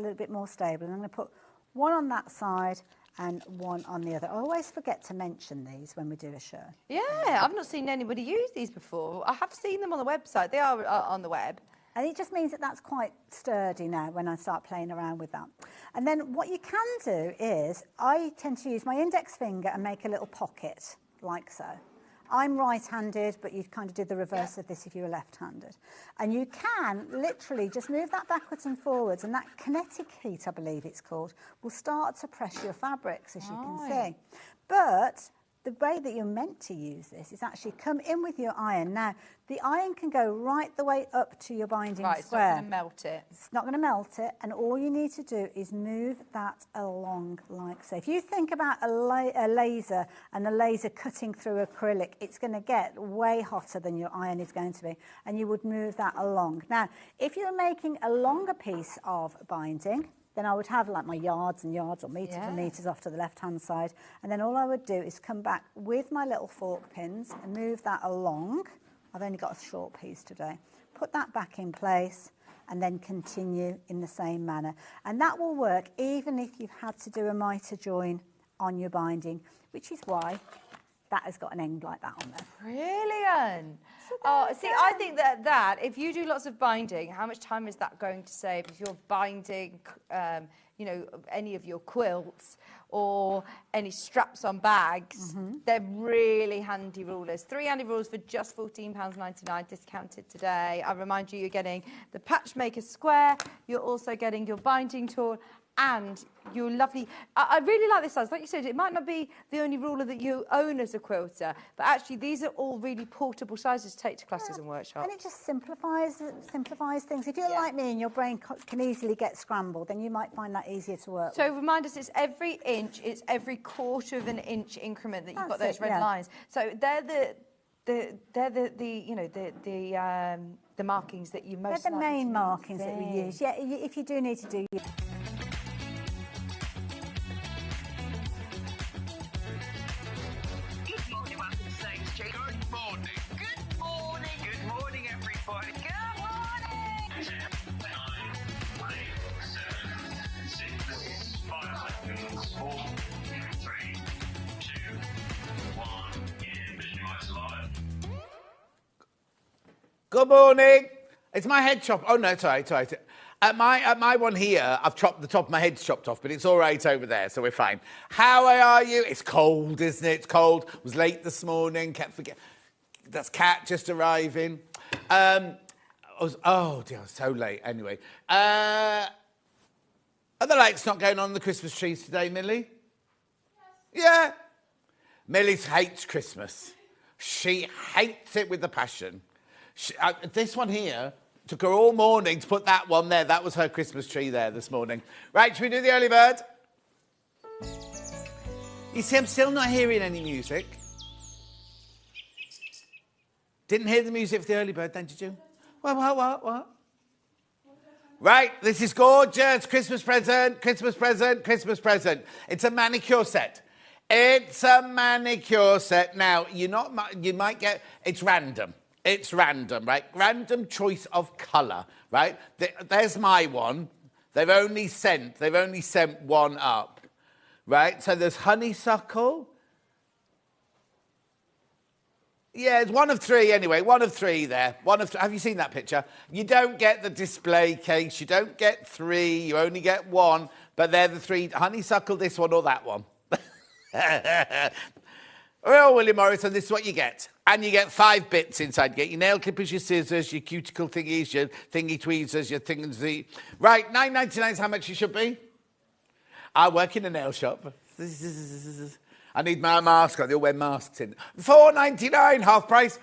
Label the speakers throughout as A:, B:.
A: little bit more stable. And I'm going to put one on that side and one on the other. I always forget to mention these when we do a show.
B: Yeah, I've not seen anybody use these before. I have seen them on the website. They are on the web.
A: And it just means that that's quite sturdy now when I start playing around with that. And then what you can do is, I tend to use my index finger and make a little pocket, like so. I'm right-handed, but you kind of do the reverse of this if you were left-handed. And you can literally just move that backwards and forwards, and that kinetic heat, I believe it's called, will start to press your fabrics, as you can see. But the way that you're meant to use this is actually come in with your iron. Now, the iron can go right the way up to your binding square.
B: It's not going to melt it.
A: It's not going to melt it, and all you need to do is move that along like so. If you think about a laser and a laser cutting through acrylic, it's going to get way hotter than your iron is going to be, and you would move that along. Now, if you're making a longer piece of binding, then I would have like my yards and yards or meters and meters off to the left-hand side. And then all I would do is come back with my little fork pins and move that along. I've only got a short piece today. Put that back in place and then continue in the same manner. And that will work even if you've had to do a mitre join on your binding, which is why that has got an end like that on there.
B: Brilliant. Oh, see, I think that if you do lots of binding, how much time is that going to save if you're binding, you know, any of your quilts or any straps on bags? They're really handy rulers. 3 handy rulers for just £14.99, discounted today. I remind you, you're getting the Patchmaker Square. You're also getting your binding tool and your lovely... I really like this size. Like you said, it might not be the only ruler that you own as a quilter, but actually these are all really portable sizes to take to classes and workshops.
A: And it just simplifies things. If you're like me and your brain can easily get scrambled, then you might find that easier to work with.
B: So remind us, it's every inch, it's every quarter of an inch increment that you've got those red lines. So they're the markings that you most.
A: They're the main markings that we use. Yeah, if you do need to do.
C: Good morning. It's my head chop. Oh no, it's all right. It's all right. At my one here, I've chopped the top of my head's chopped off, but it's all right over there, so we're fine. How are you? It's cold, isn't it? It's cold. Was late this morning. Kept forgetting. That's Kat just arriving. Oh dear, I was so late. Anyway, are the lights not going on the Christmas trees today, Millie? Yes. Yeah. Millie hates Christmas. She hates it with a passion. This one here took her all morning to put that one there. That was her Christmas tree there this morning. Right, should we do the early bird? You see, I'm still not hearing any music. Didn't hear the music for the early bird then, did you? What? Right, this is gorgeous. Christmas present, Christmas present, Christmas present. It's a manicure set. It's a manicure set. Now, you might get... It's random. It's random, right? Random choice of colour, right? There's my one. They've only sent one up, right? So there's honeysuckle. Yeah, it's one of 3 anyway. One of 3 there. Have you seen that picture? You don't get the display case. You don't get 3. You only get 1. But they're the 3. Honeysuckle, this one or that one. Well, William Morrison, this is what you get. And you get 5 bits inside. You get your nail clippers, your scissors, your cuticle thingies, your thingy tweezers, your thingy. Right, $9.99 is how much it should be. I work in a nail shop. I need my mask on. They all wear masks in. $4.99, half price.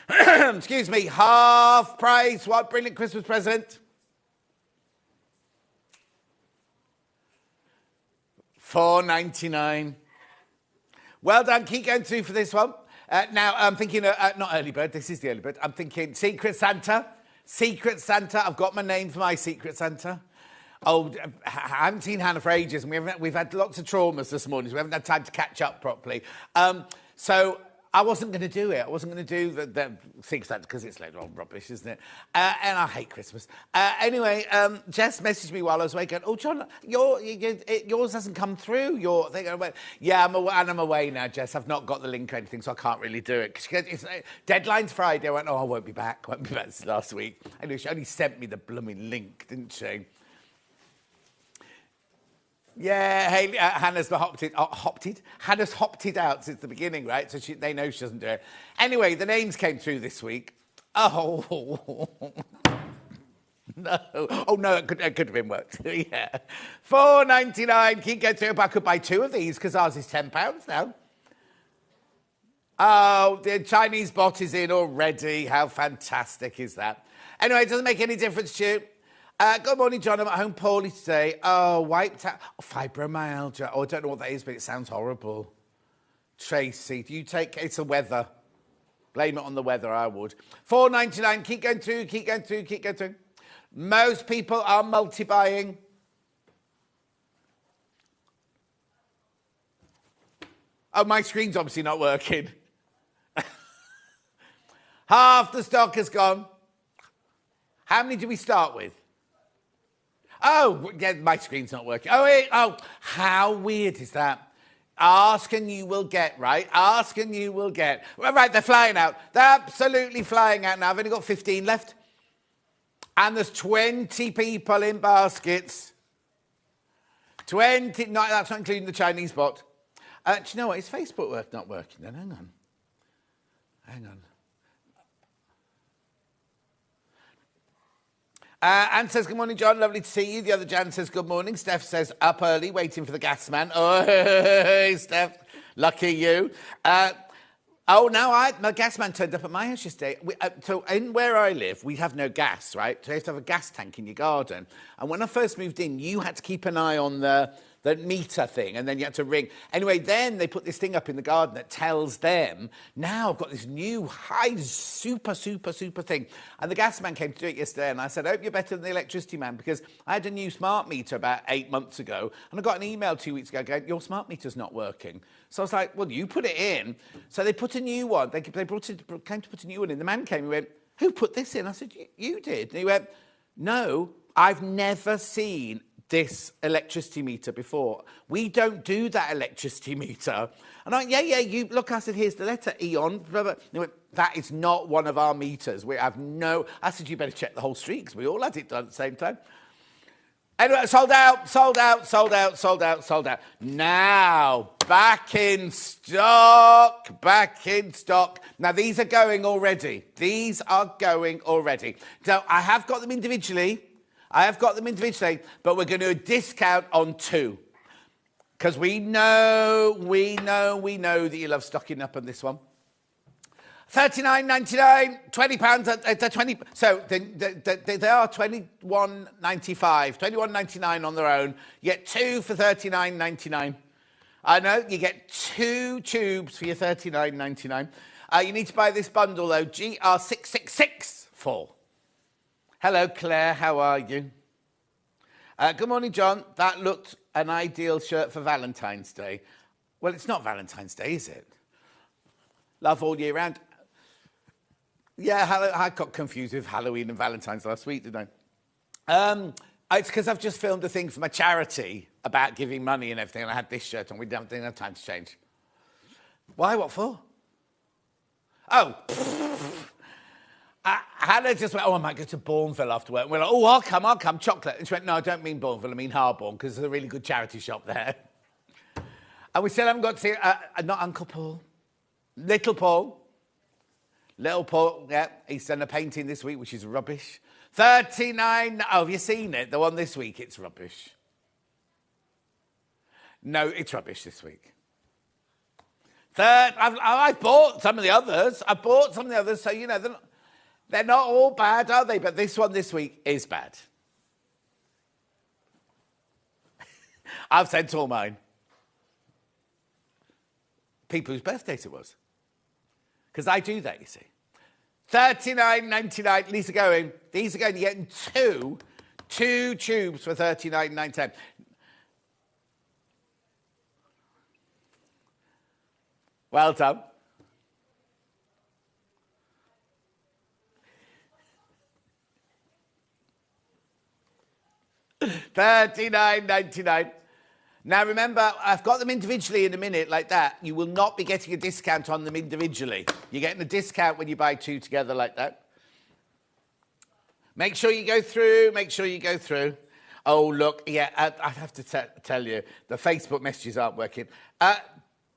C: Excuse me, half price. What brilliant Christmas present. $4.99. Well done. Keep going through for this one. Now, I'm thinking, not early bird. This is the early bird. I'm thinking Secret Santa. Secret Santa. I've got my name for my Secret Santa. Oh, I haven't seen Hannah for ages, and we've had lots of traumas this morning, so we haven't had time to catch up properly. So I wasn't going to do it. I wasn't going to do the things that, because it's like all rubbish, isn't it? And I hate Christmas. Anyway, Jess messaged me while I was away going, oh, John, yours hasn't come through. Your thing. I went, yeah, I'm away now, Jess. I've not got the link or anything, so I can't really do it. It's, deadline's Friday. I went, oh, I won't be back. This last week. Anyway, she only sent me the blooming link, didn't she? Yeah, Hayley, Hannah's Hannah's opted out since the beginning, right? So they know she doesn't do it. Anyway, the names came through this week. Oh, no. Oh, no, it could have been worked. Yeah. £4.99. Keep going through. I could buy 2 of these because ours is £10 now. Oh, the Chinese bot is in already. How fantastic is that? Anyway, it doesn't make any difference to you. Good morning, John. I'm at home poorly today. Oh, wiped out. Oh, fibromyalgia. Oh, I don't know what that is, but it sounds horrible. Tracy, do you take... It's the weather. Blame it on the weather, I would. £4.99. Keep going through, keep going through, keep going through. Most people are multi-buying. Oh, my screen's obviously not working. Half the stock has gone. How many do we start with? Oh, yeah, my screen's not working. Oh, how weird is that? Ask and you will get, right? Ask and you will get. Right, they're flying out. They're absolutely flying out now. I've only got 15 left. And there's 20 people in baskets. 20, no, that's not including the Chinese bot. Do you know what? Is Facebook not working then? Hang on. Anne says, good morning, John. Lovely to see you. The other Jan says, good morning. Steph says, up early, waiting for the gas man. Oh, hey, Steph. Lucky you. My gas man turned up at my house yesterday. So in where I live, we have no gas, right? So you have to have a gas tank in your garden. And when I first moved in, you had to keep an eye on the meter thing, and then you had to ring. Anyway, then they put this thing up in the garden that tells them, now I've got this new high, super thing. And the gas man came to do it yesterday, and I said, I hope you're better than the electricity man, because I had a new smart meter about 8 months ago, and I got an email 2 weeks ago going, your smart meter's not working. So I was like, well, you put it in. So they put a new one. They came to put a new one in. The man came and went, who put this in? I said, you did. And he went, no, I've never seen this electricity meter before. We don't do that electricity meter. And I went, yeah, you look, I said, here's the letter, Eon. Blah, blah. They went, that is not one of our meters. We have no... I said, you better check the whole street, because we all had it done at the same time. Anyway, sold out. Now, back in stock. Now, these are going already. So I have got them individually. But we're going to do a discount on 2. Because we know that you love stocking up on this one. £39.99, £20, 20. So they are £21.95, £21.99 on their own. You get 2 for £39.99. I know, you get 2 tubes for your £39.99. You need to buy this bundle, though, GR6664. Hello, Claire, how are you? Good morning, John. That looked an ideal shirt for Valentine's Day. Well, it's not Valentine's Day, is it? Love all year round. Yeah, I got confused with Halloween and Valentine's last week, didn't I? It's because I've just filmed a thing for my charity about giving money and everything, and I had this shirt on. We didn't have time to change. Why? What for? Oh, Hannah just went, I might go to Bourneville after work. And we're like, I'll come, chocolate. And she went, no, I don't mean Bourneville, I mean Harborne, because there's a really good charity shop there. And we still haven't got to see, not Uncle Paul, Little Paul. Little Paul, yeah, he's done a painting this week, which is rubbish. 39, have you seen it? The one this week, it's rubbish. No, it's rubbish this week. I bought some of the others. So, you know, they're not all bad, are they? But this one this week is bad. I've sent all mine. People whose birthdays it was. Because I do that, you see. £39.99. These are going. You're getting two tubes for £39.99. Well done. $39.99. Now remember, I've got them individually in a minute like that. You will not be getting a discount on them individually. You're getting a discount when you buy two together like that. Make sure you go through, make sure you go through. Oh, look, yeah, I have to tell you, the Facebook messages aren't working.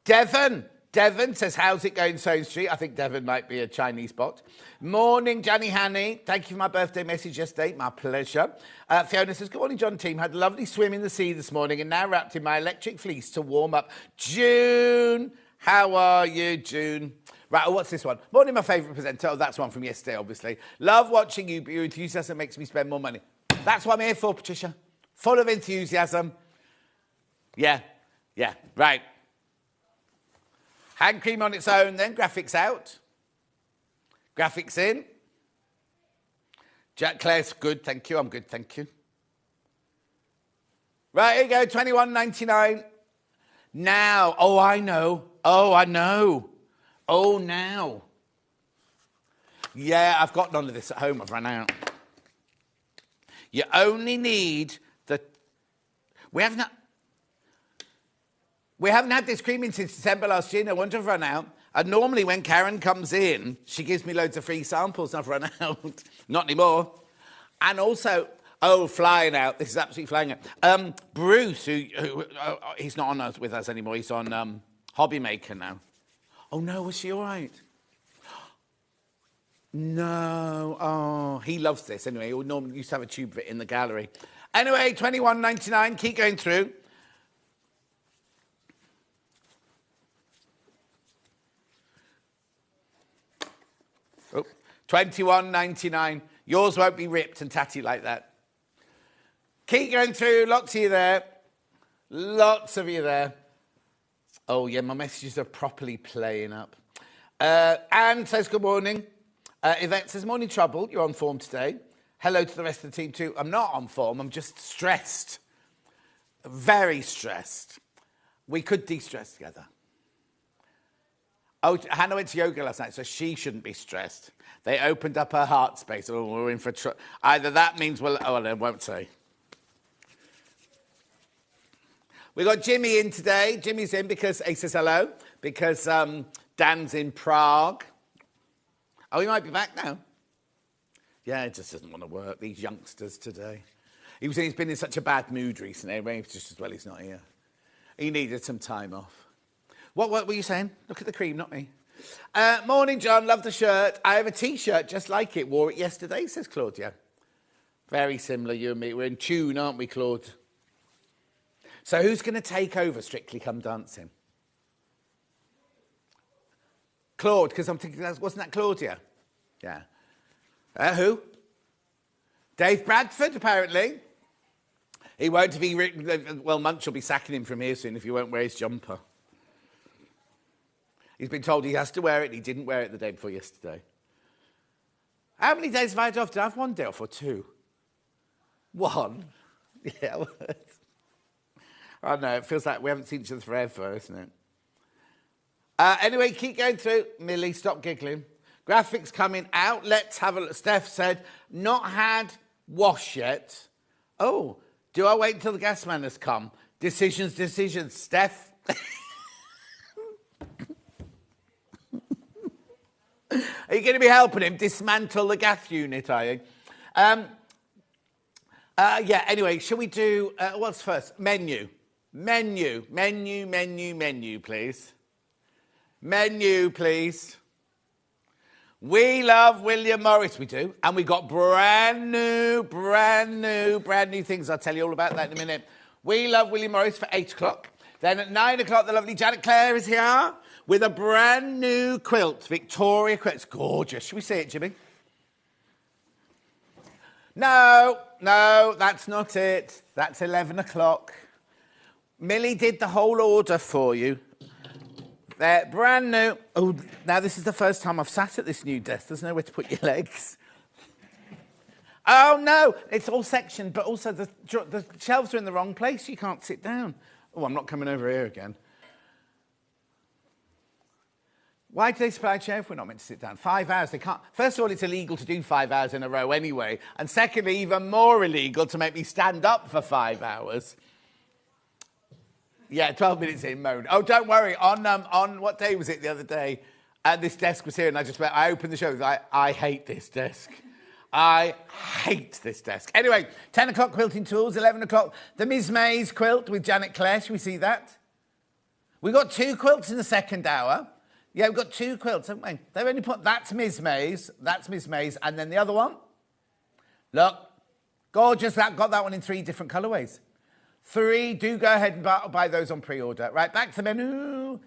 C: Devon says, how's it going, Sewing Street? I think Devon might be a Chinese bot. Morning, Johnny Hanny. Thank you for my birthday message yesterday. My pleasure. Fiona says, good morning, John team. Had a lovely swim in the sea this morning and now wrapped in my electric fleece to warm up. June, how are you, June? Right, oh, what's this one? Morning, my favourite presenter. Oh, that's one from yesterday, obviously. Love watching you, but your enthusiasm makes me spend more money. That's what I'm here for, Patricia. Full of enthusiasm. Yeah, right. Hand cream on its own, then graphics out. Graphics in. Jack Clare's good, thank you. I'm good, thank you. Right, here you go, $21.99. Now, oh, I know. Oh, now. Yeah, I've got none of this at home. I've run out. You only need the... We haven't had this cream in since December last year. No wonder I've run out. And normally when Karen comes in, she gives me loads of free samples and I've run out. Not anymore. And also, flying out. This is absolutely flying out. Bruce, who he's not on with us anymore. He's on Hobby Maker now. Oh, no, was she all right? No. Oh, he loves this. Anyway, he normally used to have a tube of it in the gallery. Anyway, $21.99. Keep going through. Oh, $21.99. Yours won't be ripped and tatty like that. Keep going through. Lots of you there. Lots of you there. Oh, yeah, my messages are properly playing up. Anne says good morning. Yvette says, morning trouble. You're on form today. Hello to the rest of the team too. I'm not on form. I'm just stressed. Very stressed. We could de-stress together. Oh, Hannah went to yoga last night, so she shouldn't be stressed. They opened up her heart space. Oh, we're in for either that means, I won't say. We got Jimmy in today. Jimmy's in because he says hello, because Dan's in Prague. Oh, he might be back now. Yeah, it just doesn't want to work, these youngsters today. He's been in such a bad mood recently. Maybe it's just as well he's not here. He needed some time off. What were you saying? Look at the cream, not me. Morning, John. Love the shirt. I have a T-shirt just like it. Wore it yesterday, says Claudia. Very similar, you and me. We're in tune, aren't we, Claude? So who's going to take over Strictly Come Dancing? Claude, because I'm thinking, wasn't that Claudia? Yeah. Who? Dave Bradford, apparently. He won't be... Well, Munch will be sacking him from here soon if he won't wear his jumper. He's been told he has to wear it, and he didn't wear it the day before yesterday. How many days have I had off? Did I have 1 day off or 2? 1? Yeah. I know, it feels like we haven't seen each other forever, isn't it? Anyway, keep going through. Millie, stop giggling. Graphics coming out. Let's have a look. Steph said, not had wash yet. Oh, do I wait until the gas man has come? Decisions. Steph. Are you going to be helping him dismantle the gas unit, are you? Yeah, anyway, shall we do, what's first? Menu, please. Menu, please. We love William Morris, we do. And we got brand new things. I'll tell you all about that in a minute. We love William Morris for 8 o'clock. Then at 9 o'clock, the lovely Janet Clare is here with a brand new quilt, Victoria quilt. It's gorgeous. Should we see it, Jimmy? No, that's not it. That's 11 o'clock. Millie did the whole order for you. They're brand new. Oh, now this is the first time I've sat at this new desk. There's nowhere to put your legs. Oh, no, it's all sectioned, but also the shelves are in the wrong place. You can't sit down. Oh, I'm not coming over here again. Why do they supply a chair if we're not meant to sit down? 5 hours, they can't. First of all, it's illegal to do 5 hours in a row anyway. And secondly, even more illegal to make me stand up for 5 hours. Yeah, 12 minutes in, moan. Oh, don't worry. On what day was it the other day? This desk was here and I opened the show. I hate this desk. I hate this desk. Anyway, 10 o'clock quilting tools, 11 o'clock the Miscellaneous quilt with Janet Clare. Should we see that? We've got 2 quilts in the second hour. Yeah, we've got 2 quilts, haven't we? They've only put, that's Miss Mays, and then the other one. Look, gorgeous, got that one in 3 different colourways. 3, do go ahead and buy those on pre-order. Right, back to the menu.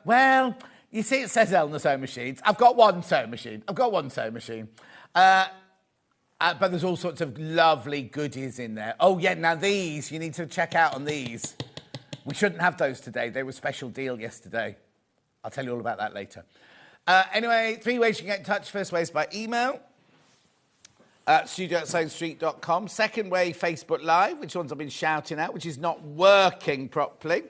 C: Well, you see it says Elna sewing machines. I've got one sewing machine. But there's all sorts of lovely goodies in there. Oh, yeah, now these, you need to check out on these. We shouldn't have those today. They were a special deal yesterday. I'll tell you all about that later. Anyway, 3 ways you can get in touch. First way is by email. studio@sewingstreet.com. Second way, Facebook Live, which ones I've been shouting out, which is not working properly.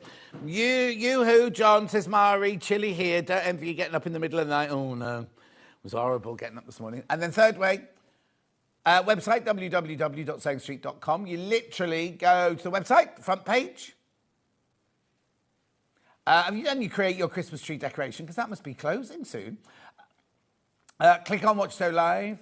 C: You, John, says Mari, chilly here. Don't envy you getting up in the middle of the night. Oh, no. It was horrible getting up this morning. And then third way, website, www.sewingstreet.com. You literally go to the website, front page. Have you done you create your Christmas tree decoration? Because that must be closing soon. Click on Watch Show Live.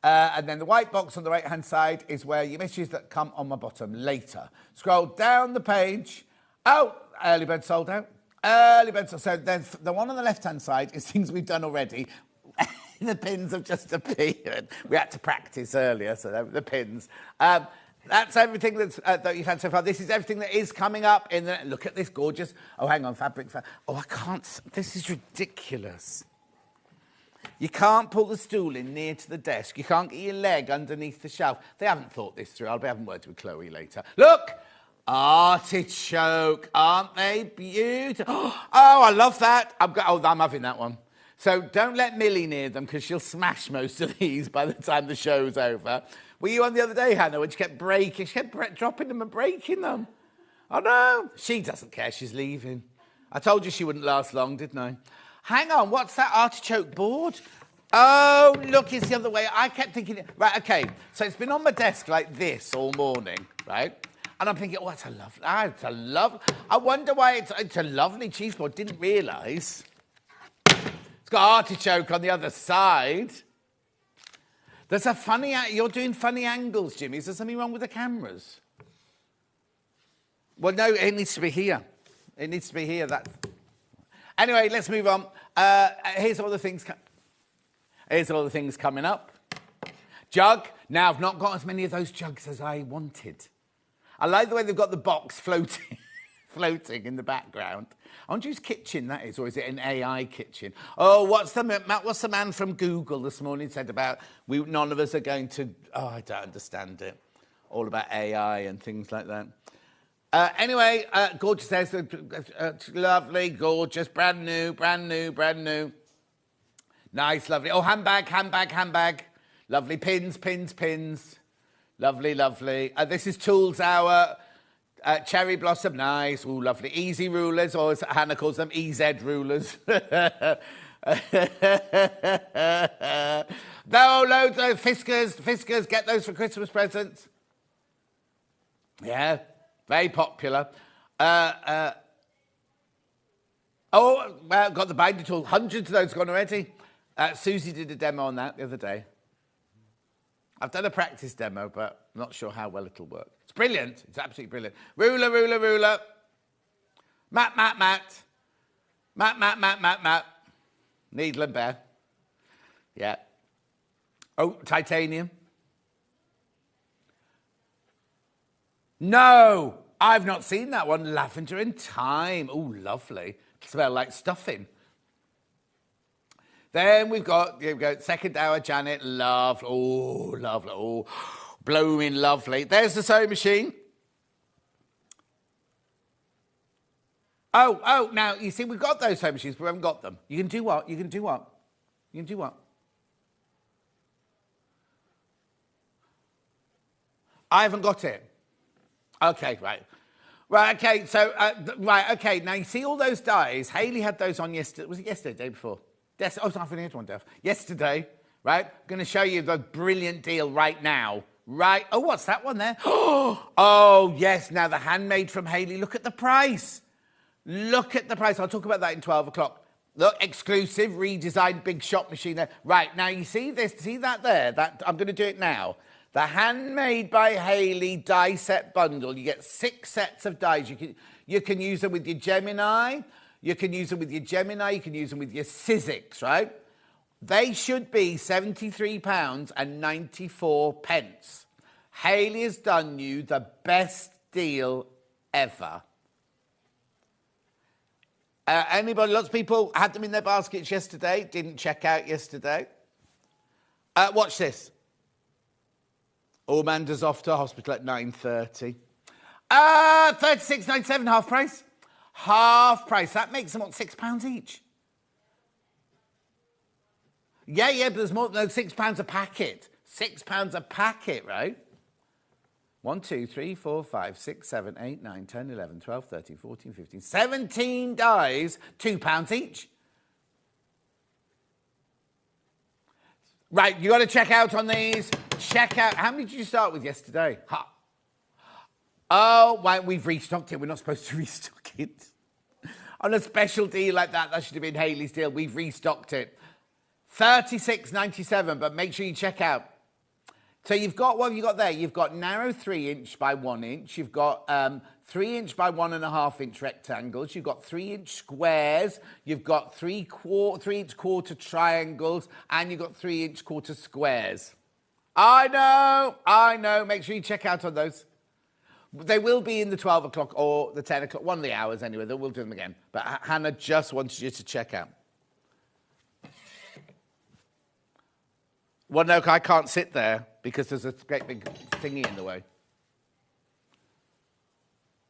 C: And then the white box on the right-hand side is where your messages that come on my bottom later. Scroll down the page. Oh, early bird sold out. Early bird sold out. So then the one on the left-hand side is things we've done already. The pins have just appeared. We had to practice earlier, so the pins. That's everything that you've had so far. This is everything that is coming up in the... Look at this gorgeous... Oh, hang on, fabric. Oh, I can't... This is ridiculous. You can't pull the stool in near to the desk. You can't get your leg underneath the shelf. They haven't thought this through. I'll be having words with Chloe later. Look! Artichoke. Aren't they beautiful? Oh, I love that. I'm having that one. So don't let Millie near them because she'll smash most of these by the time the show's over. Were you on the other day, Hannah, when she kept breaking? She kept dropping them and breaking them. Oh, no. She doesn't care. She's leaving. I told you she wouldn't last long, didn't I? Hang on. What's that artichoke board? Oh, look, it's the other way. I kept thinking... Right, OK. So it's been on my desk like this all morning, right? And I'm thinking, oh, it's a lovely... I wonder why it's a lovely cheese board. Didn't realise. It's got artichoke on the other side. There's a funny... You're doing funny angles, Jimmy. Is there something wrong with the cameras? Well, no, it needs to be here. It needs to be here. Anyway, let's move on. Here's all the things coming up. Jug. Now, I've not got as many of those jugs as I wanted. I like the way they've got the box floating in the background. I wonder whose kitchen that is, or is it an AI kitchen? Oh, what's the man from Google this morning said about none of us are going to... Oh, I don't understand it. All about AI and things like that. Anyway, gorgeous says, lovely, gorgeous, brand new. Nice, lovely. Oh, handbag. Lovely, pins. Lovely. This is Tools Hour. Cherry Blossom, nice. Ooh, lovely. Easy rulers, or as Hannah calls them, EZ rulers. No, loads of Fiskars, get those for Christmas presents. Yeah, very popular. Oh, well, got the binder tool. Hundreds of those gone already. Susie did a demo on that the other day. I've done a practice demo, but I'm not sure how well it'll work. It's brilliant. It's absolutely brilliant. Ruler. Mat. Needle and bear. Yeah. Oh, titanium. No, I've not seen that one. Lavender and thyme. Oh, lovely. Smell like stuffing. Then we've got second hour, Janet, love. Oh, lovely. Oh, blooming lovely. There's the sewing machine. Oh, now, you see, we've got those sewing machines, but we haven't got them. You can do what? I haven't got it. Okay, right. Right, okay, so, right, okay, now you see all those dies? Hayley had those on yesterday. Was it yesterday, the day before? Yes, oh, I've only had one, Dev. Yesterday, right? Going to show you the brilliant deal right now. Right, oh, what's that one there? Oh, yes, now the handmade from Hayley. Look at the price. Look at the price. I'll talk about that in 12 o'clock. Look, exclusive, redesigned, big shop machine there. Right, now you see this, see that there? That I'm going to do it now. The Handmade by Hayley die set bundle. You get 6 sets of dies. You can use them with your Gemini. You can use them with your Gemini. You can use them with your Sizzix, right? They should be £73.94. Hayley has done you the best deal ever. Anybody, lots of people had them in their baskets yesterday, didn't check out yesterday. Watch this. Amanda's off to hospital at 9:30. 36.97, half price. Half price. That makes them, what, £6 each? Yeah, but there's more than £6 a packet. £6 a packet, right? 1, 2, 3, 4, 5, 6, 7, 8, 9, 10, 11, 12, 13, 14, 15, 17 dies, £2 each. Right, you got to check out on these. Check out. How many did you start with yesterday? Oh, well, we've restocked it. We're not supposed to restock it. On a special deal like that, that should have been Hayley's deal. We've restocked it. £36.97, but make sure you check out. So you've got, what have you got there? You've got narrow 3-inch by 1 inch. You've got 3-inch by 1.5-inch rectangles. You've got 3-inch squares. You've got 3-inch quarter triangles. And you've got 3-inch quarter squares. I know. Make sure you check out on those. They will be in the 12 o'clock or the 10 o'clock, one of the hours anyway. We'll do them again. But Hannah just wanted you to check out. Well, no, I can't sit there because there's a great big thingy in the way.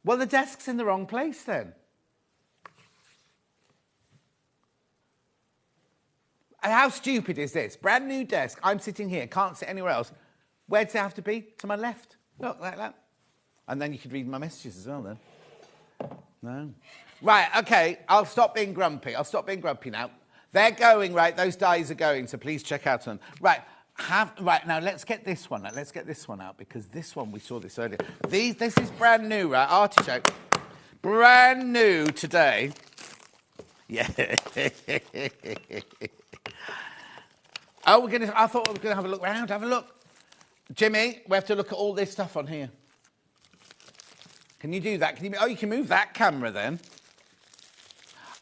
C: Well, the desk's in the wrong place then. And how stupid is this? Brand new desk. I'm sitting here, can't sit anywhere else. Where does it have to be? To my left. Look, like that. And then you could read my messages as well then. No. Right, okay, I'll stop being grumpy. Now. They're going, right, those dies are going, so please check out on them. Right, now let's get this one out, because this one, we saw this earlier. This is brand new, right, Artichoke. Brand new today. Yeah. Oh, I thought we were going to have a look round, have a look. Jimmy, we have to look at all this stuff on here. Can you do that? You can move that camera then.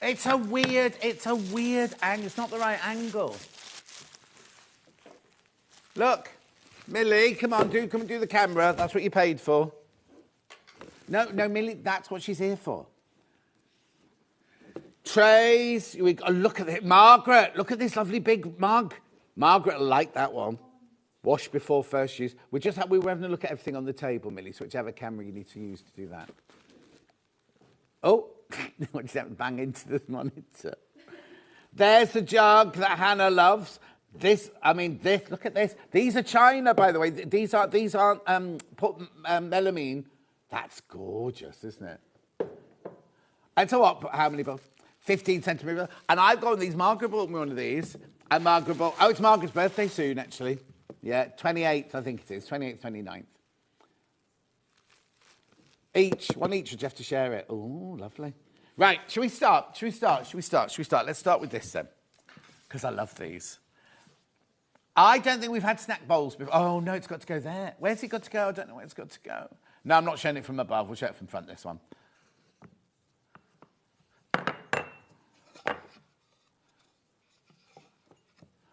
C: It's a weird angle. It's not the right angle. Look, Millie, come on, come and do the camera. That's what you paid for. No, Millie, that's what she's here for. Trays, look at it. Margaret, look at this lovely big mug. Margaret will like that one. Wash before first use. We were having a look at everything on the table, Millie, so whichever camera you need to use to do that. Oh, what does that bang into the monitor? There's the jug that Hannah loves. This, look at this. These are china, by the way. These aren't melamine. That's gorgeous, isn't it? And so what, how many bowls? 15 centimetres. And I've got these. Margaret bought me one of these. And Margaret bought, it's Margaret's birthday soon, actually. Yeah, 28th, I think it is. 28th, 29th. One each, would you have to share it? Oh, lovely. Right, shall we start? Let's start with this then. Because I love these. I don't think we've had snack bowls before. Oh, no, it's got to go there. Where's it got to go? I don't know where it's got to go. No, I'm not showing it from above. We'll show it from front, this one.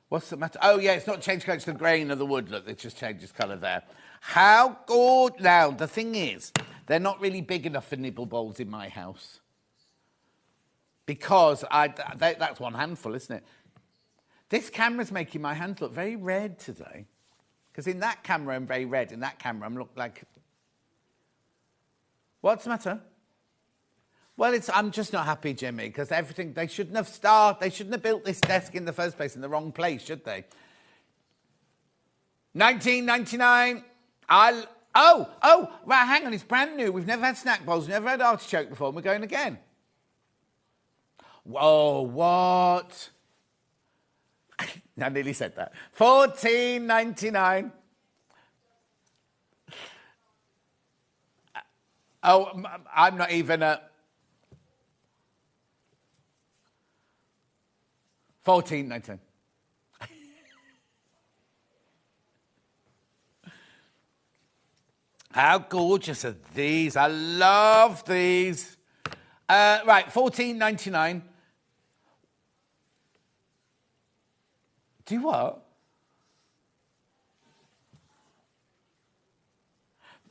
C: What's the matter? Oh, yeah, it's not changed colour. It's the grain of the wood. Look, it just changes colour there. How good. Now, the thing is, they're not really big enough for nibble bowls in my house. Because that's one handful, isn't it? This camera's making my hands look very red today. Because in that camera, I'm very red. In that camera, I'm look like... What's the matter? Well, I'm just not happy, Jimmy, because they shouldn't have built this desk in the first place in the wrong place, should they? 19.99. Right, hang on, it's brand new. We've never had snack bowls, we've never had artichoke before, and we're going again. Whoa, what? I nearly said that. $14.99. Oh, I'm not even a... $14.99. How gorgeous are these? I love these. Right, $14.99. Do what?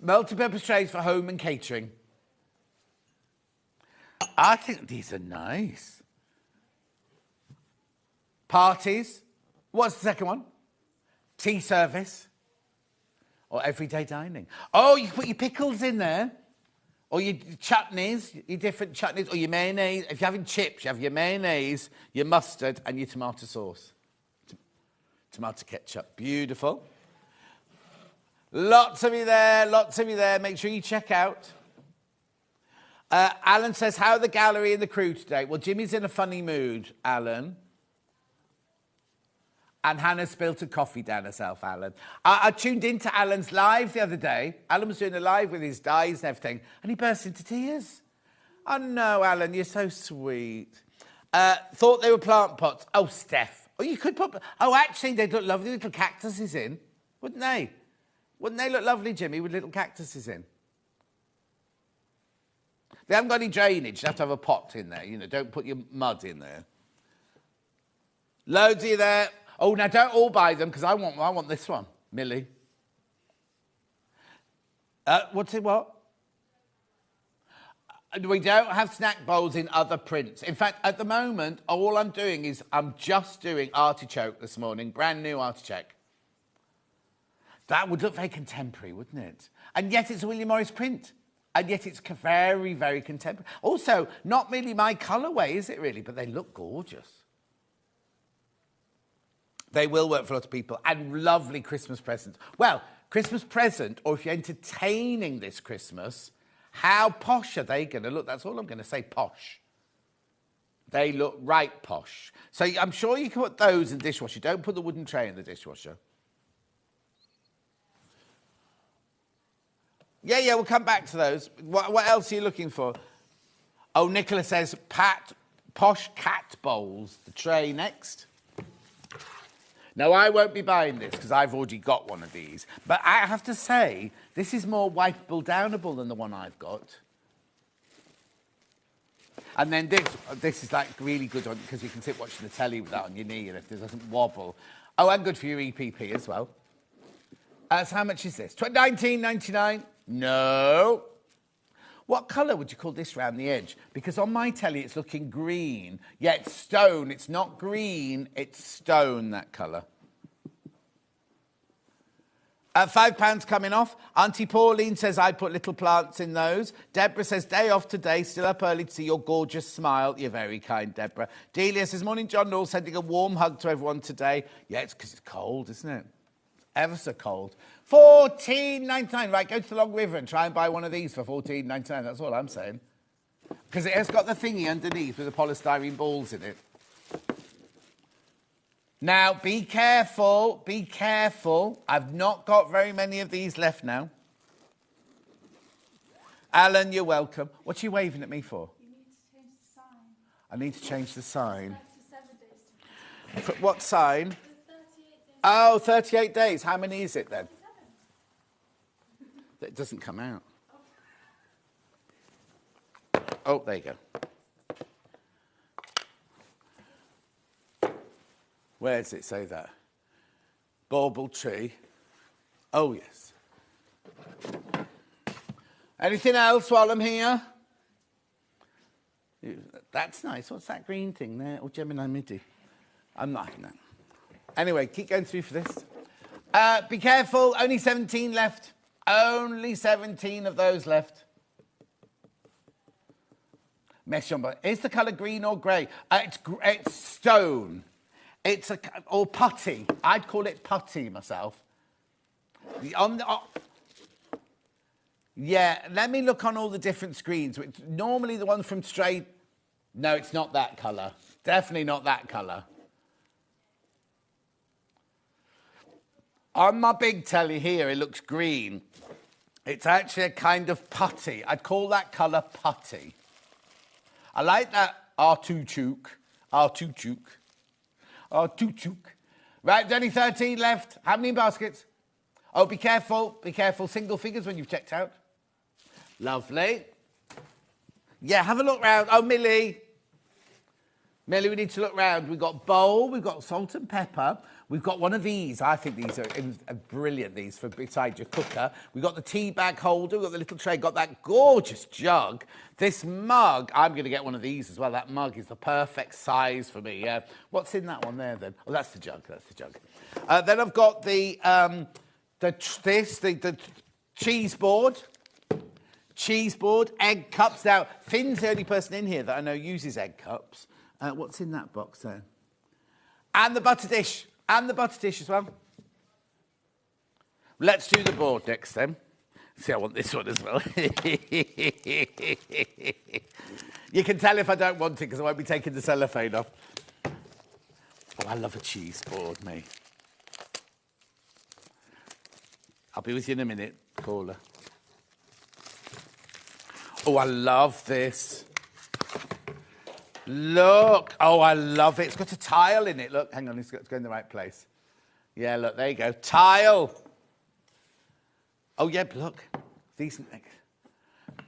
C: Multi-purpose trays for home and catering. I think these are nice. Parties. What's the second one? Tea service. Or everyday dining. Oh, you can put your pickles in there. Or your chutneys, your different chutneys, or your mayonnaise. If you're having chips, you have your mayonnaise, your mustard, and your tomato sauce. Tomato ketchup. Beautiful. Lots of you there, lots of you there. Make sure you check out. Alan says, how are the gallery and the crew today? Well, Jimmy's in a funny mood, Alan. And Hannah spilled a coffee down herself, Alan. I tuned into Alan's live the other day. Alan was doing a live with his dyes and everything, and he burst into tears. Oh, no, Alan, you're so sweet. Thought they were plant pots. Oh, Steph. Oh, you could put... Oh, actually, they'd look lovely with little cactuses in, wouldn't they? Wouldn't they look lovely, Jimmy, with little cactuses in? They haven't got any drainage. You have to have a pot in there. You know, don't put your mud in there. Loads of you there. Oh, now don't all buy them, because I want this one, Millie. What's it, what? We don't have snack bowls in other prints. In fact, at the moment, all I'm doing is I'm just doing artichoke this morning, brand new artichoke. That would look very contemporary, wouldn't it? And yet it's a William Morris print. And yet it's very, very contemporary. Also, not really my colourway, is it really? But they look gorgeous. They will work for a lot of people. And lovely Christmas presents. Well, Christmas present, or if you're entertaining this Christmas, how posh are they going to look? That's all I'm going to say, posh. They look right posh. So I'm sure you can put those in the dishwasher. Don't put the wooden tray in the dishwasher. Yeah, we'll come back to those. What else are you looking for? Oh, Nicola says, posh cat bowls. The tray next. No, I won't be buying this because I've already got one of these. But I have to say, this is more wipeable, downable than the one I've got. And then this is like really good on because you can sit watching the telly with that on your knee and if it doesn't wobble. Oh, and good for your EPP as well. So how much is this? $19.99? No. What colour would you call this round the edge? Because on my telly it's looking green. Yeah, it's stone. It's not green. It's stone, that colour. £5 coming off. Auntie Pauline says I put little plants in those. Deborah says day off today, still up early to see your gorgeous smile. You're very kind, Deborah. Delia says morning, John Noel, sending a warm hug to everyone today. Yeah, it's because it's cold, isn't it? Ever so cold. $14.99. Right, go to the Long River and try and buy one of these for $14.99. That's all I'm saying. Because it has got the thingy underneath with the polystyrene balls in it. Now, be careful. Be careful. I've not got very many of these left now. Alan, you're welcome. What are you waving at me for?
A: You need to change the sign.
C: I need to change the sign.
A: 37 days.
C: What sign?
A: 38 days.
C: Oh, 38 days. How many is it then? It doesn't come out. Oh, there you go. Where does it say that? Bauble tree. Oh, yes. Anything else while I'm here? That's nice. What's that green thing there? Oh, Gemini Midi. I'm liking that. Anyway, keep going through for this. Be careful. Only 17 left. Only 17 of those left. Mess on, is the colour green or grey? It's stone. Or putty. I'd call it putty myself. Yeah, let me look on all the different screens. Which normally the one from Stray... No, it's not that colour. Definitely not that colour. On my big telly here, it looks green. It's actually a kind of putty. I'd call that colour putty. I like that Artichoke. Artichoke. Artichoke. Right, there's only 13 left. How many baskets? Oh, be careful. Be careful. Single figures when you've checked out. Lovely. Yeah, have a look round. Oh, Millie. Millie, we need to look round. We've got bowl, we've got salt and pepper. We've got one of these. I think these are brilliant, these, for beside your cooker. We've got the tea bag holder. We've got the little tray. Got that gorgeous jug. This mug, I'm going to get one of these as well. That mug is the perfect size for me. What's in that one there, then? Oh, that's the jug. That's the jug. Then I've got the cheese board. Cheese board, egg cups. Now, Finn's the only person in here that I know uses egg cups. What's in that box there? And the butter dish. And the butter dish as well. Let's do the board next then. See, I want this one as well. You can tell if I don't want it because I won't be taking the cellophane off. Oh, I love a cheese board, mate. I'll be with you in a minute, caller. Oh, I love this. Look. Oh, I love it. It's got a tile in it. Look, hang on. It's got to go in the right place. Yeah, look, there you go. Tile. Oh, yeah, look. Decent.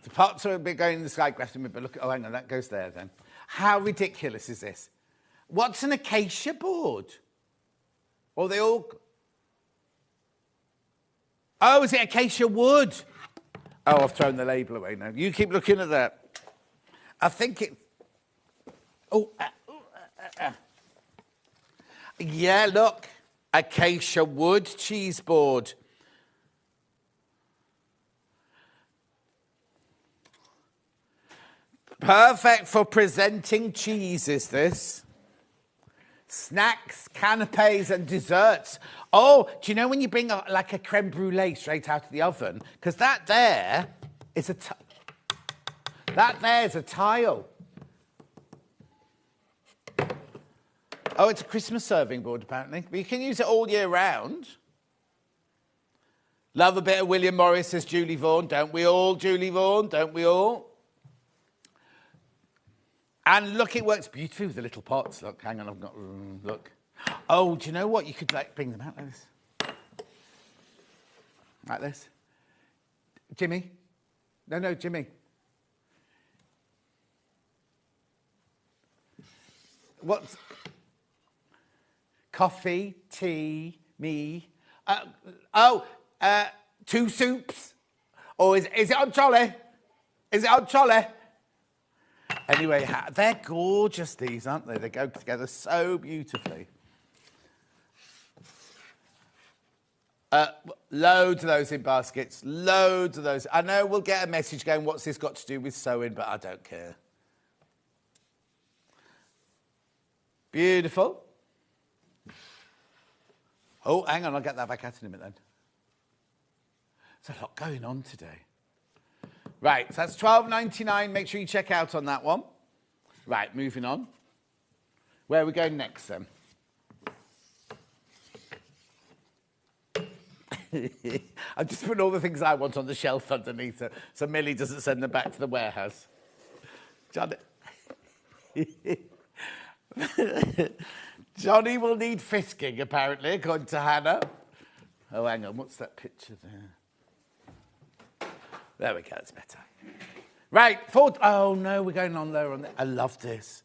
C: The pots are a bit going in the sky, question, but look. Oh, hang on. That goes there then. How ridiculous is this? What's an acacia board? Or they all... Oh, is it acacia wood? Oh, I've thrown the label away now. You keep looking at that. I think it... Oh, yeah, look. Acacia wood cheese board. Perfect for presenting cheese, is this? Snacks, canapes and desserts. Oh, do you know when you bring like a creme brulee straight out of the oven? Because that there is a... That there is a tile. Oh, it's a Christmas serving board, apparently. But you can use it all year round. Love a bit of William Morris, says Julie Vaughan. Don't we all, Julie Vaughan? Don't we all? And look, it works beautifully with the little pots. Look, hang on, I've got... Look. Oh, do you know what? You could, like, bring them out like this. Like this. Jimmy? No, Jimmy. What's... Coffee, tea, me. Two soups. Or is it on trolley? Is it on trolley? Anyway, they're gorgeous, these, aren't they? They go together so beautifully. Loads of those in baskets. Loads of those. I know we'll get a message going, what's this got to do with sewing? But I don't care. Beautiful. Oh, hang on, I'll get that back out in a minute then. There's a lot going on today. Right, so that's $12.99. Make sure you check out on that one. Right, moving on. Where are we going next then? I've just put all the things I want on the shelf underneath so Millie doesn't send them back to the warehouse. Johnny will need fisking, apparently, according to Hannah. Oh, hang on, what's that picture there? There we go, it's better. Right, oh no, we're going on lower on there. I love this.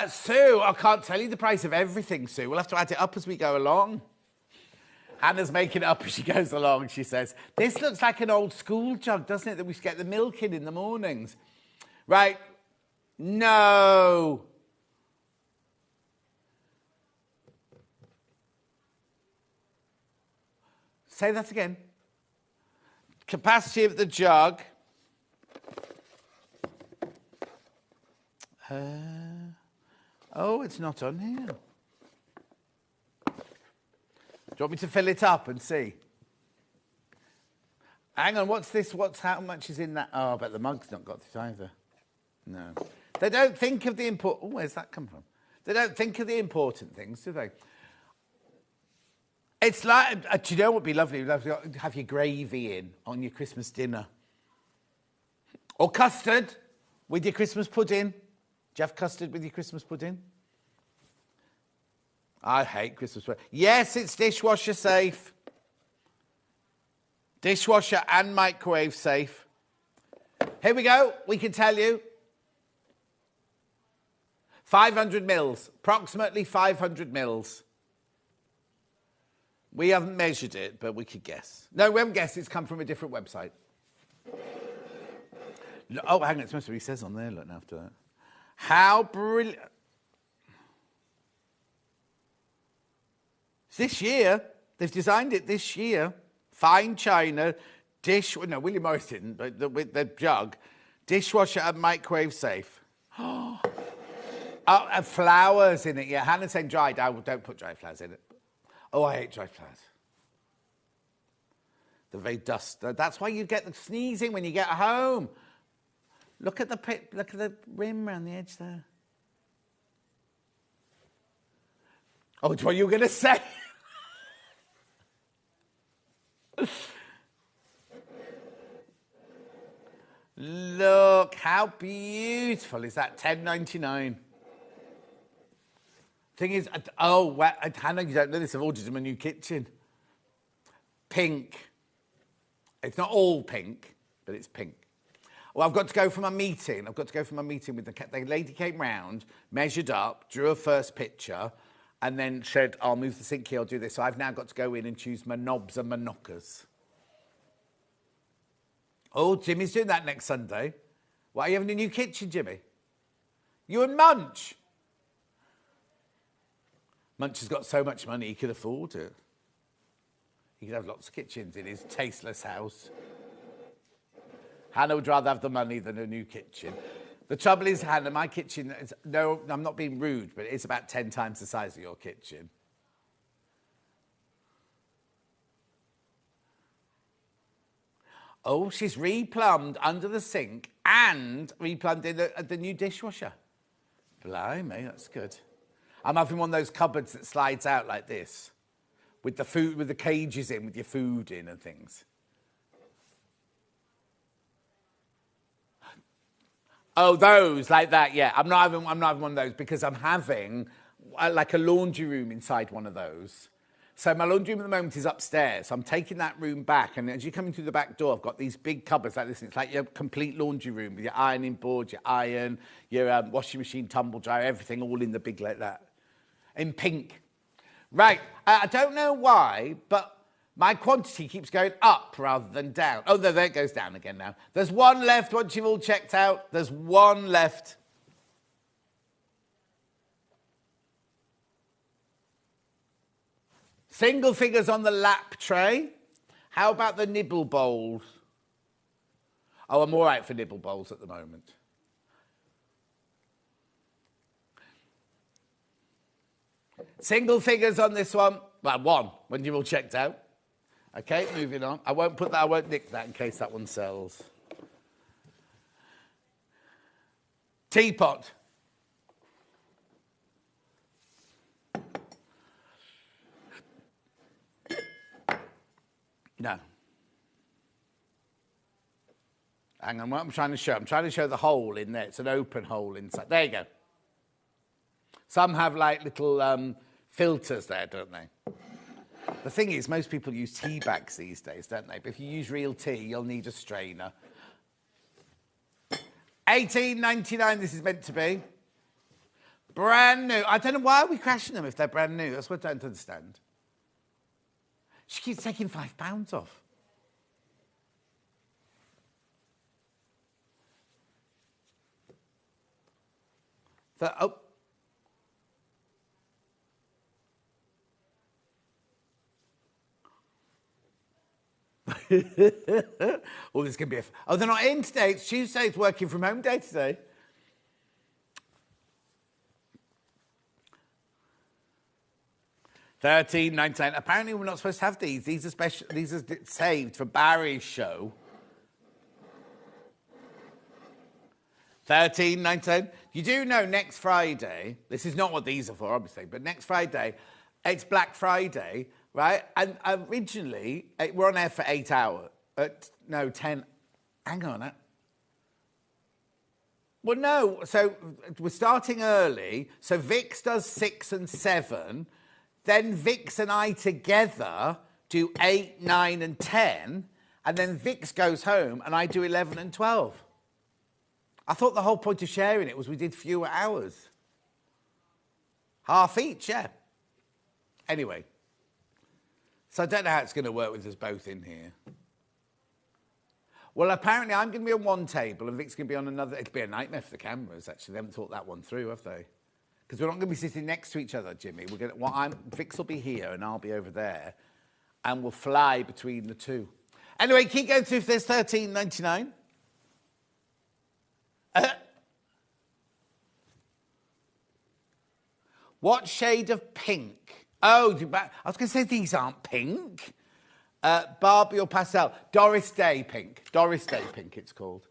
C: Sue, I can't tell you the price of everything, Sue. We'll have to add it up as we go along. Hannah's making it up as she goes along, she says. This looks like an old school jug, doesn't it, that we used to get the milk in the mornings. Right. No. Say that again. Capacity of the jug. Oh, it's not on here. you want me to fill it up and see? Hang on, what's this? How much is in that? Oh, but the mug's not got this either. No. They don't think of the important... Oh, where's that come from? They don't think of the important things, do they? It's like... do you know what would be lovely? Have your gravy in on your Christmas dinner. Or custard with your Christmas pudding. Do you have custard with your Christmas pudding? I hate Christmas pudding. Yes, it's dishwasher safe. Dishwasher and microwave safe. Here we go. We can tell you. 500 mils. Approximately 500 mils. We haven't measured it, but we could guess. No, we haven't guessed. It's come from a different website. Oh, hang on. It's supposed to be, it says on there, look, after that. How brilliant. This year. They've designed it this year. Fine china, no, William Morris didn't, but with the jug, dishwasher and microwave safe. Oh, and flowers in it, yeah. Hannah's saying dried. I don't put dry flowers in it. Oh, I hate dry flowers. They're very dust. That's why you get the sneezing when you get home. Look at the rim around the edge there. Oh, it's what you were going to say. Look, how beautiful is that? $10.99. Thing is, oh, well, Hannah, you don't know this, I've ordered him a new kitchen. Pink. It's not all pink, but it's pink. Well, I've got to go for my meeting. With the lady came round, measured up, drew a first picture, and then said, I'll move the sink here, I'll do this. So I've now got to go in and choose my knobs and my knockers. Oh, Jimmy's doing that next Sunday. Why are you having a new kitchen, Jimmy? You and Munch. Munch has got so much money he could afford it. He could have lots of kitchens in his tasteless house. Hannah would rather have the money than a new kitchen. The trouble is, Hannah, my kitchen is... No, I'm not being rude, but it's about 10 times the size of your kitchen. Oh, she's replumbed under the sink and replumbed in the new dishwasher. Blimey, that's good. I'm having one of those cupboards that slides out like this, with the food, with the cages in, with your food in and things. Oh, those, like that, yeah. I'm not having one of those because I'm having like a laundry room inside one of those. So my laundry room at the moment is upstairs. So I'm taking that room back, and as you're coming through the back door, I've got these big cupboards like this. It's like your complete laundry room with your ironing board, your iron, your washing machine, tumble dryer, everything all in the big like that. In pink. Right, I don't know why, but my quantity keeps going up rather than down. Oh, no, there it goes down again now. There's one left once you've all checked out. There's one left. Single figures on the lap tray. How about the nibble bowls? Oh, I'm all right for nibble bowls at the moment. Single figures on this one. Well, one, when you're all checked out. Okay, moving on. I won't nick that in case that one sells. Teapot. No. Hang on, what I'm trying to show? I'm trying to show the hole in there. It's an open hole inside. There you go. Some have like little filters there, don't they? The thing is, most people use tea bags these days, don't they? But if you use real tea, you'll need a strainer. $18.99 this is meant to be. Brand new. I don't know, why are we crashing them if they're brand new? That's what I don't understand. She keeps taking £5 off. Oh. Oh, this can be oh, they're not in today. It's Tuesday. It's working from home day today. 13.99. Apparently, we're not supposed to have these. These are special. These are saved for Barry's show. 13.99. You do know next Friday. This is not what these are for, obviously, but next Friday, it's Black Friday, right? And originally, we're on air for 8 hours. 10. Hang on. Well, no. So we're starting early. So Vix does 6 and 7. Then Vix and I together do 8, 9 and 10. And then Vix goes home and I do 11 and 12. I thought the whole point of sharing it was we did fewer hours. Half each, yeah. Anyway. So I don't know how it's going to work with us both in here. Well, apparently I'm going to be on one table and Vic's going to be on another. It'll be a nightmare for the cameras, actually. They haven't thought that one through, have they? Because we're not going to be sitting next to each other, Jimmy. Vix will be here and I'll be over there. And we'll fly between the two. Anyway, keep going through if there's $13.99. What shade of pink? Oh, I was going to say these aren't pink. Barbie or pastel? Doris Day pink. Doris Day pink, it's called.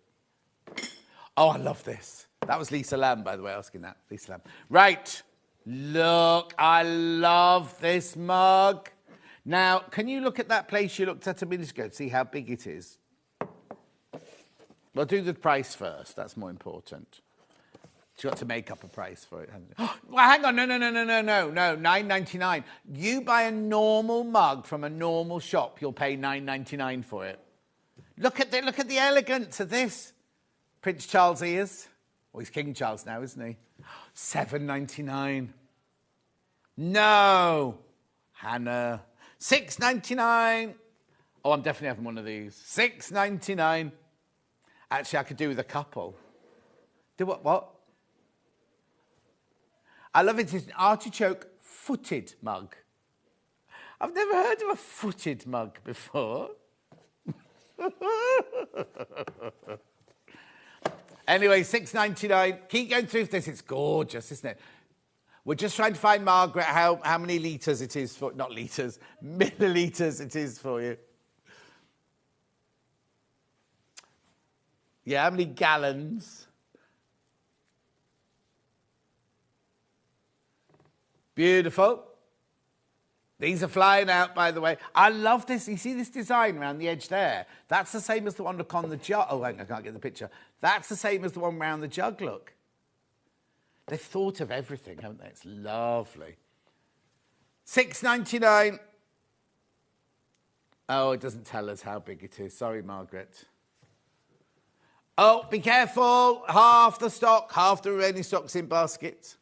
C: Oh, I love this. That was Lisa Lamb, by the way, asking that. Lisa Lamb. Right. Look, I love this mug. Now, can you look at that place you looked at a minute ago to see how big it is? We'll do the price first. That's more important. She's got to make up a price for it, hasn't she? Well, hang on. No. $9.99. You buy a normal mug from a normal shop, you'll pay $9.99 for it. Look at the elegance of this. Prince Charles' ears. Well, he's King Charles now, isn't he? $7.99. No. Hannah. $6.99. Oh, I'm definitely having one of these. $6.99. Actually, I could do with a couple. Do what? I love it. It's an artichoke footed mug. I've never heard of a footed mug before. Anyway, $6.99. Keep going through this. It's gorgeous, isn't it? We're just trying to find, Margaret, how many litres it is for... Not litres. Millilitres it is for you. Yeah, how many gallons? Beautiful. These are flying out, by the way. I love this. You see this design around the edge there? That's the same as the one, look, on the jug. Oh, hang on, I can't get the picture. That's the same as the one around the jug, look. They've thought of everything, haven't they? It's lovely. $6.99. Oh, it doesn't tell us how big it is. Sorry, Margaret. Oh, be careful. Half the stock, half the remaining stock's in baskets.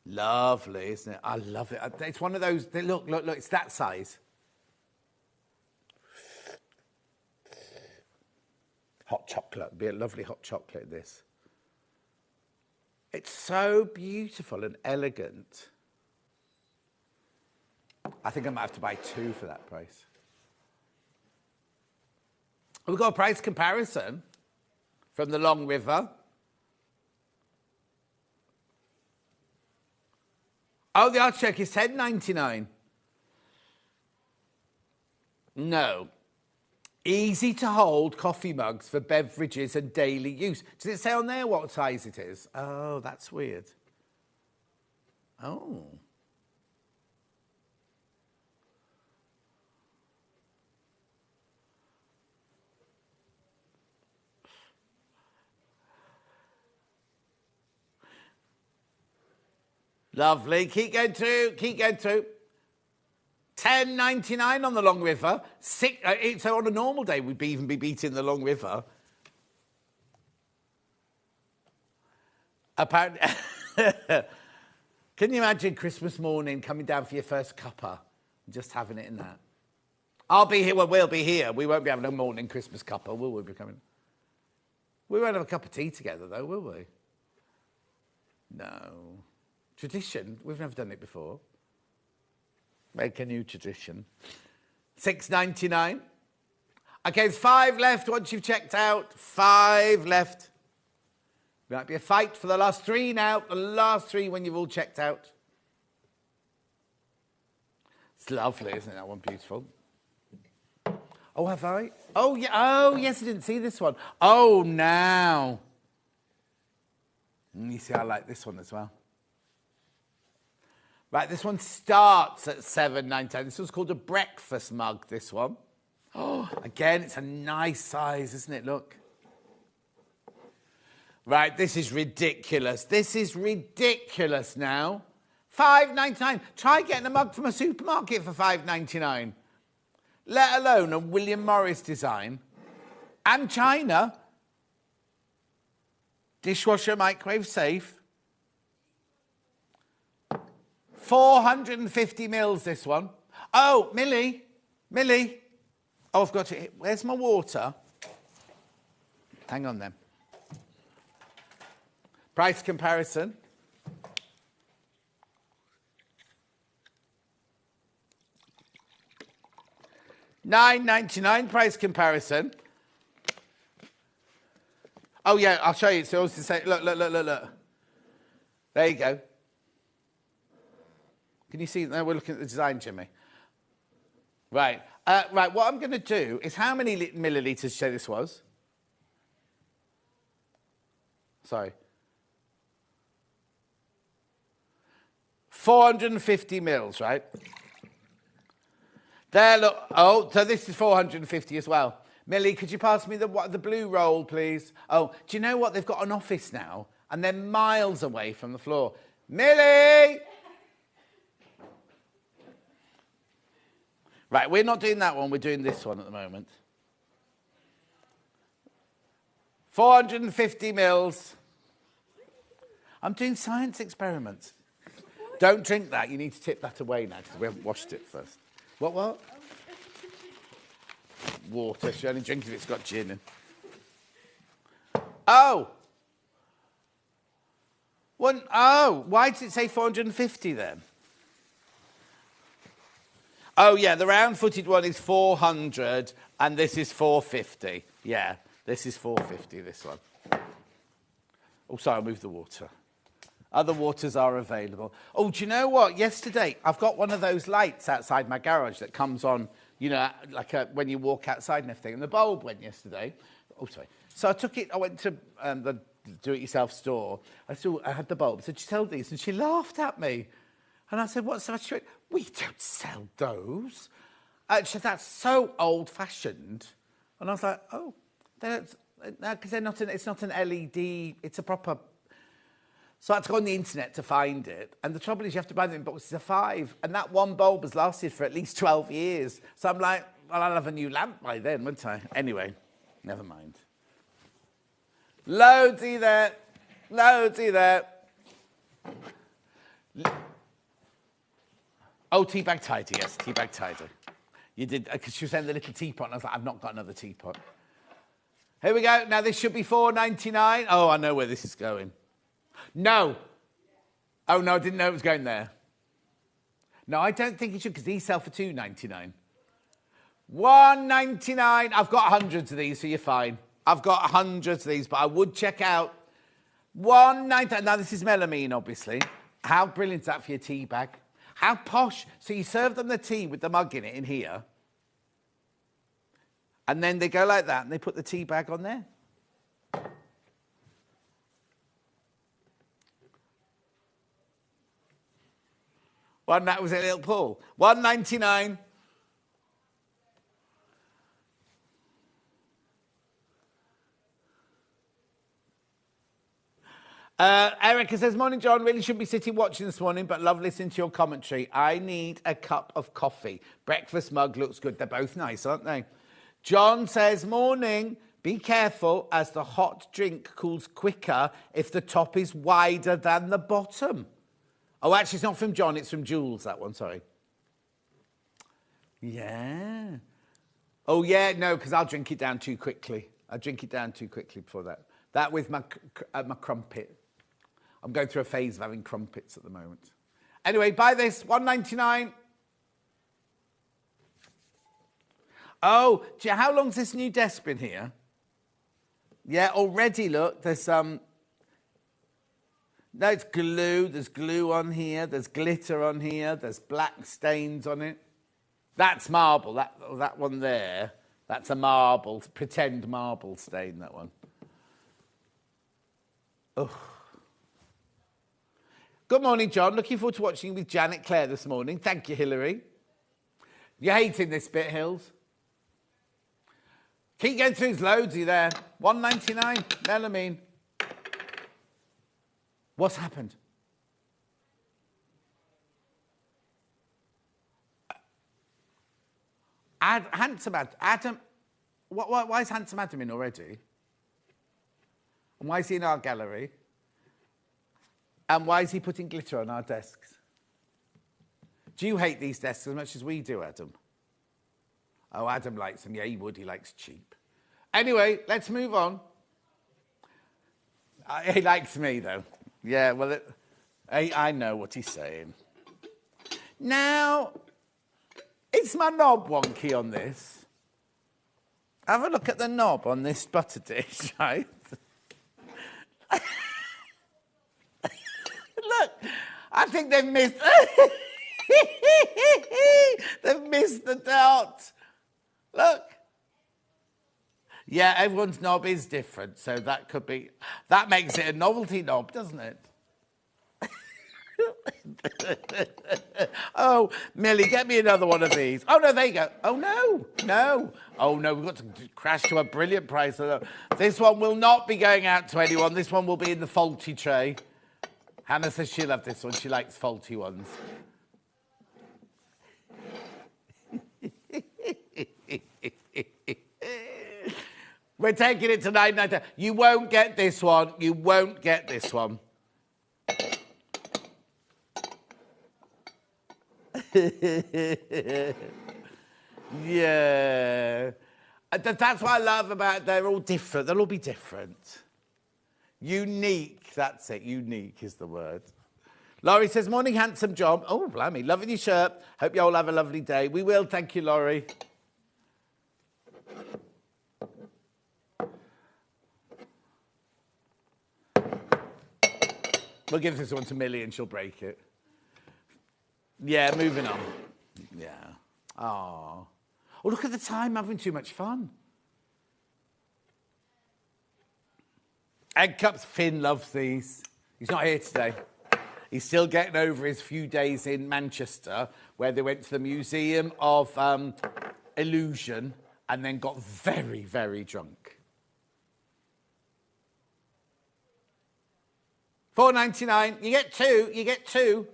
C: Lovely, isn't it? I love it. It's one of those, look, it's that size. Hot chocolate. It'd be a lovely hot chocolate, this. It's so beautiful and elegant. I think I might have to buy 2 for that price. We've got a price comparison from the Long River. Oh, the artichoke is $10.99. No. Easy to hold coffee mugs for beverages and daily use. Does it say on there what size it is? Oh, that's weird. Oh. Lovely. Keep going through. $10.99 on the Long River. So on a normal day, we'd even be beating the Long River. Apparently, can you imagine Christmas morning coming down for your first cuppa and just having it in that? I'll be here. Well, we'll be here. We won't be having a morning Christmas cuppa, will we? Be coming. We won't have a cup of tea together, though, will we? No. Tradition. We've never done it before. Make a new tradition. $6.99. Okay, there's 5 left once you've checked out. 5 left. Might be a fight for the last 3 now. The last 3 when you've all checked out. It's lovely, isn't it? That one beautiful. Oh, have I? Oh, yeah. Oh, yes, I didn't see this one. Oh, now. You see, I like this one as well. Right, this one starts at £7.99. This one's called a breakfast mug, this one. Oh, again, it's a nice size, isn't it? Look. Right, this is ridiculous. This is ridiculous now. £5.99. Try getting a mug from a supermarket for £5.99. Let alone a William Morris design. And China. Dishwasher, microwave safe. 450 mils, this one. Oh, Millie. Oh, I've got it. Where's my water? Hang on then. Price comparison. £9.99 price comparison. Oh, yeah, I'll show you. So also say, look. There you go. Can you see? Now we're looking at the design, Jimmy. Right. Right, what I'm going to do is how many millilitres did you say this was? Sorry. 450 mils, right? There, look. Oh, so this is 450 as well. Millie, could you pass me the blue roll, please? Oh, do you know what? They've got an office now, and they're miles away from the floor. Millie! Right, we're not doing that one. We're doing this one at the moment. 450 mils. I'm doing science experiments. Don't drink that. You need to tip that away now because we haven't washed it first. What? Water. She only drinks if it's got gin in. Oh! Why did it say 450 then? Oh, yeah, the round-footed one is 400, and this is 450. Yeah, this is 450, this one. Oh, sorry, I'll move the water. Other waters are available. Oh, do you know what? Yesterday, I've got one of those lights outside my garage that comes on, you know, like when you walk outside and everything, and the bulb went yesterday. Oh, sorry. So I took it, I went to the do-it-yourself store. I had the bulb. I said, "Do you sell these?" And she laughed at me. And I said, "What's that?" She went, "We don't sell those." She said, "That's so old-fashioned." And I was like, "Oh, because they're not it's not an LED, it's a proper..." So I had to go on the internet to find it. And the trouble is you have to buy them in boxes of 5. And that one bulb has lasted for at least 12 years. So I'm like, well, I'll have a new lamp by then, wouldn't I? Anyway, never mind. Loadsy there. Oh, teabag tidy, yes, teabag tidy. You did, because she was saying the little teapot, and I was like, I've not got another teapot. Here we go. Now, this should be £4.99. Oh, I know where this is going. No. Oh, no, I didn't know it was going there. No, I don't think it should, because these sell for £2.99. £1.99. I've got hundreds of these, so you're fine. I've got hundreds of these, but I would check out £1.99. Now, this is melamine, obviously. How brilliant is that for your tea bag? How posh. So you serve them the tea with the mug in it in here. And then they go like that, and they put the tea bag on there. Well, that was a little pull. £1.99. Erica says, "Morning, John. Really should be sitting watching this morning, but love listening to your commentary. I need a cup of coffee. Breakfast mug looks good." They're both nice, aren't they? John says, "Morning. Be careful as the hot drink cools quicker if the top is wider than the bottom." Oh, actually, it's not from John. It's from Jules, that one. Sorry. Yeah. Oh, yeah. No, because I'll drink it down too quickly. I'll drink it down too quickly before that. That with my crumpet. I'm going through a phase of having crumpets at the moment. Anyway, buy this. £1.99. Oh, how long's this new desk been here? Yeah, already, look. There's some... No, it's glue. There's glue on here. There's glitter on here. There's black stains on it. That's marble. That one there, that's a marble, pretend marble stain, that one. Oh. Good morning, John. Looking forward to watching with Janet Clare this morning. Thank you, Hilary. You're hating this bit, Hills. Keep going through, there's loads of you there. $1.99, melamine. What's happened? Handsome Adam. Why is Handsome Adam in already? And why is he in our gallery? And why is he putting glitter on our desks? Do you hate these desks as much as we do, Adam? Oh, Adam likes them. Yeah, he would. He likes cheap. Anyway, let's move on. He likes me, though. Yeah, well, I know what he's saying. Now, is my knob wonky on this? Have a look at the knob on this butter dish, right? Look, I think they've missed... they've missed the dot. Look. Yeah, everyone's knob is different, so that could be... That makes it a novelty knob, doesn't it? Oh, Millie, get me another one of these. Oh, no, there you go. Oh, no, no. Oh, no, we've got to crash to a brilliant price. This one will not be going out to anyone. This one will be in the faulty tray. Hannah says she'll have this one. She likes faulty ones. We're taking it to $9.99. You won't get this one. You won't get this one. Yeah. That's what I love about it. They're all different. They'll all be different. Unique. That's it. Unique is the word. Laurie says, morning, handsome John. Oh, blimey. Loving your shirt. Hope you all have a lovely day. We will. Thank you, Laurie. We'll give this one to Millie and she'll break it. Yeah, moving on. Yeah. Oh. Oh, look at the time, I'm having too much fun. Egg cups, Finn loves these. He's not here today. He's still getting over his few days in Manchester where they went to the Museum of Illusion and then got very, very drunk. $4.99. You get two. You get two.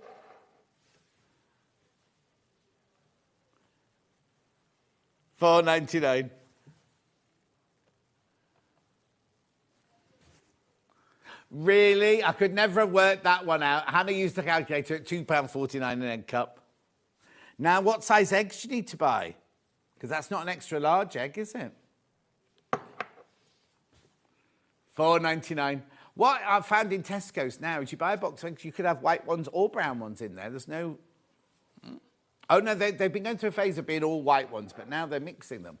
C: $4.99. Really? I could never have worked that one out. Hannah used the calculator at £2.49 an egg cup. Now, what size eggs do you need to buy? Because that's not an extra large egg, is it? $4.99. What I've found in Tesco's now is you buy a box of eggs, you could have white ones or brown ones in there. There's no... Oh, no, they've been going through a phase of being all white ones, but now they're mixing them.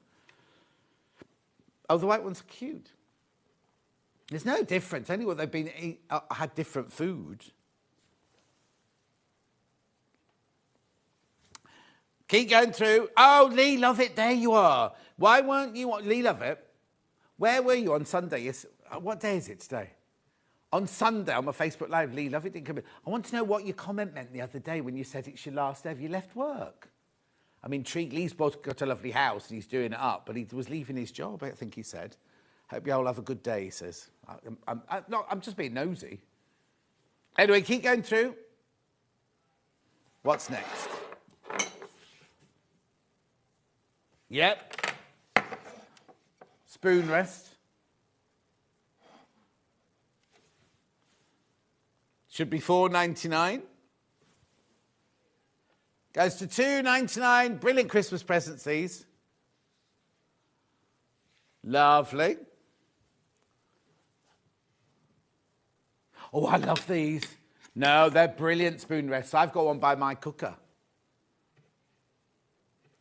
C: Oh, the white ones are cute. There's no difference. Anyway, they've been had different food. Keep going through. Oh, Lee Lovett, there you are. Why weren't you on Lee Lovett? Where were you on Sunday? Yes. What day is it today? On Sunday, on my Facebook Live, Lee Lovett didn't come in. I want to know what your comment meant the other day when you said it's your last day. Have you left work? I'm intrigued. Lee's got a lovely house and he's doing it up, but he was leaving his job, I think he said. Hope you all have a good day, he says. I'm just being nosy. Anyway, keep going through. What's next? Yep. Spoon rest. Should be $4.99. Goes to $2.99. Brilliant Christmas presents, these. Lovely. Oh, I love these. No, they're brilliant spoon rests. I've got one by my cooker.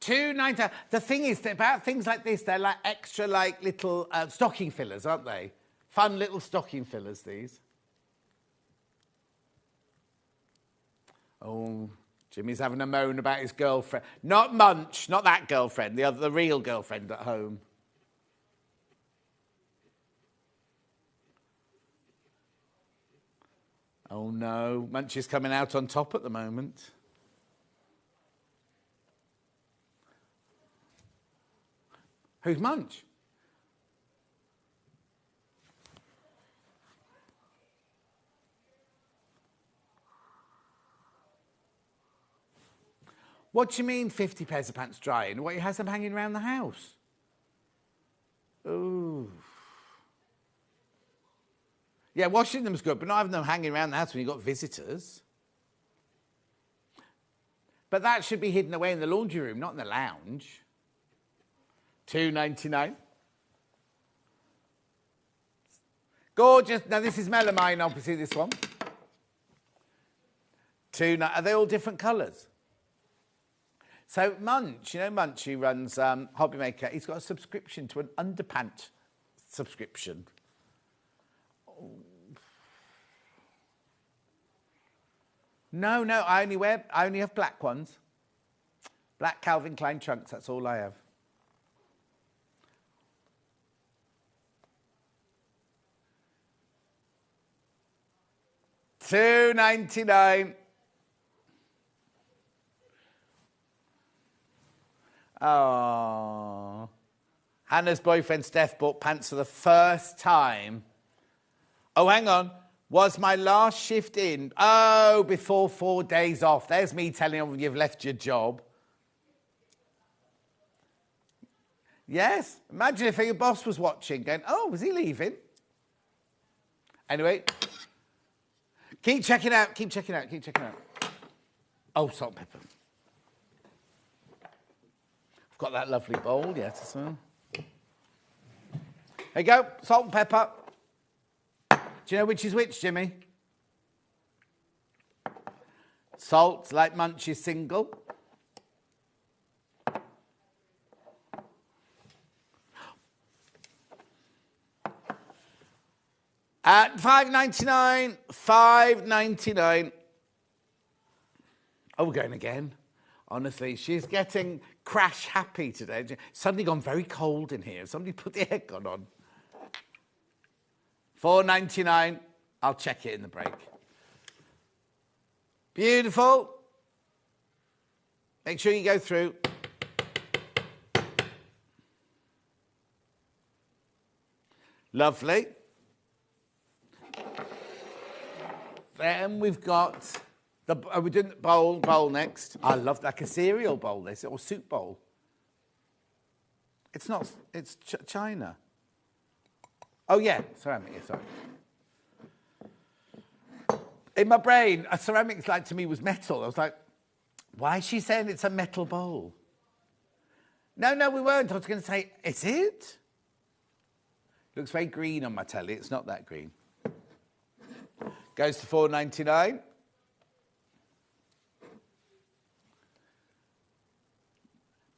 C: $2.99. The thing is, about things like this, they're like extra, like little stocking fillers, aren't they? Fun little stocking fillers, these. Oh, Jimmy's having a moan about his girlfriend. Not Munch, not that girlfriend, the real girlfriend at home. Oh no, Munch is coming out on top at the moment. Who's Munch? What do you mean 50 pairs of pants drying? What, he has them hanging around the house? Ooh. Yeah, washing them's good, but not having them hanging around the house when you've got visitors. But that should be hidden away in the laundry room, not in the lounge. $2.99. Gorgeous. Now, this is melamine, obviously, this one. Are they all different colours? So Munch, you know Munch, who runs Hobbymaker, he's got a subscription to an underpant subscription. Oh. No, I only have black ones. Black Calvin Klein trunks, that's all I have. $2.99. Oh. Hannah's boyfriend Steph bought pants for the first time. Oh, hang on. Was my last shift in? Oh, before 4 days off. There's me telling you you've left your job. Yes. Imagine if your boss was watching going, oh, was he leaving? Anyway. Keep checking out. Oh, salt and pepper. I've got that lovely bowl, yes, as well. There you go, salt and pepper. Do you know which is which, Jimmy? Salt, like Munch is single. At $5.99, $5.99. Oh, we're going again. Honestly, she's getting crash happy today. It's suddenly gone very cold in here. Somebody put the aircon on. $4.99. I'll check it in the break. Beautiful. Make sure you go through. Lovely. Then we've got... Are we doing the bowl next? I love like a cereal bowl, this, or soup bowl. It's not, it's China. Oh, yeah, ceramic, yeah, sorry. In my brain, a ceramic, like, to me, was metal. I was like, why is she saying it's a metal bowl? No, we weren't. I was going to say, is it? Looks very green on my telly. It's not that green. Goes to $4.99.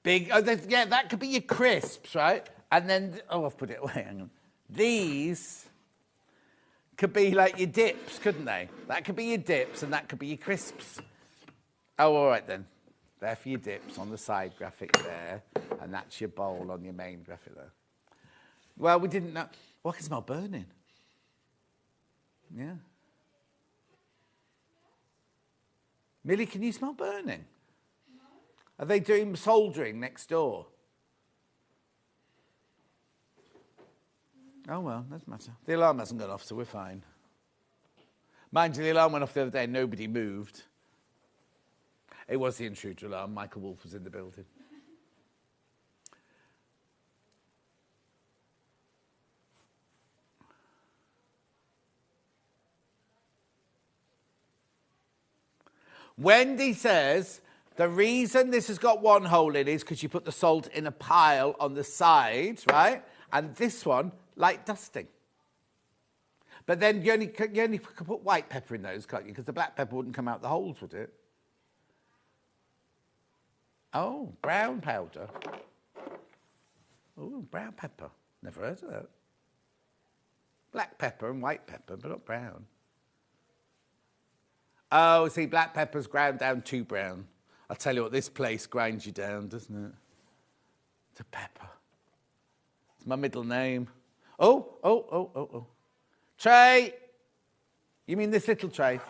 C: Big, yeah, that could be your crisps, right? And then, I've put it away, hang on. These could be like your dips, couldn't they? That could be your dips and that could be your crisps. Oh, all right then. There for your dips on the side graphic there. And that's your bowl on your main graphic there. Well, we didn't know. Well, I can smell burning. Yeah. Millie, can you smell burning? Are they doing soldering next door? Oh, well, doesn't matter. The alarm hasn't gone off, so we're fine. Mind you, the alarm went off the other day and nobody moved. It was the intruder alarm. Michael Wolff was in the building. Wendy says... The reason this has got one hole in is because you put the salt in a pile on the side, right? And this one, light dusting. But then you only can put white pepper in those, can't you? Because the black pepper wouldn't come out the holes, would it? Oh, brown powder. Oh, brown pepper. Never heard of that. Black pepper and white pepper, but not brown. Oh, see, black pepper's ground down to brown. I'll tell you what, this place grinds you down, doesn't it? To pepper. It's my middle name. Oh. Tray. You mean this little tray?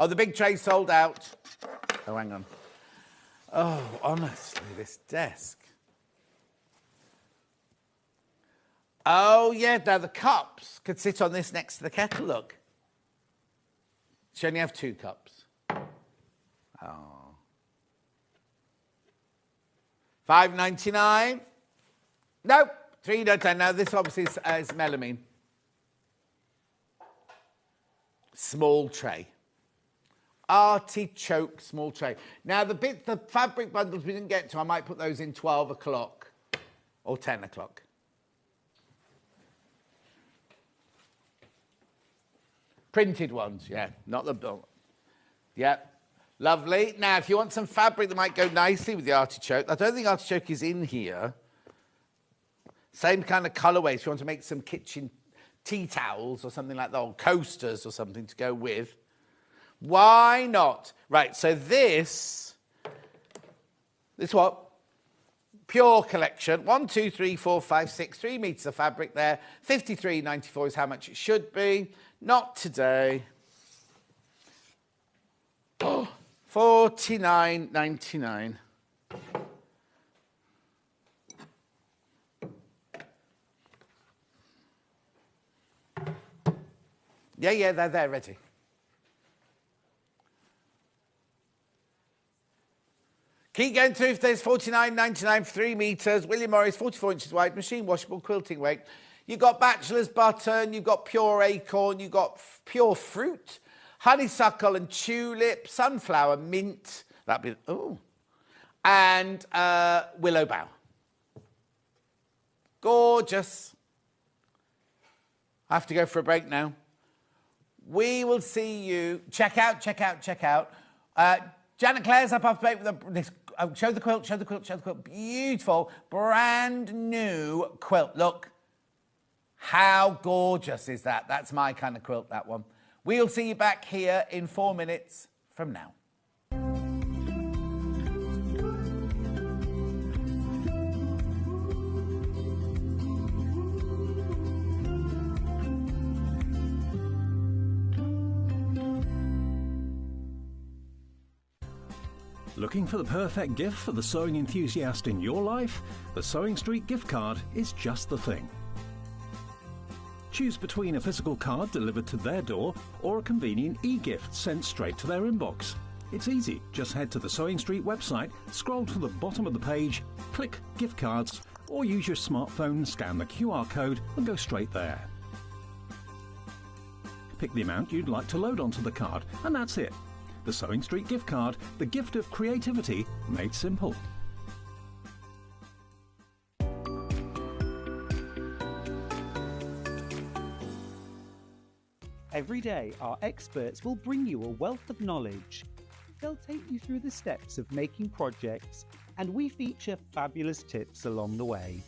C: Oh, the big tray sold out. Oh, hang on. Oh, honestly, this desk. Oh, yeah, now the cups could sit on this next to the kettle, look. She only have 2 cups. Oh. $5.99. Nope, $3.99. Now, this obviously is melamine. Small tray. Artichoke small tray. Now, the fabric bundles we didn't get to, I might put those in 12 o'clock or 10 o'clock. Printed ones, yeah, not the... Yeah, lovely. Now, if you want some fabric that might go nicely with the artichoke, I don't think artichoke is in here. Same kind of colourway, if you want to make some kitchen tea towels or something like that, or coasters or something to go with. Why not? Right, so this what? Pure collection. 1, 2, 3, 4, 5, 6, 3 metres of fabric there. $53.94 is how much it should be. Not today. Oh, $49.99. Yeah, they're ready. Keep going through. If there's $49.99 for 3 metres. William Morris, 44 inches wide, machine washable quilting weight. You've got bachelor's button, you've got pure acorn, you've got pure fruit, honeysuckle and tulip, sunflower, mint, that'd be, and willow bough. Gorgeous. I have to go for a break now. We will see you. Check out. Janet Clare's up after break with this. Show the quilt. Beautiful, brand new quilt. Look. How gorgeous is that? That's my kind of quilt, that one. We'll see you back here in 4 minutes from now.
D: Looking for the perfect gift for the sewing enthusiast in your life? The Sewing Street gift card is just the thing. Choose between a physical card delivered to their door or a convenient e-gift sent straight to their inbox. It's easy. Just head to the Sewing Street website, scroll to the bottom of the page, click Gift Cards, or use your smartphone, scan the QR code and go straight there. Pick the amount you'd like to load onto the card, and that's it. The Sewing Street gift card, the gift of creativity made simple.
E: Every day, our experts will bring you a wealth of knowledge. They'll take you through the steps of making projects, and we feature fabulous tips along the way.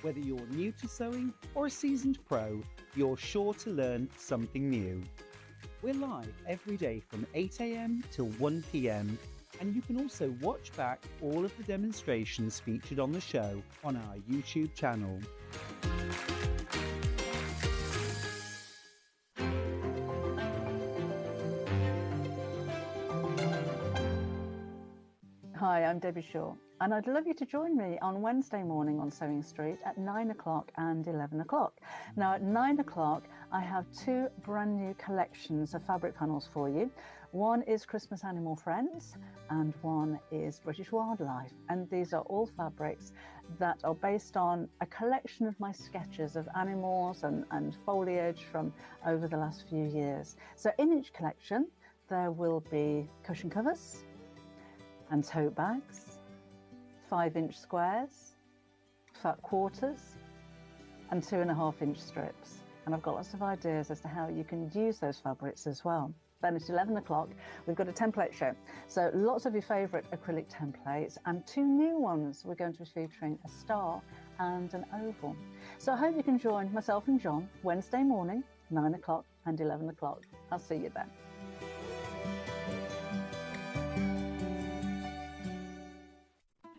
E: Whether you're new to sewing or a seasoned pro, you're sure to learn something new. We're live every day from 8 AM till 1 PM, and you can also watch back all of the demonstrations featured on the show on our YouTube channel.
F: Hi, I'm Debbie Shaw, and I'd love you to join me on Wednesday morning on Sewing Street at 9 o'clock and 11 o'clock. Now, at 9 o'clock, I have 2 brand new collections of fabric panels for you. One is Christmas Animal Friends, and one is British Wildlife. And these are all fabrics that are based on a collection of my sketches of animals and foliage from over the last few years. So in each collection, there will be cushion covers, and tote bags, 5-inch squares, fat quarters, and 2.5-inch strips. And I've got lots of ideas as to how you can use those fabrics as well. Then at 11 o'clock, we've got a template show. So lots of your favourite acrylic templates and 2 new ones. We're going to be featuring a star and an oval. So I hope you can join myself and John Wednesday morning 9 o'clock and 11 o'clock. I'll see you then.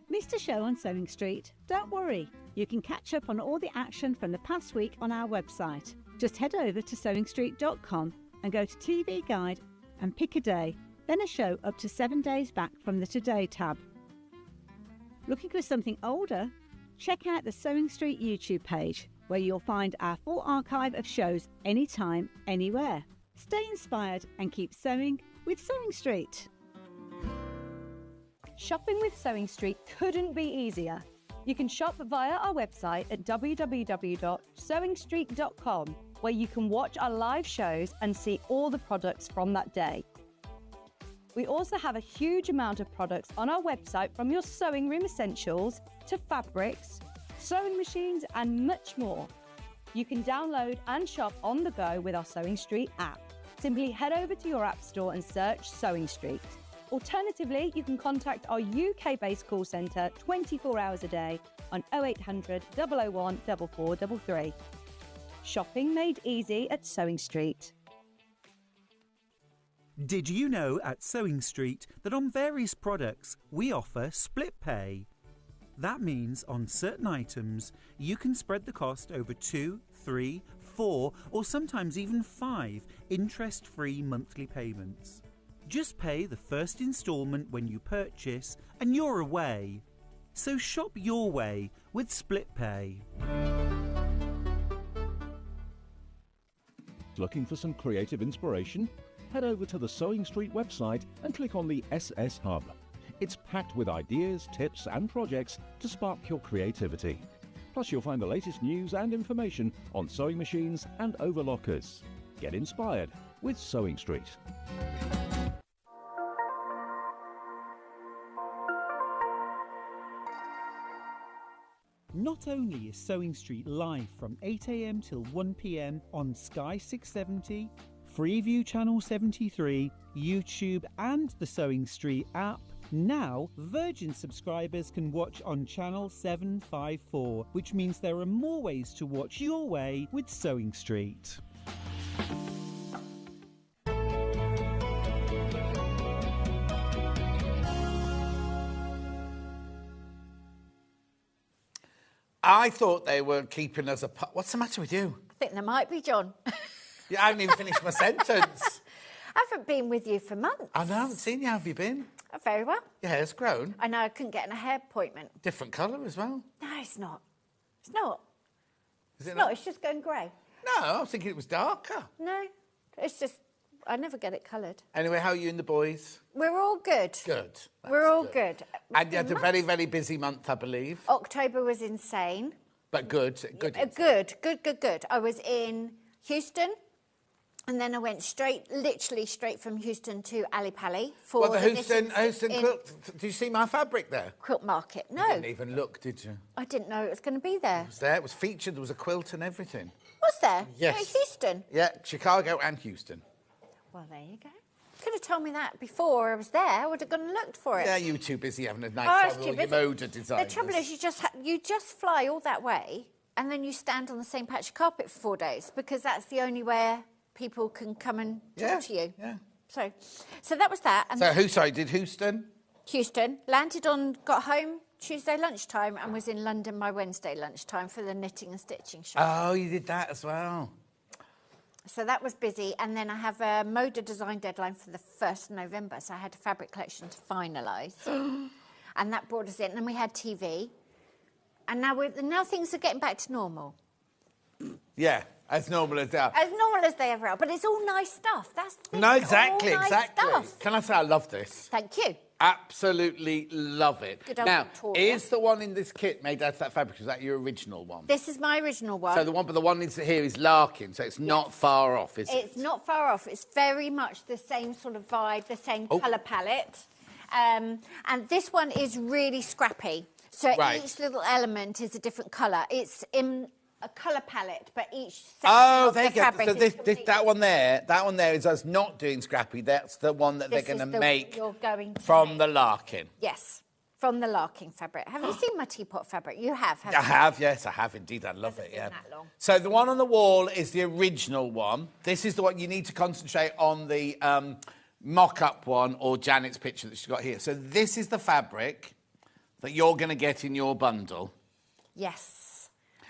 G: Missed a show on Sewing Street? Don't worry, you can catch up on all the action from the past week on our website. Just head over to sewingstreet.com and go to TV Guide and pick a day, then a show up to 7 days back from the Today tab. Looking for something older? Check out the Sewing Street YouTube page, where you'll find our full archive of shows anytime, anywhere. Stay inspired and keep sewing with Sewing Street.
H: Shopping with Sewing Street couldn't be easier. You can shop via our website at www.sewingstreet.com, where you can watch our live shows and see all the products from that day. We also have a huge amount of products on our website, from your sewing room essentials to fabrics, sewing machines and much more. You can download and shop on the go with our Sewing Street app. Simply head over to your app store and search Sewing Street. Alternatively, you can contact our UK-based call centre 24 hours a day on 0800 001 4433. Shopping made easy at Sewing Street.
E: Did you know at Sewing Street that on various products we offer split pay? That means on certain items you can spread the cost over 2, 3, 4 or sometimes even 5 interest-free monthly payments. Just pay the first instalment when you purchase and you're away. So shop your way with split pay.
D: Looking for some creative inspiration? Head over to the Sewing Street website and click on the SS Hub. It's packed with ideas, tips and projects to spark your creativity. Plus you'll find the latest news and information on sewing machines and overlockers. Get inspired with Sewing Street.
E: Not only is Sewing Street live from 8 AM till 1 PM on Sky 670, Freeview Channel 73, YouTube and the Sewing Street app, now Virgin subscribers can watch on Channel 754, which means there are more ways to watch your way with Sewing Street.
C: I thought they were keeping us apart. What's the matter with you?
I: I think there might be, John.
C: Yeah, I haven't even finished my sentence.
I: I haven't been with you for months.
C: I know, I haven't seen you. How have you been?
I: Oh, very well.
C: Your hair's grown.
I: I know, I couldn't get in a hair appointment.
C: Different colour as well.
I: No, it's not. It's not.
C: Is it
I: It's not, it's just going grey.
C: No, I was thinking it was darker.
I: No, it's just, I never get it coloured.
C: Anyway, how are you and the boys?
I: We're all good.
C: Good.
I: We're all good.
C: And you had a very, very busy month, I believe.
I: October was insane.
C: But good. Good.
I: Good. I was in Houston, and then I went literally straight from Houston to Ali Pali for
C: Well, the
I: the
C: Houston quilt. Did you see my fabric there?
I: Quilt market. No.
C: You didn't even look, did you?
I: I didn't know it was going to be there.
C: It was there. It was featured. There was a quilt and everything.
I: Was there?
C: Yes.
I: In Houston?
C: Yeah, Chicago and Houston.
I: Well, there you go. Could have told me that before I was there. I would have gone and looked for it.
C: Yeah, you were too busy having a nice
I: I
C: time
I: was
C: with
I: too
C: all your
I: busy.
C: moda designers.
I: The trouble is, you just fly all that way, and then you stand on the same patch of carpet for 4 days, because that's the only way people can come and talk to you.
C: Yeah.
I: So that was that. And
C: So did Houston?
I: Houston, got home Tuesday lunchtime and was in London by Wednesday lunchtime for the knitting and stitching show.
C: Oh, you did that as well.
I: So that was busy, and then I have a moda design deadline for the 1st of November, so I had a fabric collection to finalise. And that brought us in, and we had TV. And now things are getting back to normal.
C: Yeah, as normal as they are.
I: As normal as they ever are, but it's all nice stuff. That's the thing.
C: No,
I: It's all
C: exactly.
I: stuff.
C: Can I say I love this?
I: Thank you.
C: Absolutely love it.
I: Good old
C: Now,
I: Victoria.
C: is the one in this kit made out of that fabric? Is that your original one?
I: This is my original one.
C: So the one here is Larkin, so it's not far off, is it?
I: It's not far off. It's very much the same sort of vibe, the same colour palette. And this one is really scrappy. So each little element is a different colour. It's in a colour palette, but each section of the fabric is completely...
C: that one there is us not doing scrappy. That's the one that they're going to make from the Larkin.
I: Yes. from the larking fabric. Have you seen my teapot fabric? You have, haven't
C: I
I: you?
C: have, yes, I have indeed. I love
I: Hasn't
C: it, yeah.
I: been that long.
C: So the one on the wall is the original one. This is the one you need to concentrate on, the mock-up one, or Janet's picture that she's got here. So this is the fabric that you're going to get in your bundle.
I: Yes.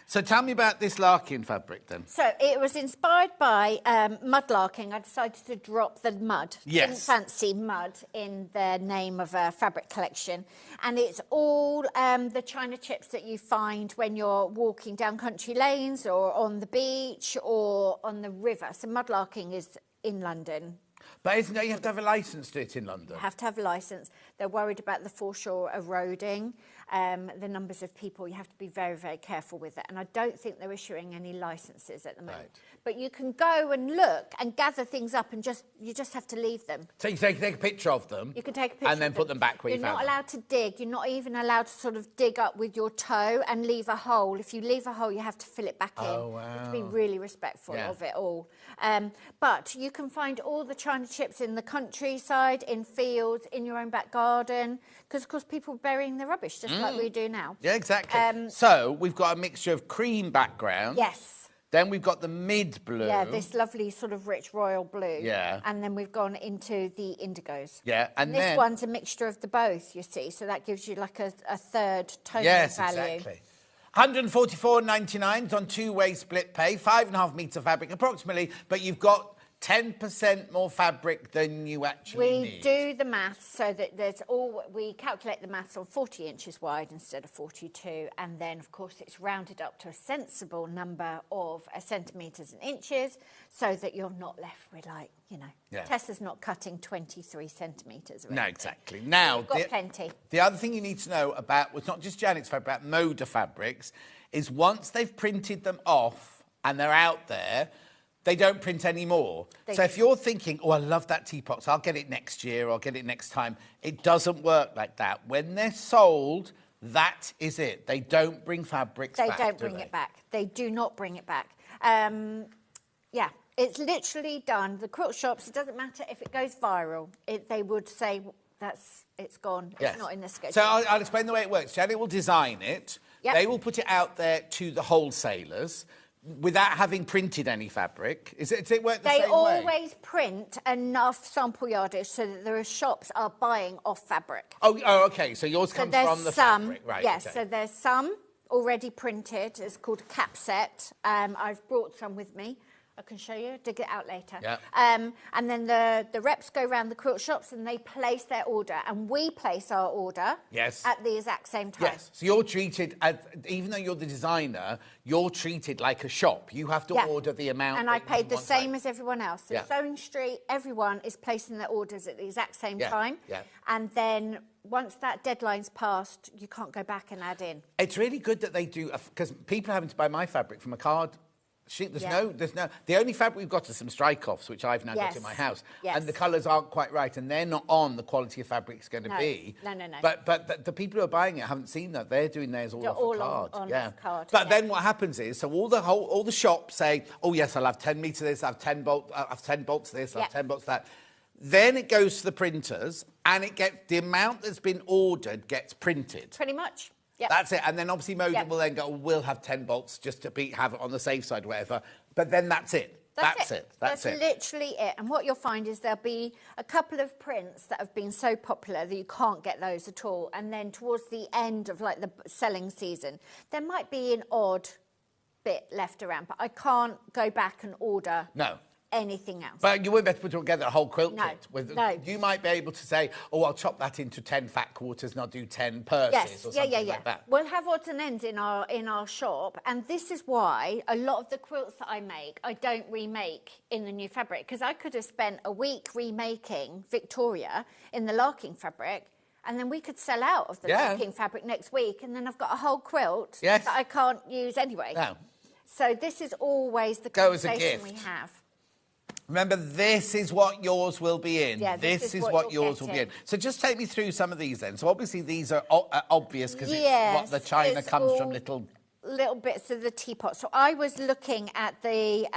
C: So tell me about this larking fabric then.
I: So it was inspired by mudlarking. I decided to drop the mud.
C: Yes.
I: Didn't fancy mud in the name of a fabric collection. And it's all the china chips that you find when you're walking down country lanes or on the beach or on the river. So mudlarking is in London.
C: But isn't it, you have to have a licence to do it in London?
I: You have to have a licence. They're worried about the foreshore eroding, the numbers of people. You have to be very, very careful with it. And I don't think they're issuing any licences at the moment.
C: Right.
I: But you can go and look and gather things up and you just have to leave them.
C: So you take a picture of them.
I: You can take a picture
C: and then put them back where you found them.
I: You're not allowed to dig. You're not even allowed to sort of dig up with your toe and leave a hole. If you leave a hole, you have to fill it back in.
C: Oh, wow.
I: You have to be really respectful of it all. But you can find all the china chips in the countryside, in fields, in your own back garden, because, of course, people are burying their rubbish, just like we do now.
C: Yeah, exactly. So we've got a mixture of cream background.
I: Yes.
C: Then we've got the mid-blue.
I: Yeah, this lovely sort of rich royal blue.
C: Yeah.
I: And then we've gone into the indigos.
C: Yeah, and
I: this
C: then...
I: one's a mixture of the both, you see, so that gives you like a third tonal value.
C: Yes, exactly. 144.99. It's on two-way split pay, 5.5 metre fabric approximately, but you've got 10% more fabric than you actually need.
I: We do the maths so that we calculate the maths on 40 inches wide instead of 42, and then of course it's rounded up to a sensible number of centimetres and inches, so that you're not left with Tessa's not cutting 23 centimetres.
C: No, exactly. Now,
I: we've got plenty.
C: The other thing you need to know about, well, it's not just Janet's fabric, about Moda fabrics, is once they've printed them off and they're out there, they don't print anymore. So if you're thinking, oh, I love that teapot, so I'll get it next year or I'll get it next time, it doesn't work like that. When they're sold, that is it. They don't bring fabrics back,
I: They don't bring it back. They do not bring it back. Yeah, it's literally done. The quilt shops, it doesn't matter if it goes viral. They would say, it's gone.
C: Yes.
I: It's not in the schedule.
C: So I'll explain the way it works. Janet will design it.
I: Yep.
C: They will put it out there to the wholesalers without having printed any fabric. Does it work the same way?
I: They always print enough sample yardage so that the shops are buying off fabric.
C: Oh, okay. So yours comes from the fabric, right?
I: Yes,
C: okay.
I: so there's some already printed. It's called a cap set. I've brought some with me. I can show you, dig it out later.
C: Yeah.
I: And then the reps go around the quilt shops and they place their order. And we place our order at the exact same time.
C: Yes. So you're treated, even though you're the designer, you're treated like a shop. You have to order the amount.
I: And I paid the same as everyone else. So Sewing Street, everyone is placing their orders at the exact same time. Yeah. And then once that deadline's passed, you can't go back and add in.
C: It's really good that they do, because people are having to buy my fabric from a card sheet. The only fabric we've got is some strike-offs, which I've now got in my house. Yes. And the colours aren't quite right, and they're not on the quality of fabric it's going to be.
I: No.
C: But the people who are buying it haven't seen that. They're doing theirs all off a card.
I: On card.
C: But then what happens is, so all the shops say, oh yes, I'll have 10 metres of this, I'll have 10 bolts, I'll have 10 bolts of this, I'll have 10 bolts of that. Then it goes to the printers, and the amount that's been ordered gets printed.
I: Pretty much. Yep.
C: That's it. And then obviously Moda will then go, we'll have 10 bolts just to have it on the safe side, whatever. But then that's it. That's it.
I: That's literally it. And what you'll find is there'll be a couple of prints that have been so popular that you can't get those at all. And then towards the end of like the selling season, there might be an odd bit left around, but I can't go back and order.
C: No.
I: Anything else.
C: But you wouldn't be able to put together a whole quilt kit.
I: No.
C: You might be able to say, oh, I'll chop that into 10 fat quarters and I'll do 10 purses or something like that.
I: We'll have odds and ends in our shop, and this is why a lot of the quilts that I make, I don't remake in the new fabric, because I could have spent a week remaking Victoria in the larking fabric, and then we could sell out of the larking fabric next week, and then I've got a whole quilt that I can't use anyway.
C: No.
I: So this is always the conversation we have.
C: Remember, this is what yours will be in.
I: Yeah,
C: this is what yours will be in. So just take me through some of these then. So obviously these are obvious because what the china comes from little
I: little bits of the teapot. So I was looking at the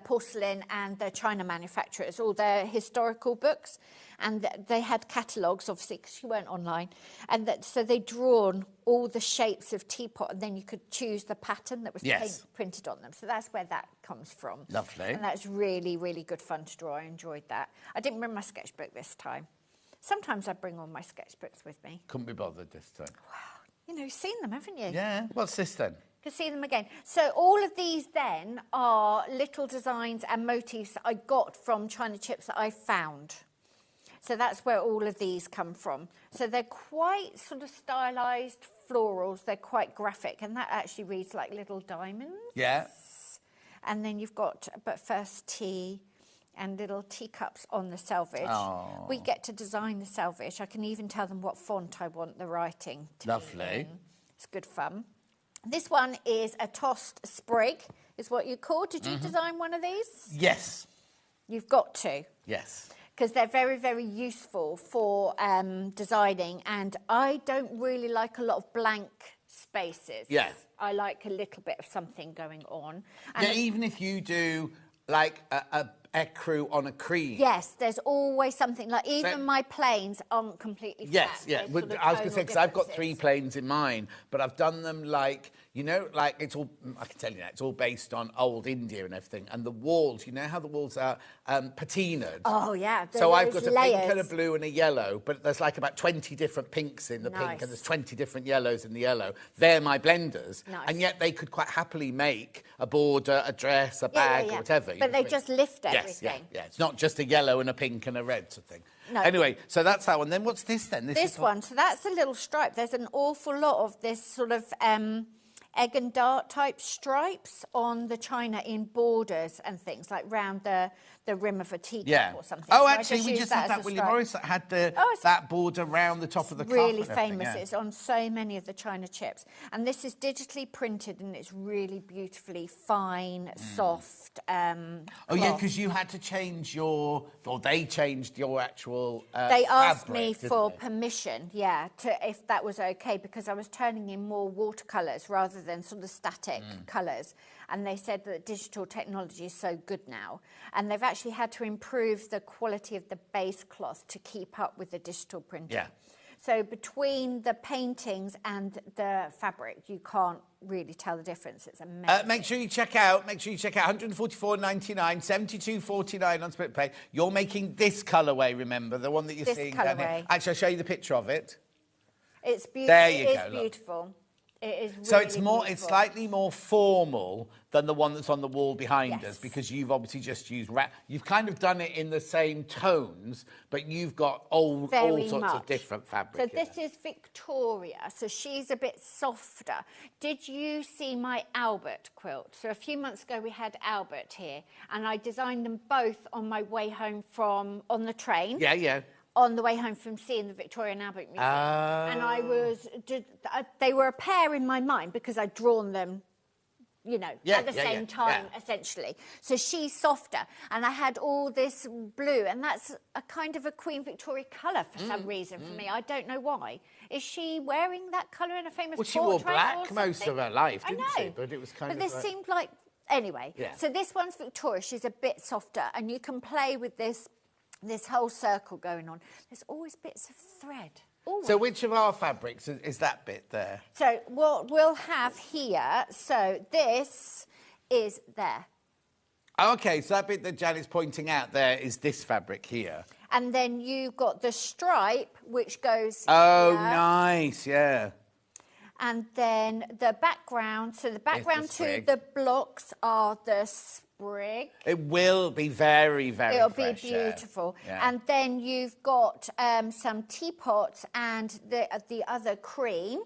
I: porcelain and the china manufacturers, all their historical books, and they had catalogues, obviously, because you weren't online. And so they'd drawn all the shapes of teapot, and then you could choose the pattern that was printed on them. So that's where that comes from.
C: Lovely.
I: And that's really, really good fun to draw. I enjoyed that. I didn't bring my sketchbook this time. Sometimes I bring all my sketchbooks with me.
C: Couldn't be bothered this time.
I: Wow. You know, you've seen them, haven't you?
C: Yeah. What's this then?
I: Can see them again. So all of these then are little designs and motifs that I got from china chips that I found. So that's where all of these come from. So they're quite sort of stylised florals. They're quite graphic, and that actually reads like little diamonds.
C: Yeah.
I: And then you've got, but first tea and little teacups on the selvage.
C: Oh.
I: We get to design the selvage. I can even tell them what font I want the writing to
C: Lovely.
I: be in. It's good fun. This one is a tossed sprig, is what you call. Did you design one of these?
C: Yes.
I: You've got to.
C: Yes.
I: Because they're very, very useful for designing. And I don't really like a lot of blank spaces.
C: Yeah.
I: I like a little bit of something going on. And
C: Yeah, even if you do like a ecru on a cream.
I: yes, there's always something. Like even my planes aren't completely flat.
C: Yes, yeah.
I: There's
C: Well,
I: sort of
C: I was going to say,
I: tonal
C: because I've got 3
I: differences.
C: planes in mine, but I've done them like, you know, like it's all, I can tell you that, it's all based on old India and everything. And the walls, you know how the walls are patinaed?
I: Oh, yeah.
C: So I've got
I: those
C: a pink and a
I: layers.
C: blue and a yellow, but there's like about 20 different pinks in the pink
I: Nice.
C: and there's 20 different yellows in the yellow. They're my blenders.
I: Nice.
C: And yet they could quite happily make a border, a dress, a bag or whatever.
I: But they just lift
C: Yes,
I: everything.
C: yeah. It's not just a yellow and a pink and a red sort of thing.
I: No.
C: Anyway, so that's that one. Then what's this then?
I: This one, so that's a little stripe. There's an awful lot of this sort of egg and dart type stripes on the china in borders and things, like round the rim of a teacup or something.
C: Oh,
I: So I
C: actually, we
I: use
C: just had
I: as
C: that
I: a
C: William
I: stripe.
C: Morris that had the
I: it's
C: that border round the top of the cup.
I: really
C: and everything,
I: famous.
C: yeah.
I: It's on so many of the china chips. And this is digitally printed and it's really beautifully fine, soft.
C: Oh, yeah,
I: cloth.
C: because you had to change your, or they changed your actual
I: They asked
C: fabric,
I: me
C: didn't
I: for
C: they?
I: permission, if that was okay, because I was turning in more watercolours rather than sort of static colours. And they said that digital technology is so good now. And they've actually had to improve the quality of the base cloth to keep up with the digital printing.
C: Yeah.
I: So between the paintings and the fabric, you can't really tell the difference. It's amazing.
C: Make sure you check out 144.99, 72.49 on Split Pay. You're making this colourway, remember, the one that you're
I: This
C: seeing down here.
I: colourway.
C: Actually, I'll show you the picture of it.
I: It's beautiful.
C: There you
I: It
C: go,
I: is
C: look.
I: beautiful. It is really
C: So it's
I: beautiful.
C: slightly more formal than the one that's on the wall behind
I: Yes.
C: us, because you've obviously just used you've kind of done it in the same tones, but you've got all
I: Very
C: sorts of
I: much.
C: different fabric.
I: So
C: in
I: this
C: it.
I: is Victoria, so she's a bit softer. Did you see my Albert quilt? So a few months ago we had Albert here, and I designed them both on my way home on the train.
C: Yeah.
I: On the way home from seeing the Victoria and Albert Museum. And they were a pair in my mind because I'd drawn them, at the same time, essentially. So she's softer. And I had all this blue, and that's a kind of a Queen Victoria colour for some reason for me. I don't know why. Is she wearing that colour in a famous
C: Well, she
I: portrait
C: wore black
I: or
C: most
I: something?
C: of her life,
I: I
C: didn't
I: know.
C: she? But it was kind
I: But
C: of
I: this
C: like...
I: seemed like... Anyway,
C: Yeah.
I: so this one's Victoria. She's a bit softer, and you can play with this whole circle going on. There's always bits of thread. Always.
C: So which of our fabrics is that bit there?
I: So what we'll have here, so this is there.
C: Okay, so that bit that Janet's pointing out there is this fabric here.
I: And then you've got the stripe, which goes
C: Oh,
I: here.
C: nice, yeah.
I: And then the background, so the background to
C: sprig.
I: the blocks are the sprig.
C: It will be very, very
I: It'll
C: fresh,
I: be
C: yeah.
I: beautiful.
C: Yeah.
I: And then you've got some teapots, and the other cream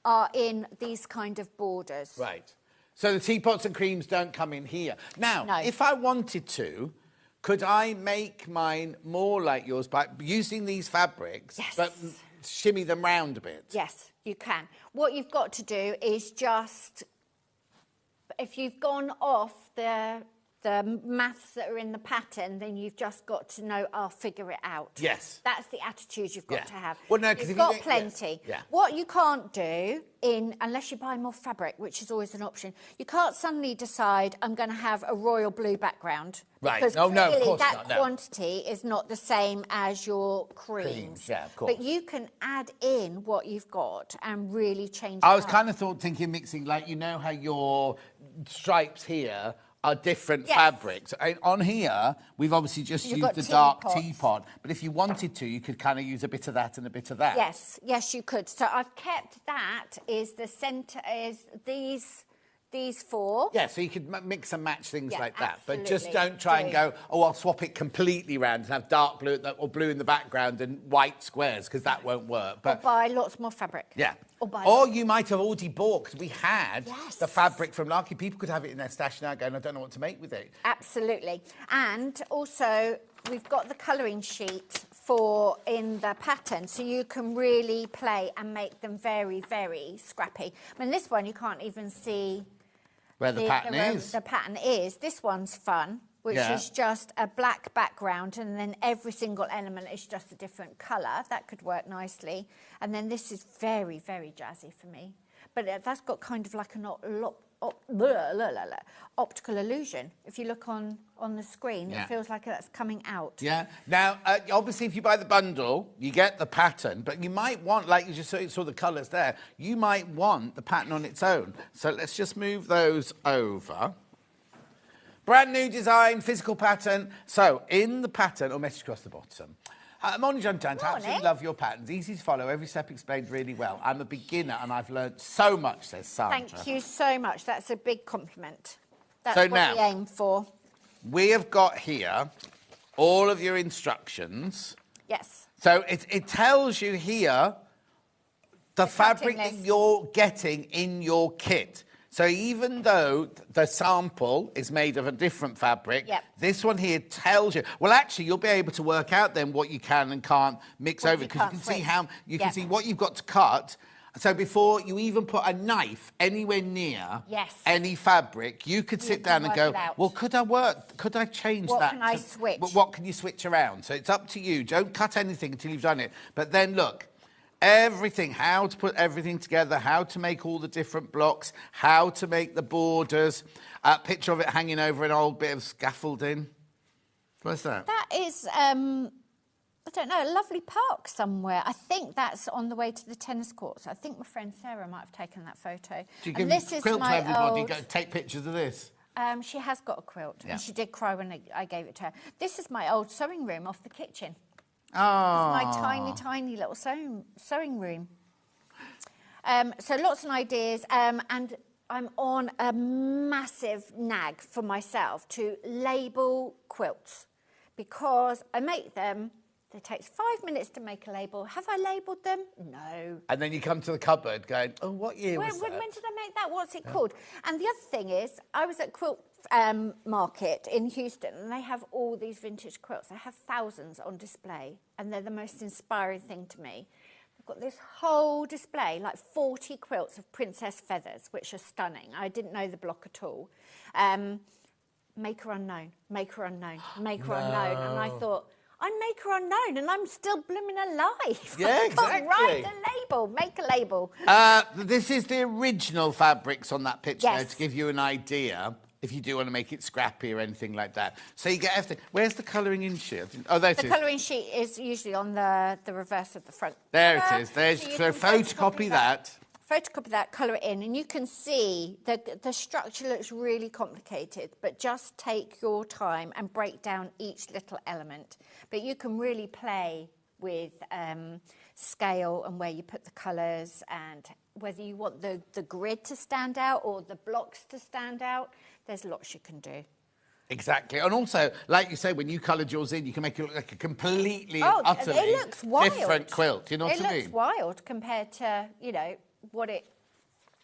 I: are in these kind of borders.
C: Right. So the teapots and creams don't come in here. Now,
I: No.
C: if I wanted to, could I make mine more like yours by using these fabrics,
I: Yes.
C: but shimmy them round a bit?
I: Yes, you can. What you've got to do is just, if you've gone off the the maths that are in the pattern, then you've just got to know, I'll figure it out.
C: Yes.
I: That's the attitude you've got to have.
C: Well, no, 'cause
I: you've
C: if you
I: got
C: don't-
I: plenty.
C: yes. Yeah.
I: What you can't do, unless you buy more fabric, which is always an option, you can't suddenly decide, I'm going to have a royal blue background.
C: Right.
I: Because
C: No, of
I: clearly
C: course
I: that
C: not, no.
I: quantity is not the same as your creams.
C: Yeah, of course.
I: But you can add in what you've got and really change
C: I
I: it
C: was
I: up.
C: kind of thinking mixing, like, you know how your stripes here are different
I: Yes.
C: fabrics. And on here, we've obviously just
I: You've
C: used
I: got
C: the dark
I: teapots.
C: teapot. But if you wanted to, you could kind of use a bit of that and a bit of that.
I: Yes, yes, you could. So I've kept that is the centre is these four.
C: Yeah, so you could mix and match things
I: Yeah,
C: like that. But just
I: absolutely.
C: don't try and go, oh, I'll swap it completely round and have dark blue or blue in the background and white squares, because that won't work.
I: Or
C: But
I: buy lots more fabric.
C: yeah.
I: Or
C: you might have already bought, because we had
I: Yes.
C: the fabric from Larky. People could have it in their stash now going, I don't know what to make with it.
I: Absolutely. And also, we've got the colouring sheet in the pattern, so you can really play and make them very, very scrappy. I mean, this one, you can't even see
C: Where the pattern is.
I: The pattern is. This one's fun, which
C: Yeah.
I: is just a black background, and then every single element is just a different colour. That could work nicely. And then this is very, very jazzy for me. But that's got kind of like an optical illusion. If you look on the screen,
C: Yeah.
I: it feels like that's coming out.
C: Yeah. Now, obviously, if you buy the bundle, you get the pattern, but you might want, like you just saw the colours there, you might want the pattern on its own. So let's just move those over. Brand new design, physical pattern. So in the pattern, or message across the bottom. Morning, John Tant. Absolutely love your patterns. Easy to follow. Every step explained really well. I'm a beginner and I've learned so much, says Sandra.
I: Thank you so much. That's a big compliment. That's
C: So
I: what
C: now-
I: we aim for.
C: We have got here all of your instructions.
I: Yes.
C: So it tells you here the fabric that
I: list.
C: you're getting in your kit. So even though the sample is made of a different fabric,
I: Yep.
C: this one here tells you. Well, actually, you'll be able to work out then what you can and can't mix
I: What
C: over,
I: you
C: because you
I: can't
C: can see
I: switch.
C: how you can
I: Yep.
C: see what you've got to cut. So before you even put a knife anywhere near
I: Yes.
C: any fabric, you could sit
I: can
C: down and
I: work
C: go,
I: it out.
C: well, could I change
I: What
C: that?
I: can I switch?
C: What can you switch around? So it's up to you. Don't cut anything until you've done it. But then look, everything, how to put everything together, how to make all the different blocks, how to make the borders, a picture of it hanging over an old bit of scaffolding. What's that?
I: That is, I don't know, a lovely park somewhere. I think that's on the way to the tennis courts. I think my friend Sarah might have taken that photo.
C: Do you
I: And
C: give
I: this is
C: quilt to
I: my
C: everybody?
I: old-
C: Go take pictures of this.
I: She has got a quilt,
C: Yeah.
I: and she did cry when I gave it to her. This is my old sewing room off the kitchen.
C: Oh.
I: My tiny, tiny little sewing room. So lots of ideas, and I'm on a massive nag for myself to label quilts, because I make them. It takes 5 minutes to make a label. Have I labelled them? No.
C: And then you come to the cupboard going, oh, what year was
I: When
C: that?
I: did I make that? What's it called? And the other thing is, I was at Quilt Market in Houston, and they have all these vintage quilts. They have thousands on display, and they're the most inspiring thing to me. They've got this whole display, like 40 quilts of princess feathers, which are stunning. I didn't know the block at all. Maker unknown, maker unknown, maker unknown. And I thought, I'm maker unknown, and I'm still blooming alive.
C: Yeah,
I: I've got to
C: exactly.
I: write a label, make a label.
C: This is the original fabrics on that picture there,
I: Yes.
C: to give you an idea if you do want to make it scrappy or anything like that. So you get everything. Where's the colouring in sheet? Oh, there it
I: The
C: is.
I: colouring sheet is usually on the reverse of the front.
C: There it is. There's,
I: So you
C: so
I: can
C: photocopy that.
I: Photocopy that, colour it in, and you can see the structure looks really complicated, but just take your time and break down each little element. But you can really play with scale and where you put the colours, and whether you want the grid to stand out or the blocks to stand out. There's lots you can do.
C: Exactly. And also, like you say, when you coloured yours in, you can make it look like a completely
I: Oh,
C: and utterly
I: it looks wild.
C: different quilt. You know what I mean?
I: It looks wild compared to,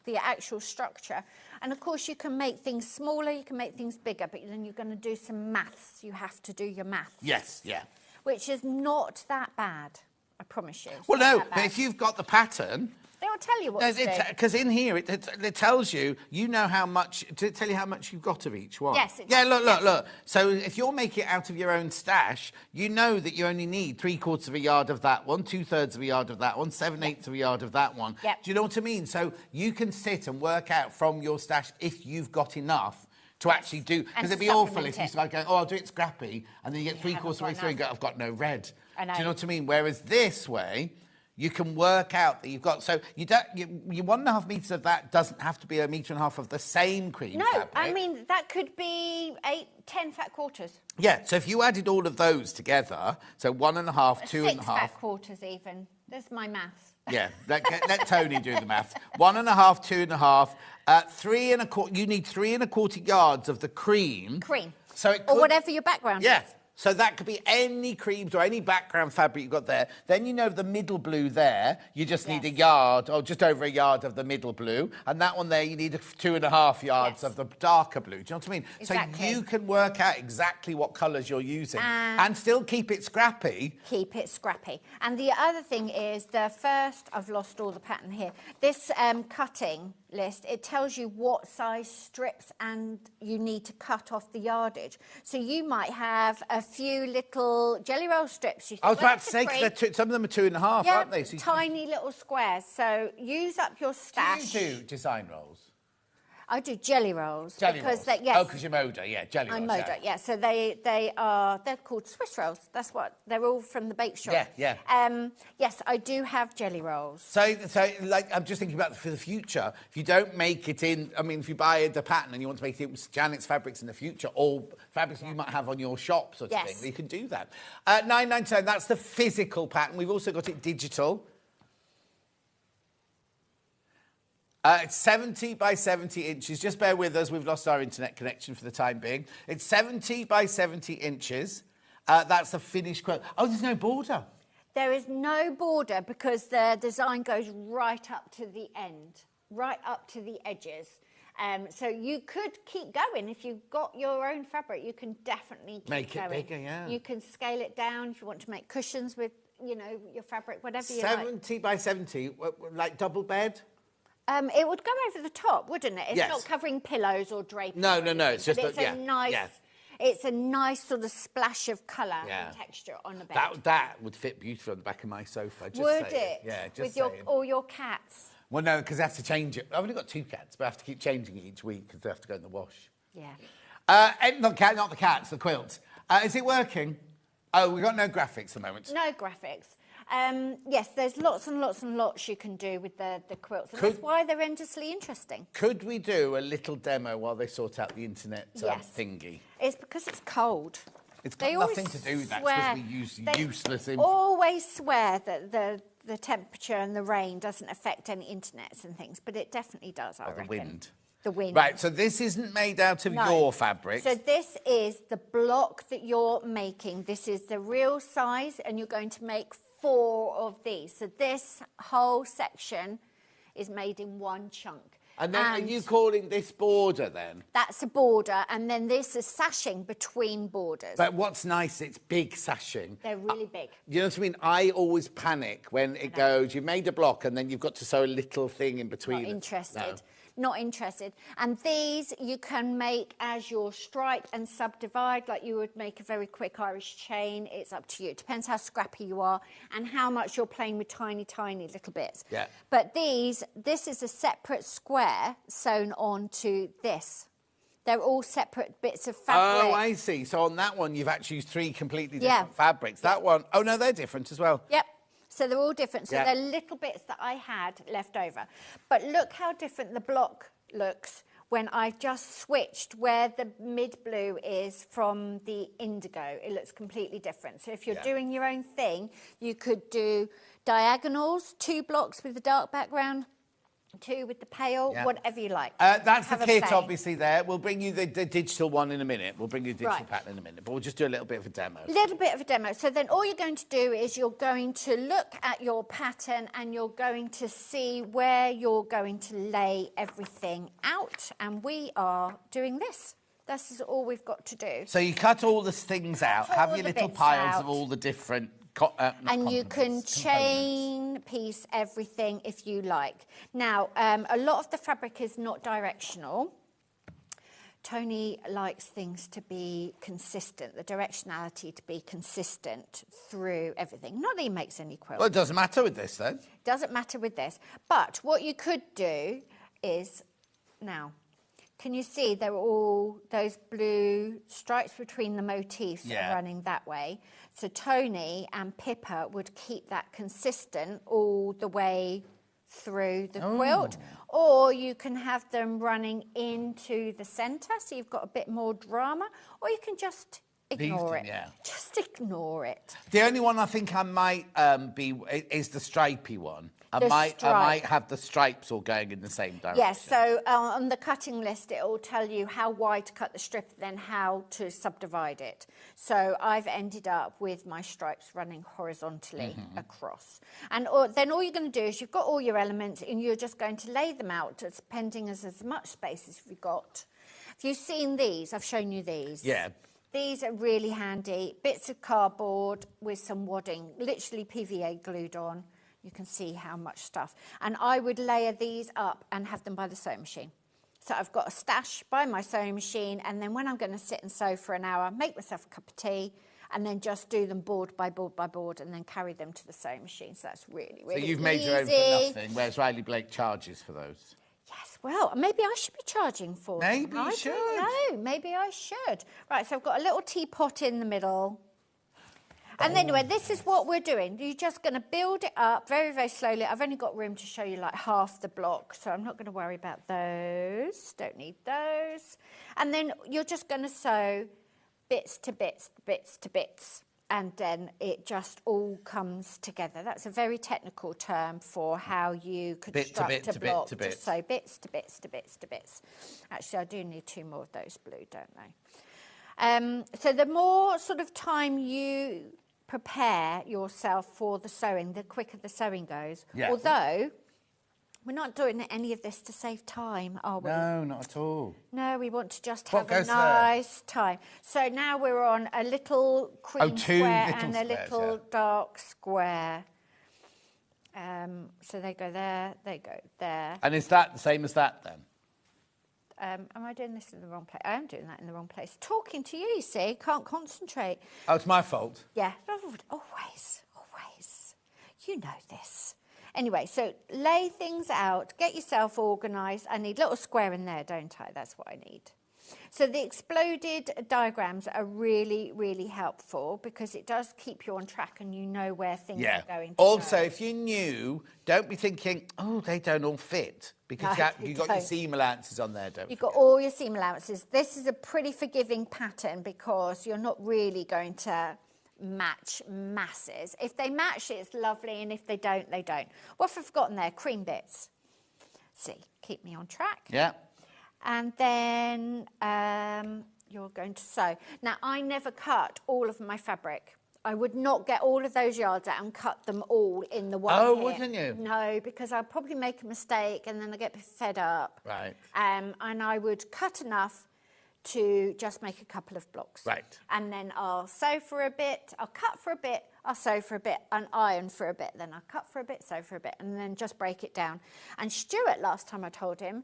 I: the actual structure. And of course, you can make things smaller, you can make things bigger, but then you're going to do some maths. You have to do your maths.
C: Yes, yeah.
I: Which is not that bad, I promise you. It's
C: Well,
I: not
C: no,
I: that
C: but
I: bad.
C: if you've got the pattern,
I: They'll tell you what to do.
C: Because in here, it tells you, you know how much, to tell you how much you've got of each one.
I: Yes, it
C: Yeah,
I: does.
C: look. So if you're making it out of your own stash, you know that you only need 3/4 of a yard of that one, 2/3 of a yard of that one, 7/8 of a yard of that one.
I: Yep.
C: Do you know what I mean? So you can sit and work out from your stash if you've got enough to actually do, because it'd be awful if you start going, oh, I'll do it scrappy, and then you get 3/4 of the way through and go, I've got no red.
I: I know.
C: Do you know what I mean? Whereas this way, you can work out that you've got, so you don't, your 1.5 metres of that doesn't have to be 1.5 metres of the same cream fabric.
I: I mean, that could be 8, 10 fat quarters.
C: Yeah, so if you added all of those together, so 1.5, 2.5.
I: 6 fat quarters even. That's my maths.
C: Yeah, let Tony do the maths. 1.5, 2.5, 3.25. You need 3.25 yards of the cream. So it could,
I: or whatever your background is.
C: So that could be any creams or any background fabric you've got there. Then you know the middle blue there, you just need a yard or just over a yard of the middle blue. And that one there, you need 2.5 yards of the darker blue. Do you know what I mean?
I: Exactly.
C: So you can work out exactly what colours you're using and still keep it scrappy.
I: Keep it scrappy. And the other thing is I've lost all the pattern here. This cutting list, it tells you what size strips and you need to cut off the yardage. So you might have a few little jelly roll strips.
C: I was about to say, because some of them are 2.5, aren't they? So
I: tiny little squares. So use up your stash.
C: Do you do design rolls?
I: I do jelly rolls.
C: Jelly
I: because
C: rolls.
I: Yes.
C: Oh, because you're Moda, yeah, jelly rolls.
I: I'm Moda, yeah. So they're called Swiss rolls. That's what, they're all from the bake shop.
C: Yeah.
I: Yes, I do have jelly rolls.
C: So like, I'm just thinking about for the future, if you don't make it in, I mean, if you buy the pattern and you want to make it with Janet's fabrics in the future, or fabrics you might have on your shop sort of thing, you can do that. 9.99, that's the physical pattern. We've also got it digital. It's 70 by 70 inches. Just bear with us. We've lost our internet connection for the time being. It's 70 by 70 inches. That's the finished quilt. Oh, there's no border.
I: There is no border because the design goes right up to the end, right up to the edges. So you could keep going. If you've got your own fabric, you can definitely keep
C: Make
I: going.
C: it bigger, yeah.
I: You can scale it down if you want to make cushions with, you know, your fabric, whatever you like.
C: 70 by 70, like double bed?
I: It would go over the top, wouldn't it? It's not covering pillows or draping.
C: No. It's just
I: a nice. Yeah. It's a nice sort of splash of colour and texture on the bed.
C: That would fit beautifully on the back of my sofa.
I: Would it?
C: Yeah, just
I: with
C: saying.
I: all your cats.
C: Well, no, because I have to change it. I've only got 2 cats, but I have to keep changing it each week because they have to go in the wash.
I: Yeah.
C: Not the cats, the quilts. Is it working? Oh, we've got no graphics at the moment.
I: No graphics. Yes, there's lots and lots and lots you can do with the quilts, and that's why they're endlessly interesting.
C: Could we do a little demo while they sort out the internet thingy?
I: It's because it's cold.
C: It's got nothing to do with that, because we use useless info.
I: They always swear that the temperature and the rain doesn't affect any internets and things, but it definitely does, I reckon.
C: The wind.
I: The wind.
C: Right, so this isn't made out of your fabric.
I: So this is the block that you're making. This is the real size, and you're going to make 4 of these. So this whole section is made in one chunk.
C: And then are you calling this border then?
I: That's a border, and then this is sashing between borders.
C: But what's nice, it's big sashing.
I: They're really big.
C: You know what I mean? I always panic when it goes, you've made a block and then you've got to sew a little thing in between.
I: Not interested. Not interested. And these you can make as your stripe and subdivide, like you would make a very quick Irish chain. It's up to you. It depends how scrappy you are and how much you're playing with tiny, tiny little bits.
C: Yeah.
I: But this is a separate square sewn onto this. They're all separate bits of fabric.
C: Oh, I see. So on that one, you've actually used 3 completely different fabrics. That one, oh no, they're different as well.
I: Yep. So they're all different. So they're little bits that I had left over. But look how different the block looks when I've just switched where the mid blue is from the indigo. It looks completely different. So if you're doing your own thing, you could do diagonals, 2 blocks with the dark background, 2 with the pale, whatever you like.
C: That's the kit, obviously, there. We'll bring you the digital one in a minute. We'll bring you the digital pattern in a minute. But we'll just do a little bit of a demo.
I: Little bit of a demo. So then all you're going to do is you're going to look at your pattern and you're going to see where you're going to lay everything out. And we are doing this. This is all we've got to do.
C: So you cut all the things out, have your little piles of all the different
I: and you can chain piece everything if you like. Now, a lot of the fabric is not directional. Tony likes things to be consistent, the directionality to be consistent through everything. Not that he makes any quilts.
C: Well, it doesn't matter with this, then.
I: Doesn't matter with this. But what you could do is, now, can you see there are all those blue stripes between the motifs are running that way? So Tony and Pippa would keep that consistent all the way through the quilt. Or you can have them running into the centre, so you've got a bit more drama. Or you can just ignore it.
C: Yeah.
I: Just ignore it.
C: The only one I think I might be is the stripy one. I might have the stripes all going in the same direction.
I: Yes, so on the cutting list, it will tell you how wide to cut the strip, then how to subdivide it. So I've ended up with my stripes running horizontally across. And then all you're going to do is you've got all your elements and you're just going to lay them out, depending as much space as you've got. If you've seen these, I've shown you these.
C: Yeah.
I: These are really handy. Bits of cardboard with some wadding, literally PVA glued on. You can see how much stuff. And I would layer these up and have them by the sewing machine. So I've got a stash by my sewing machine, and then when I'm going to sit and sew for an hour, make myself a cup of tea, and then just do them board by board by board, and then carry them to the sewing machine. So that's really, really easy.
C: So you've made your own for nothing, whereas Riley Blake charges for those.
I: Yes, well, maybe I should be charging for them.
C: Maybe you should.
I: I don't know, maybe I should. Right, so I've got a little teapot in the middle. And anyway, this is what we're doing. You're just going to build it up very, very slowly. I've only got room to show you like half the block, so I'm not going to worry about those. Don't need those. And then you're just going to sew bits to bits, bits to bits, and then it just all comes together. That's a very technical term for how you construct a block. Just sew bits to bits to bits to bits. Actually, I do need 2 more of those blue, don't I? So the more sort of time you prepare yourself for the sewing, the quicker the sewing goes. Yeah. Although, we're not doing any of this to save time, are we?
C: No, not at all.
I: No, we want to just have a nice time. So now we're on a little cream square and a little dark square. So they go there, they go there.
C: And is that the same as that then?
I: Am I doing this in the wrong place? I am doing that in the wrong place. Talking to you, you see, can't concentrate.
C: Oh, it's my fault.
I: Yeah, always. You know this. Anyway, so lay things out, get yourself organised. I need a little square in there, don't I? That's what I need. So the exploded diagrams are really, really helpful because it does keep you on track and you know where things are going to
C: Also,
I: go.
C: if you're new, don't be thinking, oh, they don't all fit. Because you've got your seam allowances on there, don't you?
I: You've got all your seam allowances. This is a pretty forgiving pattern because you're not really going to match masses. If they match, it's lovely, and if they don't, they don't. What have I forgotten there? Cream bits. See, keep me on track.
C: Yeah.
I: And then you're going to sew. Now, I never cut all of my fabric. I would not get all of those yards out and cut them all in the one hit.
C: Wouldn't you?
I: No, because I'd probably make a mistake and then I get fed up.
C: Right.
I: And I would cut enough to just make a couple of blocks.
C: Right.
I: And then I'll sew for a bit, I'll cut for a bit, I'll sew for a bit, and iron for a bit. Then I'll cut for a bit, sew for a bit, and then just break it down. And Stuart, last time I told him,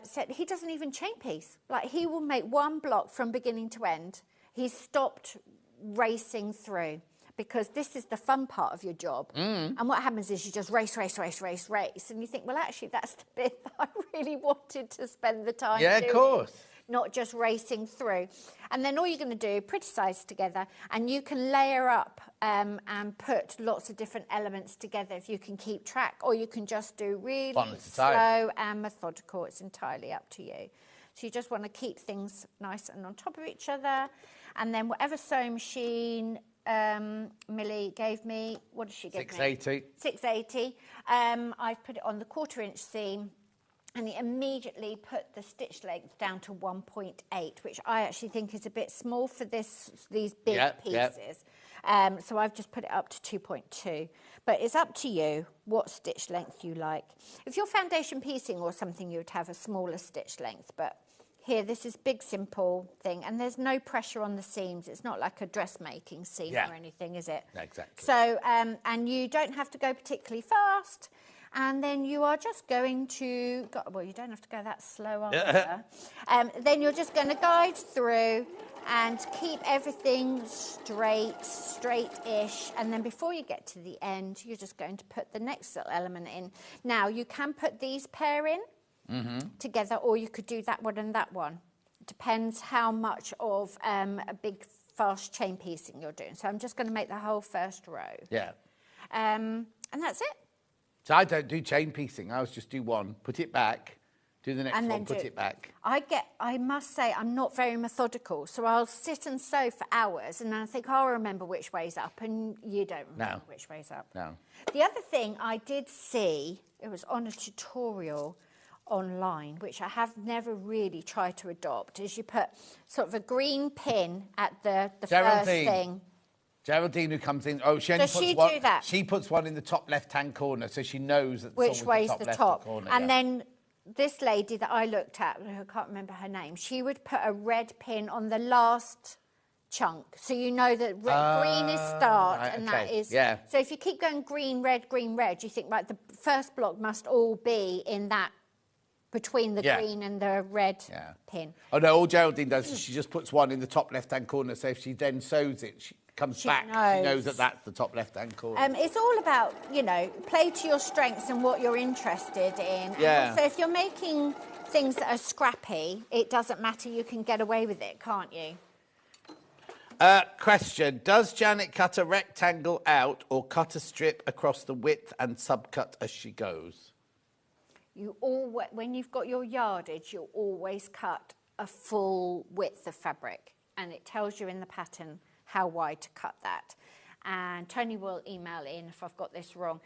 I: said he doesn't even chain piece. Like, he will make one block from beginning to end. He's stopped racing through because this is the fun part of your job. And what happens is you just race. And you think, well, actually, that's the bit that I really wanted to spend the time doing.
C: Yeah, of course.
I: Not just racing through. And then all you're going to do, pretty size together, and you can layer up and put lots of different elements together if you can keep track, or you can just do really slow and methodical. It's entirely up to you. So you just want to keep things nice and on top of each other. And then whatever sewing machine Millie gave me, what did she give me? 680. I've put it on the 1/4 inch seam. And he immediately put the stitch length down to 1.8, which I actually think is a bit small for these big pieces. So I've just put it up to 2.2. But it's up to you what stitch length you like. If you're foundation piecing or something, you would have a smaller stitch length. But here, this is big, simple thing, and there's no pressure on the seams. It's not like a dressmaking seam or anything, is it?
C: Exactly.
I: So, and you don't have to go particularly fast, and then you are just going to, well, you don't have to go that slow either. Then you're just going to guide through and keep everything straight-ish, and then before you get to the end, you're just going to put the next little element in. Now, you can put these pair in together, or you could do that one and that one. Depends how much of a big fast chain piecing you're doing. So I'm just going to make the whole first row.
C: Yeah.
I: And that's it.
C: So I don't do chain piecing. I always just do one, put it back, do the next
I: And
C: one,
I: then
C: put it back.
I: I must say, I'm not very methodical. So I'll sit and sew for hours, and then I think, I'll remember which way's up, and you don't remember which way's up.
C: No.
I: The other thing I did see, it was on a tutorial online, which I have never really tried to adopt, is you put sort of a green pin at the first thing.
C: Geraldine, who comes in, she only
I: Does
C: puts
I: she
C: one.
I: do that?
C: She puts one in the top left-hand corner, so she knows that
I: Which way's the top.
C: Corner,
I: and then this lady that I looked at, I can't remember her name, she would put a red pin on the last chunk, so you know that green is start,
C: right,
I: and
C: okay.
I: that is.
C: Yeah.
I: So if you keep going green, red, you think, right, the first block must all be in that between the green and the red pin.
C: Oh no, all Geraldine does is she just puts one in the top left-hand corner, so if she then sews it, she comes back, she knows that that's the top left-hand corner.
I: It's all about, play to your strengths and what you're interested in.
C: Yeah.
I: So if you're making things that are scrappy, it doesn't matter, you can get away with it, can't you?
C: Question, does Janet cut a rectangle out or cut a strip across the width and subcut as she goes?
I: When you've got your yardage, you'll always cut a full width of fabric, and it tells you in the pattern how wide to cut that. And Tony will email in if I've got this wrong.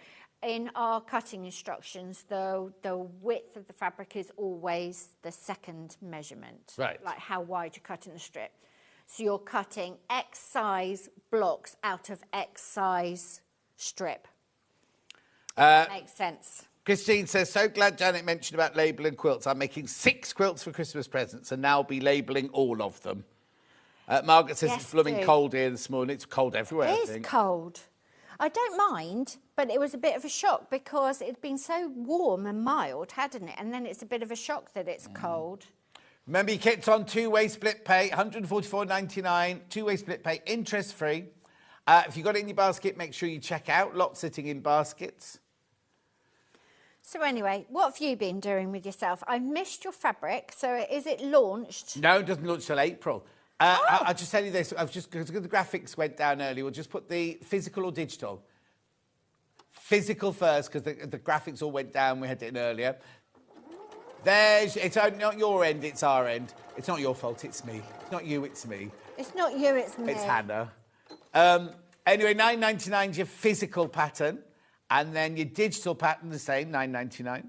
I: In our cutting instructions, the width of the fabric is always the second measurement,
C: right?
I: Like how wide you're cutting the strip. So you're cutting X size blocks out of X size strip. Makes sense.
C: Christine says, so glad Janet mentioned about labelling quilts. I'm making 6 quilts for Christmas presents and now be labelling all of them. Margaret says it's blooming cold here this morning. It's cold everywhere, I think.
I: It is cold. I don't mind, but it was a bit of a shock because it'd been so warm and mild, hadn't it? And then it's a bit of a shock that it's cold.
C: Remember, your kit's on 2-way split pay, £144.99, 2-way split pay, interest-free. If you've got it in your basket, make sure you check out. Lots sitting in baskets.
I: So anyway, what have you been doing with yourself? I missed your fabric, so is it launched?
C: No, it doesn't launch till April. I'll just tell you this. Because the graphics went down early, we'll just put the physical or digital. Physical first, because the graphics all went down. We had it in earlier. It's not your end, it's our end. It's not your fault, it's me. It's not you, it's me.
I: It's not you, it's me.
C: It's Hannah. Anyway, £9.99 is your physical pattern. And then your digital pattern, the same, £9.99.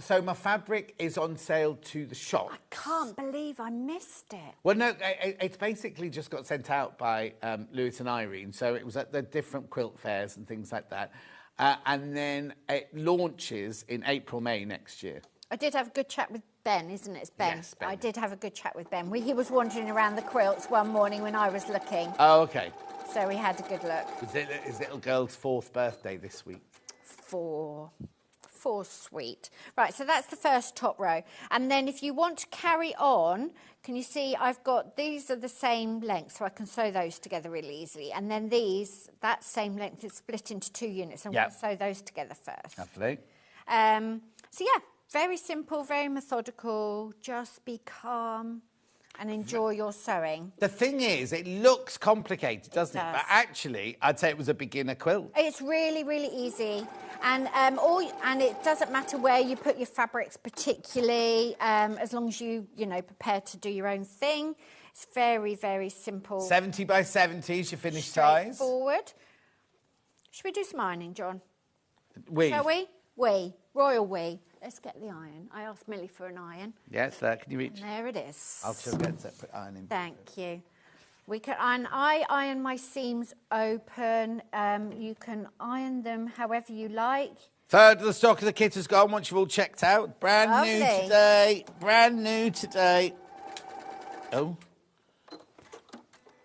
C: So my fabric is on sale to the shop.
I: I can't believe I missed it.
C: Well, no, it's basically just got sent out by Lewis and Irene. So it was at the different quilt fairs and things like that. And then it launches in April, May next year.
I: I did have a good chat with Ben, isn't it? It's Ben.
C: Yes, Ben.
I: I did have a good chat with Ben. He was wandering around the quilts one morning when I was looking.
C: Oh, OK.
I: So we had a good look.
C: His little girl's 4th birthday this week.
I: 4 sweet. Right, so that's the first top row. And then if you want to carry on, can you see I've got, these are the same length, so I can sew those together really easily. And then these, that same length is split into 2 units. I'm going to sew those together first.
C: Lovely.
I: So yeah, very simple, very methodical. Just be calm and enjoy your sewing.
C: The thing is, it looks complicated, doesn't it? But actually, I'd say it was a beginner quilt.
I: It's really, really easy. And it doesn't matter where you put your fabrics particularly, as long as you prepare to do your own thing. It's very, very simple.
C: 70 by 70 is your finished size.
I: Straightforward. Should we do some ironing, John?
C: We.
I: Shall we? We. Royal we. Let's get the iron. I asked Millie for an iron.
C: Yes, can you reach?
I: And there it is.
C: I'll just get separate ironing.
I: Thank you. We can iron. I iron my seams open. You can iron them however you like.
C: Third of the stock of the kit has gone once you've all checked out. Brand new
I: Lovely.
C: today. Brand new today. Oh.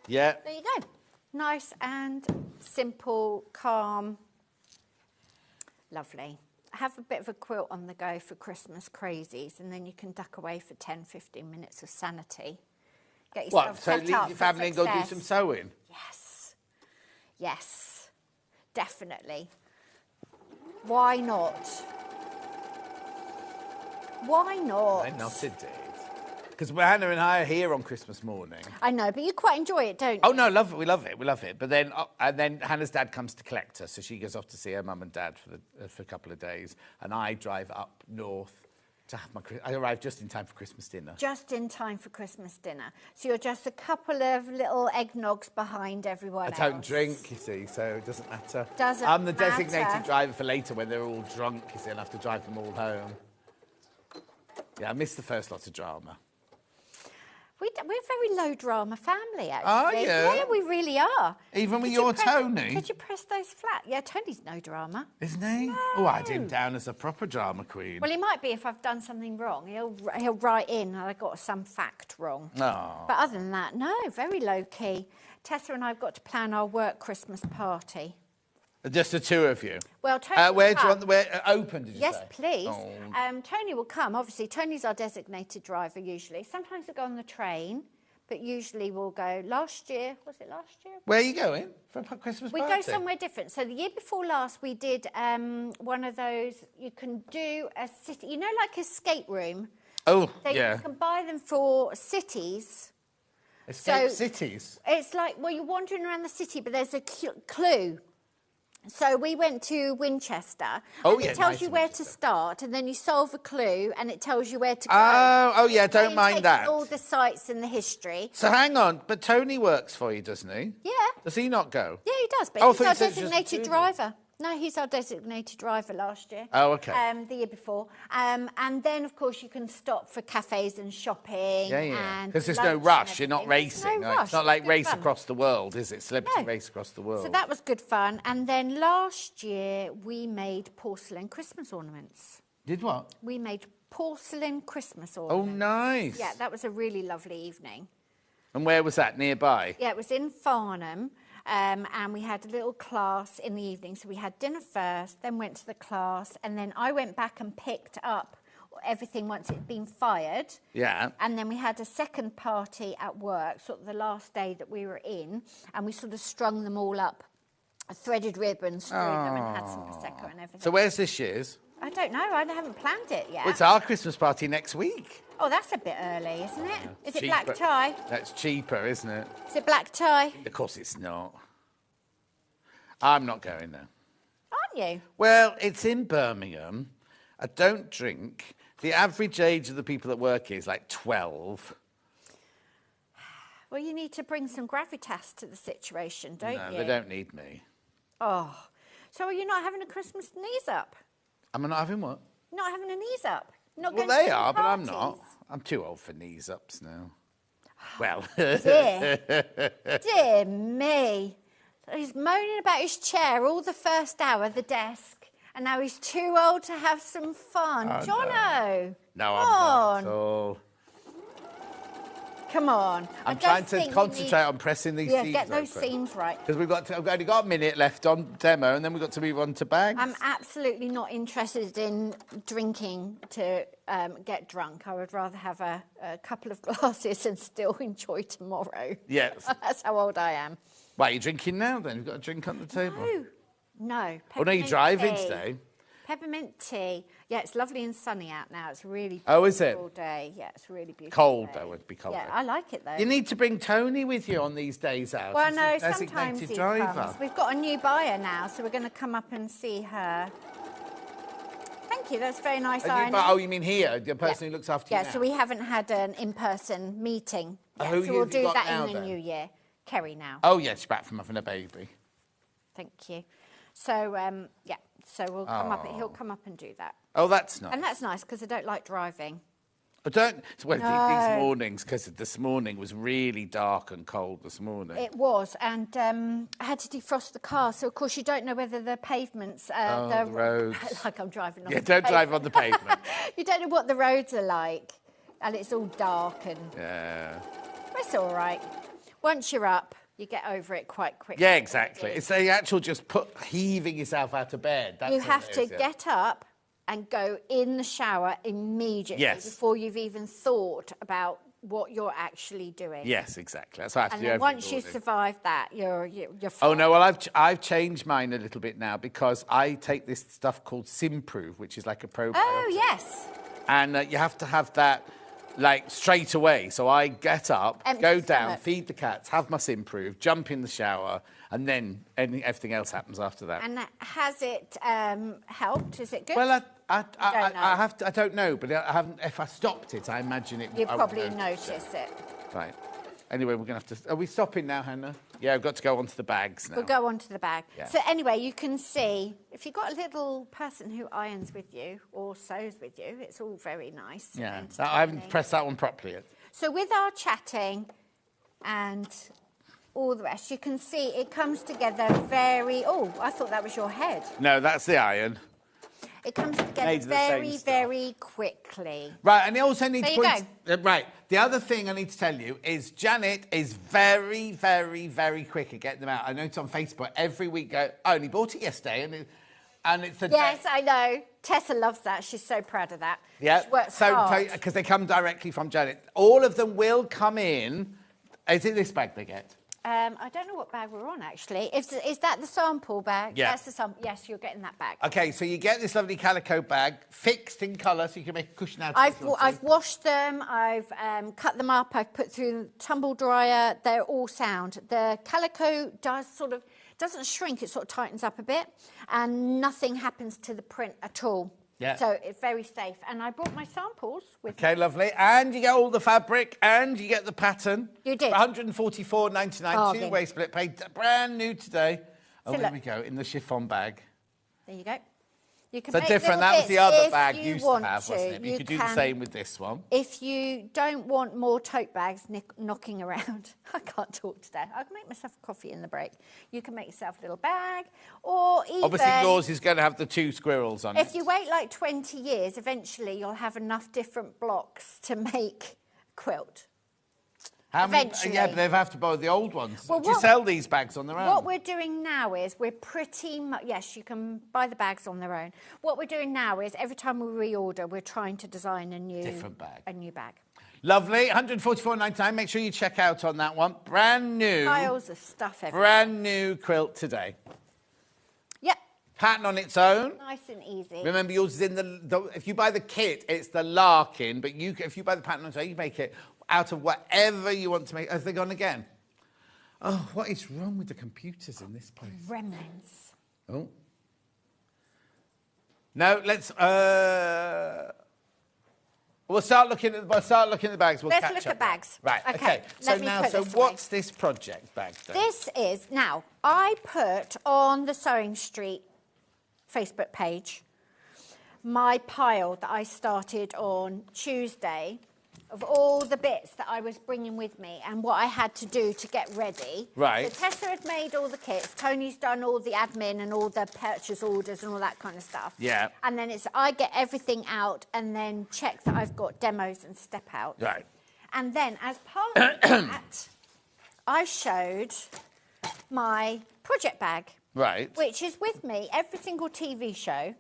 C: Yeah.
I: There you go. Nice and simple, calm. Lovely. Have a bit of a quilt on the go for Christmas crazies, and then you can duck away for 10, 15 minutes of sanity. Get yourself
C: What, so
I: set
C: leave
I: up
C: your
I: for
C: family and go do
I: success.
C: some sewing?
I: Yes. Yes. Definitely. Why not? Why not?
C: Why not indeed? Because Hannah and I are here on Christmas morning.
I: I know, but you quite enjoy it, don't you?
C: Oh, no, love it. We love it. We love it. But then, and then Hannah's dad comes to collect her, so she goes off to see her mum and dad for a couple of days, and I drive up north to have my. I arrive just in time for Christmas dinner.
I: Just in time for Christmas dinner. So you're just a couple of little eggnogs behind everyone else.
C: I don't drink, you see, so it doesn't matter.
I: Doesn't
C: I'm the
I: matter.
C: designated driver for later when they're all drunk, you see, and I have to drive them all home. Yeah, I missed the first lot of drama.
I: We're a very low drama family, actually.
C: Are you?
I: Yeah, we really are.
C: Even with
I: Could you
C: your
I: press-
C: Tony?
I: Could you press those flat? Yeah, Tony's no drama.
C: Isn't he? Oh, I had him down as a proper drama queen.
I: Well, he might be if I've done something wrong. He'll write in I got some fact wrong.
C: Oh.
I: But other than that, no, very low key. Tessa and I've got to plan our work Christmas party.
C: Just the two of you?
I: Well, Tony will
C: where do you
I: come.
C: want where open, did you
I: Yes,
C: say?
I: please.
C: Oh.
I: Tony will come. Obviously, Tony's our designated driver usually. Sometimes we go on the train, but usually we'll go. Last year, was it last year?
C: Where are you going for a Christmas
I: We
C: party?
I: go somewhere different. So the year before last, we did one of those. You can do a city, you know, like escape room.
C: Oh,
I: They,
C: yeah.
I: You can buy them for cities.
C: Escape cities.
I: It's like, well, you're wandering around the city, but there's a clue. So we went to Winchester.
C: Oh,
I: and
C: yeah,
I: it tells
C: nice
I: you
C: in
I: where
C: Winchester.
I: to start, and then you solve a clue, and it tells you where to go.
C: Oh, yeah,
I: So
C: don't
I: you
C: mind
I: take
C: that.
I: all the sites and the history.
C: So hang on, but Tony works for you, doesn't he?
I: Yeah.
C: Does he not go?
I: Yeah, he does, but
C: Oh, I
I: he's
C: thought
I: our
C: you said just
I: designated
C: two.
I: driver. No, he's our designated driver last year.
C: Oh, okay.
I: The year before. And then, of course, you can stop for cafes and shopping.
C: Yeah, yeah.
I: And
C: Because there's
I: lunch
C: no
I: and
C: rush. You're not
I: everything. There's
C: racing.
I: No
C: right?
I: rush.
C: It's not like
I: Good
C: race
I: fun.
C: across the world, is it? Celebrity
I: No.
C: race across the world.
I: So that was good fun. And then last year, we made porcelain Christmas ornaments.
C: Did what?
I: We made porcelain Christmas
C: Oh,
I: ornaments.
C: nice.
I: Yeah, that was a really lovely evening.
C: And where was that? Nearby?
I: Yeah, it was in Farnham, and we had a little class in the evening. So we had dinner first, then went to the class, and then I went back and picked up everything once it had been fired.
C: Yeah.
I: And then we had a second party at work, sort of the last day that we were in, and we sort of strung them all up, threaded ribbons through them, and had some Prosecco and everything.
C: So where's this year's?
I: I don't know. I haven't planned it yet.
C: Well, it's our Christmas party next week.
I: Oh, that's a bit early, isn't it? Is it
C: Cheaper.
I: black tie?
C: That's cheaper, isn't it?
I: Is it black tie?
C: Of course it's not. I'm not going there.
I: Aren't you?
C: Well, it's in Birmingham. I don't drink. The average age of the people that work here is like 12.
I: Well, you need to bring some gravitas to the situation, don't
C: No,
I: you?
C: they don't need me.
I: Oh, so are you not having a Christmas knees up?
C: Am I not having what?
I: Not having a knees up? Not
C: Well,
I: going to
C: they
I: any
C: are, but I'm not.
I: parties?
C: I'm too old for knees ups now. Well,
I: Dear me. He's moaning about his chair all the first hour, the desk, and now he's too old to have some fun.
C: Oh,
I: Jono!
C: no,
I: Come
C: I'm not
I: on.
C: at all.
I: Come on. I
C: I'm
I: don't
C: trying
I: think
C: to
I: you
C: concentrate
I: need-
C: on pressing these
I: Yeah,
C: seams
I: get those
C: open.
I: seams right.
C: Because I've only got a minute left on demo, and then we've got to move on to bags.
I: I'm absolutely not interested in drinking to get drunk. I would rather have a couple of glasses and still enjoy tomorrow.
C: Yes.
I: That's how old I am.
C: Why, are you drinking now then? You've got a drink on the table?
I: No.
C: Oh, no, you're
I: Peppermint
C: driving
I: tea.
C: today?
I: Peppermint tea. Yeah, it's lovely and sunny out now. It's really beautiful
C: Oh, is it?
I: all day. Yeah, it's really beautiful.
C: Cold,
I: day.
C: though. It'd be cold.
I: Yeah, I like it, though.
C: You need to bring Tony with you on these days out.
I: Well,
C: as
I: no,
C: a designated
I: sometimes he
C: driver.
I: comes. We've got a new buyer now, so we're going to come up and see her. Thank you. That's very nice, Irene.
C: Oh, you mean here? The person who looks after you
I: Yeah,
C: now?
I: so we haven't had an in-person meeting.
C: Oh,
I: Yeah,
C: who
I: so we'll
C: have you
I: do
C: got
I: that
C: now,
I: in the
C: then?
I: new year. Kerry now.
C: Oh, yes, she's back from having a baby.
I: Thank you. So, yeah, so we'll come up. He'll come up and do that.
C: Oh, that's nice.
I: And that's nice because I don't like driving.
C: I don't. Well, these mornings, because this morning was really dark and cold this morning.
I: It was, and I had to defrost the car, so of course you don't know whether the pavements,
C: the roads.
I: like I'm driving on.
C: Yeah, don't drive on the pavement.
I: You don't know what the roads are like, and it's all dark and.
C: Yeah.
I: It's all right. Once you're up, you get over it quite quickly.
C: Yeah, exactly. It's the actual just heaving yourself out of bed. That's
I: you have to get up and go in the shower immediately before you've even thought about what you're actually doing.
C: Yes, exactly. That's what I have to do every
I: once
C: morning.
I: you survive that, you're fine.
C: Oh, no, well, I've changed mine a little bit now because I take this stuff called Simprove, which is like a probiotic.
I: Oh, yes.
C: And you have to have that, like, straight away. So I get up, go down, feed the cats, have my Simprove, jump in the shower, and then everything else happens after that.
I: And has it helped? Is it good?
C: Well, I don't know, but I haven't. If I stopped it, I imagine it.
I: You probably notice it.
C: Right. Anyway, we're going to have to... Are we stopping now, Hannah? Yeah, we've got to go on to the bags now.
I: We'll go on to the bag.
C: Yeah.
I: So anyway, you can see, if you've got a little person who irons with you or sews with you, it's all very nice.
C: Yeah, I haven't pressed that one properly yet.
I: So with our chatting and all the rest, you can see it comes together very... Oh, I thought that was your head.
C: No, that's the iron.
I: It comes together very, very quickly.
C: Right, and I also need
I: there
C: to
I: point...
C: Right, the other thing I need to tell you is Janet is very, very, very quick at getting them out. I noticed on Facebook every week, I only bought it yesterday, and it's the...
I: Yes, I know. Tessa loves that. She's so proud of that.
C: Yeah,
I: she works hard.
C: Because they come directly from Janet. All of them will come in. Is it this bag they get?
I: I don't know what bag we're on, actually. Is that the sample bag?
C: Yeah.
I: That's the sample. Yes, you're getting that bag.
C: OK, so you get this lovely calico bag, fixed in colour, so you can make a cushion out of it.
I: I've washed them. I've cut them up. I've put through the tumble dryer. They're all sound. The calico doesn't shrink. It sort of tightens up a bit, and nothing happens to the print at all.
C: Yeah.
I: So it's very safe. And I brought my samples with me.
C: OK, lovely. And you get all the fabric and you get the pattern.
I: You did.
C: £144.99, two-way split pay, brand new today. Oh,
I: so
C: there we go, in the chiffon bag.
I: There you go. You can
C: so
I: make
C: different. That was the other bag you used to have, wasn't it? You could do the same with this one.
I: If you don't want more tote bags knocking around, I can't talk today. I can make myself a coffee in the break. You can make yourself a little bag, or even...
C: Obviously, yours is going to have the two squirrels on it.
I: If you wait like 20 years, eventually you'll have enough different blocks to make a quilt.
C: How many?
I: Eventually.
C: Yeah, but they have to borrow the old ones.
I: Well,
C: do you sell these bags on their own?
I: What we're doing now is we're pretty much... Yes, you can buy the bags on their own. What we're doing now is every time we reorder, we're trying to design a new...
C: Different bag.
I: A new bag.
C: Lovely. £144.99. Make sure you check out on that one. Brand new.
I: Piles of stuff everywhere.
C: Brand new quilt today.
I: Yep.
C: Pattern on its own.
I: Nice and easy.
C: Remember, yours is in the if you buy the kit, it's the Larkin, but if you buy the pattern on its own, you make it out of whatever you want to make. Have they gone again? Oh, what is wrong with the computers in this place?
I: Gremlins.
C: Oh. No, let's... We'll start looking at the bags.
I: Let's look at bags.
C: Right, OK. So now, what's this project bag then?
I: This is... Now, I put on the Sewing Street Facebook page my pile that I started on Tuesday of all the bits that I was bringing with me and what I had to do to get ready.
C: Right.
I: So Tessa had made all the kits. Tony's done all the admin and all the purchase orders and all that kind of stuff.
C: Yeah.
I: And then I get everything out and then check that I've got demos and step outs.
C: Right.
I: And then as part of that, I showed my project bag.
C: Right.
I: Which is with me every single TV show.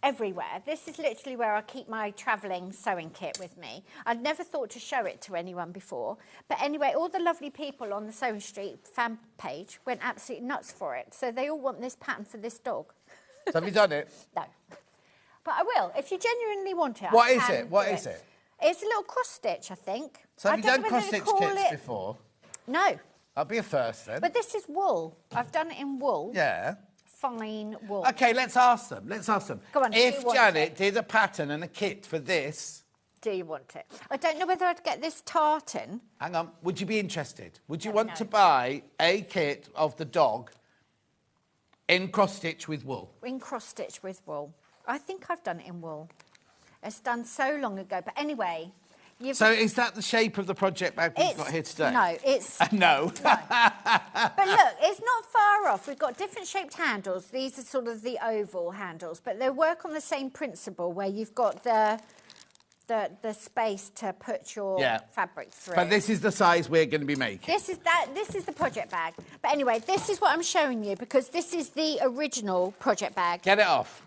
I: Everywhere. This is literally where I keep my travelling sewing kit with me. I'd never thought to show it to anyone before. But anyway, all the lovely people on the Sewing Street fan page went absolutely nuts for it. So they all want this pattern for this dog.
C: So have you done it?
I: No. But I will. If you genuinely want it,
C: What is it? What is it?
I: It's a little cross stitch, I think.
C: So have you done cross stitch kits before?
I: No.
C: That'll be a first then.
I: But this is wool. I've done it in wool.
C: Yeah.
I: Fine wool.
C: OK, let's ask them. Let's ask them.
I: Go on,
C: if Janet did a pattern and a kit for this...
I: Do you want it? I don't know whether I'd get this tartan.
C: Hang on. Would you be interested? Would you want to buy a kit of the dog in cross-stitch with wool?
I: In cross-stitch with wool. I think I've done it in wool. It's done so long ago. But anyway...
C: So is that the shape of the project bag we've got here today?
I: No, it's...
C: No.
I: No. But look, it's not far off. We've got different shaped handles. These are sort of the oval handles, but they work on the same principle where you've got the space to put your fabric through.
C: But this is the size we're going to be making.
I: This is the project bag. But anyway, this is what I'm showing you because this is the original project bag.
C: Get it off.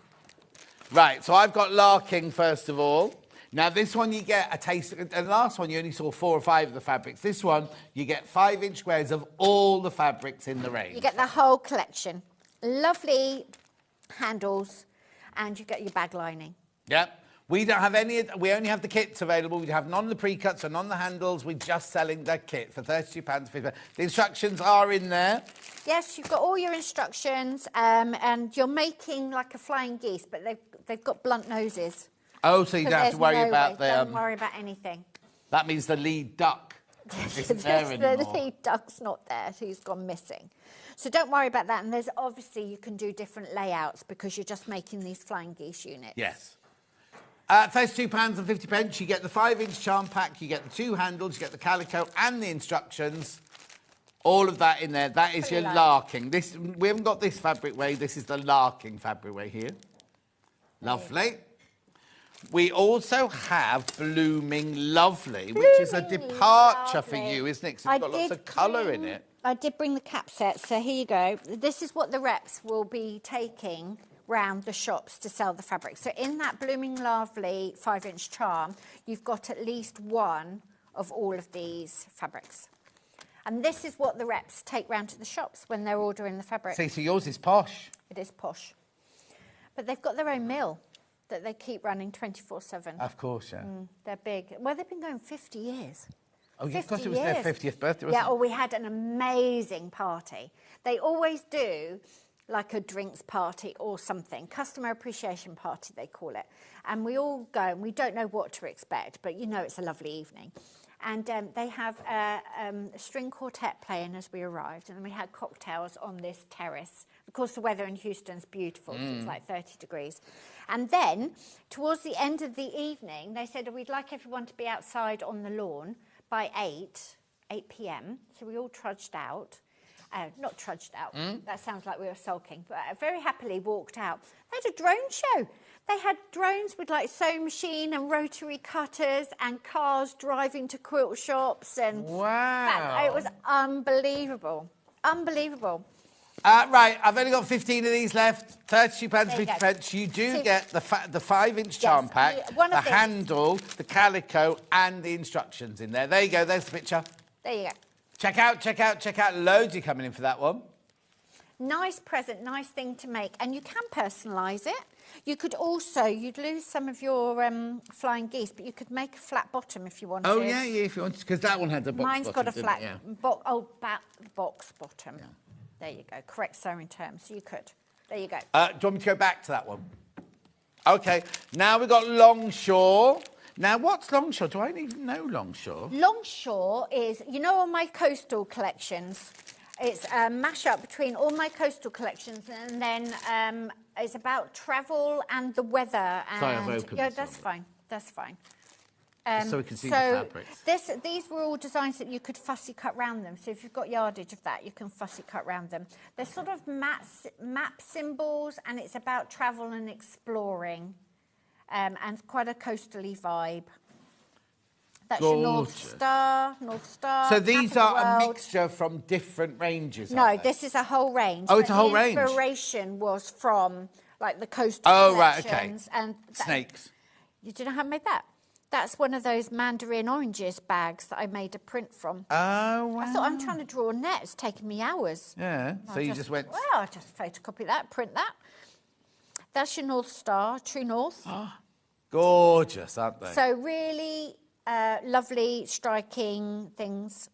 C: Right, so I've got Larking first of all. Now, this one you get a taste... And last one, you only saw 4 or 5 of the fabrics. This one, you get 5-inch squares of all the fabrics in the range.
I: You get the whole collection. Lovely handles, and you get your bag lining.
C: Yep. We don't have any... We only have the kits available. We have none of the pre-cuts and none of the handles. We're just selling the kit for £32.50. The instructions are in there.
I: Yes, you've got all your instructions, and you're making like a flying geese, but they've got blunt noses.
C: Oh, so you don't have to worry about the...
I: Don't worry about anything.
C: That means the lead duck isn't there anymore.
I: The lead duck's not there. He's gone missing. So don't worry about that. And there's obviously you can do different layouts because you're just making these flying geese units.
C: Yes. £32.50. You get the 5-inch charm pack. You get the 2 handles. You get the calico and the instructions. All of that in there. That is your Larking. We haven't got this fabric way. This is the Larking fabric way here. Lovely. We also have Blooming Lovely, which is a departure for you, isn't it? 'Cause it's got lots of colour in it.
I: I did bring the cap set, so here you go. This is what the reps will be taking round the shops to sell the fabric. So in that Blooming Lovely 5-inch charm, you've got at least one of all of these fabrics. And this is what the reps take round to the shops when they're ordering the fabric.
C: See, so yours is posh.
I: It is posh. But they've got their own mill that they keep running 24/7.
C: Of course, yeah.
I: They're big. Well, they've been going 50 years.
C: Oh, yeah, because it was their 50th birthday, wasn't it?
I: Yeah, we had an amazing party. They always do like a drinks party or something, customer appreciation party, they call it. And we all go, and we don't know what to expect, but you know it's a lovely evening. And they have a string quartet playing as we arrived, and we had cocktails on this terrace. Of course, the weather in Houston's beautiful, so it's like 30 degrees. And then, towards the end of the evening, they said, we'd like everyone to be outside on the lawn by 8 p.m. So we all trudged out. Not trudged out, that sounds like we were sulking, but very happily walked out. They had a drone show. They had drones with like sewing machine and rotary cutters and cars driving to quilt shops. And
C: wow.
I: It was unbelievable. Unbelievable.
C: Right, I've only got 15 of these left. £32.50. You do get the 5-inch charm pack, the handle, the calico, and the instructions in there. There you go. There's the picture.
I: There you go.
C: Check out, check out, check out. Loads are coming in for that one.
I: Nice present, nice thing to make. And you can personalise it. You could also, you'd lose some of your flying geese, but you could make a flat bottom if you wanted.
C: Oh, yeah, if you wanted, because that one had the box
I: Mine's
C: bottom,
I: got a flat box bottom.
C: Yeah.
I: There you go. Correct sewing terms. So you could. There you go.
C: Do you want me to go back to that one? OK. Now we've got Longshore. Now, what's Longshore? Do I even know Longshore?
I: Longshore is, you know, all my coastal collections. It's a mash-up between all my coastal collections, and then it's about travel and the weather. And
C: sorry, I've opened
I: yeah, that's fine. That's fine.
C: So we can see the fabrics.
I: These were all designs that you could fussy cut round them. So if you've got yardage of that, you can fussy cut round them. They're sort of map symbols, and it's about travel and exploring, and quite a coastally vibe. That's your North Star.
C: So these are a mixture from different ranges,
I: No, this is a whole range.
C: Oh, it's a whole range.
I: The inspiration was from, like, the coastal collections.
C: Right, OK.
I: And
C: snakes.
I: You do know how I made that? That's one of those mandarin oranges bags that I made a print from.
C: Oh, wow.
I: I thought, I'm trying to draw a net. It's taken me hours.
C: Yeah, so you just went...
I: Well, I just photocopy that, print that. That's your North Star, true north.
C: Oh, gorgeous, aren't they?
I: So really lovely, striking things.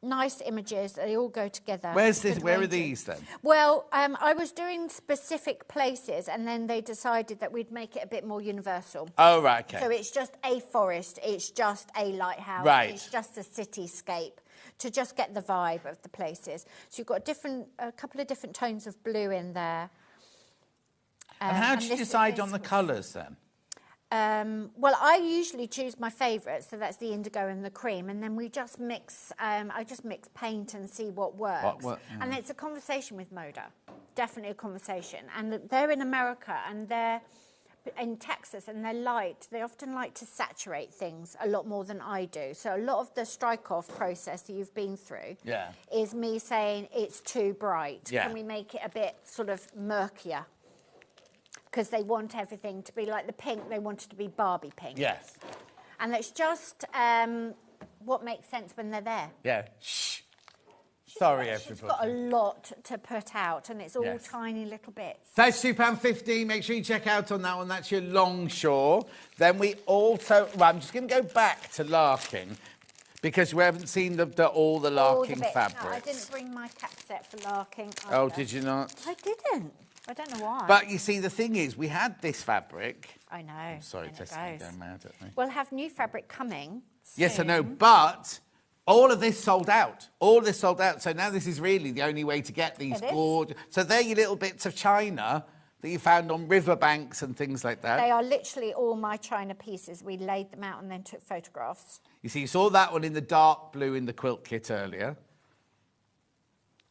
I: Nice images. They all go together.
C: Where's this? Where are these then?
I: Well, I was doing specific places, and then they decided that we'd make it a bit more universal.
C: Oh, right, OK.
I: So it's just a forest. It's just a lighthouse.
C: Right.
I: It's just a cityscape to just get the vibe of the places. So you've got a couple of different tones of blue in there.
C: And how did you decide on the colours then?
I: well, I usually choose my favourites, so that's the indigo and the cream, and then we just mix, I just mix paint and see what works. And it's a conversation with Moda, definitely a conversation. And they're in America, and they're in Texas, and they often like to saturate things a lot more than I do. So a lot of the strike-off process that you've been through is me saying it's too bright. Can we make it a bit sort of murkier? Because they want everything to be like the pink, they want it to be Barbie pink.
C: Yes.
I: And it's just what makes sense when they're there.
C: Yeah. Shh. Sorry, everybody.
I: She's got a lot to put out, and it's all tiny little bits.
C: That's £2.50. Make sure you check out on that one. That's your longshore. Then we also... Well, I'm just going to go back to Larking, because we haven't seen all the Larking fabrics.
I: No, I didn't bring my cap set for Larking either.
C: Oh, did you not?
I: I didn't. I don't know why.
C: But you see, the thing is, we had this fabric.
I: I know.
C: I'm sorry, Tessa, go mad at me.
I: We'll have new fabric coming soon.
C: Yes, I know, but all of this sold out. All of this sold out. So now this is really the only way to get these gorgeous... So they're your little bits of china that you found on riverbanks and things like that.
I: They are literally all my china pieces. We laid them out and then took photographs.
C: You see, you saw that one in the dark blue in the quilt kit earlier.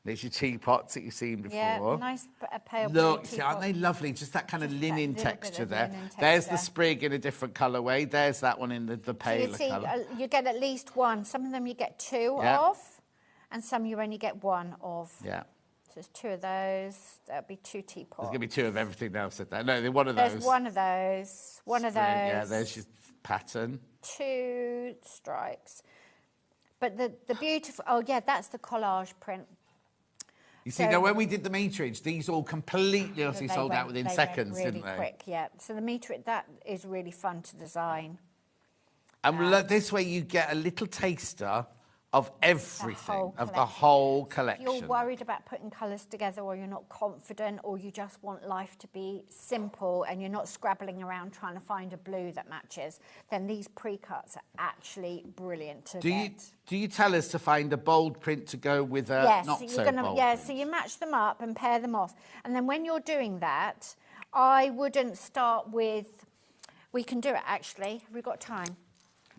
C: There's your teapots that you've seen before.
I: Yeah, nice pale blue
C: Look, see, aren't they lovely? Just that kind of linen texture there. There's the sprig in a different colourway. There's that one in the paler colour.
I: You get at least one. Some of them you get two of, and some you only get one of.
C: Yeah.
I: So there's two of those. That'll be two teapots.
C: There's going to be two of everything now, said that. No, one of those.
I: There's one of those. One of those.
C: Yeah, there's your pattern.
I: Two stripes. But the beautiful... Oh, yeah, that's the collage print.
C: You see, now when we did the meterage, these all completely sold out within seconds,
I: really
C: didn't they?
I: Quick, yeah. So the meterage, that is really fun to design.
C: And this way you get a little taster of everything, of the whole collection.
I: If you're worried about putting colours together, or you're not confident, or you just want life to be simple and you're not scrabbling around trying to find a blue that matches, then these pre-cuts are actually brilliant to get.
C: Do you tell us to find a bold print to go with a not so bold print?
I: So you match them up and pair them off. And then when you're doing that, I wouldn't start with... We can do it, actually. Have we got time?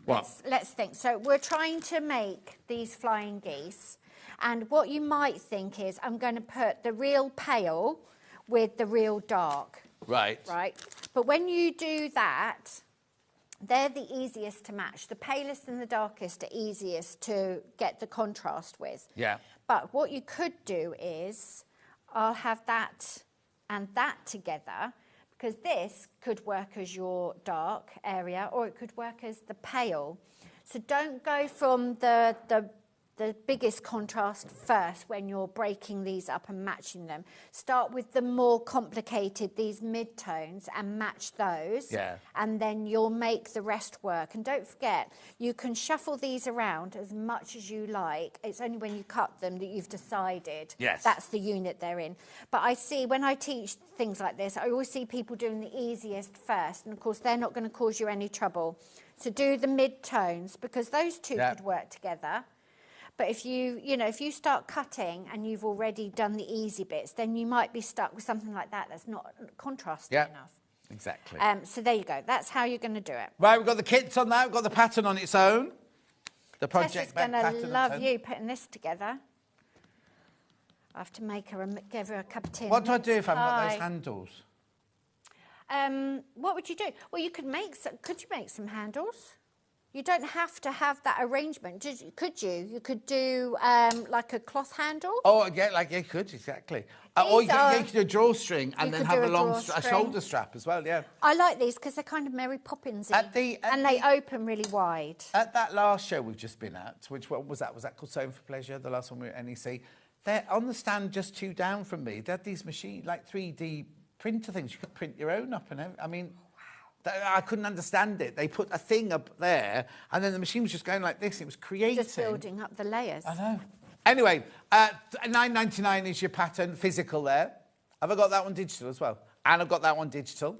C: What?
I: Let's think. So we're trying to make these flying geese. And what you might think is, I'm going to put the real pale with the real dark.
C: Right.
I: Right. But when you do that, they're the easiest to match. The palest and the darkest are easiest to get the contrast with.
C: Yeah.
I: But what you could do is, I'll have that and that together, because this could work as your dark area, or it could work as the pale. So don't go from the biggest contrast first when you're breaking these up and matching them. Start with the more complicated, these mid-tones, and match those.
C: Yeah.
I: And then you'll make the rest work. And don't forget, you can shuffle these around as much as you like. It's only when you cut them that you've decided that's the unit they're in. But I see, when I teach things like this, I always see people doing the easiest first. And of course, they're not going to cause you any trouble. So do the mid-tones, because those two could work together. But if if you start cutting and you've already done the easy bits, then you might be stuck with something like that that's not contrasting enough.
C: Exactly.
I: So there you go. That's how you're going to do it.
C: Right, we've got the kits on that. We've got the pattern on its own. The project
I: pattern. Tessa's going to love
C: on
I: you putting this together. I have to give her a cup of tea.
C: What do I do if I've got those handles?
I: What would you do? Well, could you make some handles? You don't have to have that arrangement, could you? You could do like a cloth handle.
C: Oh, yeah, you could, exactly. Or you could do a drawstring and then have a shoulder strap as well, yeah.
I: I like these because they're kind of Mary Poppins-y. And they open really wide.
C: At that last show we've just been at, which one was that? Was that called Sewing for Pleasure, the last one we were at NEC? They're on the stand just two down from me. They had these machine, like 3D printer things. You could print your own up and everything. I mean... I couldn't understand it. They put a thing up there, and then the machine was just going like this. It was creating...
I: Just building up the layers.
C: I know. Anyway, $9.99 is your pattern, physical there. Have I got that one digital as well? And I've got that one digital.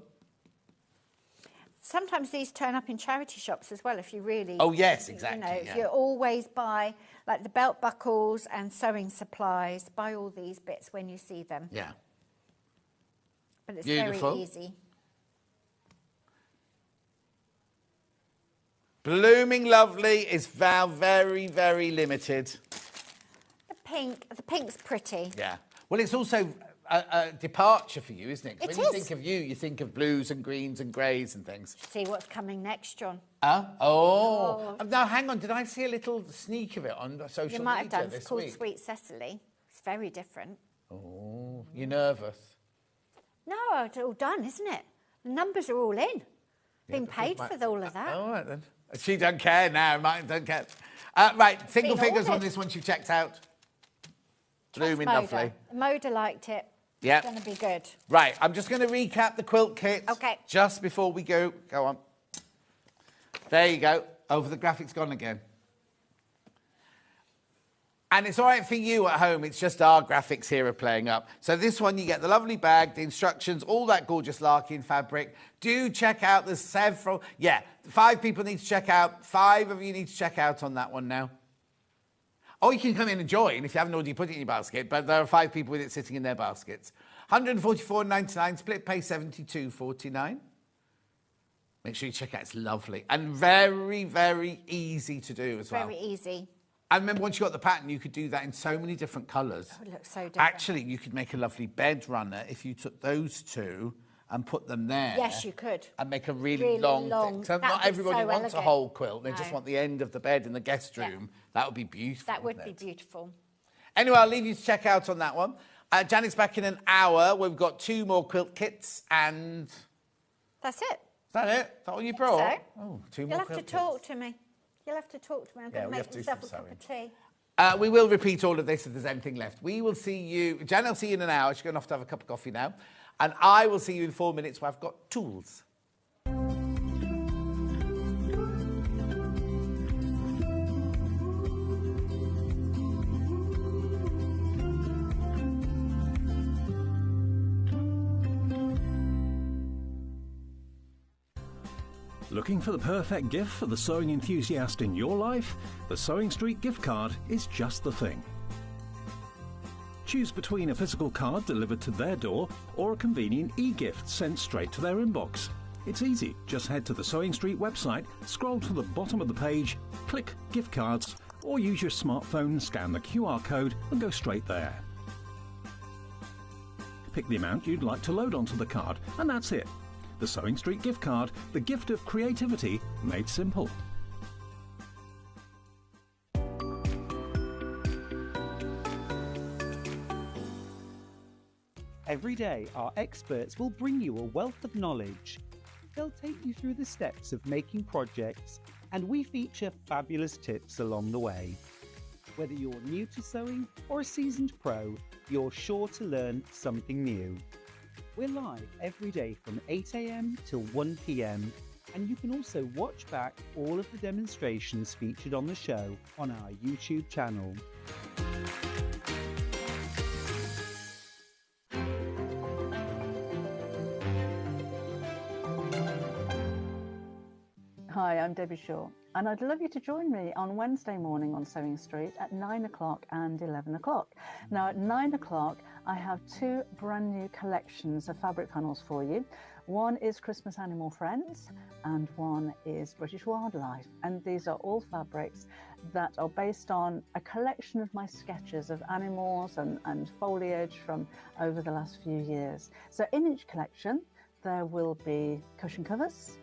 I: Sometimes these turn up in charity shops as well, if you really...
C: Oh, yes, exactly.
I: If you always buy, like the belt buckles and sewing supplies, buy all these bits when you see them.
C: Yeah.
I: But it's very easy.
C: Blooming Lovely is now very, very limited.
I: The pink's pretty.
C: Yeah. Well, it's also a departure for you, isn't it? 'Cause
I: It
C: when you
I: is.
C: think of you think of blues and greens and greys and things.
I: See what's coming next, John.
C: Oh. Now, hang on. Did I see a little sneak of it on social media
I: You might have done.
C: this
I: It's called
C: week?
I: Sweet Cecily. It's very different.
C: Oh, you're nervous?
I: No, it's all done, isn't it? The numbers are all in. Been paid for all of that.
C: All right, then. She don't care now. Mine don't care. Right, single
I: Been
C: figures on
I: ordered.
C: this one you've checked out. Blooming
I: Moda.
C: Lovely.
I: Moda liked it.
C: Yeah.
I: It's going to be good.
C: Right, I'm just going to recap the quilt kit.
I: Okay.
C: Just before we go. Go on. There you go. Over the graphics gone again. And it's all right for you at home. It's just our graphics here are playing up. So this one, you get the lovely bag, the instructions, all that gorgeous larkin fabric. Do check out the several. Yeah, 5 people need to check out. 5 of you need to check out on that one now. Or you can come in and join if you haven't already put it in your basket, but there are 5 people with it sitting in their baskets. £144.99, split pay £72.49. Make sure you check it out. It's lovely. And very, very easy to do as well.
I: Very easy.
C: And remember, once you got the pattern, you could do that in so many different colours.
I: Oh, it looks so different.
C: Actually, you could make a lovely bed runner if you took those 2 and put them there.
I: Yes, you could.
C: And make a really long thing. So
I: That
C: not
I: would be
C: everybody
I: so
C: wants a
I: elegant.
C: whole quilt. They
I: No.
C: just want the end of the bed in the guest room. That would be beautiful.
I: That would
C: wouldn't
I: be
C: it?
I: beautiful.
C: Anyway, I'll leave you to check out on that one. Janet's back in an hour. We've got 2 more quilt kits and...
I: That's it.
C: Is that it? Is that all you brought?
I: So.
C: Oh, 2
I: You'll
C: more
I: have to
C: quilt
I: talk
C: kits.
I: to me. You'll have to talk to me. I'm
C: Yeah,
I: going
C: we
I: to
C: have
I: make
C: to do
I: myself a
C: some
I: cup of tea.
C: We will repeat all of this if there's anything left. We will see you... Janet will see you in an hour. She's going off to have a cup of coffee now. And I will see you in 4 minutes where I've got tools.
D: Looking for the perfect gift for the sewing enthusiast in your life? The Sewing Street gift card is just the thing. Choose between a physical card delivered to their door or a convenient e-gift sent straight to their inbox. It's easy. Just head to the Sewing Street website, scroll to the bottom of the page, click Gift Cards, or use your smartphone, scan the QR code and go straight there. Pick the amount you'd like to load onto the card, and that's it. The Sewing Street gift card, the gift of creativity made simple.
E: Every day, our experts will bring you a wealth of knowledge. They'll take you through the steps of making projects, and we feature fabulous tips along the way. Whether you're new to sewing or a seasoned pro, you're sure to learn something new. We're live every day from 8 AM till 1 PM, and you can also watch back all of the demonstrations featured on the show on our YouTube channel.
F: Hi, I'm Debbie Shaw, and I'd love you to join me on Wednesday morning on Sewing Street at 9 o'clock and 11 o'clock. Now, at 9 o'clock, I have 2 brand new collections of fabric panels for you. One is Christmas Animal Friends, and one is British Wildlife. And these are all fabrics that are based on a collection of my sketches of animals and foliage from over the last few years. So in each collection, there will be cushion covers,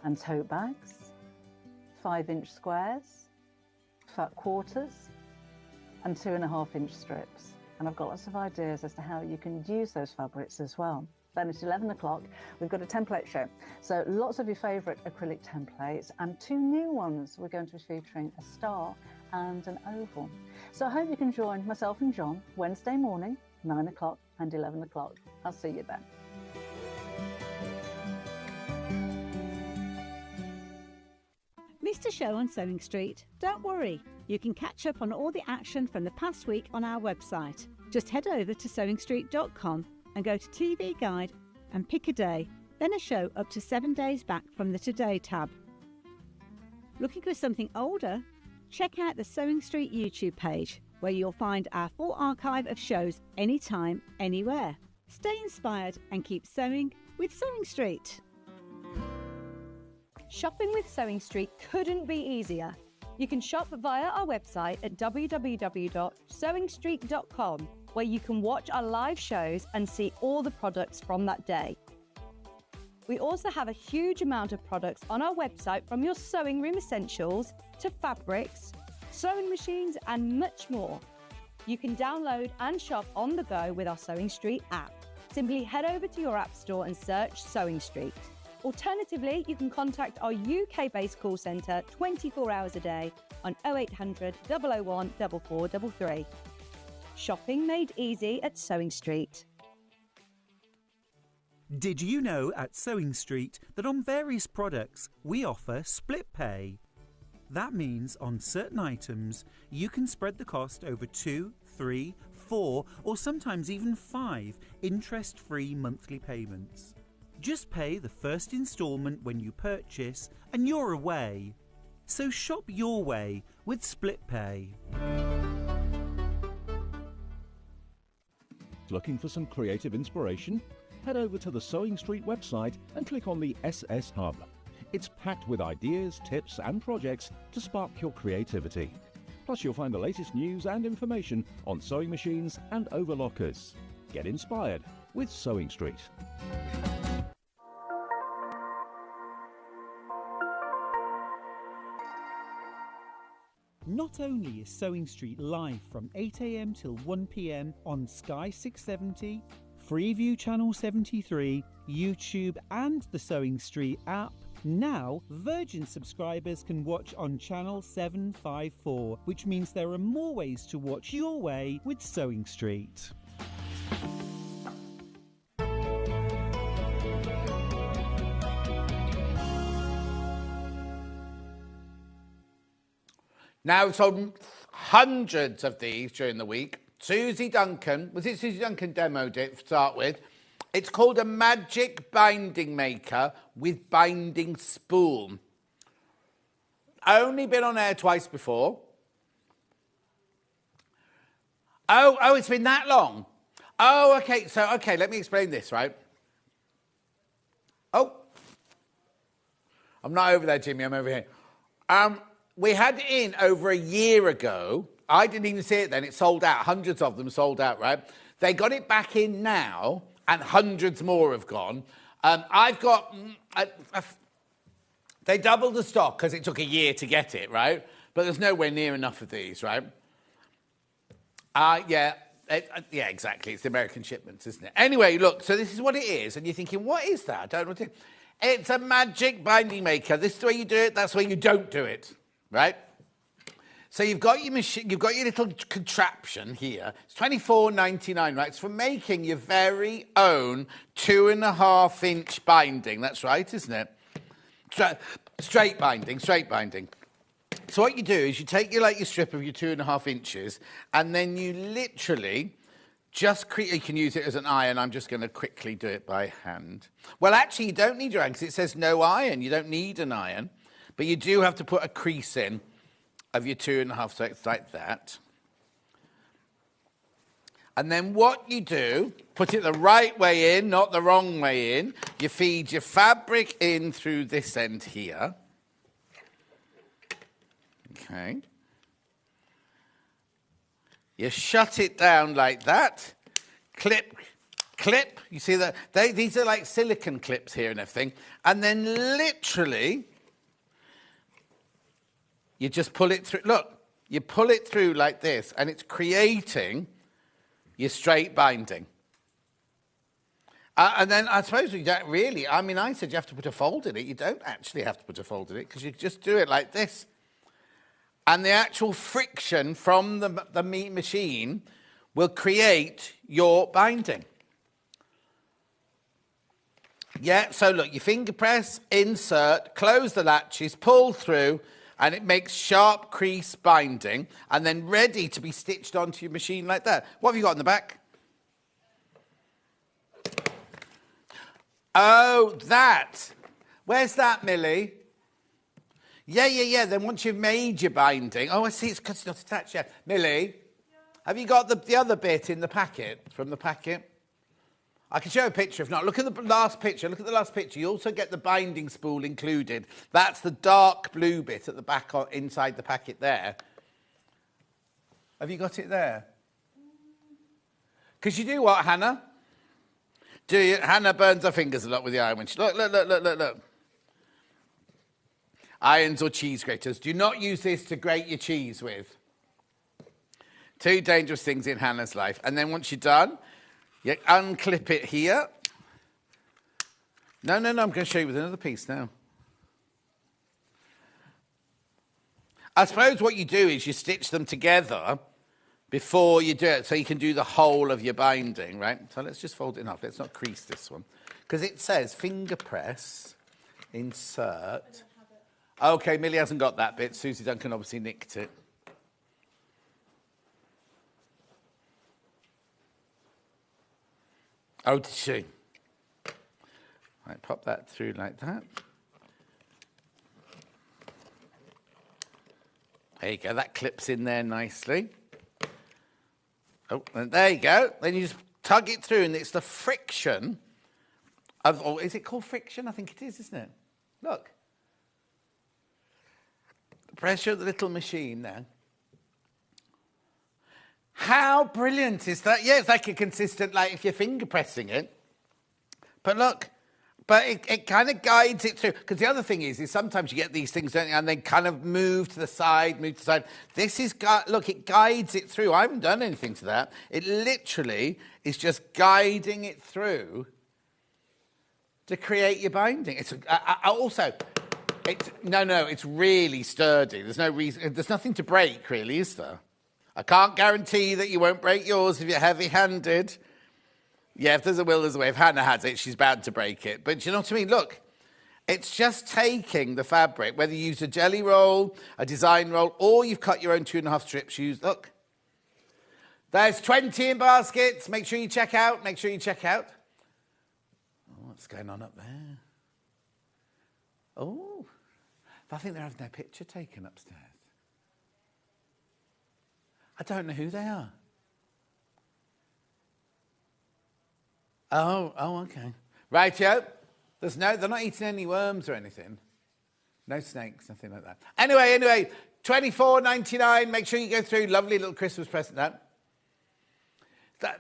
F: and tote bags, 5-inch squares, fat quarters, and 2.5-inch strips. And I've got lots of ideas as to how you can use those fabrics as well. Then at 11 o'clock, we've got a template show. So lots of your favourite acrylic templates and 2 new ones. We're going to be featuring a star and an oval. So I hope you can join myself and John Wednesday morning, 9 o'clock and 11 o'clock. I'll see you then.
G: Missed a show on Sewing Street? Don't worry, you can catch up on all the action from the past week on our website. Just head over to sewingstreet.com and go to TV Guide and pick a day, then a show up to 7 days back from the Today tab. Looking for something older? Check out the Sewing Street YouTube page, where you'll find our full archive of shows anytime, anywhere. Stay inspired and keep sewing with Sewing Street.
H: Shopping with Sewing Street couldn't be easier. You can shop via our website at www.sewingstreet.com, where you can watch our live shows and see all the products from that day. We also have a huge amount of products on our website, from your sewing room essentials to fabrics, sewing machines and much more. You can download and shop on the go with our Sewing Street app. Simply head over to your app store and search Sewing Street. Alternatively, you can contact our UK-based call centre 24 hours a day on 0800 001 4433. Shopping made easy at Sewing Street.
E: Did you know at Sewing Street that on various products we offer split pay? That means on certain items you can spread the cost over 2, 3, 4 or sometimes even 5 interest-free monthly payments. Just pay the first instalment when you purchase and you're away. So shop your way with split pay.
D: Looking for some creative inspiration? Head over to the Sewing Street website and click on the SS Hub. It's packed with ideas, tips and projects to spark your creativity. Plus you'll find the latest news and information on sewing machines and overlockers. Get inspired with Sewing Street.
E: Not only is Sewing Street live from 8 AM till 1 PM on Sky 670, Freeview Channel 73, YouTube and the Sewing Street app, now Virgin subscribers can watch on Channel 754, which means there are more ways to watch your way with Sewing Street.
C: Now, we've sold hundreds of these during the week. Susie Duncan, was it Susie Duncan demoed it to start with? It's called a magic binding maker with binding spool. Only been on air twice before. Oh, it's been that long. Oh, okay, let me explain this, right? Oh. I'm not over there, Jimmy, I'm over here. We had it in over a year ago. I didn't even see it then. It sold out. Hundreds of them sold out, right? They got it back in now, and hundreds more have gone. I've got... they doubled the stock because it took a year to get it, right? But there's nowhere near enough of these, right? Yeah, exactly. It's the American shipments, isn't it? Anyway, look, so this is what it is. And you're thinking, what is that? I don't know what it is. It's a magic binding maker. This is the way you do it. That's the way you don't do it. Right? So you've got your machine, you've got your little contraption here. It's $24.99, right? It's for making your very own 2.5-inch binding. That's right, isn't it? Straight binding. So what you do is you take your strip of your 2.5 inches, and then you literally just create. You can use it as an iron. I'm just going to quickly do it by hand. Well, actually, you don't need your iron because it says no iron. You don't need an iron. But you do have to put a crease in of your 2.5, so it's like that. And then what you do, put it the right way in, not the wrong way in. You feed your fabric in through this end here. Okay. You shut it down like that. Clip. You see that? These are like silicone clips here and everything. And then literally... you just pull it through. Look, you pull it through like this, and it's creating your straight binding. And then I suppose you don't really, I said you have to put a fold in it. You don't actually have to put a fold in it because you just do it like this. And the actual friction from the machine will create your binding. Yeah, so look, you finger press, insert, close the latches, pull through, and it makes sharp crease binding and then ready to be stitched onto your machine like that. What have you got in the back? Oh, that. Where's that, Millie? Yeah. Then once you've made your binding... Oh, I see, it's because it's not attached yet. Millie, have you got the other bit in the packet, from the packet? I can show a picture if not. Look at the last picture. Look at the last picture. You also get the binding spool included. That's the dark blue bit at the back inside the packet there. Have you got it there? Because you do what, Hannah? Do you? Hannah burns her fingers a lot with the iron when she... Look. Irons or cheese graters. Do not use this to grate your cheese with. Two dangerous things in Hannah's life. And then once you're done, you unclip it here. No, I'm going to show you with another piece now. I suppose what you do is you stitch them together before you do it, so you can do the whole of your binding, right? So let's just fold it in half. Let's not crease this one. Because it says finger press, insert. Okay, Millie hasn't got that bit. Susie Duncan obviously nicked it. Oh, did she? Right, pop that through like that. There you go, that clips in there nicely. Oh, and there you go. Then you just tug it through, and it's the friction of, or is it called friction? I think it is, isn't it? Look. The pressure of the little machine there. How brilliant is that? Yeah, it's like a consistent, like if you're finger pressing it. But look, but it kind of guides it through. Because the other thing is sometimes you get these things, don't you, and they kind of move to the side, This is, look, it guides it through. I haven't done anything to that. It literally is just guiding it through to create your binding. It's it's really sturdy. There's no reason, there's nothing to break, really, is there? I can't guarantee that you won't break yours if you're heavy-handed. Yeah, if there's a will, there's a way. If Hannah has it, she's bound to break it. But you know what I mean? Look, it's just taking the fabric, whether you use a jelly roll, a design roll, or you've cut your own 2.5 strips. Look. There's 20 in baskets. Make sure you check out. Oh, what's going on up there? Oh, I think they're having their picture taken upstairs. I don't know who they are. Oh, okay. Rightio. They're not eating any worms or anything. No snakes, nothing like that. Anyway, $24.99. Make sure you go through. Lovely little Christmas present, that.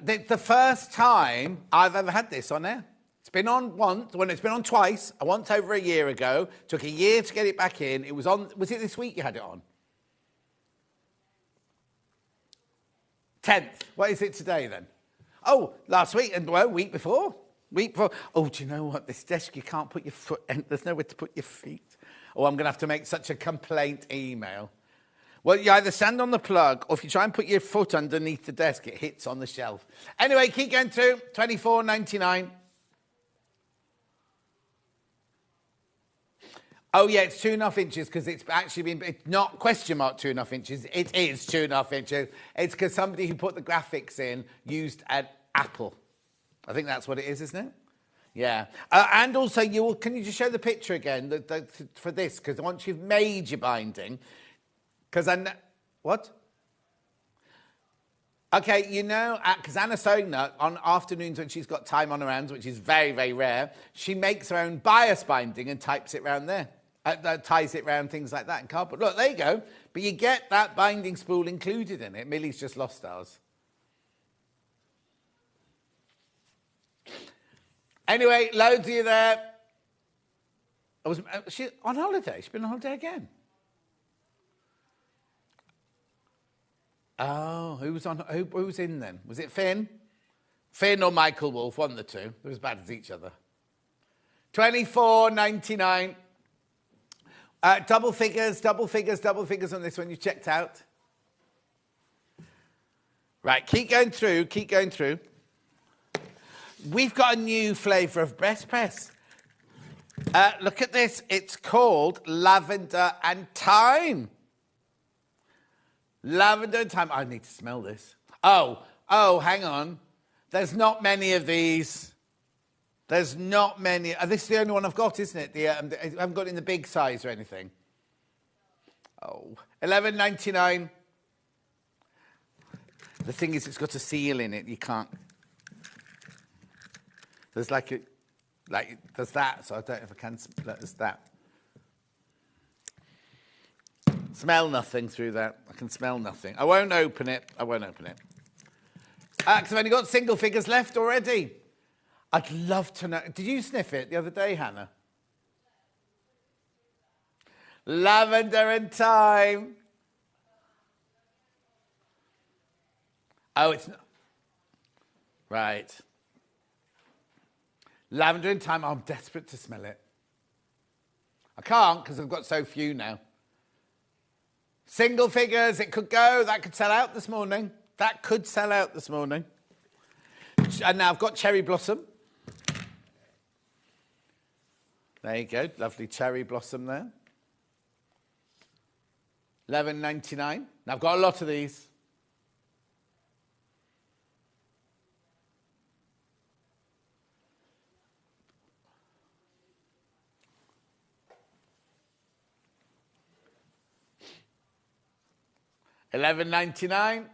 C: The first time I've ever had this on air. It's been on once, it's been on twice. Once over a year ago. Took a year to get it back in. It was on, was it this week you had it on? 10th. What is it today then? Oh, last week and week before. Oh, do you know what? This desk, you can't put your foot in. There's nowhere to put your feet. Oh, I'm going to have to make such a complaint email. Well, you either stand on the plug, or if you try and put your foot underneath the desk, it hits on the shelf. Anyway, keep going through. $24.99. Oh, yeah, it's 2.5 inches because it's actually been, it's not question mark 2.5 inches. It is 2.5 inches. It's because somebody who put the graphics in used an Apple. I think that's what it is, isn't it? Yeah. And also, can you just show the picture again for this? Because once you've made your binding, what? Okay, because Anna Sewing Nut, on afternoons when she's got time on her hands, which is very, very rare, she makes her own bias binding and types it around there. Ties it around things like that in cardboard. Look, there you go. But you get that binding spool included in it. Millie's just lost ours. Anyway, loads of you there. She on holiday. She's been on holiday again. Oh, who was in then? Was it Finn? Finn or Michael Wolf, one of the two. They're as bad as each other. $24.99. Double figures on this one. You checked out. Right, keep going through. We've got a new flavour of breast press. Look at this. It's called Lavender and Thyme. Lavender and Thyme. I need to smell this. Oh, hang on. There's not many of these. There's not many. This is the only one I've got, isn't it? I haven't got it in the big size or anything. Oh, $11.99. The thing is, it's got a seal in it. You can't. There's there's that, so I don't know if I can, there's that. Smell nothing through that. I can smell nothing. I won't open it. Because I've only got single figures left already. I'd love to know. Did you sniff it the other day, Hannah? Lavender and thyme. Oh, it's not. Right. Lavender and thyme. I'm desperate to smell it. I can't because I've got so few now. Single figures, it could go. That could sell out this morning. And now I've got cherry blossom. There you go. Lovely cherry blossom there. $11.99. Now I've got a lot of these. $11.99.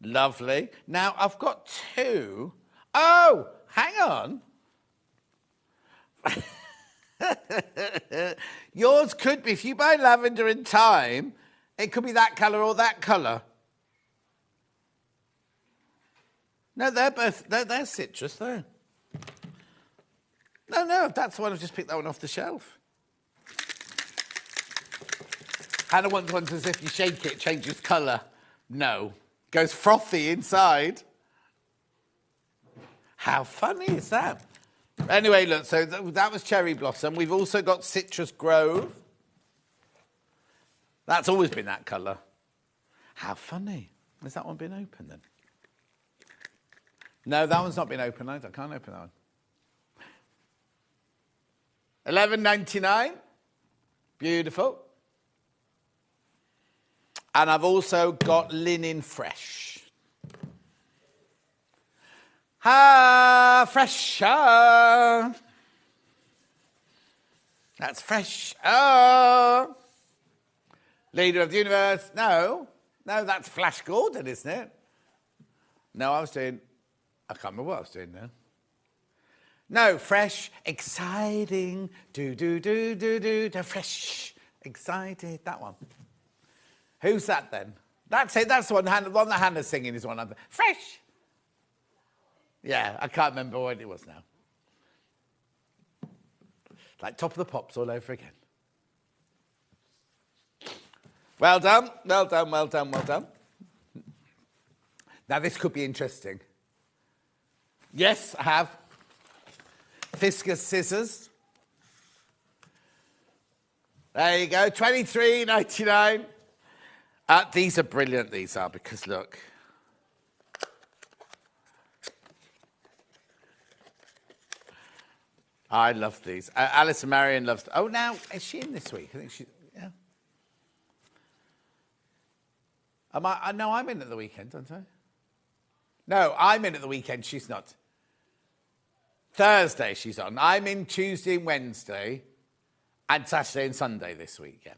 C: Lovely. Now, I've got two. Oh, hang on. Yours could be, if you buy lavender and thyme, it could be that colour or that colour. No, they're citrus there. No, that's the one. I've just picked that one off the shelf. Hannah wants one as if you shake it, it changes colour. No. Goes frothy inside. How funny is that? Anyway, look, so that was cherry blossom. We've also got citrus grove. That's always been that colour. How funny. Has that one been open then? No, that one's not been open either. I can't open that one. $11.99. Beautiful. And I've also got linen fresh. Fresh. That's fresh. Leader of the universe. No, that's Flash Gordon, isn't it? No, I can't remember what I was doing now. No, fresh, exciting, fresh, excited, that one. Who's that then? That's it, that's the one that Hannah's singing is one of them. Fresh! Yeah, I can't remember what it was now. Like Top of the Pops all over again. Well done. Now this could be interesting. Yes, I have. Fiskars scissors. There you go, $23.99. These are brilliant, these are, because look. I love these. Alison Marion loves... Oh, now, is she in this week? I think she... Yeah. No, I'm in at the weekend, aren't I? No, I'm in at the weekend. She's not. Thursday she's on. I'm in Tuesday and Wednesday and Saturday and Sunday this week, yeah.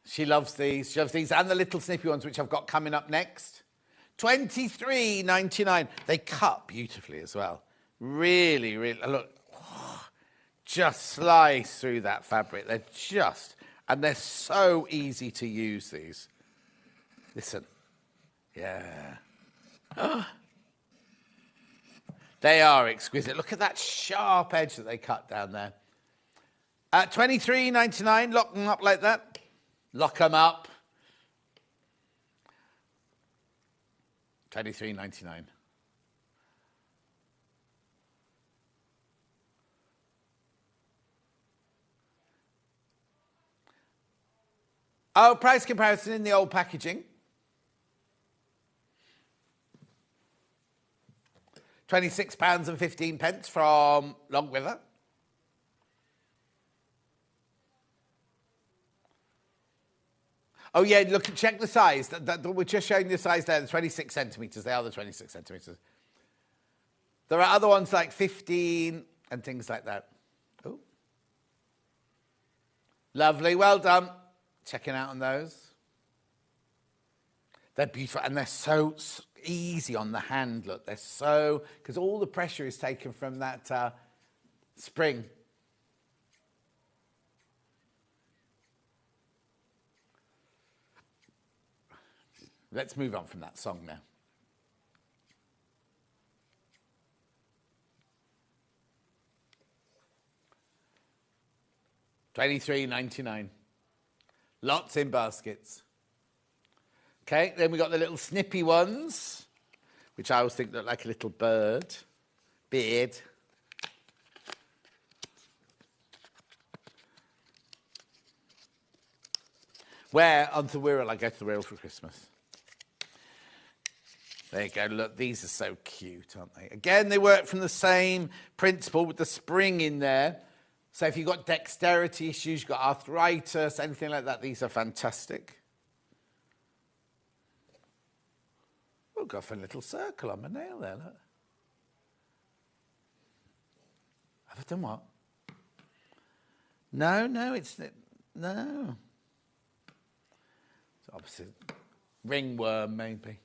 C: She loves these. She loves these and the little snippy ones, which I've got coming up next. $23.99. They cut beautifully as well. Really, really... Look, just slice through that fabric. They're just... And they're so easy to use, these. Listen. Yeah. They are exquisite. Look at that sharp edge that they cut down there. $23.99. Lock them up like that. Lock them up. $23.99. Oh, price comparison in the old packaging. £26.15 from Long River. Oh, yeah, look, check the size. We're just showing the size there, the 26 centimetres. They are the 26 centimetres. There are other ones like 15 and things like that. Oh. Lovely, well done. Checking out on those. They're beautiful, and they're so easy on the hand, look. They're so, because all the pressure is taken from that spring. Let's move on from that song now. $23.99. Lots in baskets. Okay, then we got the little snippy ones, which I always think look like a little beard. Where on the Wirral, I go to the Wirral for Christmas. There you go, look, these are so cute, aren't they? Again, they work from the same principle with the spring in there. So if you've got dexterity issues, you've got arthritis, anything like that, these are fantastic. Oh, got a little circle on my nail there, look. Have I done what? No, it's... No. It's opposite. Ringworm, maybe.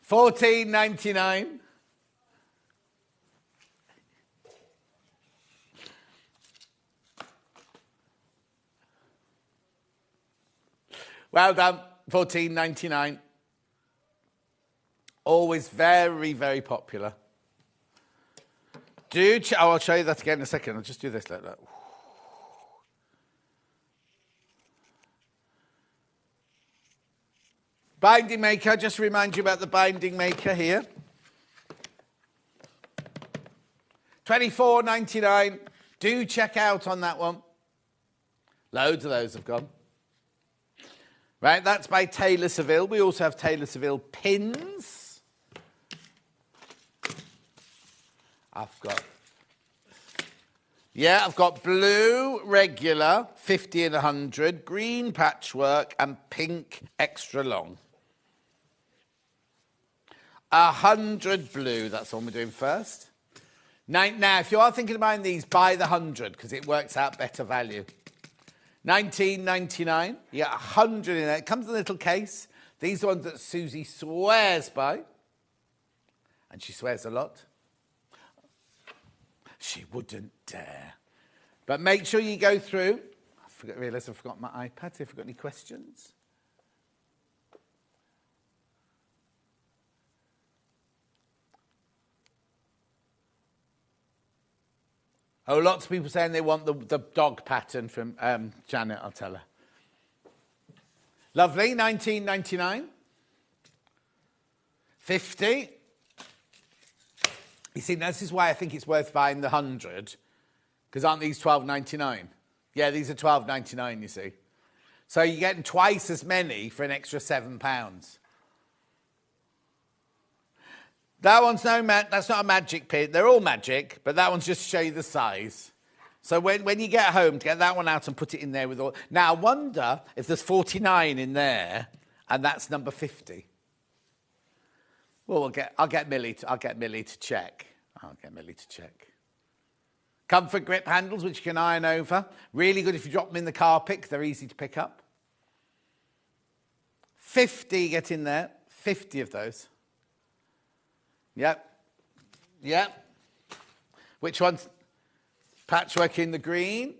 C: $14.99. Well done, $14.99. Always very, very popular. I'll show you that again in a second. I'll just do this like that. Binding maker, just to remind you about the binding maker here. $24.99. Do check out on that one. Loads of those have gone. Right, that's by Taylor Seville. We also have Taylor Seville pins. I've got blue regular, 50 and 100, green patchwork, and pink extra long. 100 blue, that's the one we're doing first. Now, if you are thinking of buying these, buy the 100, because it works out better value. $19.99. You get 100 in there. It comes in a little case. These are ones that Susie swears by. And she swears a lot. She wouldn't dare. But make sure you go through. I realised I've forgotten my iPad. If you've got any questions. Oh, lots of people saying they want the dog pattern from Janet, I'll tell her. Lovely, $19.99. $50. You see, this is why I think it's worth buying the 100, because aren't these $12.99? Yeah, these are $12.99, you see. So you're getting twice as many for an extra £7. That one's that's not a magic pin. They're all magic, but that one's just to show you the size. So when you get home, get that one out and put it in there with all... Now, I wonder if there's 49 in there, and that's number 50. Well, I'll get Millie to check. Comfort grip handles, which you can iron over. Really good if you drop them in the carpet, 'cause they're easy to pick up. 50 get in there. 50 of those. Yep. Which one's patchwork in the green?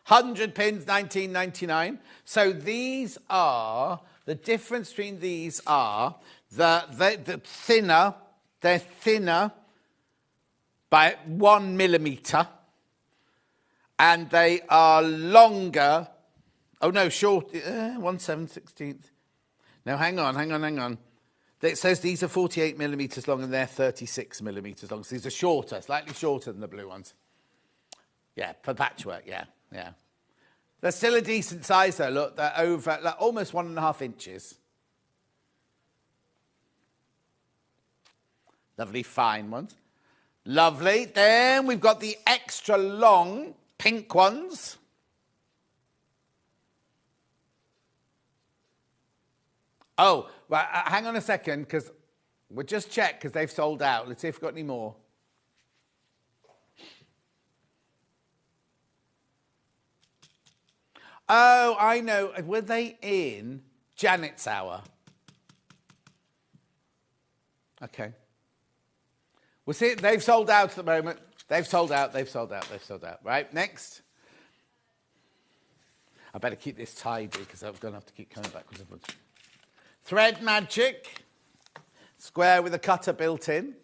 C: 100 pins, $19.99. So these are, the difference between these are the thinner, they're thinner by 1 millimetre, and they are longer, short, 1/7/16. No, hang on. It says these are 48 millimetres long and they're 36 millimetres long. So these are shorter, slightly shorter than the blue ones. Yeah, for patchwork, yeah. They're still a decent size though, look. They're over, like, almost 1.5 inches. Lovely fine ones. Lovely. Then we've got the extra long pink ones. Oh, right, hang on a second, because we'll just check, because they've sold out. Let's see if we've got any more. Oh, I know. Were they in Janet's hour? Okay. We'll see. They've sold out at the moment. They've sold out. Right, next. I better keep this tidy because I'm going to have to keep coming backwards and forwards. Thread Magic. Square with a cutter built in.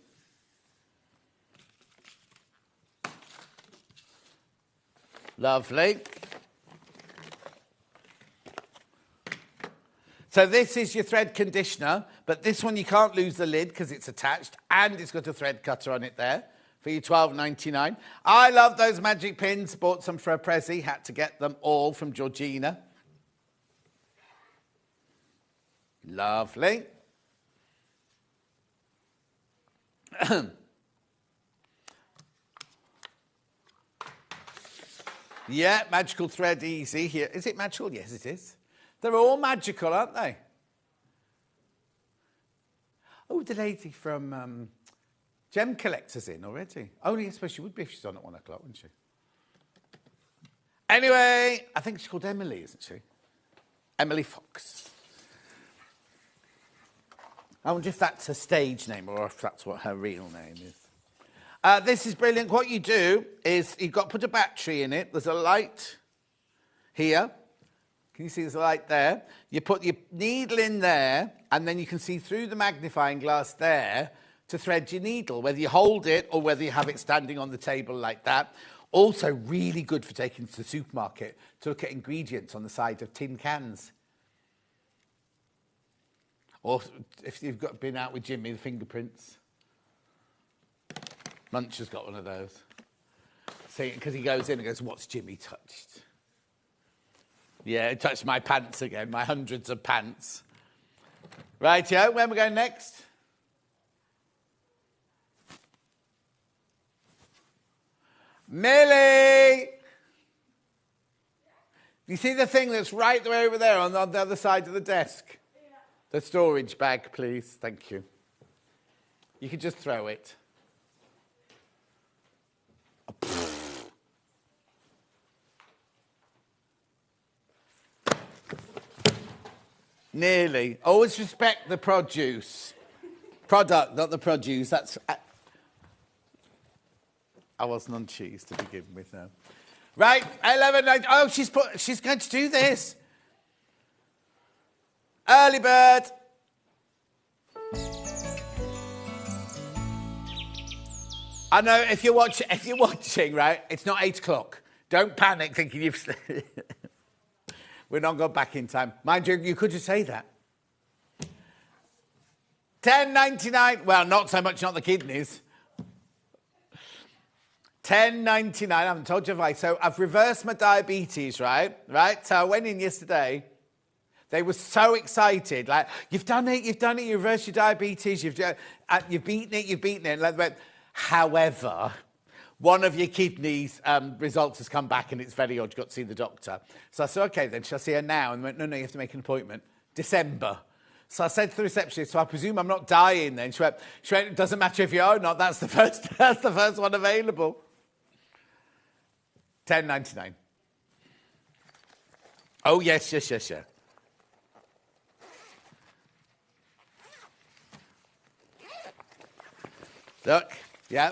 C: Lovely. So this is your thread conditioner, but this one you can't lose the lid because it's attached and it's got a thread cutter on it there for your $12.99. I love those magic pins. Bought some for a Prezi. Had to get them all from Georgina. Lovely. Yeah, magical thread easy here. Is it magical? Yes, it is. They're all magical, aren't they? Oh, the lady from Gem Collector's in already. Only I suppose she would be if she's on at 1 o'clock, wouldn't she? Anyway, I think she's called Emily, isn't she? Emily Fox. I wonder if that's her stage name or if that's what her real name is. This is brilliant. What you do is you've got to put a battery in it. There's a light here. Can you see there's a light there? You put your needle in there, and then you can see through the magnifying glass there to thread your needle, whether you hold it or whether you have it standing on the table like that. Also really good for taking to the supermarket to look at ingredients on the side of tin cans. Or if you've been out with Jimmy, the fingerprints. Munch has got one of those. See, because he goes in and goes, what's Jimmy touched? Yeah, he touched my pants again, my hundreds of pants. Right, where are we going next? Millie! You see the thing that's right there over there on the other side of the desk? Yeah. The storage bag, please. Thank you. You could just throw it. Nearly. Always respect the produce. Product, not the produce. That's... I wasn't on cheese to begin with, no. Right, 11:90. Oh, she's going to do this. Early bird. I know if you're watching, right, it's not 8 o'clock. Don't panic thinking you've... We're not going back in time. Mind you, you could just say that. $10.99. Well, not so much, not the kidneys. $10.99. I haven't told you why. So I've reversed my diabetes, right? So I went in yesterday. They were so excited. Like, you've done it, you reversed your diabetes, you've beaten it. Like, however, one of your kidneys results has come back and it's very odd. You've got to see the doctor. So I said, OK, then shall I see her now? And they went, no, you have to make an appointment. December. So I said to the receptionist, so I presume I'm not dying then. She went, it doesn't matter if you are or not. That's the first one available. $10.99. Oh, yes. Look, yeah.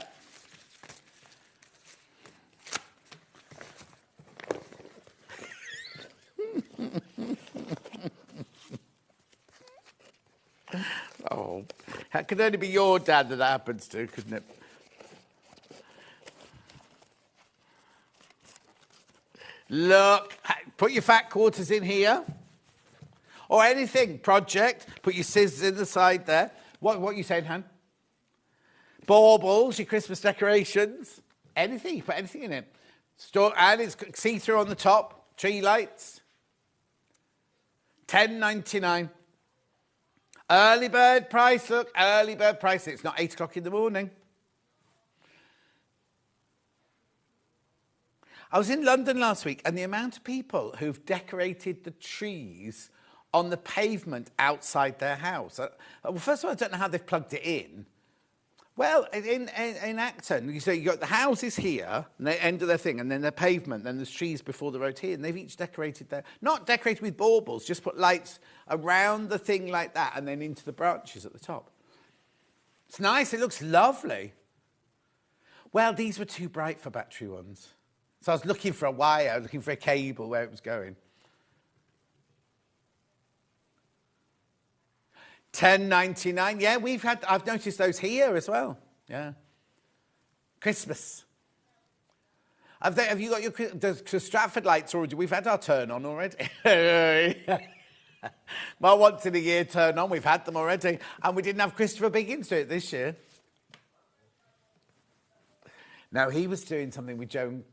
C: Oh, that could only be your dad that happens to, couldn't it? Look, put your fat quarters in here. Or anything, project. Put your scissors in the side there. What are you saying, Han? Baubles, your Christmas decorations. Anything, you put anything in it. And it's see-through on the top. Tree lights. $10.99. Early bird price, look, early bird price. It's not 8 o'clock in the morning. I was in London last week, and the amount of people who've decorated the trees on the pavement outside their house. Well, first of all, I don't know how they've plugged it in. Well, in Acton, so you got the houses here, and the end of their thing, and then the pavement, then there's trees before the road here, and they've each decorated their... Not decorated with baubles, just put lights around the thing like that, and then into the branches at the top. It's nice. It looks lovely. Well, these were too bright for battery ones. So I was looking for a wire, looking for a cable where it was going. $10.99. Yeah, I've noticed those here as well. Yeah. Christmas. Have you got the Stratford lights already? We've had our turn on already. Well, once in a year turn on, we've had them already. And we didn't have Christopher Biggins do it this year. No, he was doing something with Joan.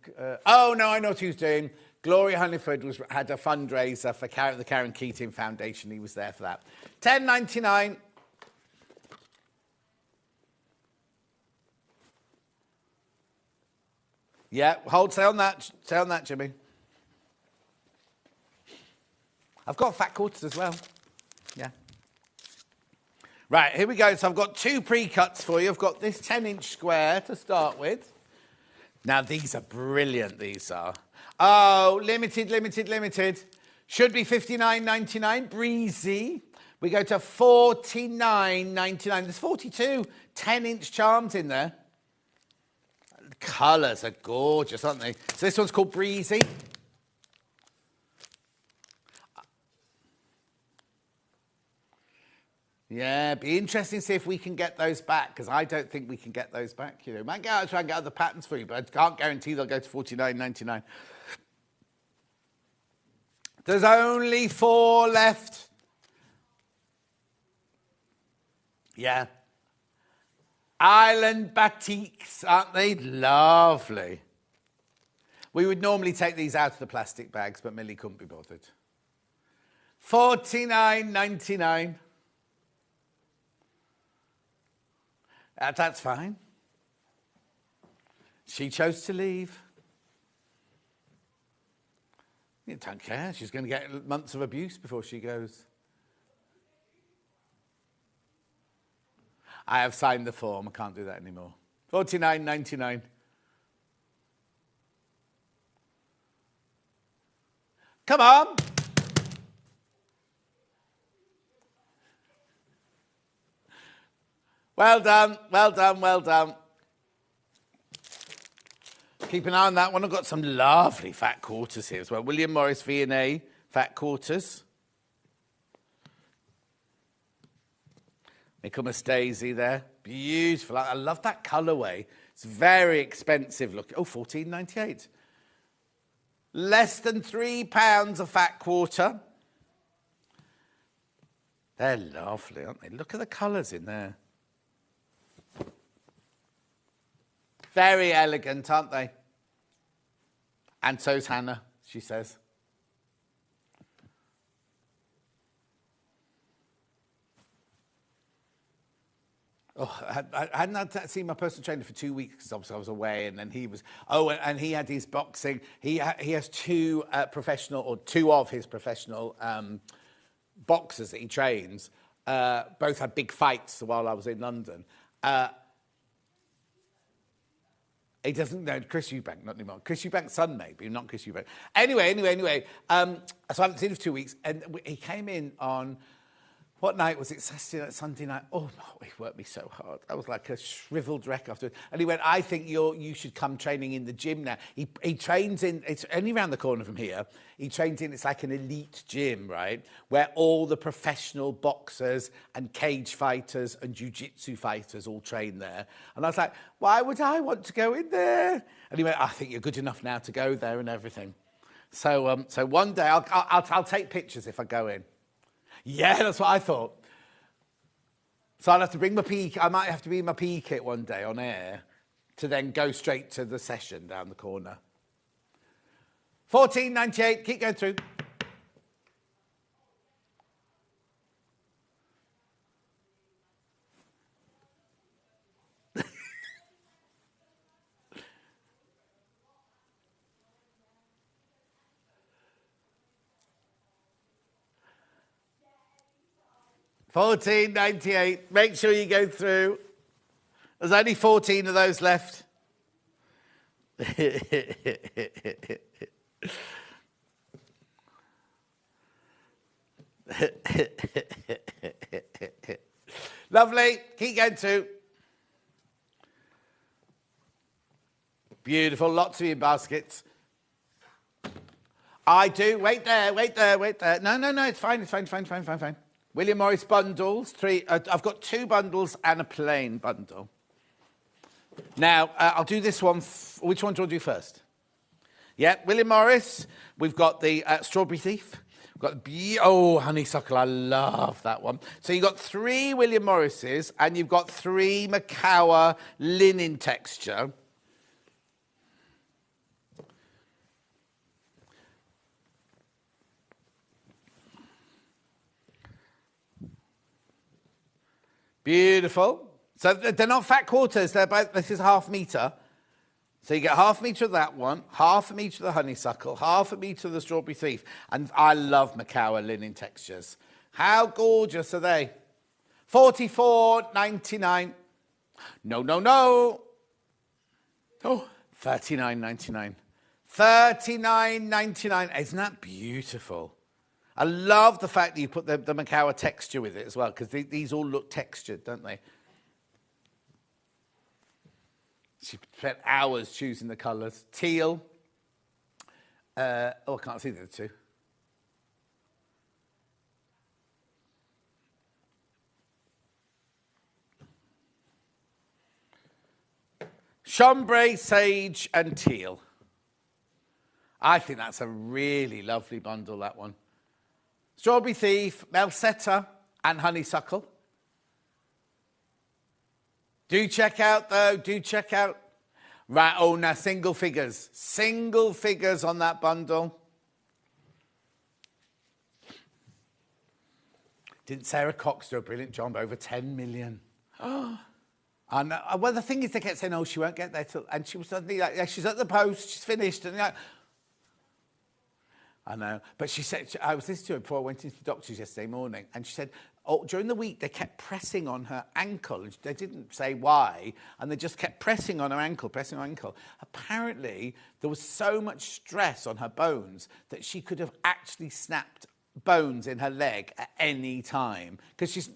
C: Oh, no, I know what he was doing. Gloria Hunniford had a fundraiser for the Karen Keating Foundation. He was there for that. $10.99. Yeah, stay on that. Stay on that, Jimmy. I've got fat quarters as well. Yeah. Right, here we go. So I've got 2 pre-cuts for you. I've got this 10-inch square to start with. Now, these are brilliant, these are. Oh, limited. Should be $59.99, breezy. We go to $49.99. There's 42 10-inch charms in there. The colours are gorgeous, aren't they? So this one's called Breezy. Yeah, be interesting to see if we can get those back, because I don't think we can get those back. You know, might go out and try and get other patterns for you, but I can't guarantee they'll go to $49.99. There's only 4 left. Yeah. Island batiks, aren't they lovely? We would normally take these out of the plastic bags, but Millie couldn't be bothered. $49.99. That's fine. She chose to leave. You don't care. She's going to get months of abuse before she goes. I have signed the form. I can't do that anymore. $49.99. Come on. Well done, well done, well done. Keep an eye on that one. I've got some lovely fat quarters here as well. William Morris V&A fat quarters. Michaelmas Daisy there. Beautiful. I love that colourway. It's very expensive looking. Oh, $14.98. Less than £3 a fat quarter. They're lovely, aren't they? Look at the colours in there. Very elegant, aren't they? And so's Hannah, she says. Oh, I hadn't seen my personal trainer for 2 weeks because obviously I was away, and then he was. Oh, and he had his boxing. He has 2 professional, or 2 of his professional boxers that he trains. Both had big fights while I was in London. He doesn't know Chris Eubank, not anymore. Chris Eubank's son, maybe, not Chris Eubank. Anyway. So I haven't seen him for 2 weeks, and he came in on, what night was it? Saturday night, Sunday night. Oh, no, he worked me so hard. I was like a shriveled wreck after. And he went, I think you should come training in the gym now. He trains in, it's only around the corner from here. He trains in, it's like an elite gym, right? Where all the professional boxers and cage fighters and jiu-jitsu fighters all train there. And I was like, why would I want to go in there? And he went, I think you're good enough now to go there and everything. So one day I'll take pictures if I go in. Yeah, that's what I thought. So I'll have to bring my PE. I might have to be in my PE kit one day on air to then go straight to the session down the corner. $14.98. Keep going through. $14.98. Make sure you go through. There's only 14 of those left. Lovely. Keep going through. Beautiful. Lots of your baskets. I do. Wait there. No. It's fine. William Morris bundles. 3. I've got 2 bundles and a plain bundle. Now, I'll do this one. Which one do I do first? Yeah, William Morris. We've got the Strawberry Thief. We've got Honeysuckle. I love that one. So you've got 3 William Morrises and you've got 3 Macawa linen texture. Beautiful. So they're not fat quarters. This is ½ metre. So you get ½ metre of that one, ½ metre of the honeysuckle, ½ metre of the strawberry thief. And I love Macawa linen textures. How gorgeous are they? $44.99. No. Oh, $39.99. $39.99. Isn't that beautiful? I love the fact that you put the Macawa texture with it as well, because these all look textured, don't they? She spent hours choosing the colours. Teal. I can't see the other 2. Chambray, sage and teal. I think that's a really lovely bundle, that one. Strawberry Thief, Melsetta and Honeysuckle. Do check out, though. Right, now single figures. Single figures on that bundle. Didn't Sarah Cox do a brilliant job? Over 10 million. And, well, the thing is, they kept saying, oh, she won't get there till... And she was suddenly like, yeah, she's at the post, she's finished. And like, I know. But she said, I was listening to her before I went into the doctor's yesterday morning, and she said, during the week, they kept pressing on her ankle. They didn't say why, and they just kept pressing on her ankle. Apparently, there was so much stress on her bones that she could have actually snapped bones in her leg at any time. Because she's...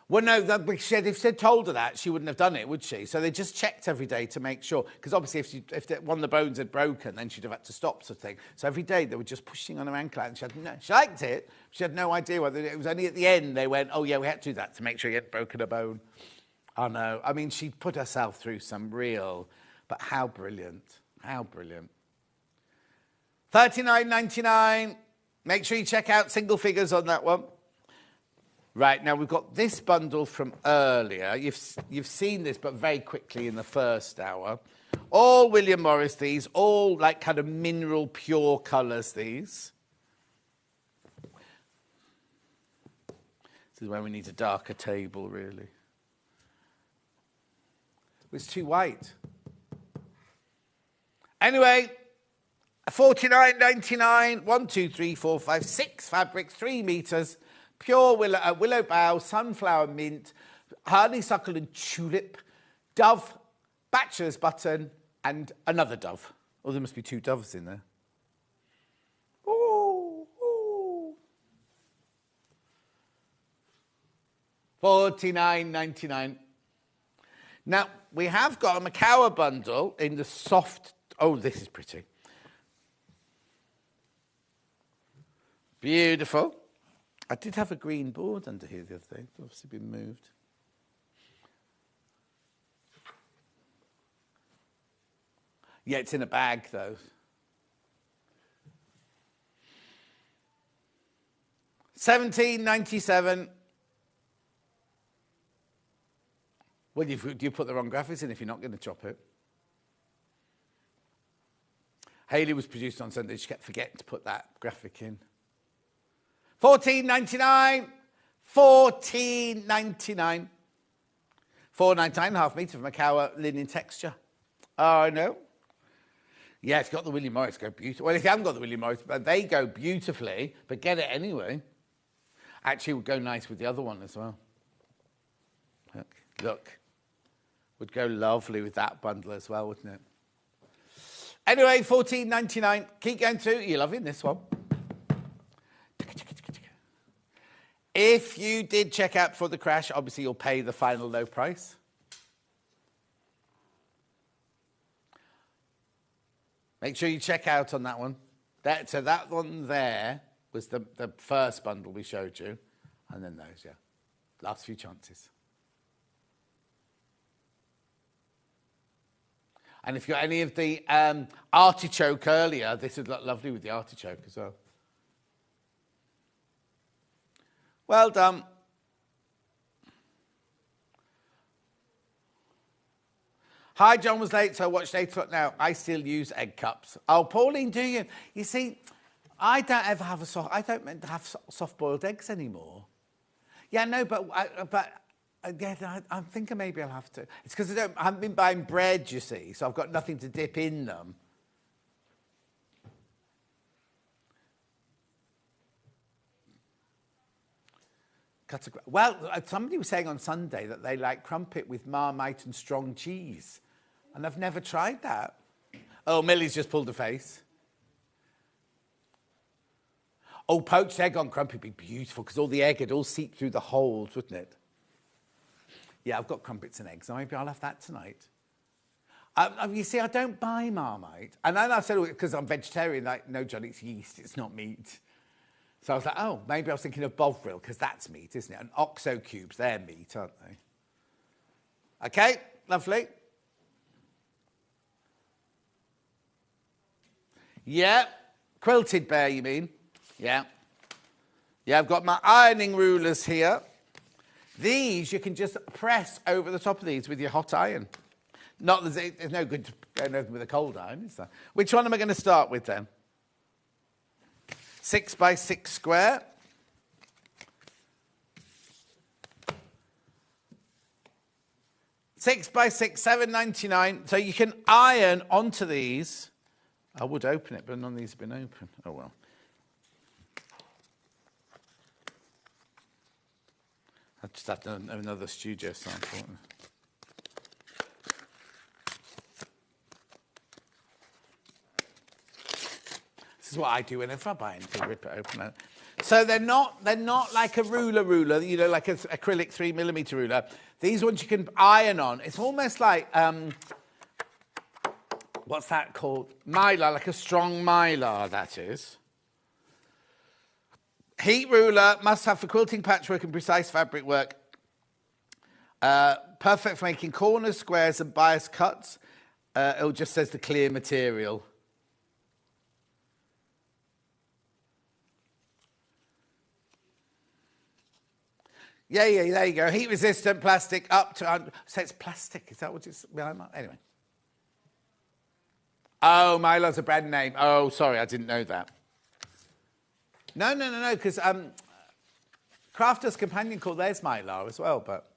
C: Well, no, if she'd told her that, she wouldn't have done it, would she? So they just checked every day to make sure. Because obviously, if one of the bones had broken, then she'd have had to stop, sort of thing. So every day, they were just pushing on her ankle out, and she liked it. She had no idea whether it was only at the end they went, oh, yeah, we had to do that to make sure you hadn't broken a bone. I know. I mean, she put herself through some real... But how brilliant. How brilliant. $39.99. Make sure you check out single figures on that one. Right, now we've got this bundle from earlier. You've seen this, but very quickly in the first hour. All William Morris, these. All, like, kind of mineral pure colours, these. This is where we need a darker table, really. It's too white. Anyway, $49.99. 1, 2, 3, 4, 5, 6 fabrics, 3 metres. Pure willow bough, sunflower mint, honeysuckle and tulip, dove, bachelor's button, and another dove. Oh, there must be 2 doves in there. Ooh. $49.99. Now, we have got a Macawa bundle in the soft... Oh, this is pretty. Beautiful. I did have a green board under here the other day. It's obviously been moved. Yeah, it's in a bag, though. $17.97. Well, you put the wrong graphics in if you're not going to chop it. Hayley was produced on Sunday. She kept forgetting to put that graphic in. $14.99. $14.99. $4.99, ½ metre of Macawa linen texture. Oh, I know. Yeah, it's got the William Morris, go beautiful. Well, if you haven't got the William Morris, but they go beautifully, but get it anyway. Actually, would go nice with the other one as well. Look. Would go lovely with that bundle as well, wouldn't it? Anyway, $14.99. Keep going through. You're loving this one. If you did check out before the crash, obviously you'll pay the final low price. Make sure you check out on that one. So that one there was the first bundle we showed you. And then those, yeah. Last few chances. And if you got any of the artichoke earlier, this would look lovely with the artichoke as well. Well done. Hi, John was late, so I watched 8 o'clock now. I still use egg cups. Oh, Pauline, do you? You see, I don't ever have I don't meant to have soft-boiled eggs anymore. Yeah, no, but yeah, I'm thinking maybe I'll have to. It's because I haven't been buying bread, you see, so I've got nothing to dip in them. Well, somebody was saying on Sunday that they like crumpet with Marmite and strong cheese. And I've never tried that. Oh, Millie's just pulled a face. Oh, poached egg on crumpet would be beautiful because all the egg would all seep through the holes, wouldn't it? Yeah, I've got crumpets and eggs, so maybe I'll have that tonight. You see, I don't buy Marmite. And then I said, because I'm vegetarian, like, no, John, it's yeast, it's not meat. So I was like, oh, maybe I was thinking of Bovril, because that's meat, isn't it? And OXO cubes, they're meat, aren't they? Okay, lovely. Yeah, quilted bear, you mean? Yeah. Yeah, I've got my ironing rulers here. These, you can just press over the top of these with your hot iron. Not that there's no good going over them with a cold iron, is there? Which one am I going to start with, then? 6 by 6 square. Six by 6, $7.99. So you can iron onto these. I would open it, but none of these have been open. Oh, well. I just have to have another studio sample. This is what I do whenever I buy anything, rip it open. So they're not like a ruler, you know, like an acrylic 3mm ruler. These ones you can iron on. It's almost like, what's that called? Mylar, like a strong mylar, that is. Heat ruler, must have for quilting, patchwork and precise fabric work. Perfect for making corners, squares and bias cuts. It just says the clear material. Yeah, there you go. Heat resistant, plastic, up to... So it's plastic, is that what it's... Anyway. Oh, Mylar's a brand name. Oh, sorry, I didn't know that. No, because Crafter's Companion called theirs Mylar as well, but...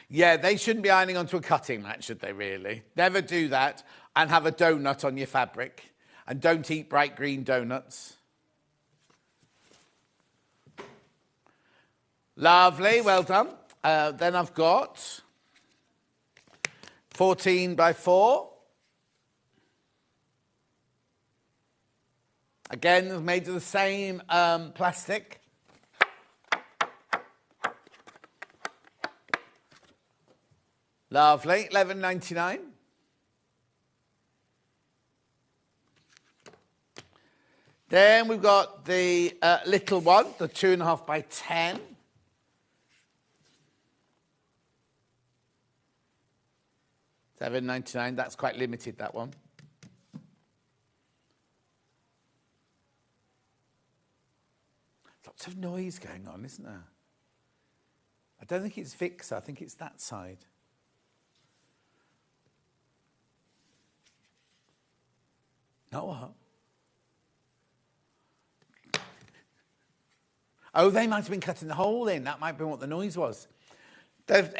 C: Yeah, they shouldn't be ironing onto a cutting mat, should they, really? Never do that and have a donut on your fabric. And don't eat bright green donuts. Lovely, well done. Then I've got 14 by 4. Again, made of the same plastic. Lovely, $11.99. Then we've got the little one, the 2.5 by 10. $7.99, that's quite limited, that one. Lots of noise going on, isn't there? I don't think it's Vixer, I think it's that side. Not what? Oh, they might have been cutting the hole in. That might be what the noise was.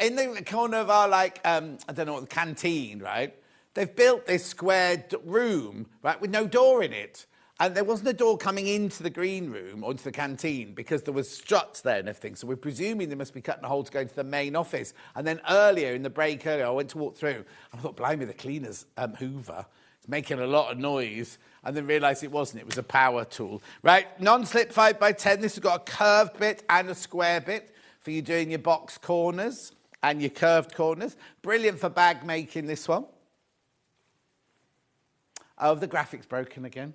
C: In the corner of our, I don't know what, the canteen, right? They've built this square room, right, with no door in it. And there wasn't a door coming into the green room or into the canteen because there was struts there and everything. So we're presuming they must be cutting a hole to go into the main office. And then earlier, in the break earlier, I went to walk through. And I thought, blimey, the cleaner's Hoover. It's making a lot of noise. And then realised it wasn't. It was a power tool. Right, non-slip 5 by 10. This has got a curved bit and a square bit for you doing your box corners and your curved corners. Brilliant for bag making, this one. Oh, the graphic's broken again.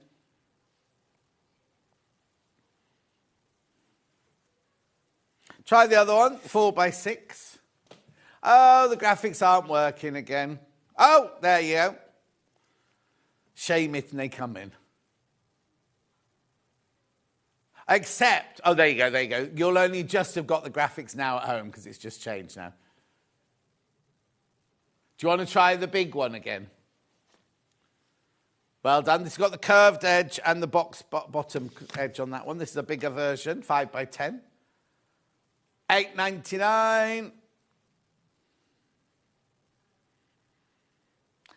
C: Try the other one, 4x6. Oh, the graphics aren't working again. Oh, there you go. Shame it and they come in. Except, oh, there you go, there you go. You'll only just have got the graphics now at home because it's just changed now. Do you want to try the big one again? Well done. This has got the curved edge and the box bottom edge on that one. This is a bigger version, 5x10. $8.99.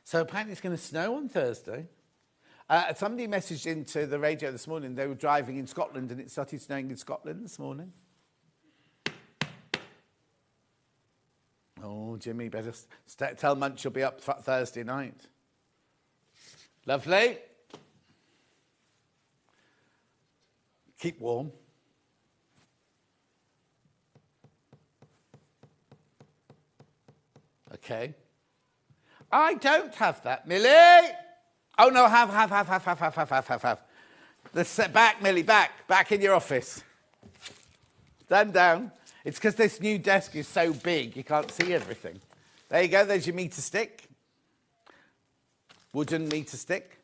C: So apparently it's going to snow on Thursday. Somebody messaged into the radio this morning. They were driving in Scotland and it started snowing in Scotland this morning. Oh, Jimmy, better tell Munch you'll be up Thursday night. Lovely. Keep warm. Okay. I don't have that, Millie. Oh, no, have. Back, Millie, back in your office. Stand down. It's because this new desk is so big, you can't see everything. There you go, there's your meter stick. Wooden meter stick.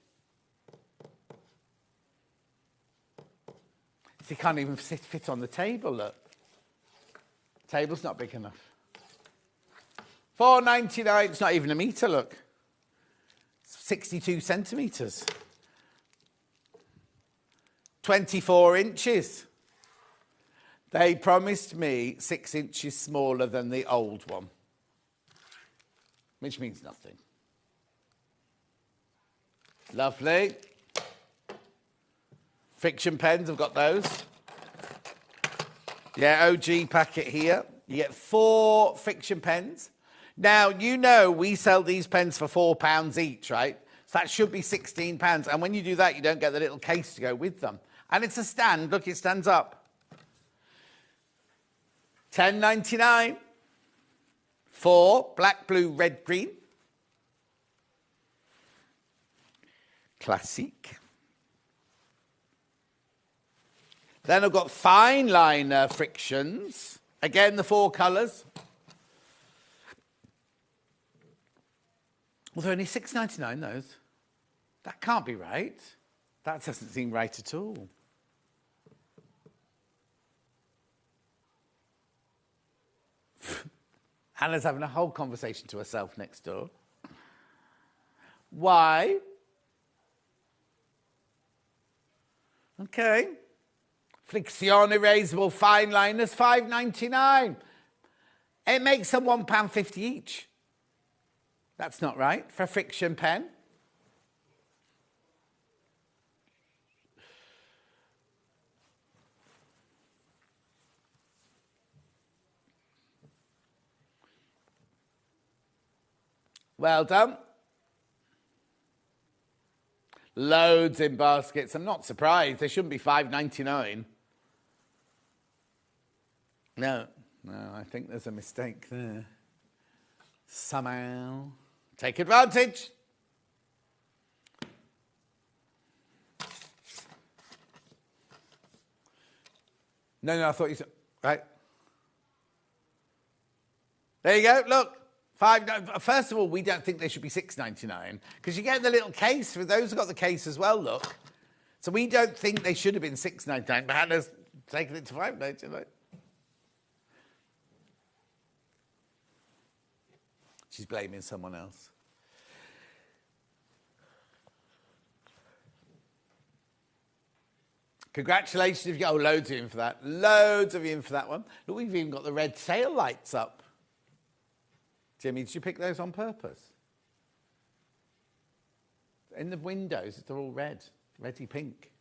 C: You can't even fit on the table, look. Table's not big enough. $4.99, it's not even a metre, look. 62 centimetres. 24 inches. They promised me 6 inches smaller than the old one, which means nothing. Lovely. Friction pens, I've got those. Yeah, OG packet here. You get 4 friction pens. Now, you know we sell these pens for £4 each, right? So that should be £16. And when you do that, you don't get the little case to go with them. And it's a stand. Look, it stands up. $10.99. 4, black, blue, red, green. Classic. Then I've got fine liner frictions. Again, the 4 colours. Well, they're only $6.99, those. That can't be right. That doesn't seem right at all. Hannah's having a whole conversation to herself next door. Why? Okay. Friction erasable fine liners, $5.99. It makes them £1.50 each. That's not right for a friction pen. Well done. Loads in baskets. I'm not surprised. They shouldn't be $5.99. No, I think there's a mistake there. Somehow. Take advantage. No, I thought you said, right. There you go, look. First of all, we don't think they should be $6.99 because you get the little case. For those who've got the case as well, look. So we don't think they should have been $6.99, but Hannah's taken it to $5.99. She's blaming someone else. Congratulations if you got loads of you in for that. Loads of you in for that one. Look, we've even got the red tail lights up. Jimmy, did you pick those on purpose? In the windows, they're all red. Reddy pink.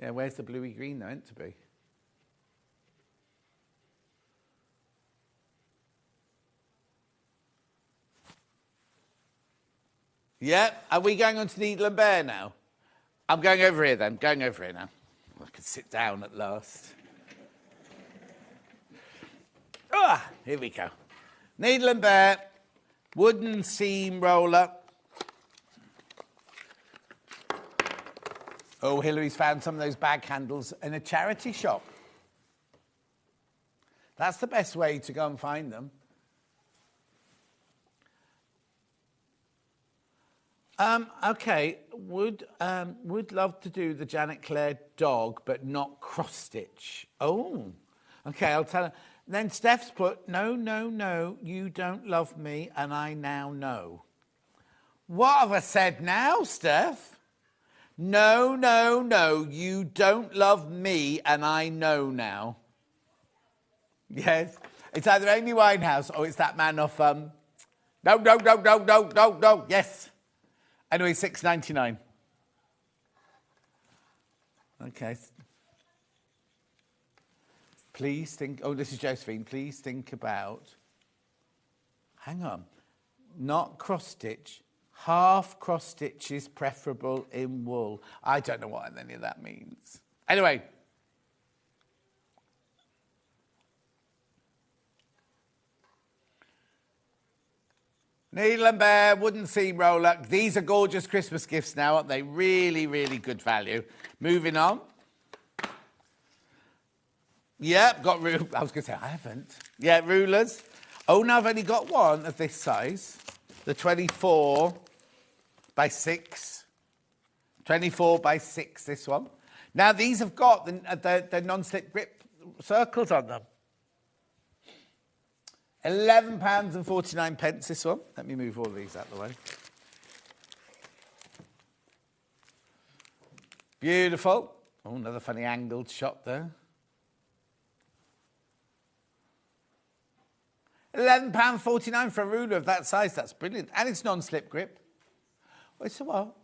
C: Yeah, where's the bluey green they're meant to be? Yeah, are we going on to Needle and Bear now? I'm going over here then, going over here now. I can sit down at last. Here we go. Needle and Bear, wooden seam roller. Oh, Hillary's found some of those bag handles in a charity shop. That's the best way to go and find them. Okay, would love to do the Janet Clare dog, but not cross stitch. Oh, okay, I'll tell her. Then Steph's put, no, no, no, you don't love me, and I now know. What have I said now, Steph? No, no, no, you don't love me, and I know now. Yes, it's either Amy Winehouse or it's that man off, no, no, no, no, no, no, no, yes. Anyway, $6.99. Okay. Please think, oh, this is Josephine. Please think about, hang on, not cross stitch. Half cross stitch is preferable in wool. I don't know what any of that means. Anyway. Needle and Bear, wooden seam roller. These are gorgeous Christmas gifts now, aren't they? Really, really good value. Moving on. Yep, got rulers. I was going to say, I haven't. Yeah, rulers. Oh, no, I've only got one of this size. The 24 by 6. 24 by 6, this one. Now, these have got the non-slip grip circles on them. £11.49, this one. Let me move all these out of the way. Beautiful. Oh, another funny angled shot there. £11.49 for a ruler of that size. That's brilliant. And it's non-slip grip. Wait, so what?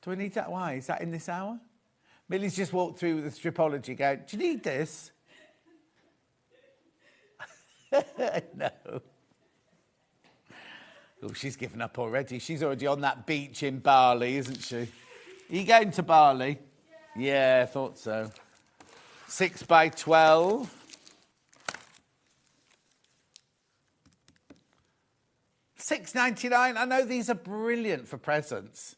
C: Do I need that? Why? Is that in this hour? Millie's just walked through with the stripology going, do you need this? No. Oh, she's given up already. She's already on that beach in Bali, isn't she? Are you going to Bali? Yeah, I thought so. 6 by 12. $6.99. I know these are brilliant for presents.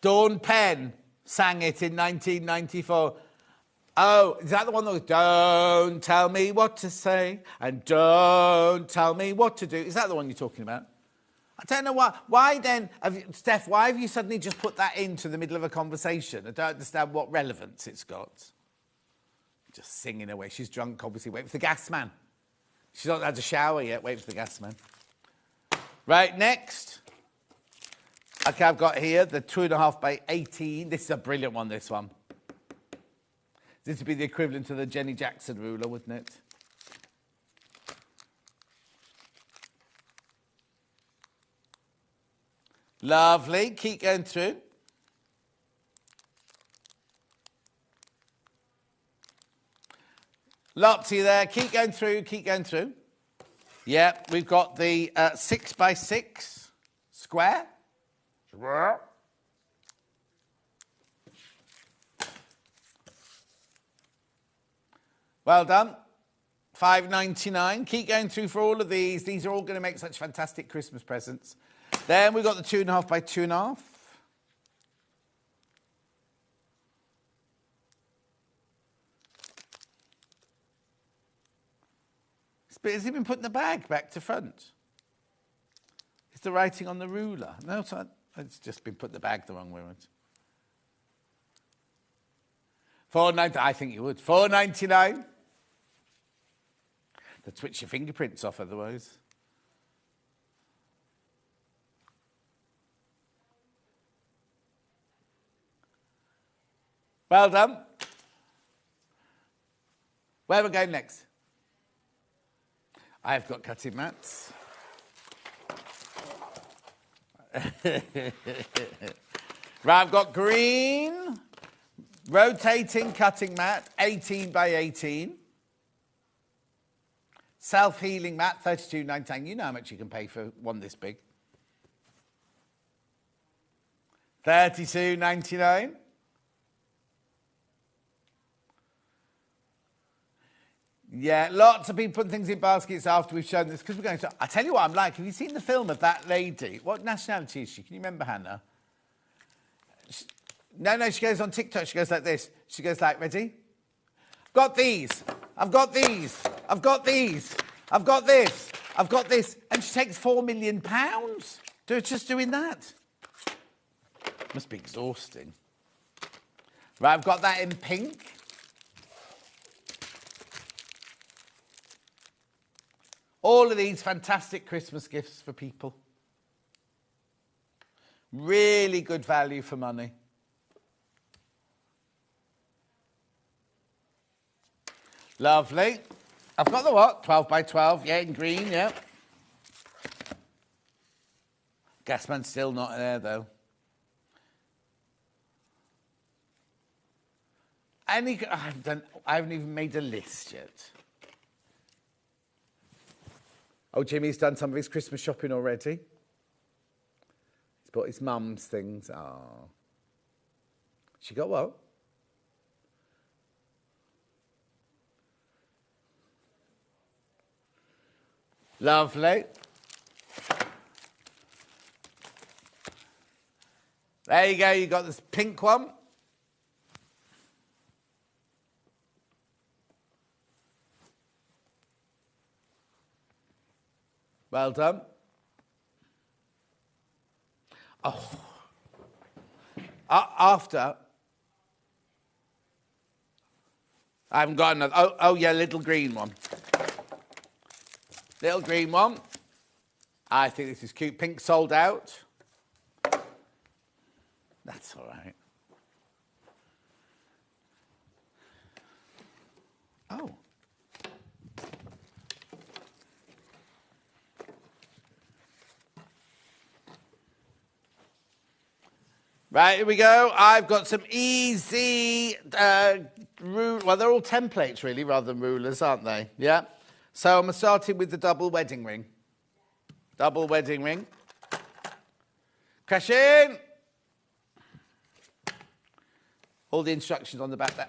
C: Dawn Penn sang it in 1994. Oh, is that the one that was, don't tell me what to say and don't tell me what to do? Is that the one you're talking about? I don't know why. Why then, Steph, why have you suddenly just put that into the middle of a conversation? I don't understand what relevance it's got. Just singing away. She's drunk, obviously. Wait for the gas man. She's not had a shower yet. Wait for the gas man. Right, next. Okay, I've got here the 2.5 by 18. This is a brilliant one, this one. This would be the equivalent to the Jenny Jackson ruler, wouldn't it? Lovely. Keep going through. Lots of you there. Keep going through, keep going through. Yeah, we've got the 6 by 6 square. Well done. $5.99. Keep going through for all of these. These are all going to make such fantastic Christmas presents. Then we've got the 2.5 by 2.5. Has he been putting the bag back to front? Is the writing on the ruler? No, it's just been put the bag the wrong way around. $4.99. I think you would. $4.99. They'd switch your fingerprints off otherwise. Well done. Where are we going next? I've got cutting mats. Right, I've got green, rotating cutting mat, 18 by 18. Self-healing mat, $32.99. You know how much you can pay for one this big. $32.99. Yeah, lots of people putting things in baskets after we've shown this, because we're going to... I tell you what I'm like. Have you seen the film of that lady? What nationality is she? Can you remember, Hannah? No, she goes on TikTok. She goes like this. She goes like, ready? Got these. I've got these. I've got these. I've got this. I've got this. And she takes £4 million just doing that. Must be exhausting. Right, I've got that in pink. All of these fantastic Christmas gifts for people. Really good value for money. Lovely. I've got the what? 12 by 12, yeah, in green, yeah. Gasman's still not there, though. I haven't even made a list yet. Oh, Jimmy's done some of his Christmas shopping already. He's bought his mum's things. Oh. She got what? Lovely. There you go, you got this pink one. Well done. Oh. After. I haven't got another. Oh, yeah, little green one. Little green one. I think this is cute. Pink sold out. That's all right. Oh. Right, here we go. I've got some easy, well, they're all templates, really, rather than rulers, aren't they? Yeah. So I'm starting with the double wedding ring. Double wedding ring. Crash in. All the instructions on the back there.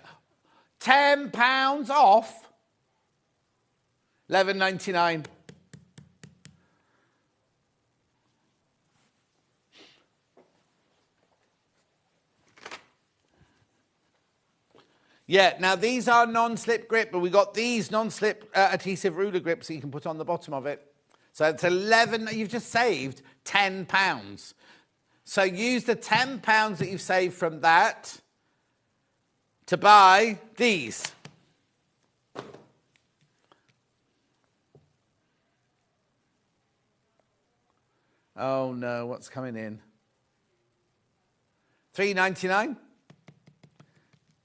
C: £10 off. $11.99. Yeah, now these are non-slip grip, but we got these non-slip adhesive ruler grips that you can put on the bottom of it. So it's 11, you've just saved £10. So use the £10 that you've saved from that to buy these. Oh no, what's coming in? $3.99.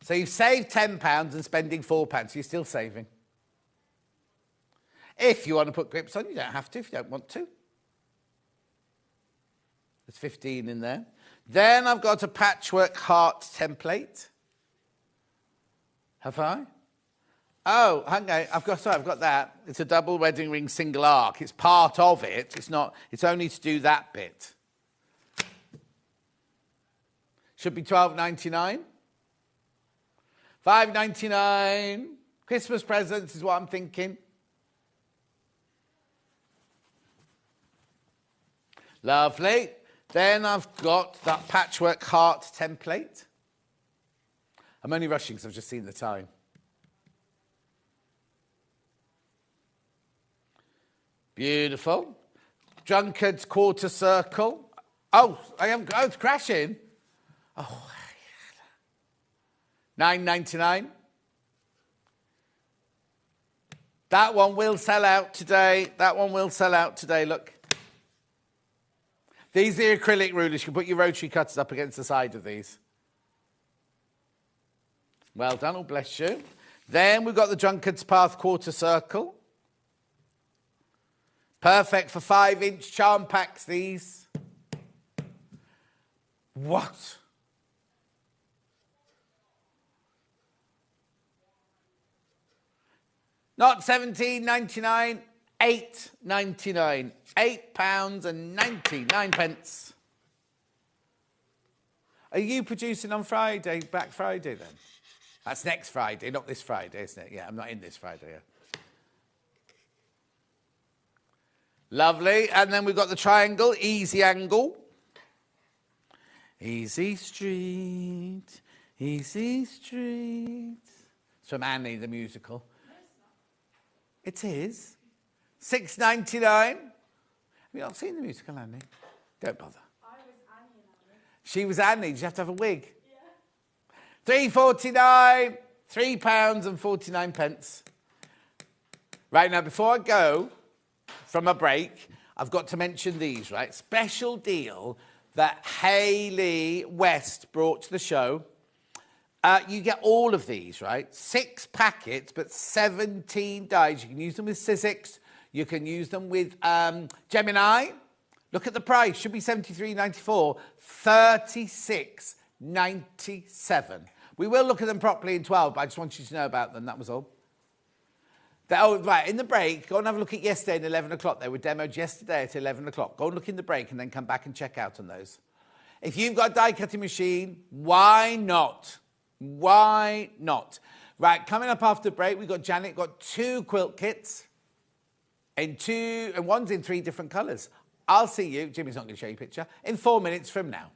C: So you've saved £10 and spending £4, so you're still saving. If you want to put grips on, you don't have to if you don't want to. There's 15 in there. Then I've got a patchwork heart template. Have I? Oh, hang on. I've got that. It's a double wedding ring single arc. It's part of it. It's only to do that bit. Should be $12.99. $5.99. Christmas presents is what I'm thinking. Lovely. Then I've got that patchwork heart template. I'm only rushing because I've just seen the time. Beautiful. Drunkard's quarter circle. Oh, it's crashing. Oh, $9.99. That one will sell out today. That one will sell out today, look. These are acrylic rulers. You can put your rotary cutters up against the side of these. Well done, oh bless you. Then we've got the Drunkard's Path quarter circle. Perfect for 5-inch charm packs, these. What? Not £17.99, £8.99. £8.99. Are you producing on Friday, Black Friday then? That's next Friday, not this Friday, isn't it? Yeah, I'm not in this Friday. Yeah. Lovely. And then we've got the triangle, easy angle. Easy street, easy street. It's from Annie, the musical. It is. $6.99. Have you not seen the musical, Annie? Don't bother.
A: I was Annie and Annie.
C: She was Annie. Did you have to have a wig? Yeah. £3.49. £3.49. Right, now, before I go from a break, I've got to mention these, right? Special deal that Hayley West brought to the show. You get all of these, right? 6 packets, but 17 dies. You can use them with Sizzix. You can use them with Gemini. Look at the price. Should be $73.94. $36.97. We will look at them properly in 12, but I just want you to know about them. That was all. Oh, right, in the break, go and have a look at yesterday at 11 o'clock. They were demoed yesterday at 11 o'clock. Go and look in the break and then come back and check out on those. If you've got a die-cutting machine, why not? Why not? Right, coming up after the break, we've got Janet, got 2 quilt kits, and one's in 3 different colours. I'll see you, Jimmy's not going to show you a picture, in 4 minutes from now.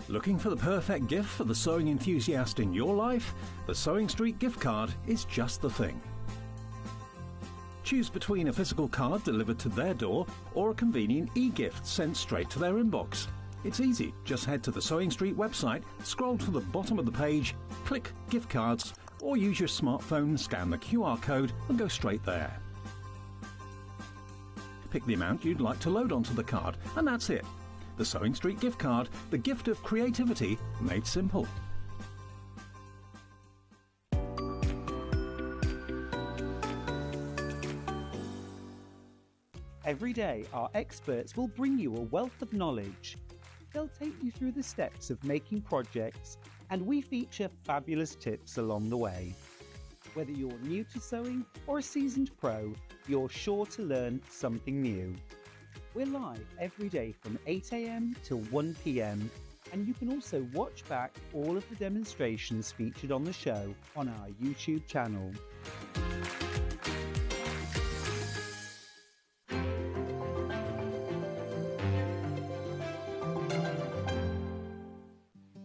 D: Looking for the perfect gift for the sewing enthusiast in your life? The Sewing Street gift card is just the thing. Choose between a physical card delivered to their door or a convenient e-gift sent straight to their inbox. It's easy. Just head to the Sewing Street website, scroll to the bottom of the page, click Gift Cards, or use your smartphone, scan the QR code and go straight there. Pick the amount you'd like to load onto the card, and that's it. The Sewing Street gift card, the gift of creativity made simple.
E: Every day, our experts will bring you a wealth of knowledge. They'll take you through the steps of making projects, and we feature fabulous tips along the way. Whether you're new to sewing or a seasoned pro, you're sure to learn something new. We're live every day from 8 a.m. till 1 p.m. and you can also watch back all of the demonstrations featured on the show on our YouTube channel.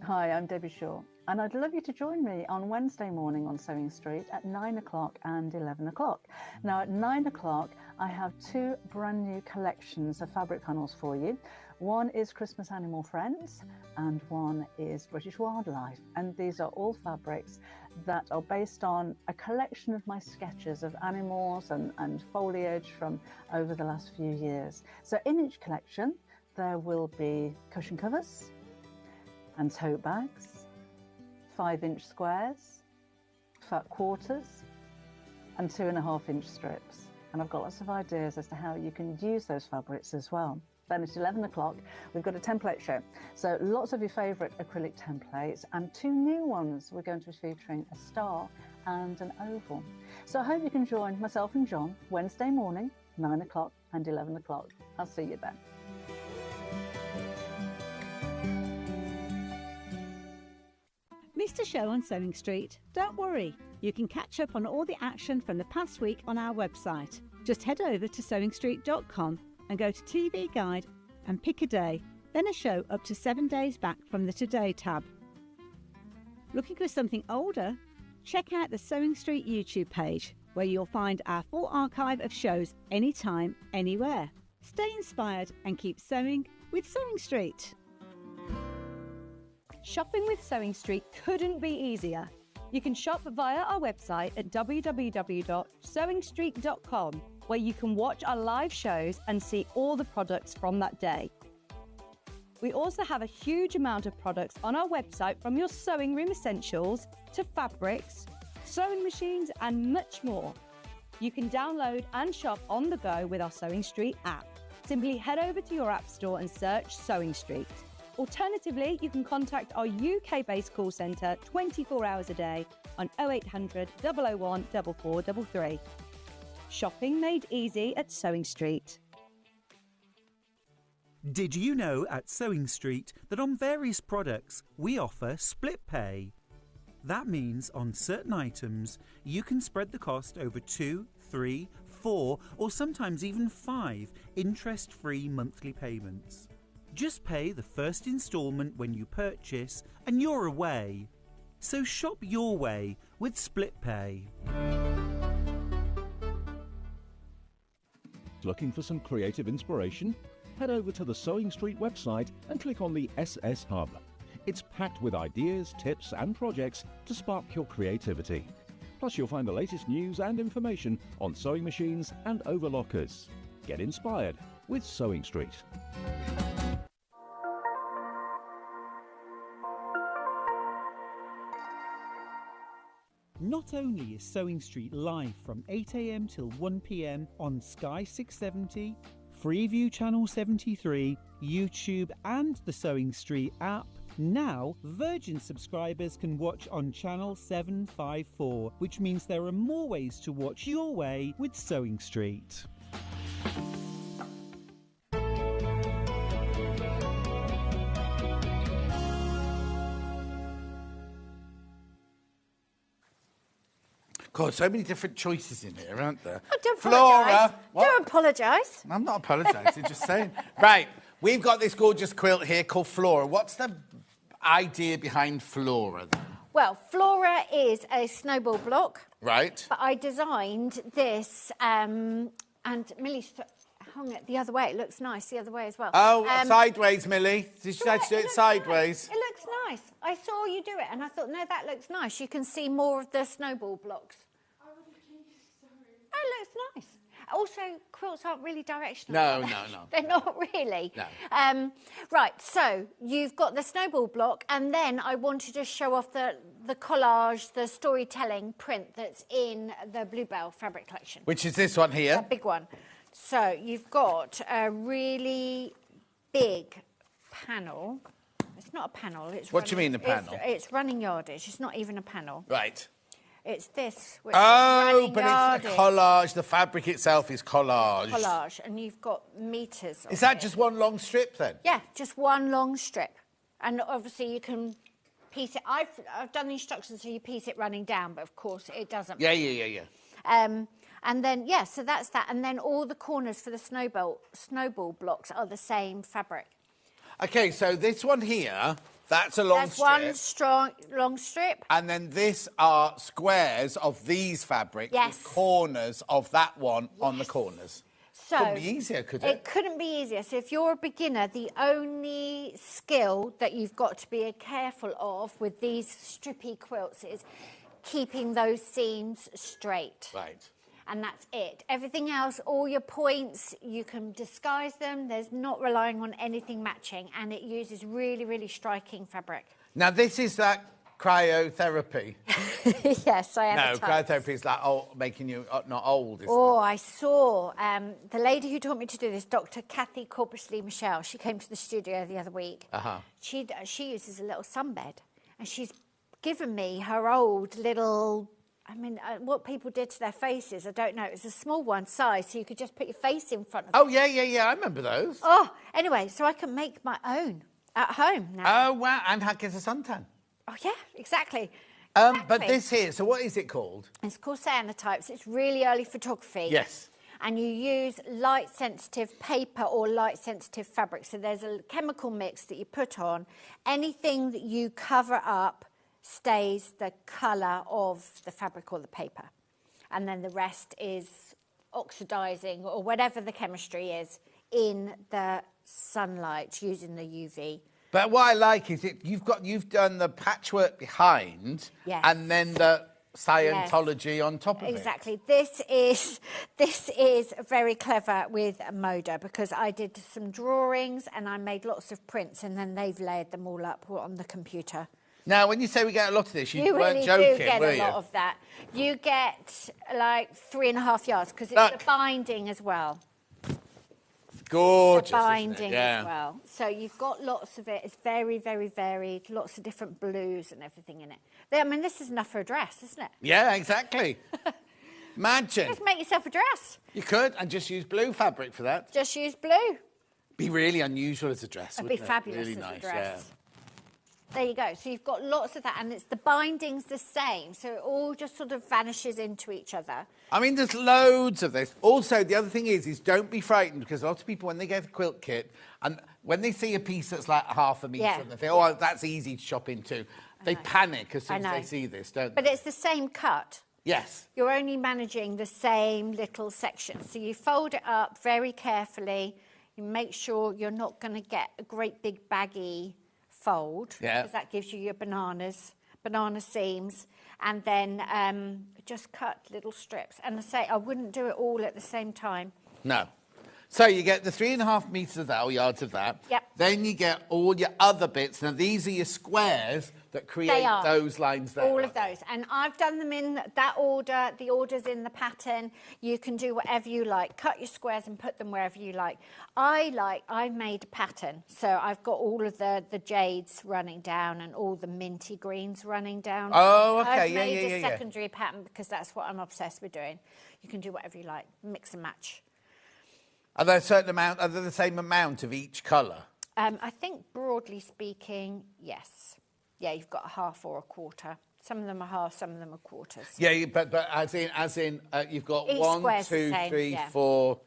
F: Hi, I'm Debbie Shaw, and I'd love you to join me on Wednesday morning on Sewing Street at 9 o'clock and 11 o'clock. Now, at 9 o'clock, I have 2 brand new collections of fabric panels for you. One is Christmas Animal Friends, and one is British Wildlife. And these are all fabrics that are based on a collection of my sketches of animals and foliage from over the last few years. So in each collection, there will be cushion covers, and tote bags, 5-inch squares, fat quarters, and 2.5-inch strips. And I've got lots of ideas as to how you can use those fabrics as well. Then at 11 o'clock, we've got a template show. So lots of your favourite acrylic templates and 2 new ones. We're going to be featuring a star and an oval. So I hope you can join myself and John Wednesday morning, 9 o'clock and 11 o'clock. I'll see you then.
G: Missed a show on Sewing Street? Don't worry, you can catch up on all the action from the past week on our website. Just head over to sewingstreet.com and go to TV Guide and pick a day, then a show up to 7 days back from the Today tab. Looking for something older? Check out the Sewing Street YouTube page, where you'll find our full archive of shows anytime, anywhere. Stay inspired and keep sewing with Sewing Street.
H: Shopping with Sewing Street couldn't be easier. You can shop via our website at www.sewingstreet.com, where you can watch our live shows and see all the products from that day. We also have a huge amount of products on our website, from your sewing room essentials to fabrics, sewing machines and much more. You can download and shop on the go with our Sewing Street app. Simply head over to your app store and search Sewing Street. Alternatively, you can contact our UK-based call centre 24 hours a day on 0800 001 4433. Shopping made easy at Sewing Street.
E: Did you know at Sewing Street that on various products we offer split pay? That means on certain items you can spread the cost over 2, 3, 4 or sometimes even 5 interest-free monthly payments. Just pay the first instalment when you purchase and you're away. So shop your way with split pay.
D: Looking for some creative inspiration? Head over to the Sewing Street website and click on the SS Hub. It's packed with ideas, tips and projects to spark your creativity. Plus you'll find the latest news and information on sewing machines and overlockers. Get inspired with Sewing Street.
E: Not only is Sewing Street live from 8 a.m. till 1 p.m. on Sky 670, Freeview Channel 73, YouTube and the Sewing Street app, now Virgin subscribers can watch on Channel 754, which means there are more ways to watch your way with Sewing Street.
C: God, so many different choices in here, aren't there?
I: Oh, don't
C: Flora.
I: apologise.
C: What?
I: Don't apologise.
C: I'm not apologising, just saying. Right, we've got this gorgeous quilt here called Flora. What's the idea behind Flora, then?
I: Well, Flora is a snowball block.
C: Right.
I: But I designed this, and Millie's hung it the other way. It looks nice the other way as well.
C: Oh, sideways, Millie. Did you decide to do it sideways?
I: Nice. It looks nice. I saw you do it, and I thought, no, that looks nice. You can see more of the snowball blocks. Oh, it looks nice. Also, quilts aren't really directional.
C: No.
I: They're not really.
C: No.
I: Right, so you've got the snowball block, and then I wanted to show off the collage, the storytelling print that's in the Bluebell fabric collection.
C: Which is this one here.
I: A big one. So you've got a really big panel. It's not a panel. It's
C: what do you mean a panel?
I: It's running yardage. It's not even a panel.
C: Right.
I: It's this. Which
C: Oh,
I: is
C: but
I: yardage.
C: it's a collage. The fabric itself is collage.
I: Collage, and you've got meters.
C: Is that just one long strip then?
I: Yeah, just one long strip, and obviously you can piece it. I've done the instructions so you piece it running down, but of course it doesn't.
C: Yeah.
I: And then so that's that, and then all the corners for the snowball blocks are the same fabric.
C: Okay, so this one here, that's a long strip.
I: That's one strong long strip.
C: And then this are squares of these fabrics
I: Yes.
C: with corners of that one on the corners.
I: So
C: couldn't be easier, could it?
I: It couldn't be easier. So if you're a beginner, the only skill that you've got to be careful of with these strippy quilts is keeping those seams straight.
C: Right.
I: And that's it. Everything else, all your points, you can disguise them. There's not relying on anything matching, and it uses really, really striking fabric.
C: Now, this is that cryotherapy.
I: Yes, I am.
C: No, cryotherapy is like making you not old, isn't
I: Oh,
C: it?
I: I saw the lady who taught me to do this, Dr. Kathy Corpusely Michelle. She came to the studio the other week.
C: Uh-huh.
I: She uses a little sunbed, and she's given me her old little... I mean, what people did to their faces, I don't know. It was a small one size, so you could just put your face in front of it.
C: Oh, yeah, I remember those.
I: Oh, anyway, so I can make my own at home now.
C: Oh, wow, and how gets a suntan.
I: Oh, yeah, exactly.
C: But this here, so what is it called?
I: It's called cyanotypes. It's really early photography.
C: Yes.
I: And you use light-sensitive paper or light-sensitive fabric. So there's a chemical mix that you put on. Anything that you cover up stays the colour of the fabric or the paper. And then the rest is oxidising or whatever the chemistry is in the sunlight using the UV.
C: But what I like is you've done the patchwork behind and then the Scientology on top of it.
I: Exactly. This is very clever with Moda because I did some drawings and I made lots of prints and then they've layered them all up on the computer.
C: Now, when you say we get a lot of this, you weren't
I: really
C: joking,
I: do get
C: were
I: a
C: you?
I: lot of that. You get like 3.5 yards because it's the binding as well.
C: It's gorgeous,
I: the binding
C: isn't it? Yeah.
I: as well. So you've got lots of it. It's very, very varied. Lots of different blues and everything in it. I mean, this is enough for a dress, isn't it?
C: Yeah, exactly. Imagine.
I: Just make yourself a dress.
C: You could, and just use blue fabric for that.
I: Just use blue.
C: Be really unusual as a dress.
I: It'd be fabulous
C: really
I: as
C: nice,
I: a dress.
C: Yeah.
I: There you go. So you've got lots of that, and it's the binding's the same, so it all just sort of vanishes into each other.
C: I mean, there's loads of this. Also, the other thing is don't be frightened, because a lot of people, when they get a quilt kit, and when they see a piece that's like half a metre, and they think, oh, that's easy to shop into, they panic as soon as they see this, don't they?
I: But it's the same cut.
C: Yes.
I: You're only managing the same little section. So you fold it up very carefully. You make sure you're not going to get a great big baggy fold, because that gives you your banana seams, and then just cut little strips. And I say I wouldn't do it all at the same time.
C: No. So you get the 3.5 metres of that, or yards of that.
I: Yep.
C: Then you get all your other bits. Now, these are your squares that create those lines there.
I: All of those. And I've done them in that order. The order's in the pattern. You can do whatever you like. Cut your squares and put them wherever you like. I made a pattern. So I've got all of the jades running down and all the minty greens running down.
C: Oh, okay.
I: I've made a secondary pattern because that's what I'm obsessed with doing. You can do whatever you like. Mix and match.
C: Are there a certain amount, are there the same amount of each colour?
I: I think, broadly speaking, yes. Yeah, you've got a half or a quarter. Some of them are half, some of them are quarters.
C: Yeah, but as in, you've got
I: Each
C: 1, 2, 3,
I: yeah.
C: 4,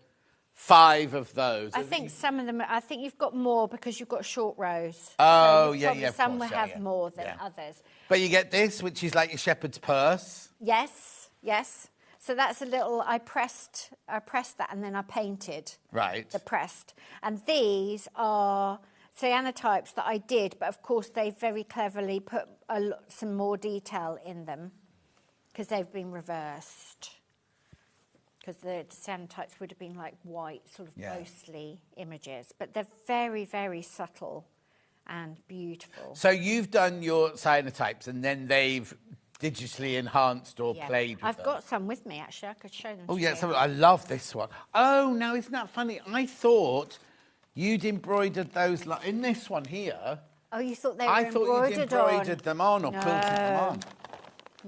C: 5 of those.
I: I think some of them, I think you've got more because you've got short rows.
C: Oh,
I: so
C: yeah.
I: Some will have more than others.
C: But you get this, which is like your shepherd's purse.
I: Yes. So that's a little, I pressed that and then I painted the pressed. And these are cyanotypes that I did, but of course they very cleverly put some more detail in them because they've been reversed. Because the cyanotypes would have been like white, sort of ghostly images. But they're very, very subtle and beautiful.
C: So you've done your cyanotypes and then they've digitally enhanced or played with
I: I've
C: them.
I: got some with me, actually. I could show them
C: Oh,
I: to
C: yeah,
I: you.
C: so I love this one. Oh, now, isn't that funny? I thought you'd embroidered those in this one here.
I: Oh, you thought they were
C: embroidered
I: embroidered
C: I thought you'd embroidered them on or quilted them on.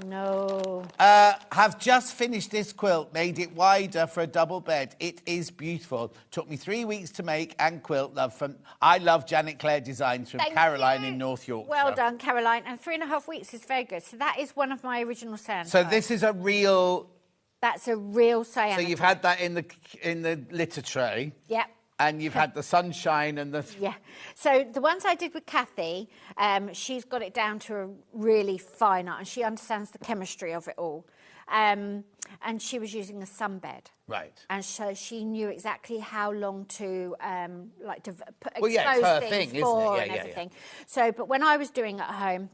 I: No.
C: Have just finished this quilt, made it wider for a double bed. It is beautiful. Took me 3 weeks to make and quilt. I love Janet Clare Designs from Caroline in North Yorkshire.
I: Well done, Caroline. And 3.5 weeks is very good. So that is one of my original cyanotypes.
C: So this is a real...
I: That's a real cyanotype.
C: So you've had that in the litter tray.
I: Yep.
C: And you've had the sunshine and the...
I: Yeah. So the ones I did with Kathy, she's got it down to a really fine art and she understands the chemistry of it all. And she was using a sunbed.
C: Right.
I: And so she knew exactly how long to expose
C: her
I: things
C: thing, isn't it?
I: for
C: Yeah,
I: and
C: yeah,
I: everything. So, but when I was doing it at home,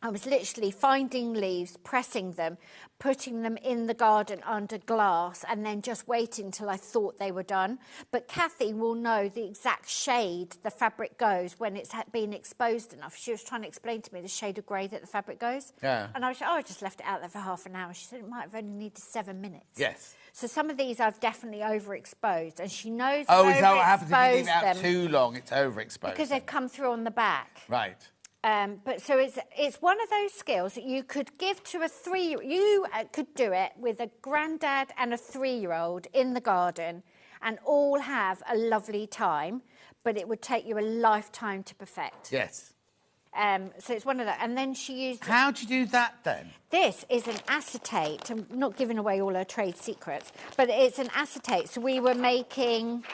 I: I was literally finding leaves, pressing them, putting them in the garden under glass, and then just waiting till I thought they were done. But Kathy will know the exact shade the fabric goes when it's been exposed enough. She was trying to explain to me the shade of grey that the fabric goes.
C: Yeah.
I: And I was like, I just left it out there for half an hour. She said it might have only needed 7 minutes.
C: Yes.
I: So some of these I've definitely overexposed, and she knows.
C: Oh, is that what happens if you leave it out too long? It's overexposed.
I: Because they've come through on the back.
C: Right.
I: But so it's one of those skills that you could give to a 3-year-old. You could do it with a granddad and a 3-year-old in the garden and all have a lovely time, but it would take you a lifetime to perfect.
C: Yes.
I: So it's one of those. And then she used...
C: How do you do that then?
I: This is an acetate. I'm not giving away all her trade secrets, but it's an acetate. So we were making...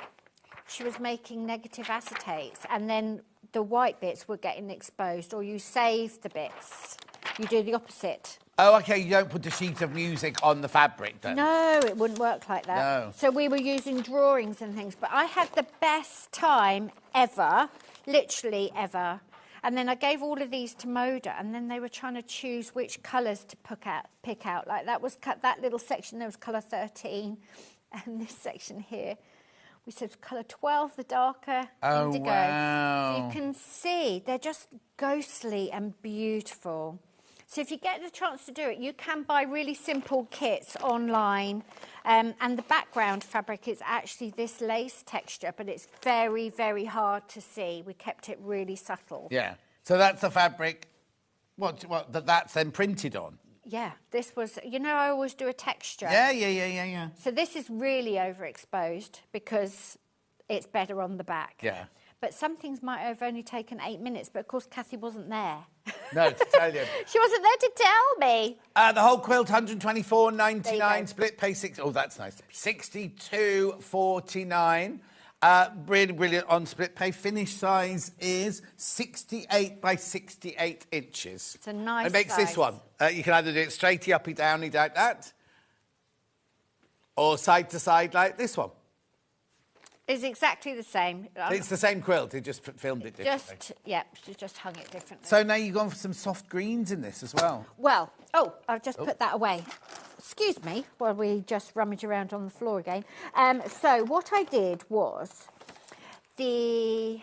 I: She was making negative acetates, and then the white bits were getting exposed, or you save the bits. You do the opposite.
C: Oh, OK, you don't put a sheet of music on the fabric then?
I: No, it wouldn't work like that.
C: No.
I: So we were using drawings and things, but I had the best time ever, literally ever. And then I gave all of these to Moda, and then they were trying to choose which colours to pick out. Like that little section, there was colour 13, and this section here. We said colour 12, the darker indigo.
C: Wow.
I: So you can see they're just ghostly and beautiful. So if you get the chance to do it, you can buy really simple kits online. And the background fabric is actually this lace texture, but it's very, very hard to see. We kept it really subtle.
C: Yeah. So that's the fabric, that's then printed on?
I: Yeah, this was, you know, I always do a texture.
C: Yeah.
I: So this is really overexposed because it's better on the back.
C: Yeah.
I: But some things might have only taken 8 minutes, but of course Kathy wasn't there.
C: No, to tell you.
I: She wasn't there to tell me.
C: The whole quilt, 124.99. Split pay 6. Oh, that's nice. 62.49. Really brilliant on split pay. Finish size is 68 by 68 inches.
I: It's a nice
C: It makes
I: size.
C: this one. You can either do it straighty, uppy, downy, like that, or side to side like this one.
I: It's exactly the same.
C: It's the same quilt. It just filmed it differently.
I: She just hung it differently.
C: So now you've gone for some soft greens in this as well.
I: Well, I've just put that away. Excuse me, while we just rummage around on the floor again. So what I did was this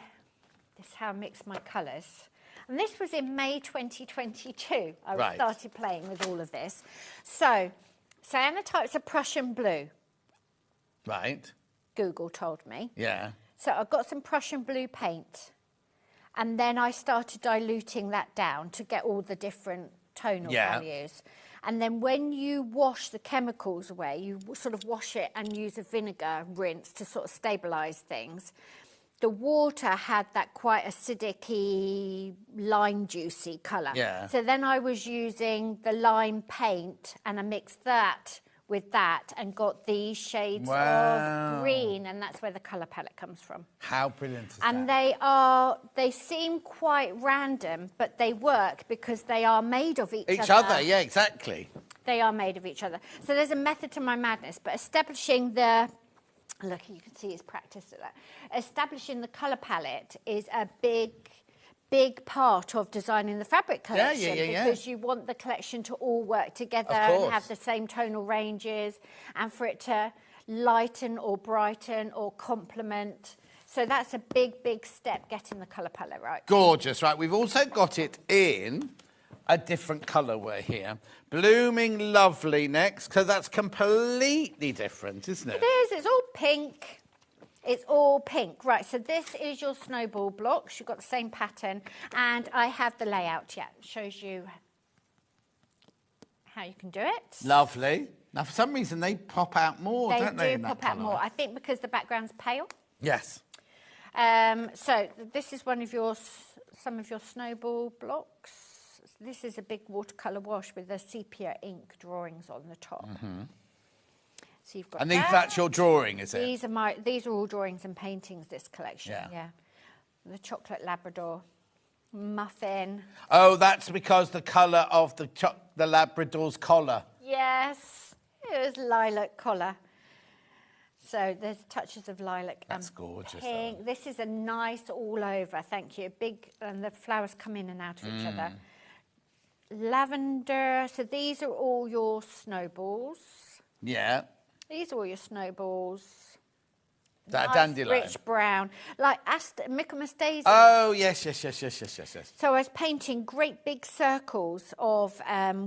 I: is how I mix my colours. And this was in May 2022. I started playing with all of this. So, cyanotype's a Prussian blue.
C: Right.
I: Google told me.
C: Yeah.
I: So I got some Prussian blue paint, and then I started diluting that down to get all the different tonal values. And then when you wash the chemicals away, you sort of wash it and use a vinegar rinse to sort of stabilise things. The water had that quite acidic-y, lime juicy colour.
C: Yeah.
I: So then I was using the lime paint, and I mixed that with that and got these shades of green, and that's where the colour palette comes from.
C: How brilliant is
I: and
C: that?
I: they seem quite random, but they work because they are made of each other.
C: Each other, yeah, exactly.
I: They are made of each other. So there's a method to my madness, but establishing the... Look, you can see it's practiced at that. Establishing the colour palette is a big part of designing the fabric collection because you want the collection to all work together and have the same tonal ranges, and for it to lighten or brighten or complement. So that's a big step, getting the colour palette right.
C: Gorgeous, right. We've also got it in a different colourway here. Blooming Lovely next, so that's completely different, isn't it?
I: It is. It's all pink. It's all pink. Right, so this is your snowball blocks. You've got the same pattern. And I have the layout, shows you how you can do it.
C: Lovely. Now, for some reason, they pop out more, don't they?
I: They do pop out more. I think because the background's pale.
C: Yes.
I: So this is some of your snowball blocks. This is a big watercolour wash with the sepia ink drawings on the top. Mm-hmm. So you've got
C: and that's your drawing, is it?
I: These are all drawings and paintings, this collection. Yeah. The chocolate Labrador muffin.
C: Oh, that's because the colour of the Labrador's collar.
I: Yes, it was lilac collar. So there's touches of lilac and
C: gorgeous,
I: pink. This is a nice all over, thank you. Big, and the flowers come in and out of each other. Lavender. So these are all your snowballs.
C: Yeah.
I: These are all your snowballs.
C: That
I: nice,
C: dandelion.
I: Rich brown. Like Michaelmas daisies.
C: Oh, yes.
I: So I was painting great big circles of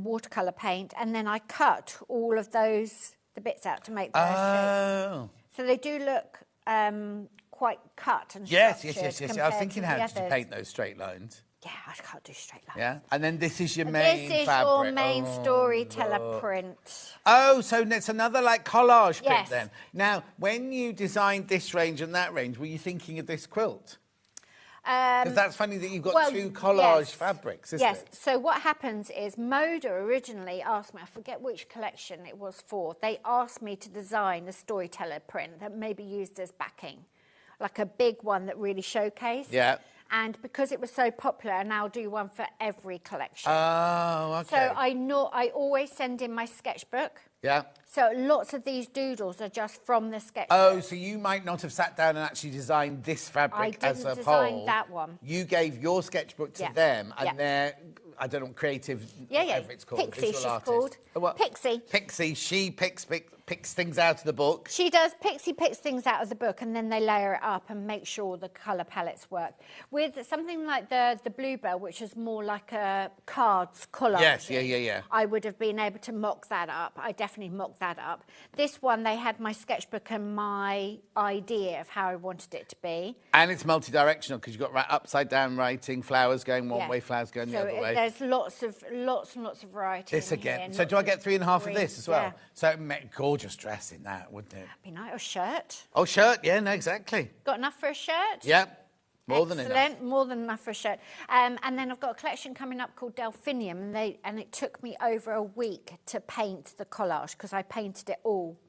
I: watercolour paint, and then I cut all of the bits out to make those shapes. So they do look quite cut and structured.
C: Yes. I was thinking, how did you paint those straight lines?
I: Yeah, I can't do straight lines.
C: Yeah, and then this is your main fabric.
I: This is your main storyteller print.
C: Oh, so it's another like collage print
I: Yes.
C: then. Now, when you designed this range and that range, were you thinking of this quilt? Because that's funny that you've got two collage fabrics, isn't it?
I: Yes. So what happens is Moda originally asked me, I forget which collection it was for, they asked me to design a storyteller print that may be used as backing, like a big one that really showcased.
C: Yeah.
I: And because it was so popular, I now do one for every collection.
C: Oh, okay.
I: So I always send in my sketchbook.
C: Yeah.
I: So lots of these doodles are just from the sketchbook.
C: Oh, so you might not have sat down and actually designed this fabric as a whole.
I: I didn't design that one.
C: You gave your sketchbook to them, and they're, I don't know, creative, whatever it's called.
I: Pixie, she's
C: artist.
I: called.
C: What?
I: Pixie.
C: Pixie, she picks picks things out of the book.
I: She does. Pixie picks things out of the book and then they layer it up and make sure the colour palettes work. With something like the Bluebell, which is more like a cards collage.
C: Yes, yeah.
I: I would have been able to mock that up. I definitely mocked that up. This one, they had my sketchbook and my idea of how I wanted it to be.
C: And it's multi-directional because you've got upside down writing, flowers going one way, flowers going the other way.
I: There's lots and lots of variety.
C: This again. So do I get 3.5 of this as well?
I: Yeah.
C: So it'd make a gorgeous dress in that, wouldn't it?
I: That'd be nice. Or shirt.
C: Oh, shirt. Yeah, no, exactly.
I: Got enough for a shirt?
C: Yep. More than enough.
I: Excellent. More than enough for a shirt. And then I've got a collection coming up called Delphinium, and it took me over a week to paint the collage because I painted it all.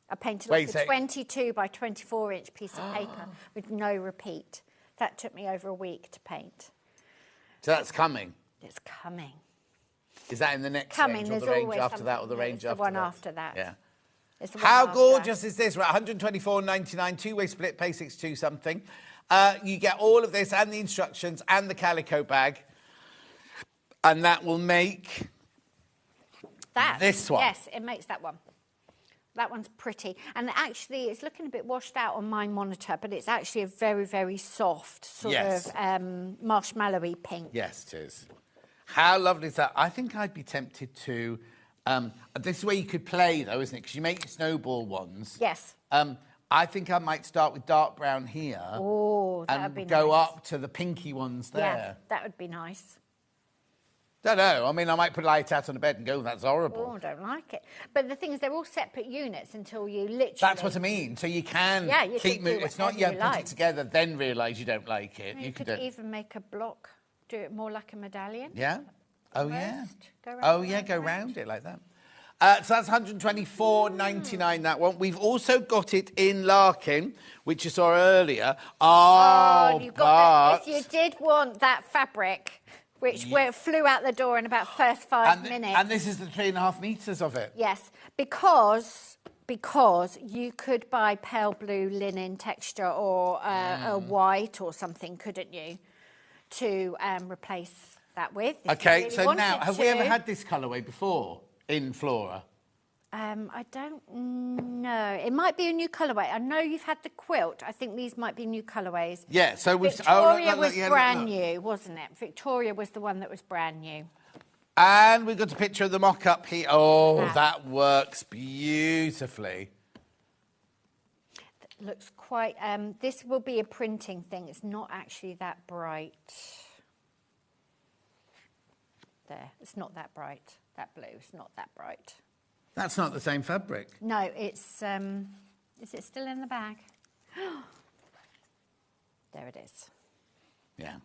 I: I painted like a 22 by 24 inch piece of paper with no repeat. That took me over a week to paint.
C: So that's coming?
I: It's coming.
C: Is that in the next
I: Coming.
C: range, or the range after that, or the range after that?
I: The one after that.
C: Yeah.
I: How
C: gorgeous is this? We're at £124.99, two-way split, pay 62 something. You get all of this and the instructions and the calico bag. And that will make this one.
I: Yes, it makes that one. That one's pretty. And actually, it's looking a bit washed out on my monitor, but it's actually a very, very soft sort of marshmallowy pink.
C: Yes, it is. How lovely is that? I think I'd be tempted to... this is where you could play, though, isn't it? Because you make your snowball ones.
I: Yes.
C: I think I might start with dark brown here.
I: Oh, that would be nice.
C: And go up to the pinky ones there.
I: Yeah, that would be nice.
C: Don't know. I mean, I might put light out on the bed and go, that's horrible.
I: Oh, I don't like it. But the thing is, they're all separate units until you literally...
C: That's what I mean. So you can keep moving. It's not you put it together, then realise you don't like it.
I: You could even make a block, do it more like a medallion.
C: Yeah. Oh, yeah.
I: Go
C: round it like that. So that's £124.99, that one. We've also got it in Larkin, which you saw earlier.
I: You got you did want that fabric, which flew out the door in about first 5 minutes.
C: And this is the 3.5 metres of it.
I: Yes, because you could buy pale blue linen texture or a white or something, couldn't you, to replace that with.
C: Okay, really so now, have we ever had this colourway before in Flora?
I: I don't know. It might be a new colourway. I know you've had the quilt. I think these might be new colourways.
C: Yeah, so we've...
I: Victoria was brand new, wasn't it? Victoria was the one that was brand new.
C: And we've got a picture of the mock-up here. Oh, that works beautifully.
I: That looks quite... this will be a printing thing. It's not actually that bright. There, it's not that bright. That blue, it's not that bright.
C: That's not the same fabric.
I: No, it's... is it still in the bag? There it is.
C: Yeah.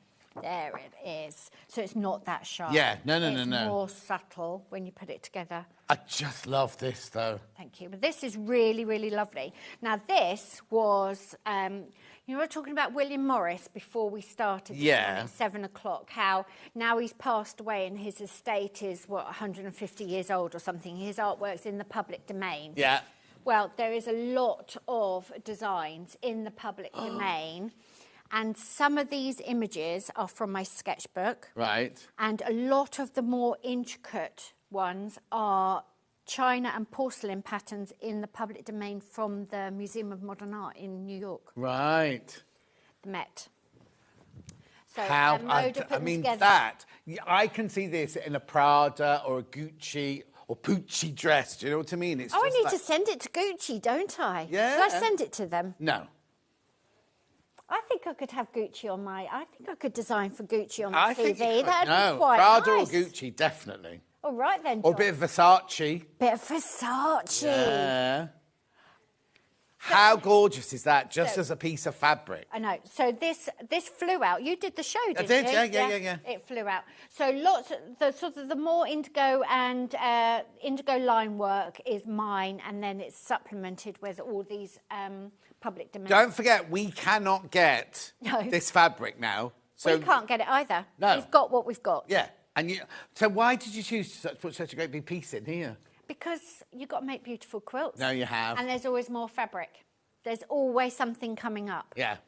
I: There it is. So it's not that sharp.
C: Yeah, no.
I: It's more subtle when you put it together.
C: I just love this, though.
I: Thank you. But this is really, really lovely. Now, this was... you were talking about William Morris before we started this morning at 7 o'clock, how now he's passed away and his estate is, 150 years old or something. His artwork's in the public domain.
C: Yeah.
I: Well, there is a lot of designs in the public domain, and some of these images are from my sketchbook.
C: Right.
I: And a lot of the more intricate ones are china and porcelain patterns in the public domain from the Museum of Modern Art in New York.
C: Right.
I: The Met. So,
C: how, I mean, that, I can see this in a Prada or a Gucci or Pucci dress. Do you know what I mean? It's
I: I need to send it to Gucci, don't I?
C: Yeah.
I: Should I send it to them?
C: No.
I: I think I could have Gucci on my... I think I could design for Gucci on my TV. That'd be quite
C: Prada
I: nice.
C: or Gucci, definitely.
I: All right, then,
C: Or a bit of Versace.
I: Bit of Versace.
C: Yeah. How gorgeous is that, just as a piece of fabric?
I: I know. So this flew out. You did the show, didn't you?
C: I did, yeah.
I: It flew out. So lots of the more indigo and indigo line work is mine, and then it's supplemented with all these public domain.
C: Don't forget, we cannot get this fabric now. So
I: we can't get it either.
C: No.
I: We've got what we've got.
C: Yeah. So why did you choose to put such a great big piece in here?
I: Because you've got to make beautiful quilts.
C: No, you have.
I: And there's always more fabric. There's always something coming up.
C: Yeah.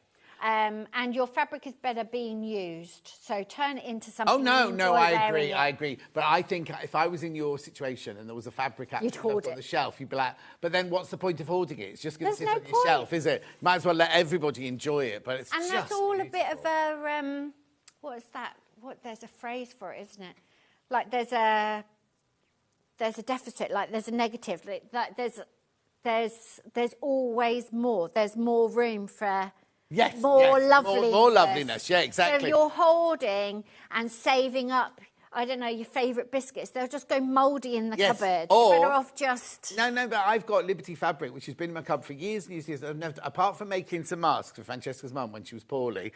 I: And your fabric is better being used. So turn it into something.
C: Oh, no,
I: you
C: no,
I: enjoy
C: I
I: wearing
C: agree,
I: it.
C: I agree. But I think if I was in your situation and there was a fabric actually
I: hoard
C: left on
I: it.
C: the shelf, you'd be like, but then what's the point of hoarding it? It's just going to
I: There's
C: sit
I: no
C: on your
I: point.
C: shelf, is it? Might as well let everybody enjoy it, but it's
I: And
C: just
I: that's all
C: beautiful.
I: a bit of a, what is that? There's a phrase for it, isn't it? Like there's a deficit, like there's a negative, like there's always more. There's more room for more loveliness.
C: More loveliness, yeah, exactly.
I: So if you're hoarding and saving up, I don't know, your favourite biscuits, they'll just go mouldy in the cupboard.
C: Or,
I: You're better off just...
C: No, but I've got Liberty fabric, which has been in my cupboard for years and years and years. I've never, apart from making some masks for Francesca's mum when she was poorly,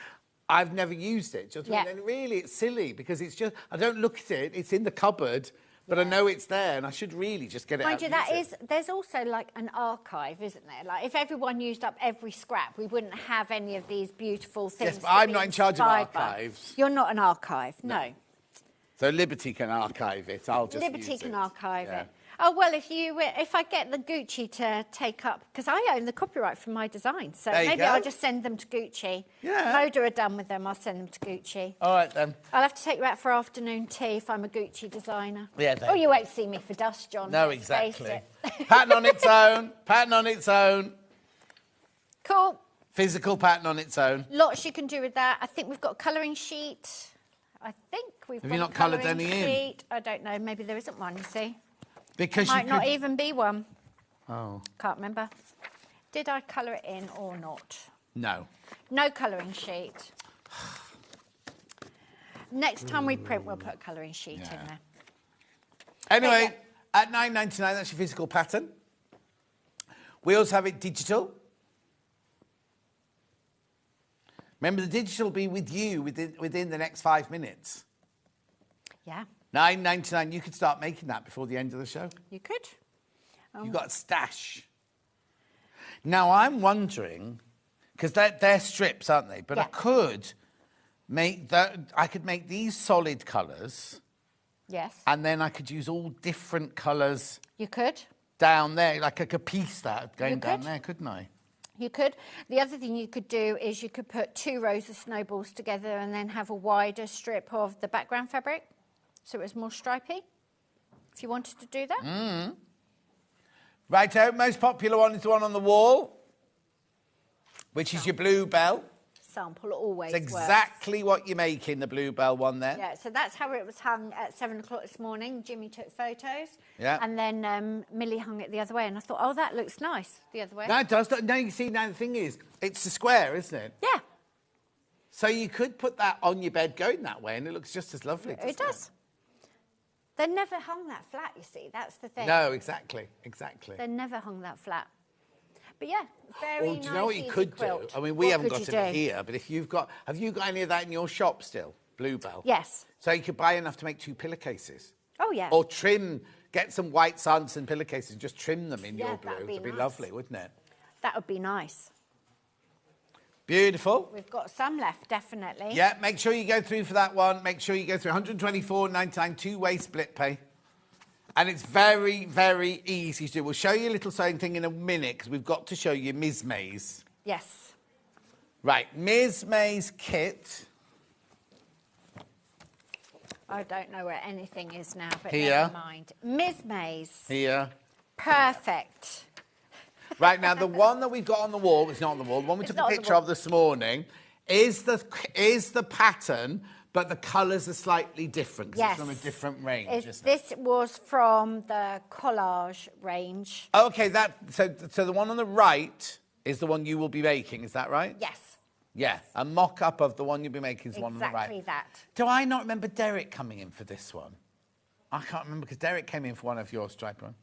C: I've never used it. And really, it's silly because it's just, I don't look at it, it's in the cupboard, but I know it's there and I should really just get it out and use it.
I: There's also like an archive, isn't there? Like if everyone used up every scrap, we wouldn't have any of these beautiful things.
C: Yes, but I'm not in charge of archives.
I: You're not an archive, no.
C: So Liberty can archive it, I'll just
I: Liberty
C: use
I: can
C: it.
I: archive
C: Yeah.
I: it. Oh, well, if I get the Gucci to take up, because I own the copyright for my design, so
C: There you
I: maybe
C: go.
I: I'll just send them to Gucci.
C: Yeah.
I: Moda are done with them, I'll send them to Gucci.
C: All right, then.
I: I'll have to take you out for afternoon tea if I'm a Gucci designer.
C: Yeah,
I: Oh, you won't see me for dust, John.
C: No,
I: let's face
C: exactly.
I: it.
C: Pattern on its own, pattern on its own.
I: Cool.
C: Physical pattern on its own.
I: Lots you can do with that. I think we've got a colouring sheet. I think we've
C: Have
I: got
C: you not
I: a
C: coloured
I: colouring
C: any in?
I: sheet. I don't know. Maybe there isn't one, you see.
C: Because
I: Might
C: you
I: not
C: could...
I: even be one.
C: Oh.
I: Can't remember. Did I colour it in or not?
C: No.
I: No colouring sheet. Next time we print, we'll put a colouring sheet in there.
C: Anyway, at $9.99, that's your physical pattern. We also have it digital. Remember, the digital will be with you within the next 5 minutes.
I: Yeah.
C: $9.99. You could start making that before the end of the show.
I: You could.
C: You've got a stash. Now, I'm wondering, because they're strips, aren't they? But I could make these solid colours.
I: Yes.
C: And then I could use all different colours.
I: You could.
C: Down there, like I could piece that going
I: You
C: down
I: could.
C: there, couldn't I?
I: You could. The other thing you could do is you could put 2 rows of snowballs together and then have a wider strip of the background fabric, so it was more stripy, if you wanted to do that.
C: Righto, most popular one is the one on the wall, which is your bluebell.
I: Sample always
C: It's exactly what you're making, the bluebell one there.
I: Yeah, so that's how it was hung at 7 o'clock this morning. Jimmy took photos.
C: Yeah.
I: And then Millie hung it the other way, and I thought, oh, that looks nice the other way.
C: No, it does. No, you see, now the thing is, it's a square, isn't it?
I: Yeah.
C: So you could put that on your bed going that way, and it looks just as lovely.
I: It does. They never hung that flat, you see. That's the thing.
C: No, exactly.
I: They never hung that flat. But yeah, very nice.
C: Or do you know what you
I: easy
C: could
I: quilt.
C: do? I mean, we
I: What
C: haven't
I: could
C: got
I: you
C: it
I: do?
C: here, but if you've got, have you got any of that in your shop still? Bluebell?
I: Yes.
C: So you could buy enough to make 2 pillowcases.
I: Oh, yeah.
C: Or get some white Sanderson pillowcases and just trim them in your blue.
I: that'd be
C: It'd be
I: nice.
C: lovely, wouldn't it?
I: That would be nice.
C: Beautiful.
I: We've got some left, definitely.
C: Yeah, make sure you go through for that one. Make sure you go through 124.99 2-way split pay. And it's very, very easy to do. We'll show you a little sewing thing in a minute because we've got to show you Ms. May's.
I: Yes.
C: Right, Ms. May's kit.
I: I don't know where anything is now, but
C: Here.
I: never mind. Ms. May's.
C: Here.
I: Perfect.
C: Right, now the one that we've got on the wall, it's not on the wall, the one we
I: It's
C: took a
I: not on the
C: picture
I: wall.
C: of this morning, is the pattern, but the colours are slightly different. 'Cause
I: Yes.
C: It's from a different range, isn't it?
I: This was from the collage range.
C: Okay, so the one on the right is the one you will be making, is that right?
I: Yes.
C: Yeah, a mock-up of the one you'll be making is the one on the right.
I: Exactly that.
C: Do I not remember Derek coming in for this one? I can't remember because Derek came in for one of your stripe one.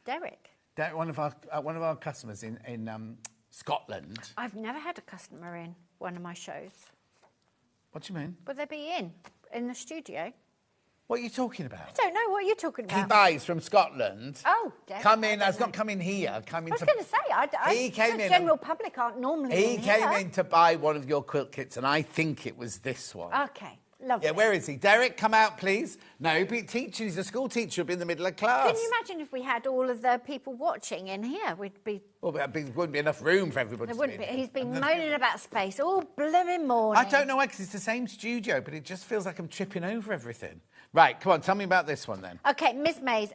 I: Derek.
C: Derek, one of our customers in Scotland.
I: I've never had a customer in one of my shows.
C: What do you mean?
I: Would they be in the studio?
C: What are you talking about?
I: I don't know what you're talking about.
C: He buys from Scotland.
I: Oh, Derek,
C: Come
I: I
C: in.
I: don't
C: Has
I: know.
C: not come in here.
I: I was going to say,
C: He came
I: the
C: in
I: general public aren't normally
C: He
I: in
C: came
I: here.
C: in to buy one of your quilt kits, and I think it was this one.
I: Okay,
A: Lovely.
C: Yeah, where is he? Derek, come out, please. No, he'd be teaching. He's a school teacher. He'd be in the middle of class.
I: Can you imagine if we had all of the people watching in here? We'd be...
C: Well, there wouldn't be enough room for everybody
I: There
C: to
I: wouldn't
C: be
I: be.
C: in.
I: He's been moaning about space all blooming morning.
C: I don't know why, because it's the same studio, but it just feels like I'm tripping over everything. Right, come on, tell me about this one then.
I: OK, Miss May's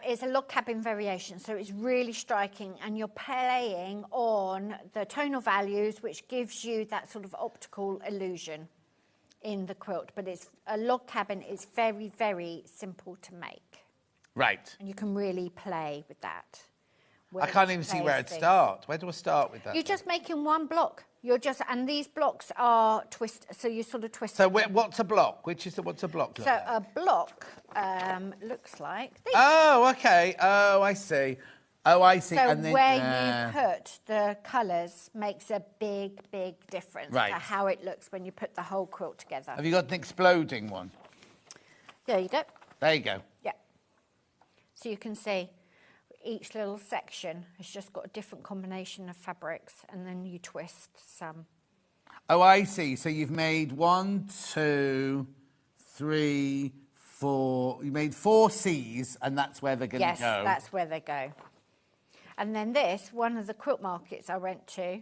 I: is a log cabin variation, so it's really striking, and you're playing on the tonal values, which gives you that sort of optical illusion in the quilt. But it's a log cabin is very, very simple to make.
C: Right.
I: And you can really play with that.
C: I can't even see where I'd start. Where do I start with that?
I: You're just making one block. And these blocks are twist, so you sort of twist.
C: So what's a block? What's a block?
I: So a block looks like this.
C: Oh, okay. Oh, I see. Oh, I see.
I: So
C: and then,
I: where you put the colours makes a big, big difference
C: Right.
I: to how it looks when you put the whole quilt together.
C: Have you got an exploding one?
I: There you go.
C: There you go.
I: Yeah. So you can see each little section has just got a different combination of fabrics, and then you twist some.
C: Oh, I see. So you've made 1, 2, 3, 4. You made 4 C's, and that's where they're going to go.
I: Yes, that's where they go. And then this, one of the quilt markets I went to,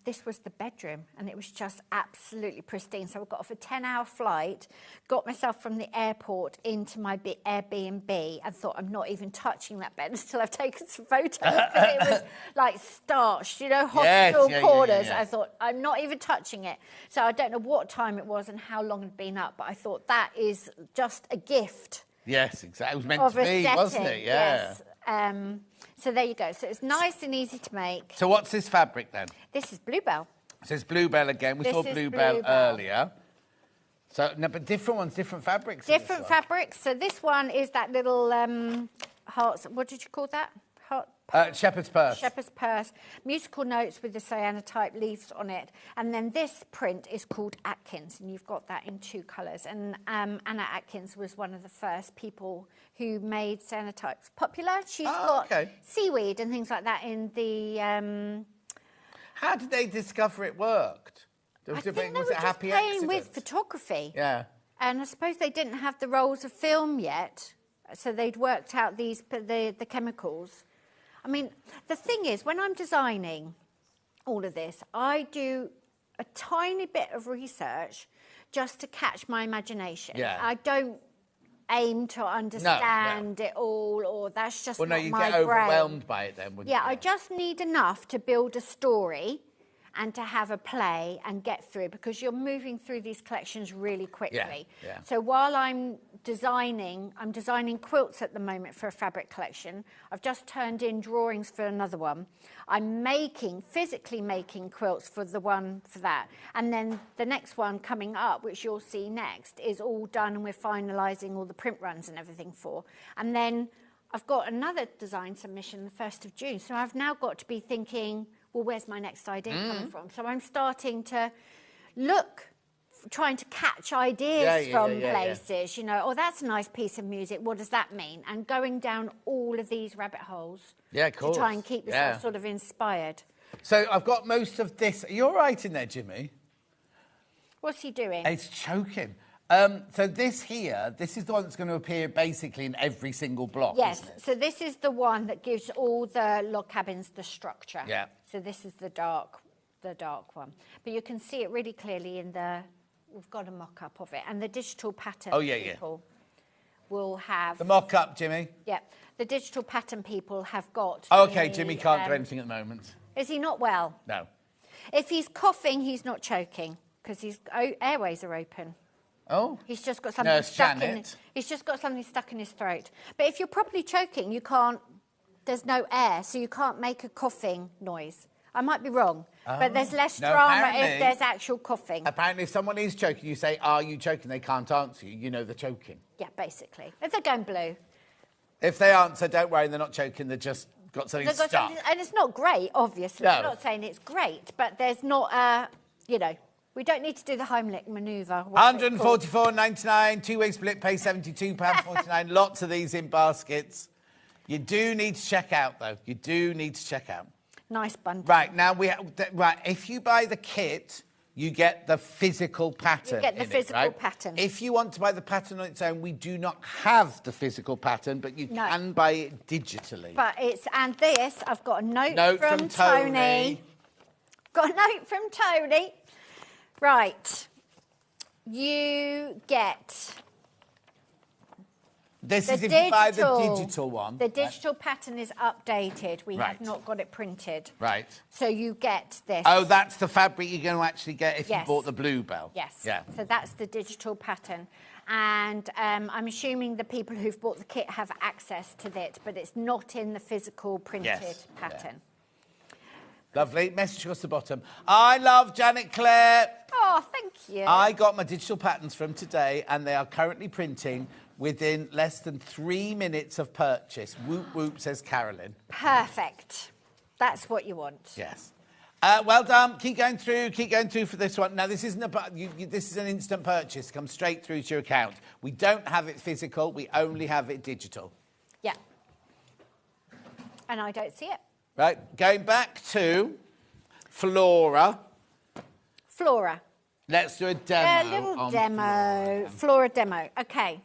I: this was the bedroom, and it was just absolutely pristine. So I got off a 10-hour flight, got myself from the airport into my Airbnb, and thought, I'm not even touching that bed until I've taken some photos, because it was like starched, you know, hospital corners.
C: Yeah.
I: I thought, I'm not even touching it. So I don't know what time it was and how long it had been up, but I thought that is just a gift.
C: Yes, exactly. It was meant to be, wasn't it? Yeah.
I: Yes. So there you go. So it's nice and easy to make.
C: So what's this fabric then?
I: This is Bluebell.
C: So it's Bluebell again. We saw Bluebell earlier. So, no, but different ones, different fabrics.
I: Different fabrics. So this one is that little hearts. What did you call that?
C: Shepherd's purse.
I: Shepherd's purse. Musical notes with the cyanotype leaves on it. And then this print is called Atkins, and you've got that in 2 colours. And Anna Atkins was one of the first people who made cyanotypes popular. She's got seaweed and things like that in the...
C: How did they discover it worked?
I: I think they were just playing with photography.
C: Yeah.
I: And I suppose they didn't have the rolls of film yet, so they'd worked out the chemicals. I mean, the thing is, when I'm designing all of this, I do a tiny bit of research just to catch my imagination.
C: Yeah.
I: I don't aim to understand it all, or that's just not my brain.
C: Well, no, you get overwhelmed by it then, wouldn't you?
I: Yeah, I just need enough to build a story and to have a play and get through, because you're moving through these collections really quickly.
C: Yeah.
I: So while I'm designing quilts at the moment for a fabric collection. I've just turned in drawings for another one. I'm physically making quilts for the one for that. And then the next one coming up, which you'll see next, is all done, and we're finalising all the print runs and everything for. And then I've got another design submission the 1st of June. So I've now got to be thinking, well, where's my next idea coming from? So I'm starting to look, trying to catch ideas from places, you know, oh, that's a nice piece of music. What does that mean? And going down all of these rabbit holes to try and keep yourself sort of inspired.
C: So I've got most of this. Are you all right in there, Jimmy?
I: What's he doing?
C: It's choking. So this here, this is the one that's going to appear basically in every single block,
I: yes,
C: isn't it?
I: So this is the one that gives all the log cabins the structure.
C: Yeah.
I: So this is the dark one. But you can see it really clearly in the, we've got a mock-up of it. And the digital pattern people will have...
C: The mock-up, Jimmy.
I: Yeah. The digital pattern people have got...
C: Oh, okay, Jimmy can't do anything at the moment.
I: Is he not well?
C: No.
I: If he's coughing, he's not choking, because his airways are open.
C: Oh.
I: He's just got something he's just got something stuck in his throat. But if you're properly choking, you can't, there's no air, so you can't make a coughing noise. I might be wrong, but there's less drama if there's actual coughing.
C: Apparently, if someone is choking, you say, are you choking? They can't answer you. You know they're choking.
I: Yeah, basically. If they're going blue.
C: If they answer, don't worry, they're not choking. They've just got something stuck.
I: And it's not great, obviously.
C: No.
I: I'm not saying it's great, but there's not, you know, we don't need to do the Heimlich manoeuvre.
C: 144.99, two-way split, pay £72.49. Lots of these in baskets. You do need to check out, though. You do need to check out.
I: Nice bundle.
C: Right, now, if you buy the kit, you get the physical pattern.
I: You get the physical pattern.
C: If you want to buy the pattern on its own, we do not have the physical pattern, but you can buy it digitally.
I: But and this, I've got a note from Tony. Got a note from Tony. Right. You get...
C: This is if you buy the digital one.
I: The digital pattern is updated. We have not got it printed.
C: Right.
I: So you get this.
C: Oh, that's the fabric you're going to actually get if you bought the Bluebell.
I: Yes.
C: Yeah.
I: So that's the digital pattern. And I'm assuming the people who've bought the kit have access to it, but it's not in the physical printed pattern.
C: Yeah. Lovely. Message across the bottom. I love Janet Clare.
I: Oh, thank you.
C: I got my digital patterns from today, and they are currently printing within less than 3 minutes of purchase. Whoop, whoop, says Carolyn.
I: Perfect. That's what you want.
C: Yes. Well done. Keep going through for this one. Now, this isn't this is an instant purchase. Comes straight through to your account. We don't have it physical. We only have it digital.
I: Yeah. And I don't see it.
C: Right. Going back to Flora.
I: Flora.
C: Let's do a demo.
I: A little demo. Flora demo. Okay.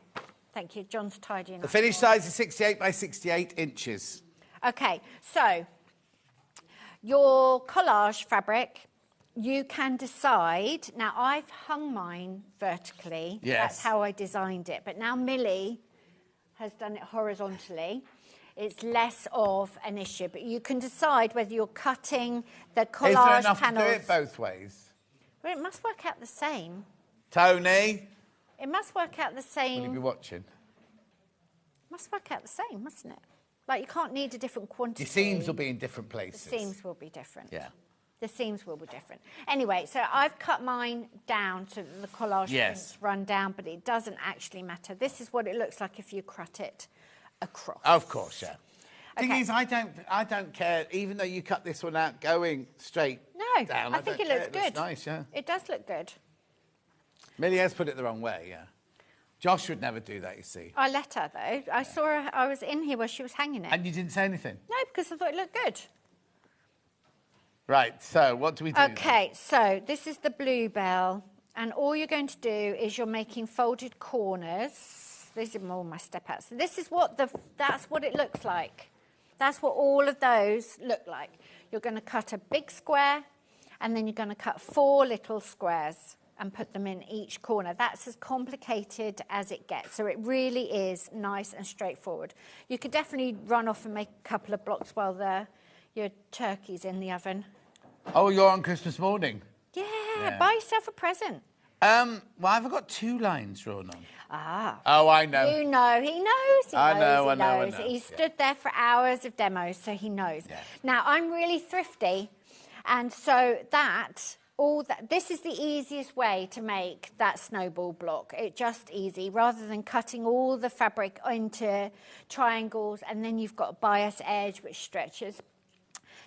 I: Thank you. John's tidying up.
C: The finished size is 68 by 68 inches.
I: Okay. So, your collage fabric, you can decide. Now, I've hung mine vertically.
C: Yes.
I: That's how I designed it. But now Millie has done it horizontally. It's less of an issue. But you can decide whether you're cutting the collage panels.
C: Is there enough to do it both ways?
I: Well, it must work out the same.
C: Tony?
I: It must work out the same.
C: Will you be watching?
I: It must work out the same, mustn't it? Like, you can't need a different quantity.
C: Your seams will be in different places.
I: The seams will be different.
C: Yeah.
I: The seams will be different. Anyway, so I've cut mine down so that the collage prints run down, but it doesn't actually matter. This is what it looks like if you cut it across.
C: Of course, yeah.
I: Okay.
C: Thing is, I don't care, even though you cut this one out going straight down.
I: I think it looks good.
C: It looks nice, yeah.
I: It does look good.
C: Millie has put it the wrong way, yeah. Josh would never do that, you see.
I: I let her, though. I saw her, I was in here where she was hanging it.
C: And you didn't say anything?
I: No, because I thought it looked good.
C: Right, so what do we do?
I: Okay, so this is the Bluebell, and all you're going to do is you're making folded corners. These are all my step outs. So this is what that's what it looks like. That's what all of those look like. You're going to cut a big square, and then you're going to cut 4 little squares and put them in each corner. That's as complicated as it gets. So it really is nice and straightforward. You could definitely run off and make a couple of blocks while your turkey's in the oven.
C: Oh, you're on Christmas morning?
I: Yeah, buy yourself a present.
C: Well, I've got 2 lines drawn on.
I: Ah.
C: Oh, I know.
I: You know, he knows.
C: I know.
I: He stood there for hours of demos, so he knows.
C: Yeah.
I: Now, I'm really thrifty, and so this is the easiest way to make that snowball block. It's just easy, rather than cutting all the fabric into triangles, and then you've got a bias edge which stretches.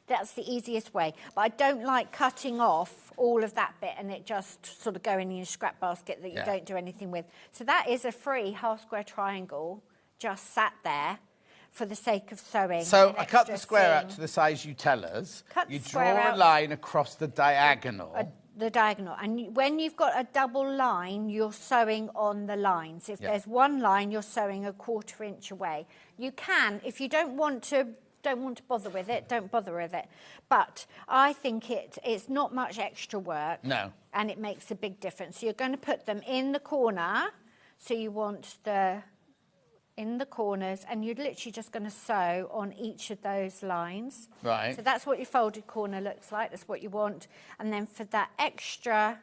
I: That's the easiest way. But I don't like cutting off all of that bit and it just sort of going in your scrap basket that you don't do anything with. So that is a free half square triangle just sat there for the sake of sewing.
C: So I cut the square out to the size you tell us. You draw a line across the diagonal.
I: The diagonal. And when you've got a double line, you're sewing on the lines. If there's one line, you're sewing a 1/4 inch away. You can, if you don't want to bother with it, don't bother with it. But I think it's not much extra work.
C: No.
I: And it makes a big difference. So you're going to put them in the corner. So you want in the corners, and you're literally just going to sew on each of those lines.
C: Right.
I: So that's what your folded corner looks like. That's what you want. And then for that extra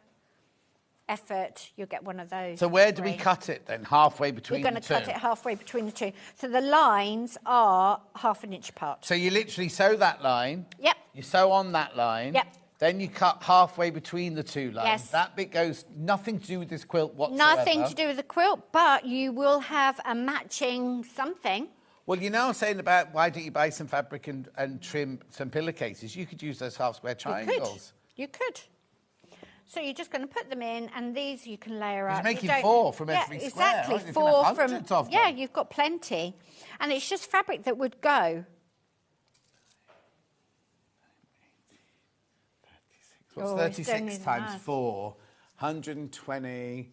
I: effort, you'll get one of those.
C: So where do we cut it then? Halfway between the two?
I: You're going to cut it halfway between the two. So the lines are 1/2 inch apart.
C: So you literally sew that line.
I: Yep.
C: You sew on that line.
I: Yep.
C: Then you cut halfway between the 2 lines.
I: Yes.
C: That bit goes nothing to do with this quilt whatsoever.
I: Nothing to do with the quilt, but you will have a matching something.
C: Well, you know, I was saying about why don't you buy some fabric and trim some pillowcases? You could use those half square triangles.
I: You could. So you're just going to put them in, and these you can layer up.
C: You're making 4 from every square.
I: Exactly,
C: Aren't you?
I: 4 from.
C: Hundreds of them.
I: Yeah, you've got plenty, and it's just fabric that would go.
C: What's
I: Oh, it's
C: 36
I: doing
C: times
I: that.
C: 4? 120,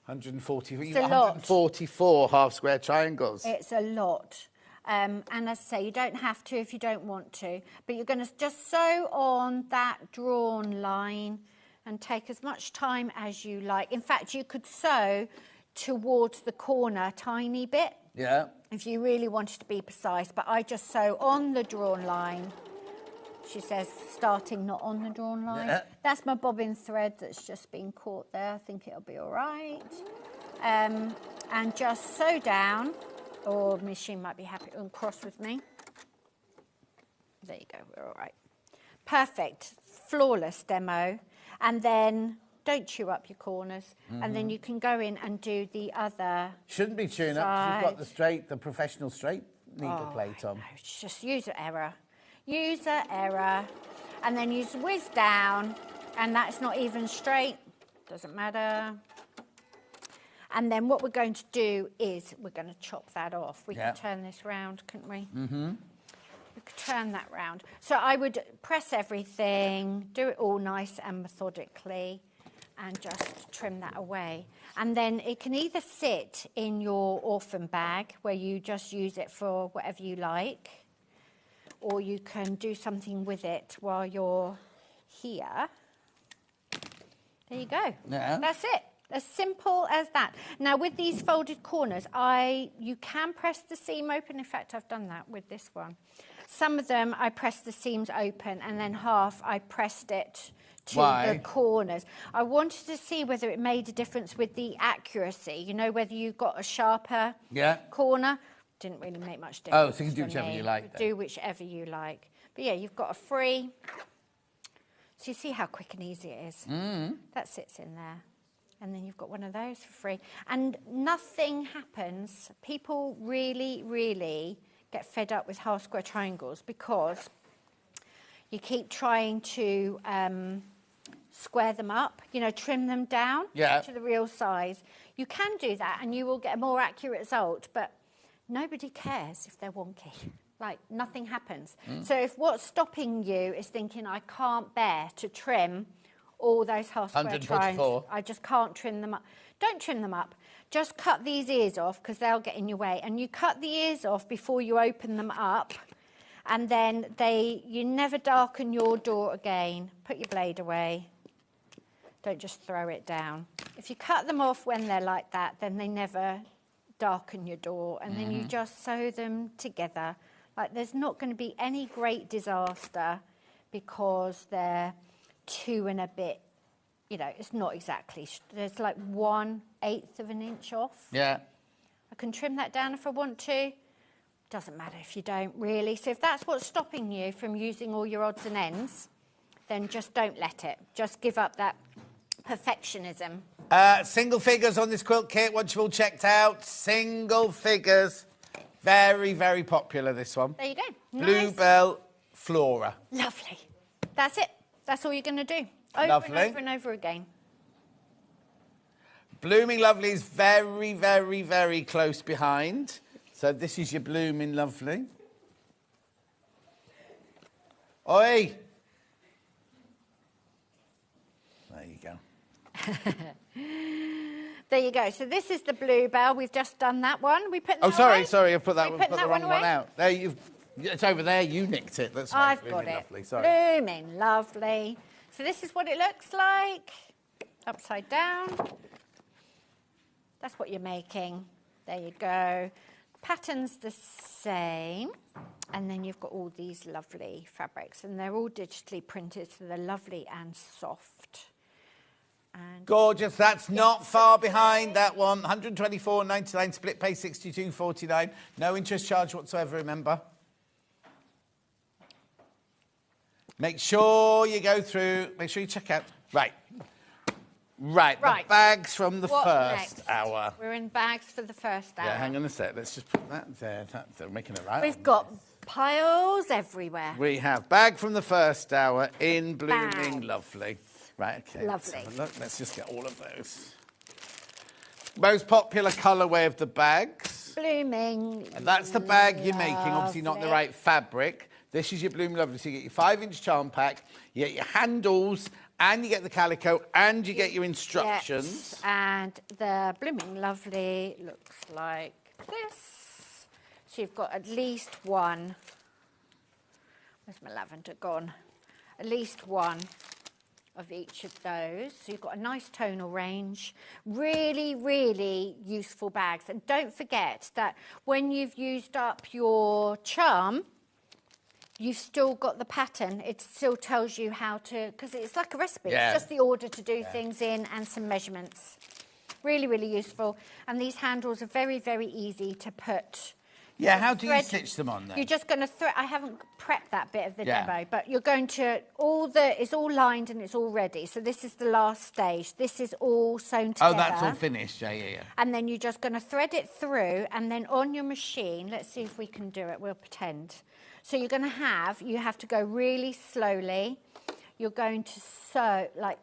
C: 140.
I: It's a lot.
C: 144 half square triangles.
I: It's a lot. And as I say, you don't have to if you don't want to, but you're going to just sew on that drawn line and take as much time as you like. In fact, you could sew towards the corner a tiny bit.
C: Yeah.
I: If you really wanted to be precise, but I just sew on the drawn line. She says starting not on the drawn line.
C: Yeah.
I: That's my bobbin thread that's just been caught there. I think it'll be all right. And just sew down. Or machine might be happy and cross with me. There you go, we're all right. Perfect, flawless demo. And then don't chew up your corners. And then you can go in and do the other.
C: Shouldn't be chewing up. She's got the professional straight needle plate on.
I: No, it's just user error. User error. And then you whiz down, and that's not even straight. Doesn't matter. And then what we're going to do is we're going to chop that off. We can turn this round, couldn't we? Mm-hmm. We could turn that round. So I would press everything, do it all nice and methodically, and just trim that away. And then it can either sit in your orphan bag, where you just use it for whatever you like, or you can do something with it while you're here. There you go.
C: Yeah.
I: That's it. As simple as that. Now, with these folded corners, you can press the seam open. In fact, I've done that with this one. Some of them, I pressed the seams open, and then half, I pressed it to the corners. I wanted to see whether it made a difference with the accuracy. You know, whether you got a sharper corner. Didn't really make much difference.
C: Oh, so you can do whichever you like then.
I: Do whichever you like. But yeah, you've got a free. So you see how quick and easy it is. That sits in there. And then you've got one of those for free. And nothing happens. People really, really get fed up with half square triangles because you keep trying to square them up, you know, trim them down to the real size. You can do that and you will get a more accurate result, but nobody cares if they're wonky. Like, nothing happens. So if what's stopping you is thinking, I can't bear to trim all those half square triangles, I just can't trim them up. Don't trim them up. Just cut these ears off because they'll get in your way. And you cut the ears off before you open them up. And then you never darken your door again. Put your blade away. Don't just throw it down. If you cut them off when they're like that, then they never darken your door. And then you just sew them together. Like, there's not going to be any great disaster because they're 2 and a bit, you know, it's not exactly, there's like 1/8 of an inch off.
C: Yeah.
I: I can trim that down if I want to. Doesn't matter if you don't really. So if that's what's stopping you from using all your odds and ends, then just don't let it. Just give up that perfectionism.
C: Single figures on this quilt kit, once you've all checked out. Single figures. Very, very popular, this one.
I: There you go.
C: Bluebell Flora.
I: Lovely. That's it. That's all you're going to do. Over
C: Lovely.
I: and over and over again.
C: Blooming Lovely is very, very, very close behind. So this is your Blooming Lovely. Oi! There you go.
I: There you go. So this is the Bluebell. We've just done that one. We put that
C: sorry, I put that
I: we
C: one,
I: put
C: the wrong one out. There, it's over there. You nicked it. That's right.
I: I've got it.
C: Lovely. Sorry.
I: Blooming Lovely. So this is what it looks like. Upside down. That's what you're making. There you go. Pattern's the same. And then you've got all these lovely fabrics. And they're all digitally printed, so they're lovely and soft. And
C: gorgeous. That's not far behind that one. 124.99 split pay 62.49. No interest charge whatsoever, remember. Make sure you go through, make sure you check out. Right. The bags from the first hour.
I: We're in bags for the first hour.
C: Yeah, hang on a sec. Let's just put that there. They're making it right.
I: We've got piles everywhere.
C: We have bag from the first hour in Blooming Lovely. Right, okay.
I: Lovely.
C: Look, let's just get all of those. Most popular colourway of the bags.
I: Blooming.
C: And that's the bag you're making, obviously not the right fabric. This is your Blooming Lovely. So you get your 5-inch charm pack, you get your handles and you get the calico, and you get your instructions.
I: And the blooming lovely looks like this. So you've got at least one. Where's my lavender gone? At least one of each of those. So you've got a nice tonal range. Really, really useful bags. And don't forget that when you've used up your charm, you've still got the pattern. It still tells you how to, because it's like a recipe.
C: Yeah.
I: It's just the order to do things in and some measurements. Really, really useful. And these handles are very, very easy to put.
C: Yeah, how do you stitch them on then?
I: You're just going to thread. I haven't prepped that bit of the demo, but you're going to, it's all lined and it's all ready. So this is the last stage. This is all sewn together.
C: Oh, that's all finished. Yeah.
I: And then you're just going to thread it through, and then on your machine, let's see if we can do it. We'll pretend. So you're going to you have to go really slowly. You're going to sew, like,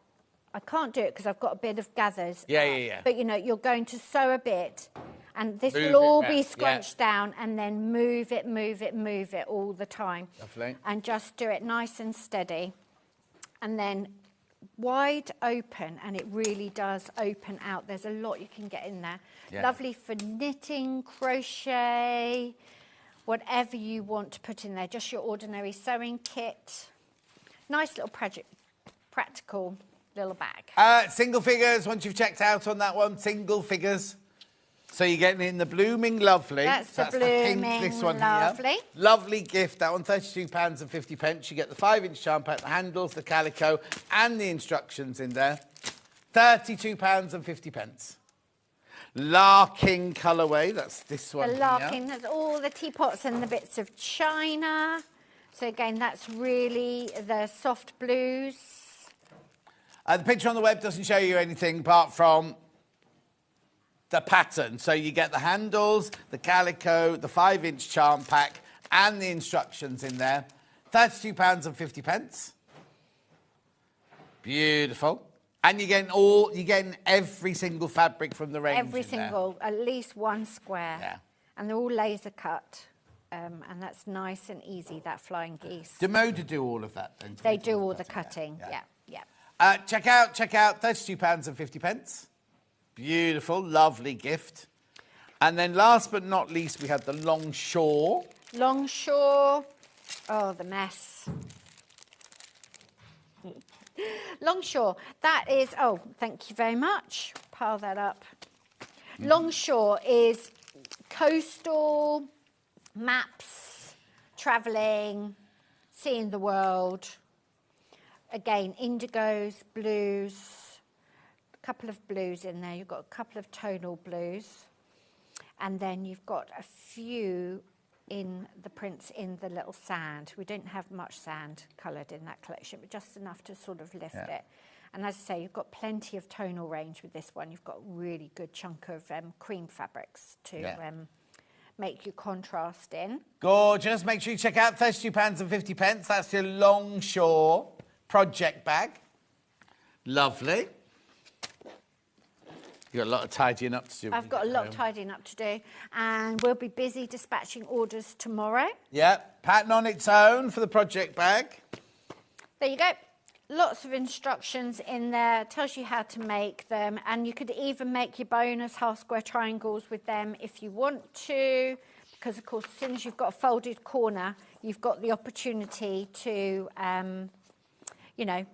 I: I can't do it because I've got a bit of gathers.
C: Yeah.
I: But, you're going to sew a bit, and this
C: Move
I: will all
C: it
I: be
C: round,
I: scrunched down, and then move it all the time.
C: Lovely.
I: And just do it nice and steady. And then wide open, and it really does open out. There's a lot you can get in there.
C: Yeah.
I: Lovely for knitting, crochet, whatever you want to put in there. Just your ordinary sewing kit. Nice little practical little bag.
C: Single figures, once you've checked out on that one, single figures. So you're getting in the blooming lovely.
I: That's
C: so
I: the blooming
C: this one
I: lovely.
C: Here. Lovely gift. That one, £32.50. You get the 5-inch charm pack, the handles, the calico, and the instructions in there. £32.50. Larking colourway. That's this one.
I: The larking. That's all the teapots and the bits of china. So again, that's really the soft blues.
C: The picture on the web doesn't show you anything apart from the pattern. So you get the handles, the calico, the 5-inch charm pack, and the instructions in there. £32.50. Beautiful. And you're getting every single fabric from the range.
I: Every single, at least one square.
C: Yeah.
I: And they're all laser cut. And that's nice and easy, that flying geese.
C: Do Moda do all of that then?
I: They do all the cutting, yeah.
C: Check out, £32.50. Beautiful, lovely gift. And then last but not least, we have the Longshore.
I: Longshore, oh, the mess. Longshore, that is, oh, thank you very much. Pile that up. Longshore is coastal, maps, travelling, seeing the world. Again, indigos, blues, a couple of blues in there. You've got a couple of tonal blues. And then you've got a few in the prints in the little sand. We didn't have much sand coloured in that collection, but just enough to sort of lift it. And as I say, you've got plenty of tonal range with this one. You've got a really good chunk of cream fabrics to make your contrast in. Gorgeous. Make sure you check out £32.50. That's your Longshore project bag. Lovely. You've got a lot of tidying up to do. I've got a lot of tidying up to do. And we'll be busy dispatching orders tomorrow. Yeah, pattern on its own for the project bag. There you go. Lots of instructions in there. Tells you how to make them. And you could even make your bonus half square triangles with them if you want to. Because, of course, as soon as you've got a folded corner, you've got the opportunity to, you know,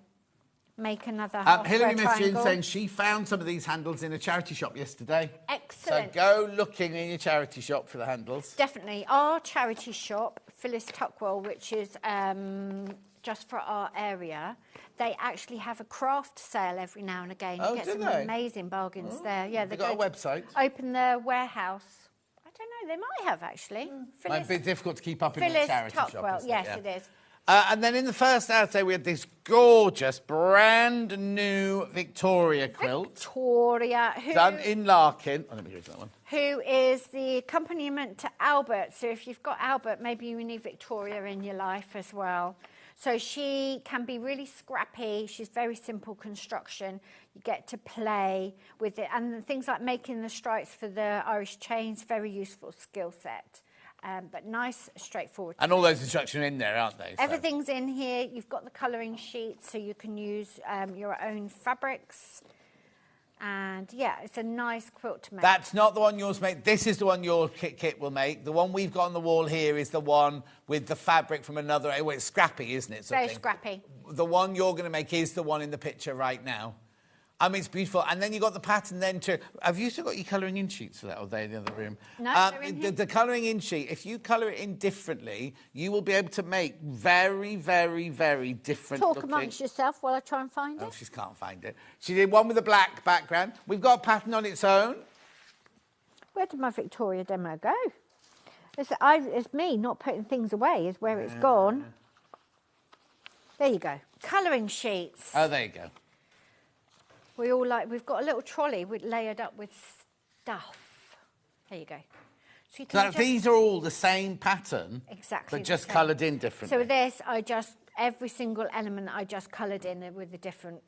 I: make another half
C: Hilary
I: square triangle.
C: saying she found some of these handles in a charity shop yesterday.
I: Excellent.
C: So go looking in your charity shop for the handles. Definitely.
I: Our charity shop, Phyllis Tuckwell, which is just for our area, they actually have a craft sale every now and again. You get some amazing bargains there. Yeah, they've got a website. Open their warehouse. I don't know, they might have actually.
C: Might be difficult to keep up in the charity
I: Tuckwell,
C: shop. Phyllis
I: yes, it is.
C: And then in the first outtake, we had this gorgeous, brand new Victoria quilt.
I: Victoria.
C: Done in Larkin. Oh, let me read that one.
I: Who is the accompaniment to Albert. So if you've got Albert, maybe you need Victoria in your life as well. So she can be really scrappy. She's very simple construction. You get to play with it. And things like making the stripes for the Irish chains, very useful skill set. but nice, straightforward.
C: And all those instructions are in there, aren't they? So.
I: Everything's in here. You've got the colouring sheet, so you can use your own fabrics. And yeah, it's a nice quilt to make.
C: That's not the one yours make. This is the one your kit will make. The one we've got on the wall here is the one with the fabric from another. Well, it's scrappy, isn't it?
I: Very scrappy.
C: The one you're going to make is the one in the picture right now. I mean, it's beautiful. And then you got the pattern then too. Have you still got your colouring in sheets for that, or are they in the other room?
I: No, they're in here.
C: The colouring in sheet, if you colour it in differently, you will be able to make very, very, very different
I: Talk
C: looking...
I: amongst yourself while I try and find it.
C: Oh, she can't find it. She did one with a black background. We've got a pattern on its own.
I: Where did my Victoria demo go? It's me not putting things away is where it's gone. There you go. Colouring sheets.
C: Oh, there you go.
I: We've got a little trolley layered up with stuff. There you go. So
C: These are all the same pattern,
I: exactly,
C: but just coloured in differently.
I: So this, every single element I just coloured in with a different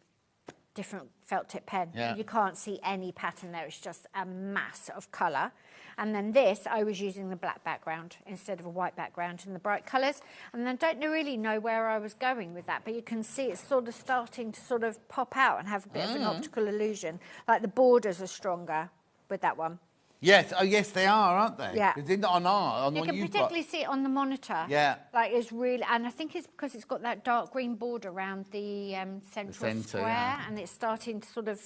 I: felt tip pen.
C: Yeah.
I: You can't see any pattern there. It's just a mass of colour. And then this, I was using the black background instead of a white background in the bright colours. And I don't really know where I was going with that, but you can see it's sort of starting to sort of pop out and have a bit of an optical illusion. Like the borders are stronger with that one.
C: Yes, oh yes, they are, aren't they?
I: Yeah.
C: Because on
I: You
C: one
I: can
C: you've
I: particularly see it on the monitor.
C: Yeah.
I: Like it's really, and I think it's because it's got that dark green border around the central square,
C: yeah.
I: and it's starting to sort of,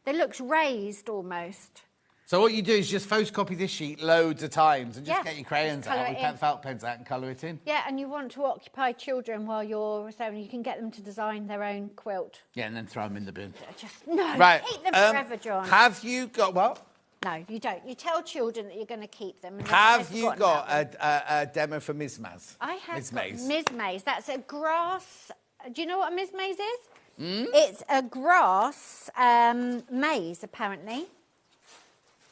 I: it looks raised almost.
C: So what you do is just photocopy this sheet loads of times and just
I: Yeah,
C: get your crayons
I: just colour
C: out,
I: it
C: with
I: in.
C: felt pens out and colour it in.
I: Yeah, and you want to occupy children while you're sewing. You can get them to design their own quilt.
C: Yeah, and then throw them in the bin.
I: No,
C: Right.
I: keep them forever, John.
C: Have you got, what?
I: No, you don't. You tell children that you're going to keep them. And
C: Have
I: they've
C: you
I: forgotten
C: got
I: about them.
C: a demo for Ms. Maz?
I: I have
C: Ms.
I: got
C: Maze.
I: Ms. Maze. That's a grass. Do you know what a Ms. Maze is? It's a grass maze, apparently.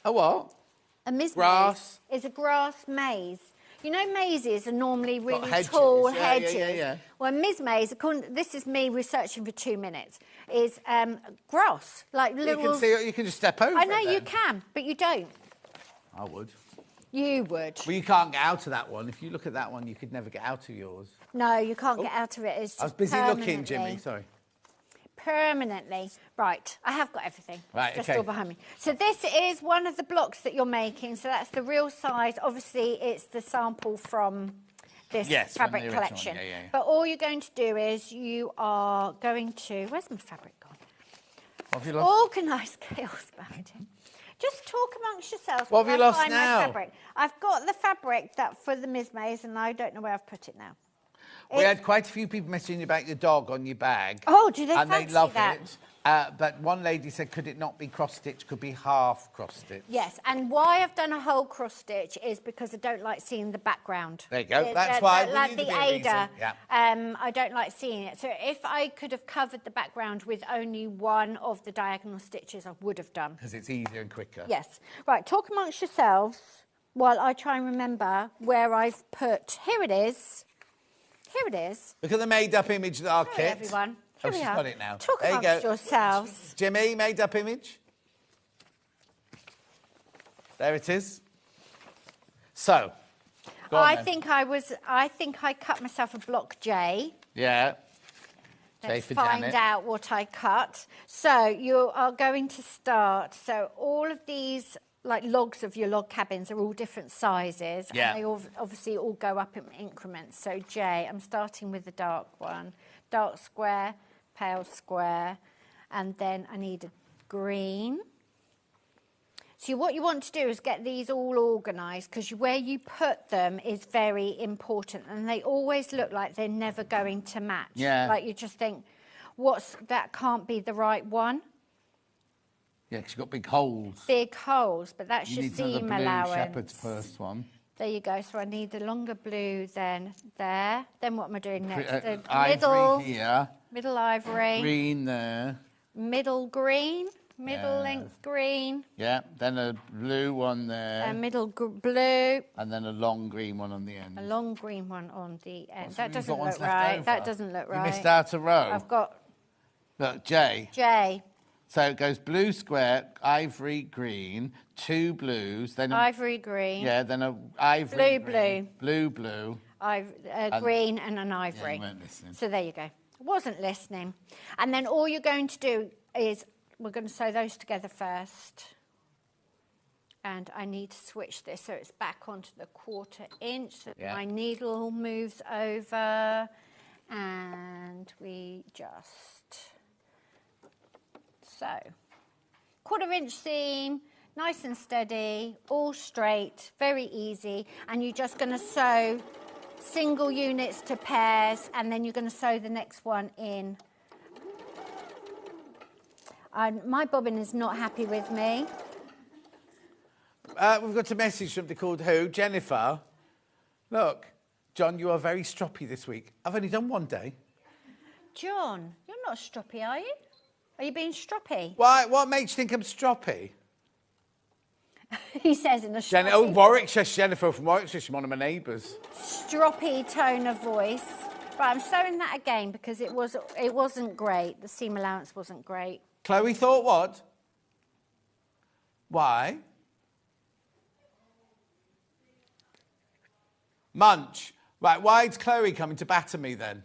C: A what?
I: A Ms.
C: Grass.
I: Maze is a grass maze. You know, mazes are normally really
C: hedges.
I: tall
C: Yeah,
I: hedges.
C: yeah.
I: Well, Ms. Maze, this is me researching for 2 minutes, is grass, like little...
C: You can see it, you can just step over
I: I know
C: it then.
I: you can, but you don't.
C: I would.
I: You would.
C: Well, you can't get out of that one. If you look at that one, you could never get out of yours.
I: No, you can't get out of it. It's just
C: I was busy looking,
I: permanently.
C: Jimmy, sorry.
I: Permanently. Right, I have got everything.
C: Right,
I: just
C: okay.
I: all behind me. So this is one of the blocks that you're making. So that's the real size. Obviously, it's the sample from this
C: Yes, from
I: fabric
C: the original
I: collection.
C: one. Yeah.
I: But all you're going to do is you are going to... Where's my fabric gone?
C: What have you lost?
I: Organised chaos, Banter. Just talk amongst yourselves.
C: What have you
I: while I
C: lost
I: find my
C: now?
I: fabric. I've got the fabric for the Ms. Maze, and I don't know where I've put it now.
C: We had quite a few people messaging about your dog on your bag.
I: Oh, do they
C: and
I: fancy
C: they love
I: that?
C: it. But one lady said, could it not be cross-stitched? Could be half cross-stitched.
I: Yes, and why I've done a whole cross stitch is because I don't like seeing the background.
C: There you go. That's why. We
I: Like
C: knew
I: the
C: there'd be a
I: Ada,
C: reason. Yeah.
I: I don't like seeing it. So if I could have covered the background with only one of the diagonal stitches, I would have done.
C: Because it's easier and quicker.
I: Yes. Right, talk amongst yourselves while I try and remember where I've put... Here it is. Here it is.
C: Look at the made-up image of our
I: Sorry,
C: kit.
I: everyone. Here we
C: she's
I: are.
C: got it now.
I: Talk
C: there you
I: amongst
C: go.
I: yourselves.
C: Jimmy, made-up image. There it is. So, go on
I: I
C: then.
I: think I cut myself a block J.
C: Yeah. J
I: Let's
C: for
I: find
C: Janet.
I: out what I cut. So you are going to start. So all of these like logs of your log cabins are all different sizes.
C: Yeah.
I: And they obviously all go up in increments. So J, I'm starting with the dark one. Dark square, pale square, and then I need a green. So what you want to do is get these all organised because where you put them is very important and they always look like they're never going to match.
C: Yeah.
I: Like you just think, that can't be the right one.
C: Yeah, because you've got big holes.
I: Big holes, but that's
C: You
I: your
C: need to have the
I: seam
C: blue
I: allowance.
C: shepherd's first one.
I: There you go. So I need the longer blue then there. Then what am I doing next? The
C: Ivory here.
I: middle ivory.
C: Green there.
I: Middle green. Middle
C: Yeah.
I: length green.
C: Yeah, then a blue one there.
I: Middle blue.
C: And then a long green one on the end.
I: A long green one on the end.
C: So
I: That
C: you've
I: doesn't
C: got ones
I: look
C: left
I: right.
C: over.
I: That doesn't look right.
C: You missed out a row.
I: I've got
C: Look, J.
I: J.
C: So it goes blue square, ivory green, 2 blues, then
I: ivory green.
C: Yeah, then a ivory
I: blue,
C: blue, blue.
I: Green and an ivory.
C: Yeah, you weren't listening.
I: So there you go. I wasn't listening. And then all you're going to do is we're going to sew those together first. And I need to switch this so it's back onto the 1/4 inch. So my needle moves over, and we just sew. 1/4 inch seam, nice and steady, all straight, very easy. And you're just going to sew single units to pairs, and then you're going to sew the next one in. My bobbin is not happy with me.
C: We've got a message from somebody called who? Jennifer. Look, John, you are very stroppy this week. I've only done 1 day.
I: John, you're not stroppy, are you? Are you being stroppy?
C: Why? What makes you think I'm stroppy?
I: He says in a stroppy,
C: Warwickshire. Jennifer from Warwickshire. She's one of my neighbours.
I: Stroppy tone of voice. Right, I'm sewing that again because it wasn't great. The seam allowance wasn't great.
C: Chloe thought what? Why? Munch. Right, why's Chloe coming to batter me then?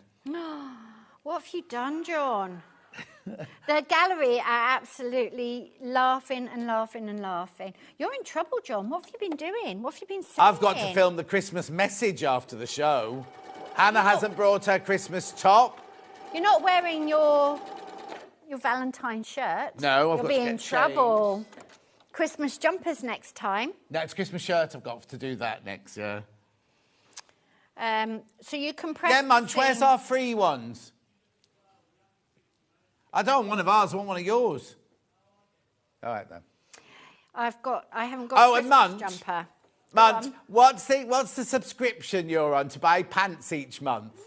I: What have you done, John? The gallery are absolutely laughing and laughing and laughing. You're in trouble, John. What have you been doing? What have you been saying?
C: I've got to film the Christmas message after the show. Hannah hasn't brought her Christmas top.
I: You're not wearing your Valentine shirt.
C: No,
I: You'll be in trouble. Christmas jumpers next time.
C: No, it's Christmas shirt. I've got to do that next year.
I: So you can press.
C: Yeah, Munch, where's our free ones? I don't want one of ours, I want one of yours. All right, then.
I: I haven't got a Christmas jumper.
C: Munch, what's the subscription you're on to buy pants each month?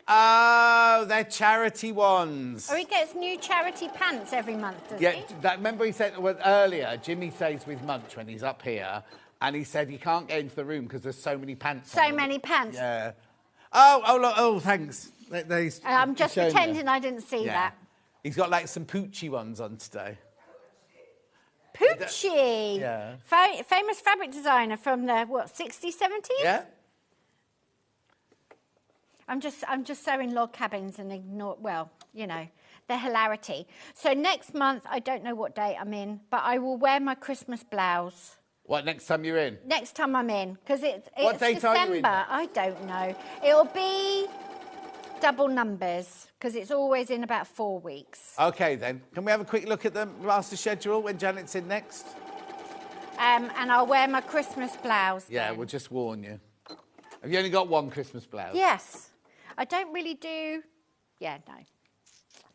C: Oh, they're charity ones.
I: Oh, he gets new charity pants every month, does he?
C: Remember he said earlier, Jimmy stays with Munch when he's up here, and he said he can't get into the room because there's so many pants.
I: So many pants.
C: Yeah. Oh, thanks.
I: I'm just pretending I didn't see that.
C: He's got like some Poochie ones on today.
I: Poochie?
C: Yeah.
I: Famous fabric designer from the, 60s, 70s?
C: Yeah.
I: I'm just sewing log cabins and ignore, the hilarity. So next month, I don't know what date I'm in, but I will wear my Christmas blouse.
C: What, next time you're in?
I: Next time I'm in, because it's
C: what date
I: December.
C: Are you in?
I: I don't know. It'll be double numbers, because it's always in about 4 weeks.
C: OK, then. Can we have a quick look at the master schedule when Janet's in next?
I: And I'll wear my Christmas blouse.
C: Yeah,
I: then.
C: we'll just warn you. Have you only got one Christmas blouse?
I: Yes. I don't really do... Yeah, no.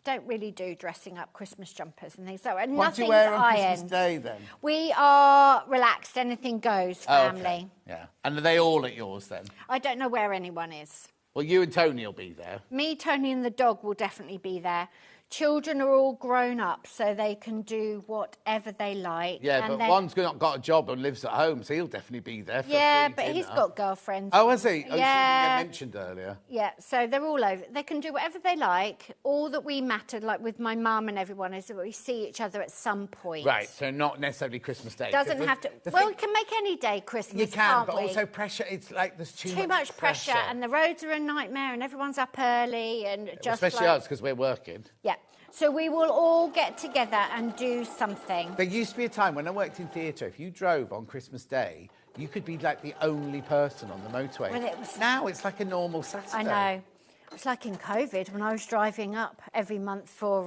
I: Don't really do dressing up Christmas jumpers and things. So
C: what do you wear on Christmas Day, then?
I: We are relaxed. Anything goes, family.
C: Okay. Yeah. And are they all at yours, then?
I: I don't know where anyone is.
C: Well, you and Tony will be there.
I: Me, Tony and the dog will definitely be there. Children are all grown up, so they can do whatever they like.
C: Yeah, but one's not got a job and lives at home, so he'll definitely be there for
I: Yeah, but he's got girlfriends.
C: Oh, has he? Oh,
I: yeah.
C: You mentioned earlier.
I: Yeah, so they're all over. They can do whatever they like. All that we mattered, like with my mum and everyone, is that we see each other at some point.
C: Right, so not necessarily Christmas Day.
I: Doesn't have to... Well, we can make any day Christmas,
C: You can, but also pressure. It's like there's too
I: much pressure. And the roads are a nightmare and everyone's up early and just
C: especially us, because we're working.
I: Yeah. So we will all get together and do something.
C: There used to be a time when I worked in theatre, if you drove on Christmas Day, you could be like the only person on the motorway.
I: Well,
C: now it's like a normal Saturday.
I: I know. It's like in COVID when I was driving up every month for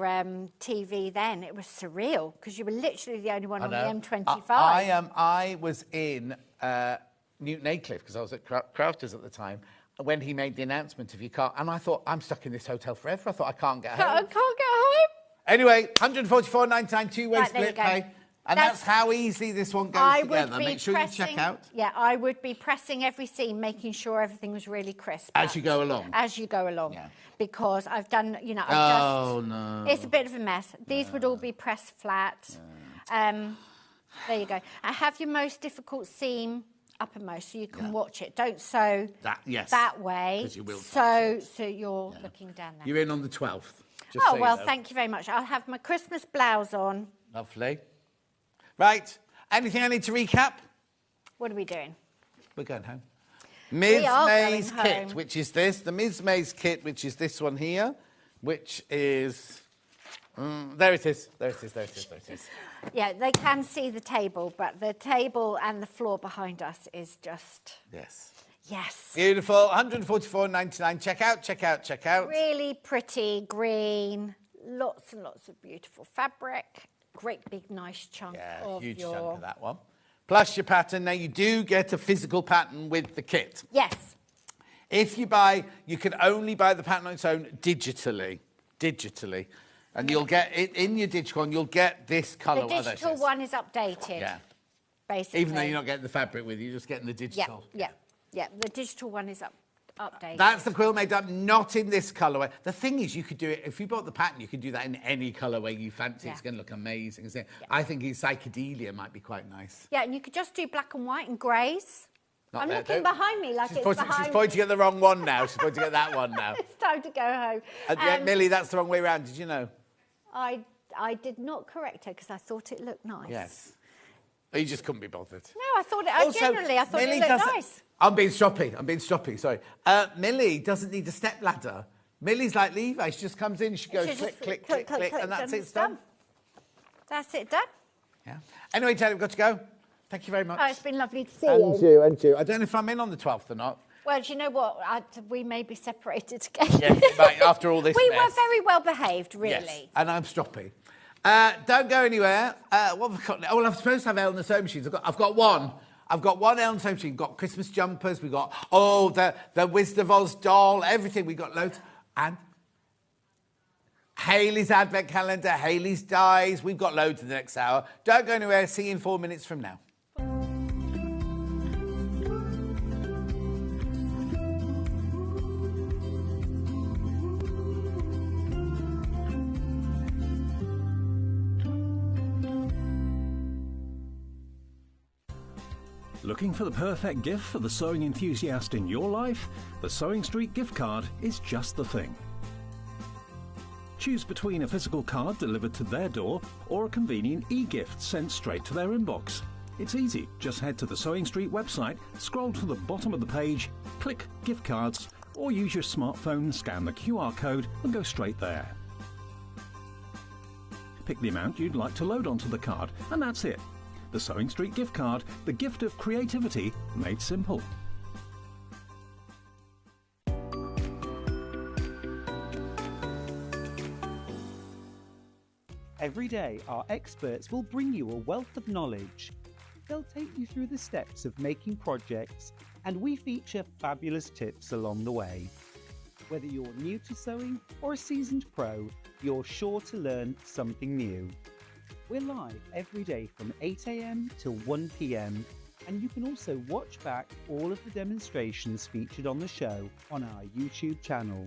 I: TV then. It was surreal because you were literally the only one on the M25.
C: I was in Newton Aycliffe because I was at Crafters at the time. When he made the announcement of your car, and I thought, I'm stuck in this hotel forever. I thought, I can't get home.
I: I can't get home.
C: Anyway, 144.99, two-way split pay. And that's how easily this one goes together. Make sure you check out.
I: Yeah, I would be pressing every seam, making sure everything was really crisp.
C: As you go along.
I: As you go along. Yeah. Because I've done,
C: no.
I: It's a bit of a mess. These would all be pressed flat. There you go. And have your most difficult seam uppermost so you can watch it. Don't sew that way.
C: You will
I: so you're looking down there.
C: You're in on the 12th. Just so you know.
I: Thank you very much. I'll have my Christmas blouse on.
C: Lovely. Right. Anything I need to recap?
I: What are we doing?
C: We're going home.
I: We are going
C: Ms. May's kit,
I: home.
C: which is this. The Ms. May's kit, which is this one here, which is... there it is. There it is. There it is. There it is.
I: Yeah, they can see the table, but the table and the floor behind us is just...
C: Yes.
I: Yes.
C: Beautiful. 144.99. Check out, check out, check out.
I: Really pretty green. Lots and lots of beautiful fabric. Great big nice chunk of
C: huge
I: your...
C: chunk of that one. Plus your pattern. Now, you do get a physical pattern with the kit.
I: Yes.
C: If you buy, you can only buy the pattern on its own digitally. And you'll get it in your digital one, you'll get this colour.
I: The digital one is updated.
C: Yeah.
I: Basically.
C: Even though you're not getting the fabric with you, you're just getting the digital.
I: Yeah. The digital one is updated.
C: That's the quilt made up, not in this colourway. The thing is, you could do it, if you bought the pattern, you could do that in any colourway you fancy. It's going to look amazing. Isn't it? Yeah. I think psychedelia might be quite nice.
I: Yeah, and you could just do black and white and greys.
C: Not
I: I'm
C: there,
I: looking behind me like it's behind
C: She's pointing at the wrong one now. She's pointing at that one now.
I: It's time to go home.
C: Yeah, Millie, that's the wrong way around. Did you know?
I: I did not correct her because I thought it looked nice.
C: Yes. You just couldn't be bothered.
I: No, I thought it... Generally, I thought
C: Millie
I: it looked nice.
C: I'm being stroppy, sorry. Millie doesn't need a step ladder. Millie's like Levi. She just comes in, she goes click, and that's it, it's done.
I: That's it, done.
C: Yeah. Anyway, Teddy, we've got to go. Thank you very much.
I: Oh, it's been lovely to see you.
C: And you. I don't know if I'm in on the 12th or not.
I: Well, do you know what? We may be separated again.
C: Yeah, right, after all this
I: We
C: mess.
I: were very well behaved, really.
C: Yes, and I'm stroppy. Don't go anywhere. What have we got? Oh, well, I'm supposed to have Eleanor sewing machines. I've got one. I've got one Eleanor sewing machine. We've got Christmas jumpers. We've got, the Wizard of Oz doll, everything. We've got loads. And Hayley's advent calendar, Hayley's dies. We've got loads in the next hour. Don't go anywhere. See you in 4 minutes from now.
D: Looking for the perfect gift for the sewing enthusiast in your life? The Sewing Street gift card is just the thing. Choose between a physical card delivered to their door or a convenient e-gift sent straight to their inbox. It's easy. Just head to the Sewing Street website, scroll to the bottom of the page, click Gift Cards, or use your smartphone, scan the QR code and go straight there. Pick the amount you'd like to load onto the card, and that's it. The Sewing Street gift card, the gift of creativity made simple.
E: Every day, our experts will bring you a wealth of knowledge. They'll take you through the steps of making projects, and we feature fabulous tips along the way. Whether you're new to sewing or a seasoned pro, you're sure to learn something new. We're live every day from 8 AM till 1 PM, and you can also watch back all of the demonstrations featured on the show on our YouTube channel.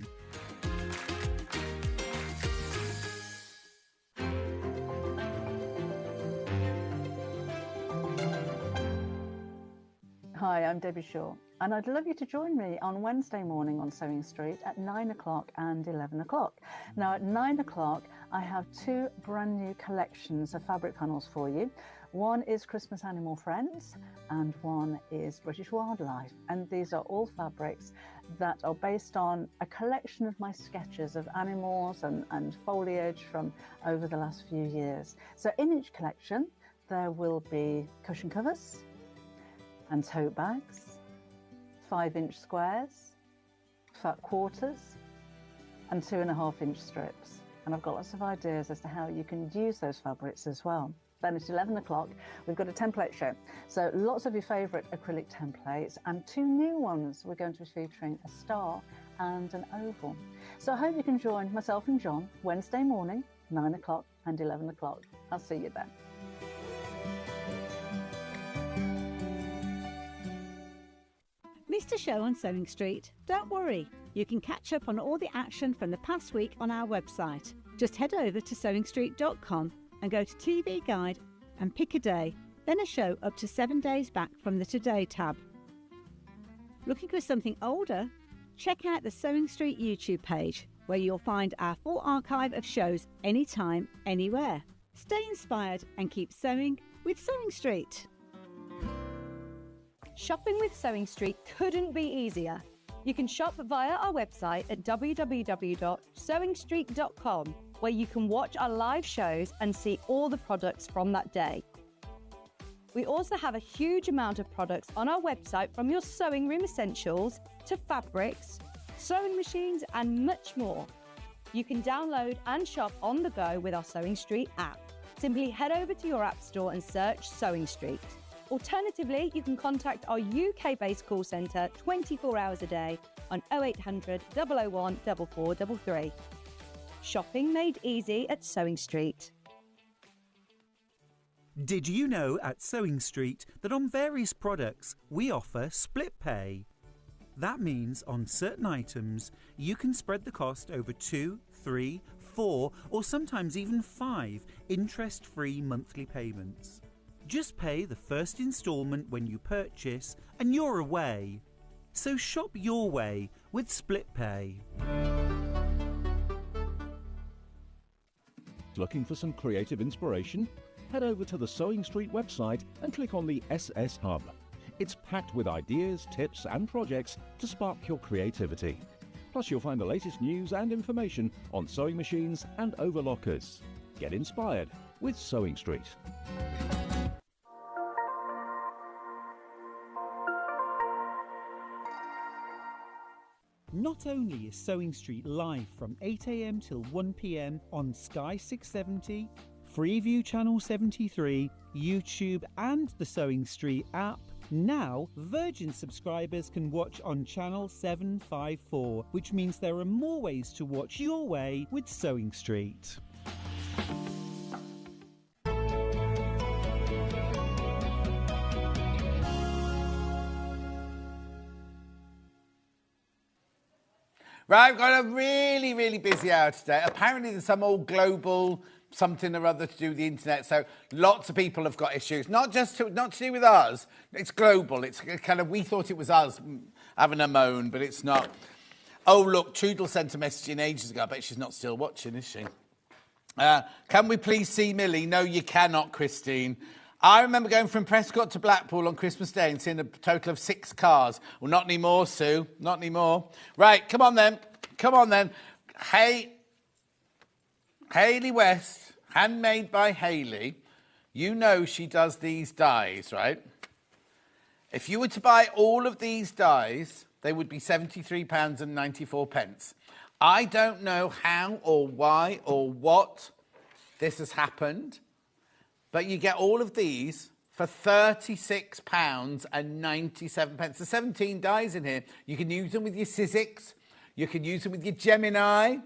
F: Hi, I'm Debbie Shaw, and I'd love you to join me on Wednesday morning on Sewing Street at 9 o'clock and 11 o'clock. Now, at 9 o'clock, I have two brand new collections of fabric panels for you. One is Christmas Animal Friends, and one is British Wildlife. And these are all fabrics that are based on a collection of my sketches of animals and foliage from over the last few years. So in each collection, there will be cushion covers, and tote bags, 5-inch squares, fat quarters, and 2.5-inch strips. And I've got lots of ideas as to how you can use those fabrics as well. Then at 11 o'clock, we've got a template show. So lots of your favourite acrylic templates and two new ones. We're going to be featuring a star and an oval. So I hope you can join myself and John Wednesday morning, 9 o'clock and 11 o'clock. I'll see you then.
G: Missed a show on Sewing Street? Don't worry, you can catch up on all the action from the past week on our website. Just head over to sewingstreet.com and go to TV Guide and pick a day, then a show up to 7 days back from the Today tab. Looking for something older? Check out the Sewing Street YouTube page. where you'll find our full archive of shows anytime, anywhere. Stay inspired and keep sewing with Sewing Street.
H: Shopping with Sewing Street couldn't be easier. You can shop via our website at www.sewingstreet.com, where you can watch our live shows and see all the products from that day. We also have a huge amount of products on our website, from your sewing room essentials to fabrics, sewing machines and much more. You can download and shop on the go with our Sewing Street app. Simply head over to your app store and search Sewing Street. Alternatively, you can contact our UK-based call centre 24 hours a day on 0800 001 4433. Shopping made easy at Sewing Street.
E: Did you know at Sewing Street that on various products we offer split pay? That means on certain items you can spread the cost over 2, 3, 4 or sometimes even 5 interest-free monthly payments. Just pay the first instalment when you purchase and you're away. So shop your way with split pay.
D: Looking for some creative inspiration? Head over to the Sewing Street website and click on the SS Hub. It's packed with ideas, tips and projects to spark your creativity. Plus you'll find the latest news and information on sewing machines and overlockers. Get inspired with Sewing Street.
E: Not only is Sewing Street live from 8 AM till 1 PM on Sky 670, Freeview Channel 73, YouTube and the Sewing Street app, now Virgin subscribers can watch on Channel 754, which means there are more ways to watch your way with Sewing Street.
C: Right, I've got a really, really busy hour today. Apparently there's some all global something or other to do with the internet, so lots of people have got issues. Not to do with us, it's global. It's kind of, we thought it was us having a moan, but it's not. Oh, look, Trudel sent a message in ages ago. I bet she's not still watching, is she? Can we please see Millie? No, you cannot, Christine. I remember going from Prescott to Blackpool on Christmas Day and seeing a total of 6 cars. Well, not anymore, Sue. Not anymore. Right, come on then. Come on then. Hey, Hayley West, handmade by Hayley. You know she does these dies, right? If you were to buy all of these dies, they would be £73.94. I don't know how or why or what this has happened, but you get all of these for £36.97. There's 17 dies in here. You can use them with your Sizzix. You can use them with your Gemini.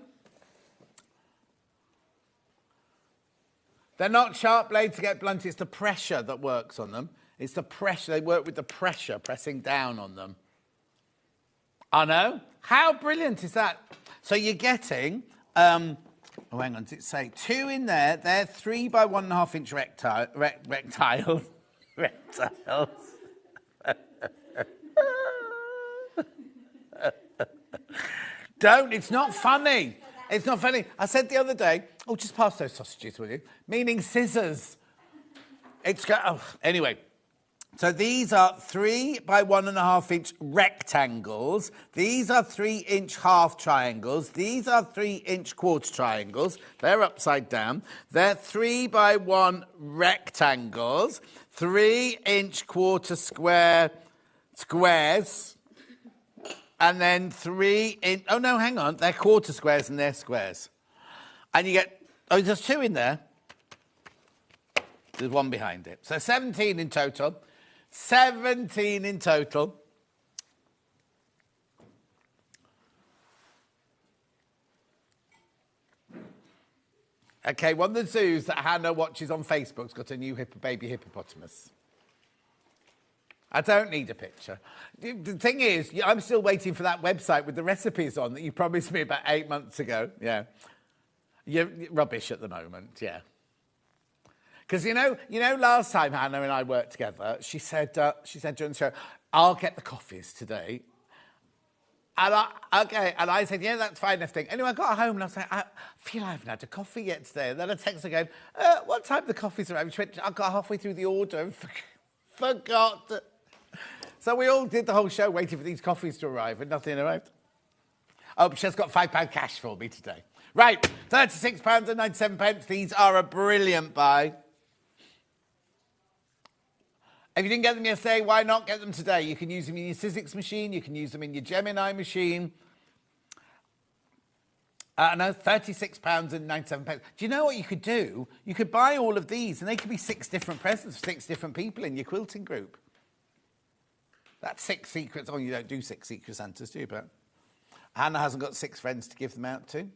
C: They're not sharp blades to get blunt. It's the pressure that works on them. It's the pressure. They work with the pressure pressing down on them. I know. How brilliant is that? So you're getting... oh, hang on, does it say 2 in there? They're 3 by 1.5 inch rectiles. Rectiles. Don't, it's not funny. It's not funny. I said the other day, oh, just pass those sausages, will you? Meaning scissors. Anyway. So these are 3 by 1.5 inch rectangles. These are 3 inch half triangles. These are 3 inch quarter triangles. They're upside down. They're 3 by 1 rectangles. 3 inch quarter squares. And then 3 inch... Oh, no, hang on. They're quarter squares and they're squares. And you get... Oh, there's 2 in there. There's 1 behind it. So 17 in total. 17 in total. Okay, one of the zoos that Hannah watches on Facebook's got a new baby hippopotamus. I don't need a picture. The thing is, I'm still waiting for that website with the recipes on that you promised me about 8 months ago. Yeah. You're rubbish at the moment, yeah. Because, you know, last time Hannah and I worked together, she said during the show, I'll get the coffees today. And I said, yeah, that's fine, everything. Anyway, I got home and I was like, I feel I haven't had a coffee yet today. And then I texted her going, what time the coffee's arrived? She went, I got halfway through the order and forgot. So we all did the whole show waiting for these coffees to arrive and nothing arrived. Oh, she has got £5 cash for me today. Right, £36.97. These are a brilliant buy. If you didn't get them yesterday, why not get them today? You can use them in your Sizzix machine. You can use them in your Gemini machine. No, £36.97. Do you know what you could do? You could buy all of these, and they could be 6 different presents for 6 different people in your quilting group. That's 6 secrets. Oh, you don't do 6 Secret Santas, do you? But Hannah hasn't got 6 friends to give them out to.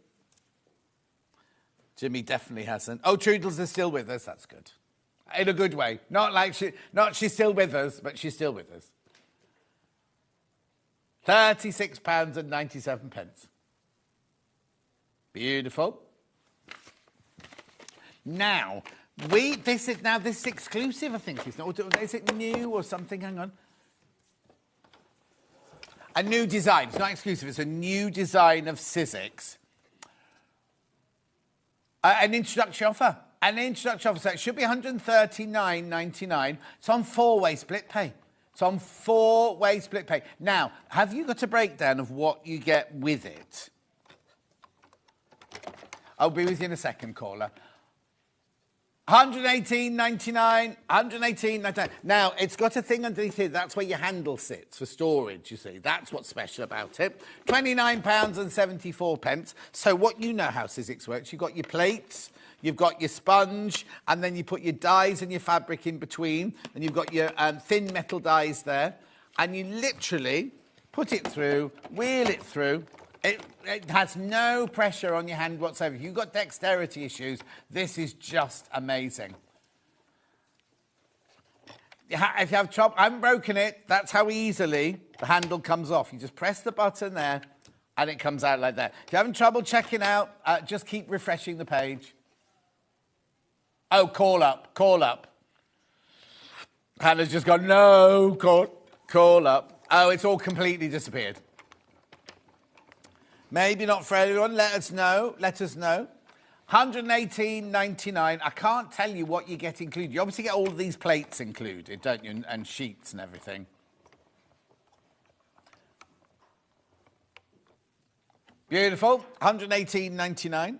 C: Jimmy definitely hasn't. Oh, Trudels is still with us. That's good. In a good way. Not like she's still with us, but she's still with us. £36.97. Beautiful. Now, this is exclusive, I think. It's not, is it new or something? Hang on. A new design. It's not exclusive. It's a new design of Sizzix. An introductory offer. An introductory offer. So it should be £139.99. It's on 4-way split pay. It's on 4-way split pay. Now, have you got a breakdown of what you get with it? I'll be with you in a second, caller. £118.99, £118.99. Now, it's got a thing underneath here. That's where your handle sits for storage, you see. That's what's special about it. £29.74. So what you know how Sizzix works. You've got your plates, you've got your sponge, and then you put your dies and your fabric in between, and you've got your thin metal dies there, and you literally put it through, wheel it through. It has no pressure on your hand whatsoever. If you've got dexterity issues, this is just amazing. If you have trouble, I haven't broken it, that's how easily the handle comes off. You just press the button there, and it comes out like that. If you're having trouble checking out, just keep refreshing the page. Oh, call up. Hannah's just gone, no, call up. Oh, it's all completely disappeared. Maybe not for everyone. Let us know. £118.99. I can't tell you what you get included. You obviously get all of these plates included, don't you? And sheets and everything. Beautiful. £118.99.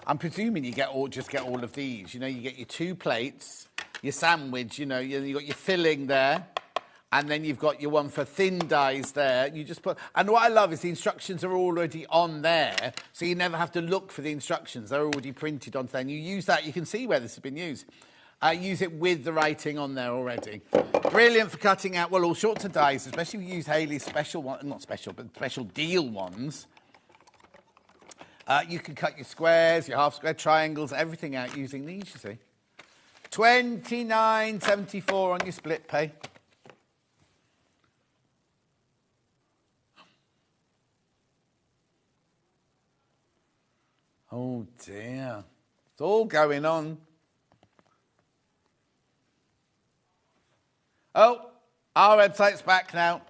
C: I'm presuming you just get all of these. You know, you get your 2 plates, your sandwich, you know, you've got your filling there. And then you've got your one for thin dies there. You just put, and what I love is the instructions are already on there, so you never have to look for the instructions. They're already printed onto there. And you use that, you can see where this has been used. Use it with the writing on there already. Brilliant for cutting out, well, all sorts of dies, especially if you use Haley's special one, not special, but special deal ones. You can cut your squares, your half square triangles, everything out using these, you see. £29.74 on your split pay. Oh dear, it's all going on. Oh, our website's back now.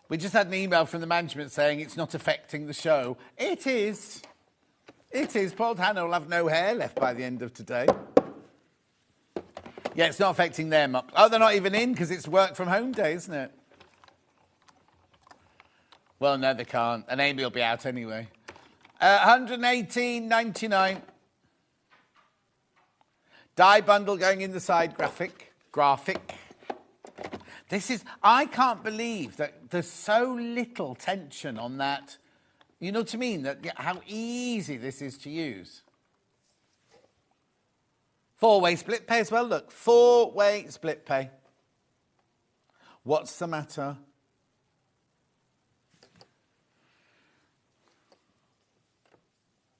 C: We just had an email from the management saying it's not affecting the show. It is. Poor old Hannah will have no hair left by the end of today. Yeah, it's not affecting them. Oh, they're not even in because it's work from home day, isn't it? Well, no, they can't. And Amy will be out anyway. £118.99. Die bundle going in the side graphic. This is, I can't believe that there's so little tension on that. You know what I mean? That how easy this is to use. 4-way split pay as well, look. 4-way split pay. What's the matter?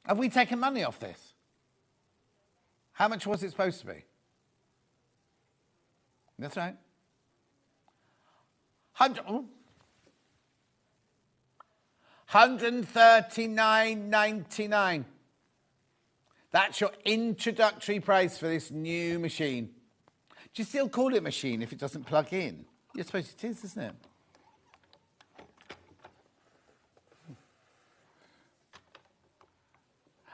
C: Have we taken money off this? How much was it supposed to be? That's right. £139.99. That's your introductory price for this new machine. Do you still call it machine if it doesn't plug in? I suppose it is, isn't it?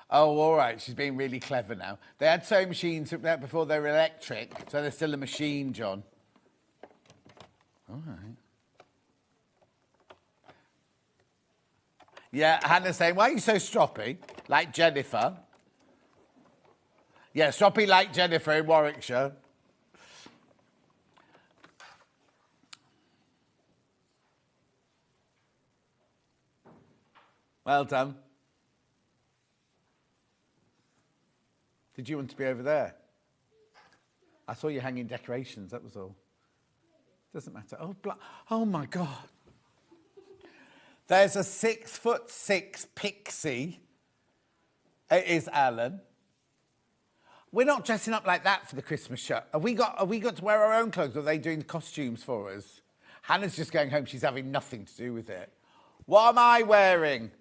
C: Oh, all right. She's being really clever now. They had sewing machines before they were electric, so they're still a machine, John. All right. Yeah, Hannah's saying, why are you so stroppy? Like Jennifer. Yeah, stroppy like Jennifer in Warwickshire. Well done. Did you want to be over there? I saw you hanging decorations, that was all. Doesn't matter. Oh my God. There's a 6'6" pixie. It is Alan. We're not dressing up like that for the Christmas show. Have we got to wear our own clothes, or are they doing costumes for us? Hannah's just going home. She's having nothing to do with it. What am I wearing?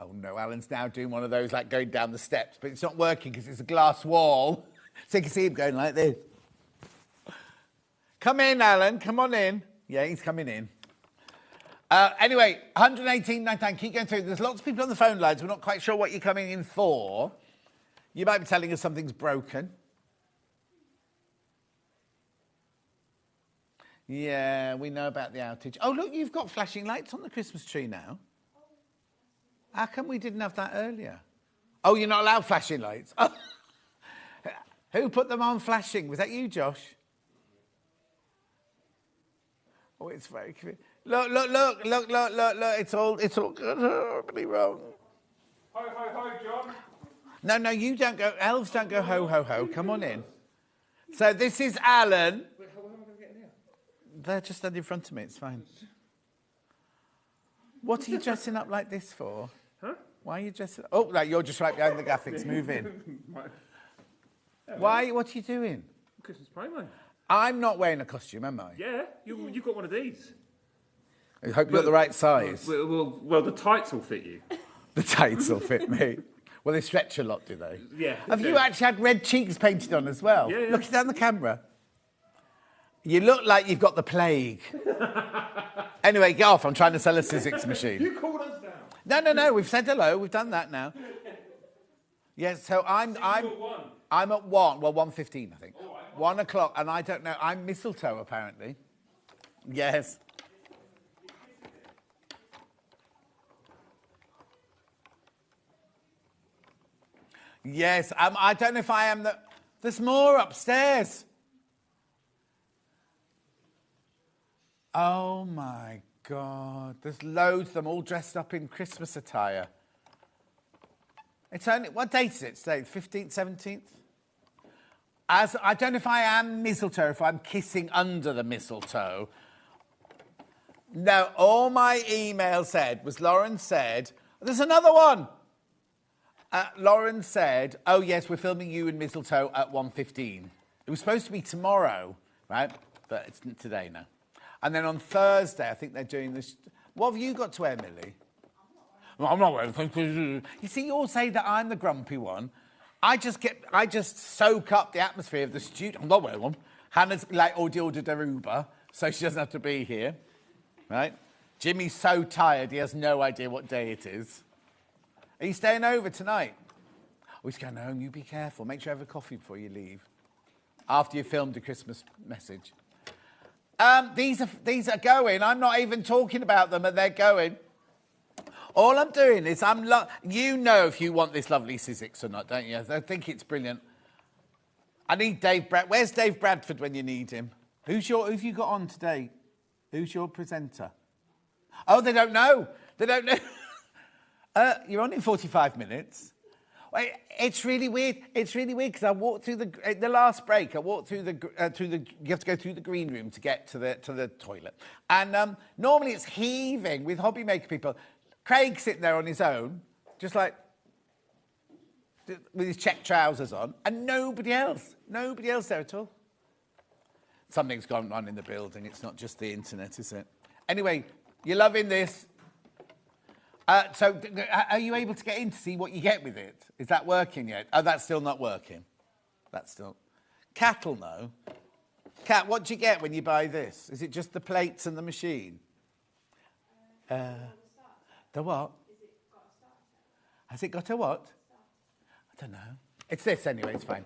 C: Oh, no, Alan's now doing one of those, like, going down the steps, but it's not working because it's a glass wall. So you can see him going like this. Come in, Alan. Come on in. Yeah, he's coming in. Anyway, 118.99. Keep going through. There's lots of people on the phone lines. We're not quite sure what you're coming in for. You might be telling us something's broken. Yeah, we know about the outage. Oh, look, you've got flashing lights on the Christmas tree now. How come we didn't have that earlier? Oh, you're not allowed flashing lights. Oh. Who put them on flashing? Was that you, Josh? Oh, it's very cute. Look. It's all horribly wrong.
J: Ho, John.
C: No, you don't go. Elves don't go ho, ho, ho. Come on in. So this is Alan.
J: Wait, how am I going to get in here?
C: They're just stood in front of me. It's fine. What are you dressing up like this for?
J: Huh?
C: Why are you dressing up? Oh, no, you're just right behind the graphics. Move in. Why? What are you doing?
J: Christmas promo.
C: I'm not wearing a costume, am I?
J: Yeah, you've got one of these.
C: I hope you got the right size.
J: Well, the tights will fit you.
C: The tights will fit me. Well, they stretch a lot, do they?
J: Yeah.
C: Have you actually had red cheeks painted on as well?
J: Yeah.
C: Look down the camera. You look like you've got the plague. Anyway, get off. I'm trying to sell a Sizzix machine.
J: You called us down.
C: No. We've said hello. We've done that now. Yes, so I'm at 1. Well, 1:15, I think. 1 o'clock, and I don't know. I'm mistletoe, apparently. Yes. Yes, I don't know if I am the... There's more upstairs. Oh, my God. There's loads of them all dressed up in Christmas attire. It's only... What date is it today? 15th, 17th? I don't know if I am mistletoe, if I'm kissing under the mistletoe. No, all my email said was Lauren said... There's another one! Lauren said, oh, yes, we're filming you and mistletoe at 1:15. It was supposed to be tomorrow, right? But it's today now. And then on Thursday, I think they're doing this. What have you got to wear, Millie? I'm not wearing anything. You see, you all say that I'm the grumpy one. I just soak up the atmosphere of the studio. I'm not wearing one. Hannah's like ordered her Uber, so she doesn't have to be here, right? Jimmy's so tired, he has no idea what day it is. Are you staying over tonight? Oh, he's going home. You be careful. Make sure you have a coffee before you leave. After you've filmed a Christmas message. These are going. I'm not even talking about them, and they're going. All I'm doing is you know if you want this lovely Sizzix or not, don't you? I think it's brilliant. I need Dave Where's Dave Bradford when you need him? Who've you got on today? Who's your presenter? Oh, they don't know. They don't know. You're on in 45 minutes. It's really weird. It's really weird because I walked through the last break. I walked through you have to go through the green room to get to the toilet. And normally it's heaving with hobby maker people. Craig's sitting there on his own, just like with his check trousers on, and nobody else there at all. Something's gone on in the building. It's not just the internet, is it? Anyway, you're loving this. So are you able to get in to see what you get with it? Is that working yet? Oh, that's still not working. That's still... Cattle, no. Kat, what do you get when you buy this? Is it just the plates and the machine? The what? Has it got a what? I don't know. It's this anyway, it's fine.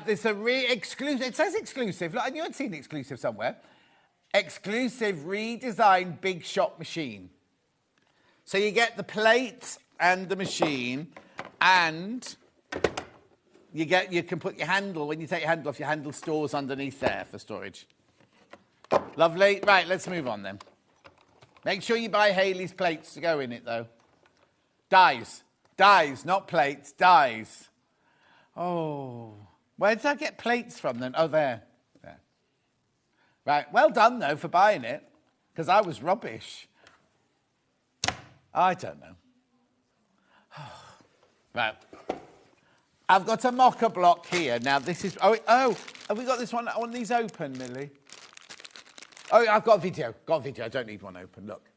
C: There's a exclusive, it says exclusive, look, I knew I'd seen exclusive somewhere. Exclusive redesigned big shot machine. So you get the plate and the machine, and you can put your handle, when you take your handle off, your handle stores underneath there for storage. Lovely. Right, let's move on then. Make sure you buy Hayley's plates to go in it, though. Dies. Dies, not plates, dies. Oh, where did I get plates from then? Oh, there. There. Right, well done, though, for buying it, because I was rubbish. I don't know. Right. I've got a mocha block here. Now, this is... Oh, have we got this one on these open, Millie? Oh, I've got a video. Got a video. I don't need one open. Look.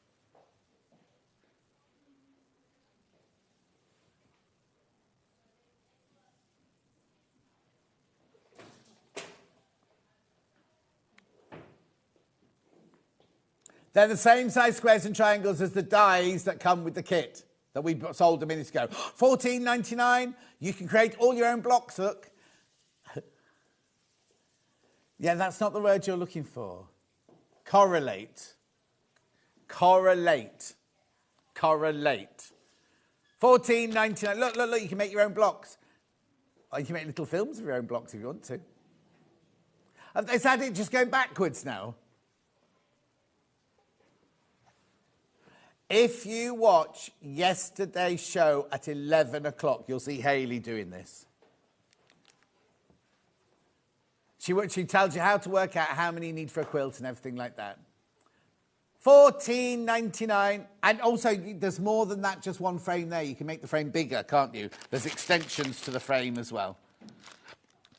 C: They're the same size squares and triangles as the dies that come with the kit that we sold a minute ago. $14.99. You can create all your own blocks, look. Yeah, that's not the word you're looking for. Correlate. Correlate. Correlate. $14.99. Look, look, look, you can make your own blocks. Or you can make little films of your own blocks if you want to. Is that it just going backwards now? If you watch yesterday's show at 11 o'clock, you'll see Hayley doing this. She tells you how to work out how many you need for a quilt and everything like that. $14.99. And also, there's more than that, just one frame there. You can make the frame bigger, can't you? There's extensions to the frame as well.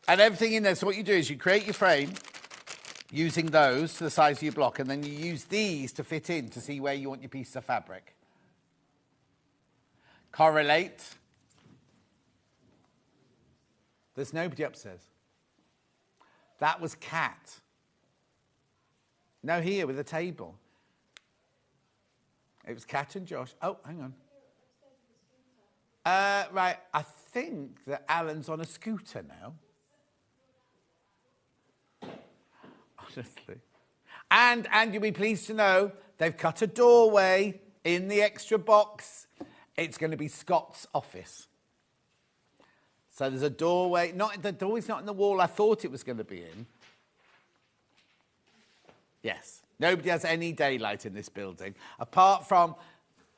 C: And everything in there. So what you do is you create your frame using those to the size of your block, and then you use these to fit in to see where you want your piece of fabric. Correlate. There's nobody upstairs. That was Kat. No, here with a table. It was Kat and Josh. Oh, hang on. Right, I think that Alan's on a scooter now. Honestly. And you'll be pleased to know they've cut a doorway in the extra box. It's going to be Scott's office. So there's a doorway. The doorway's not in the wall I thought it was going to be in. Yes. Nobody has any daylight in this building. Apart from,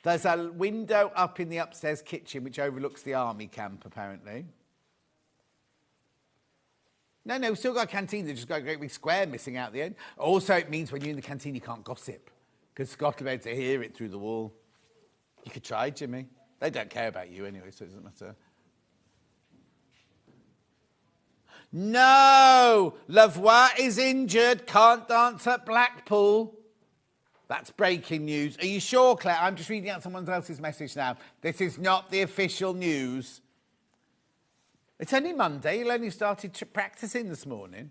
C: there's a window up in the upstairs kitchen which overlooks the army camp, apparently. No, we've still got a canteen. They've just got a great big square missing out the end. Also, it means when you're in the canteen, you can't gossip, because Scott will be able to hear it through the wall. You could try, Jimmy. They don't care about you anyway, so it doesn't matter. No! Lavoie is injured, can't dance at Blackpool. That's breaking news. Are you sure, Claire? I'm just reading out someone else's message now. This is not the official news. It's only Monday. He'll only started practising this morning.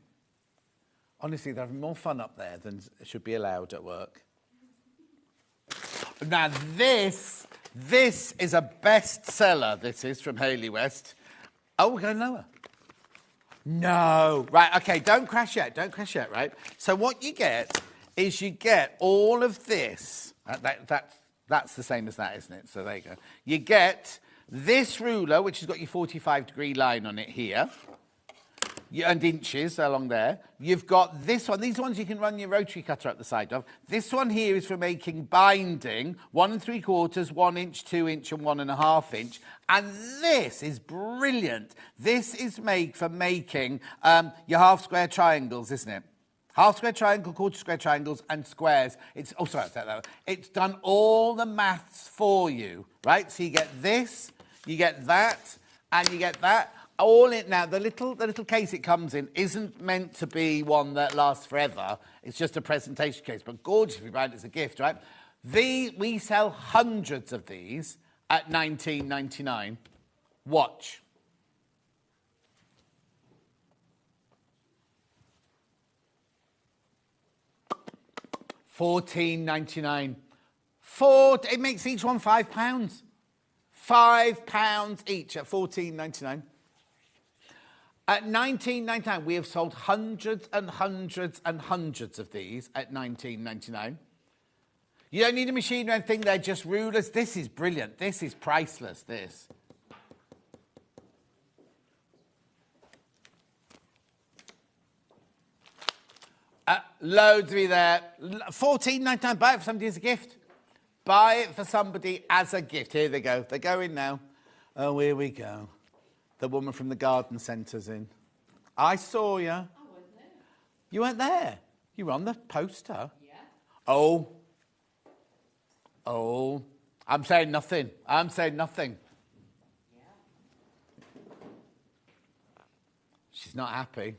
C: Honestly, they're having more fun up there than should be allowed at work. Now, this is a bestseller. This is from Hayley West. Oh, we're going lower. No. Right, OK, don't crash yet. Don't crash yet, right? So what you get is you get all of this. That's the same as that, isn't it? So there you go. You get this ruler, which has got your 45-degree line on it here, and inches along there. You've got this one. These ones you can run your rotary cutter up the side of. This one here is for making binding, 1 3/4, 1 inch, 2 inch, and 1.5 inch. And this is brilliant. This is made for making your half-square triangles, isn't it? Half-square triangle, quarter-square triangles, and squares. It's It's done all the maths for you, right? So you get this, you get that, and you get that. All in now, the little case it comes in isn't meant to be one that lasts forever. It's just a presentation case, but gorgeous if you buy it as a gift, right? We sell hundreds of these at $19.99. Watch. £14.99. It makes each one £5. £5 each at £14.99. At £19.99, we have sold hundreds and hundreds and hundreds of these at £19.99. You don't need a machine or anything, they're just rulers. This is brilliant. This is priceless, this. Loads of you there. £14.99, buy it for somebody as a gift. Buy it for somebody as a gift. Here they go. They're going now. Oh, here we go. The woman from the garden centre's in. I saw you. I wasn't there. You weren't there? You were on the poster. Yeah. Oh. I'm saying nothing. I'm saying nothing. Yeah. She's not happy.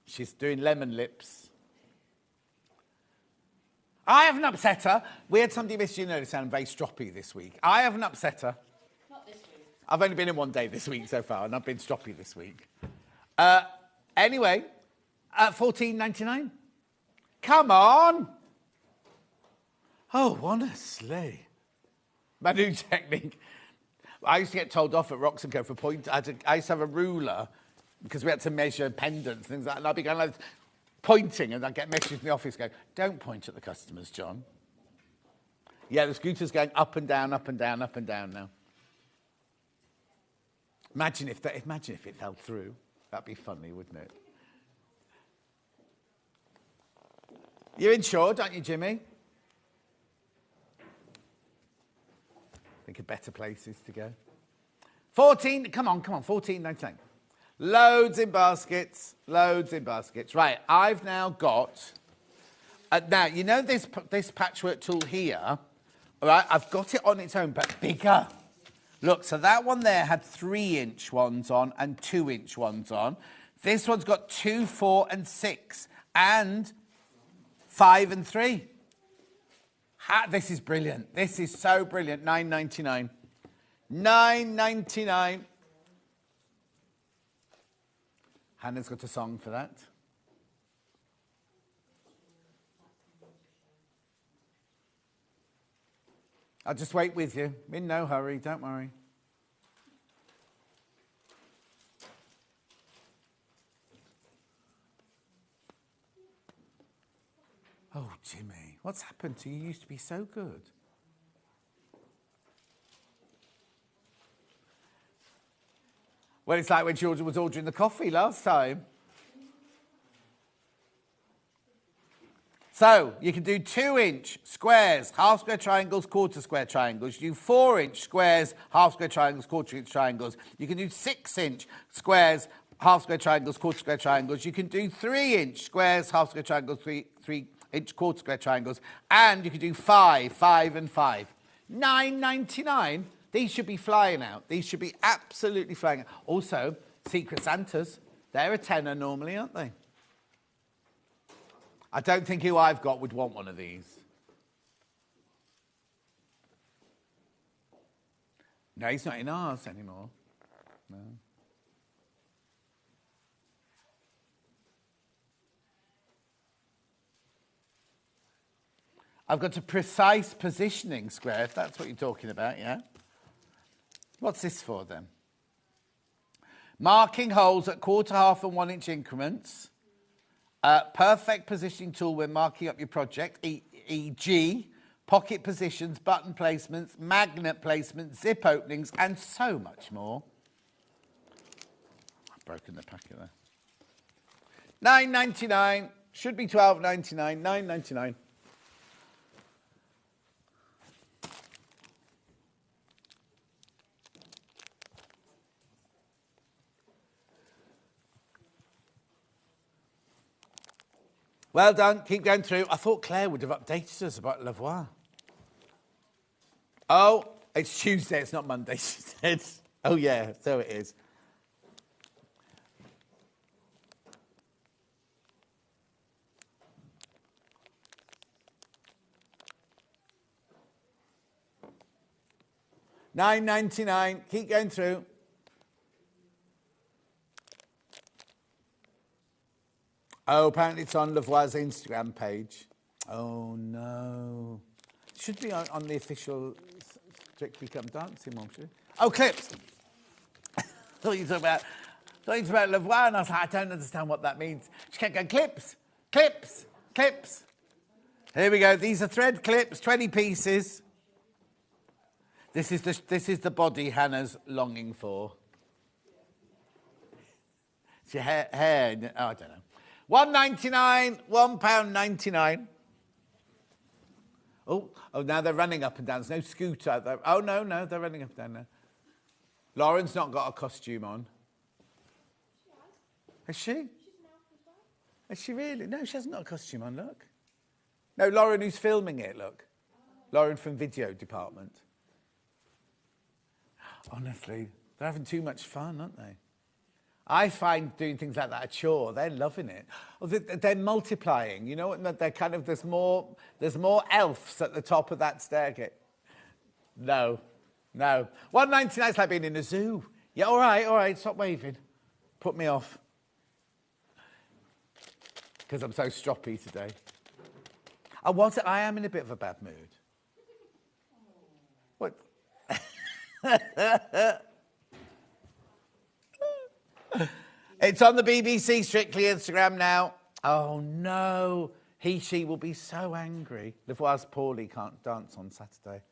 C: She's doing lemon lips. I haven't upset her. We had somebody miss you notice sound very stroppy this week. I haven't upset her.
K: Not this week.
C: I've only been in one day this week so far, and I've been stroppy this week. Anyway, at £14.99. Come on. Oh, honestly. My new technique. I used to get told off at Rocks & Co for point. I used to have a ruler because we had to measure pendants and things like that. And I'd be going like pointing, and I'd get messages in the office going, don't point at the customers, John. Yeah, the scooter's going up and down, up and down, up and down now. Imagine if it fell through. That'd be funny, wouldn't it? You're insured, aren't you, Jimmy? Think of better places to go. Come on, £14.99. Loads in baskets. Right, I've now got... now, you know this patchwork tool here? All right, I've got it on its own, but bigger. Look, so that one there had 3-inch ones on and 2-inch ones on. This one's got 2, 4, and 6, and 5 and 3. This is brilliant. This is so brilliant. £9.99. £9.99. Hannah's got a song for that. I'll just wait with you. I'm in no hurry, don't worry. Oh, Jimmy, what's happened to you? You used to be so good. Well, it's like when Georgia was ordering the coffee last time. So, you can do 2-inch squares, half square triangles, quarter square triangles. You do 4-inch squares, half square triangles, quarter-inch triangles. You can do 6-inch squares, half square triangles, quarter square triangles. You can do 3-inch squares, half square triangles, 3-inch quarter square triangles. And you can do 5 and 5. £9.99. These should be flying out. These should be absolutely flying out. Also, Secret Santas. They're a tenner normally, aren't they? I don't think who I've got would want one of these. No, he's not in ours anymore. No. I've got a precise positioning square, if that's what you're talking about, yeah? What's this for, then? Marking holes at quarter, half, and 1-inch increments. Perfect positioning tool when marking up your project, e.g., pocket positions, button placements, magnet placements, zip openings, and so much more. I've broken the packet there. £9.99. Should be £12.99. £9.99. Well done. Keep going through. I thought Claire would have updated us about Lavoie. Oh, it's Tuesday. It's not Monday, she said. Oh, yeah, so it is. £9.99. Keep going through. Oh, apparently it's on Lavoie's Instagram page. Oh, no. Should be on the official Strictly Come Dancing one, should it? Oh, clips. thought you talked about Levoir, and I was like, I don't understand what that means. She kept going, clips, clips, clips. Here we go. These are thread clips, 20 pieces. This is the body Hannah's longing for. It's your hair, oh, I don't know. £1.99, £1.99. Oh, now they're running up and down. There's no scooter out there. Oh, no, they're running up and down now. Lauren's not got a costume on. Has she? Has she really? No, she hasn't got a costume on, look. No, Lauren who's filming it, look. Lauren from video department. Honestly, they're having too much fun, aren't they? I find doing things like that a chore. They're loving it. Oh, they're multiplying. You know what? They're kind of, there's more elves at the top of that staircase. No. £1.99 is like being in a zoo. Yeah, all right, stop waving. Put me off. Because I'm so stroppy today. I am in a bit of a bad mood. What? It's on the BBC Strictly Instagram now. Oh, no. She will be so angry. Levoir's poorly, can't dance on Saturday.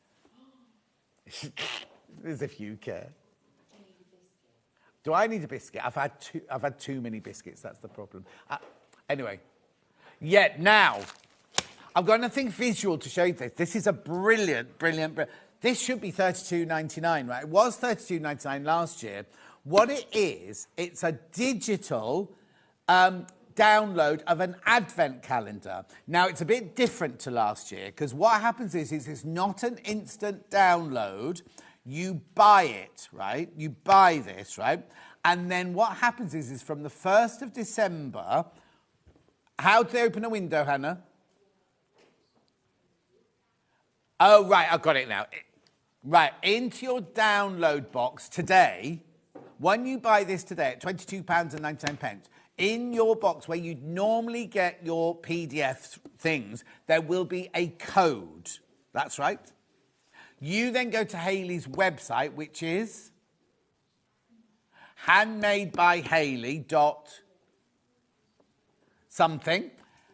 C: As if you care. Do I need a biscuit? I've had too many biscuits, that's the problem. Anyway. Now, I've got nothing visual to show you this. This is a brilliant. This should be $32.99, right? It was $32.99 last year. What it is, it's a digital download of an advent calendar. Now, it's a bit different to last year because what happens is it's not an instant download. You buy it, right? You buy this, right? And then what happens is from the 1st of December, how do they open a window, Hannah? Oh, right, I've got it now. Right, into your download box today, when you buy this today at £22.99, in your box where you'd normally get your PDF things, there will be a code. That's right. You then go to Hayley's website, which is handmadebyhayley.something.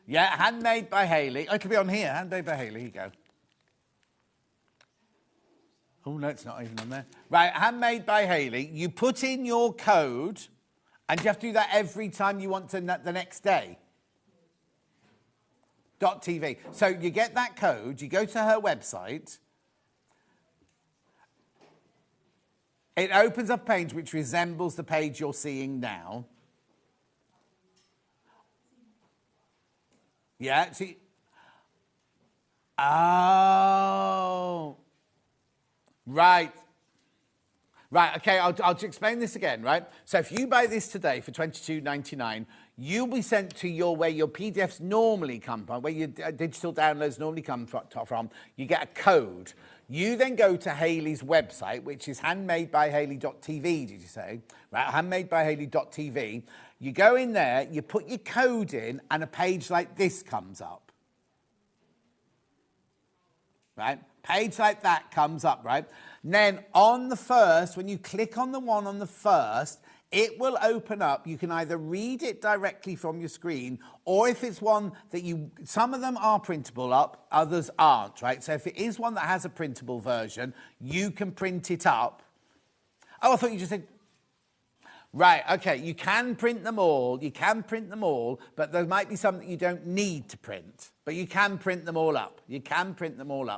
C: Yeah, Handmade by Hayley. Oh, it could be on here. Handmade by Hayley. Here you go. Oh, no, it's not even on there. Right, Handmade by Hayley. You put in your code, and you have to do that every time you want to the next day. .tv. So you get that code, you go to her website. It opens up a page which resembles the page you're seeing now. Yeah, see. Oh. Right, okay, I'll explain this again, right? So if you buy this today for $22.99, you'll be sent to where your PDFs normally come from, where your digital downloads normally come from. You get a code. You then go to Hayley's website, which is handmadebyhayley.tv, did you say? Right, handmadebyhayley.tv. You go in there, you put your code in, and a page like this comes up. Right? Page like that comes up, right? And then on the first, when you click on the one on the first, it will open up. You can either read it directly from your screen, or if it's one that some of them are printable up, others aren't, right? So if it is one that has a printable version, you can print it up. Oh, I thought you just said... Right, okay, you can print them all, but there might be some that you don't need to print, but you can print them all up.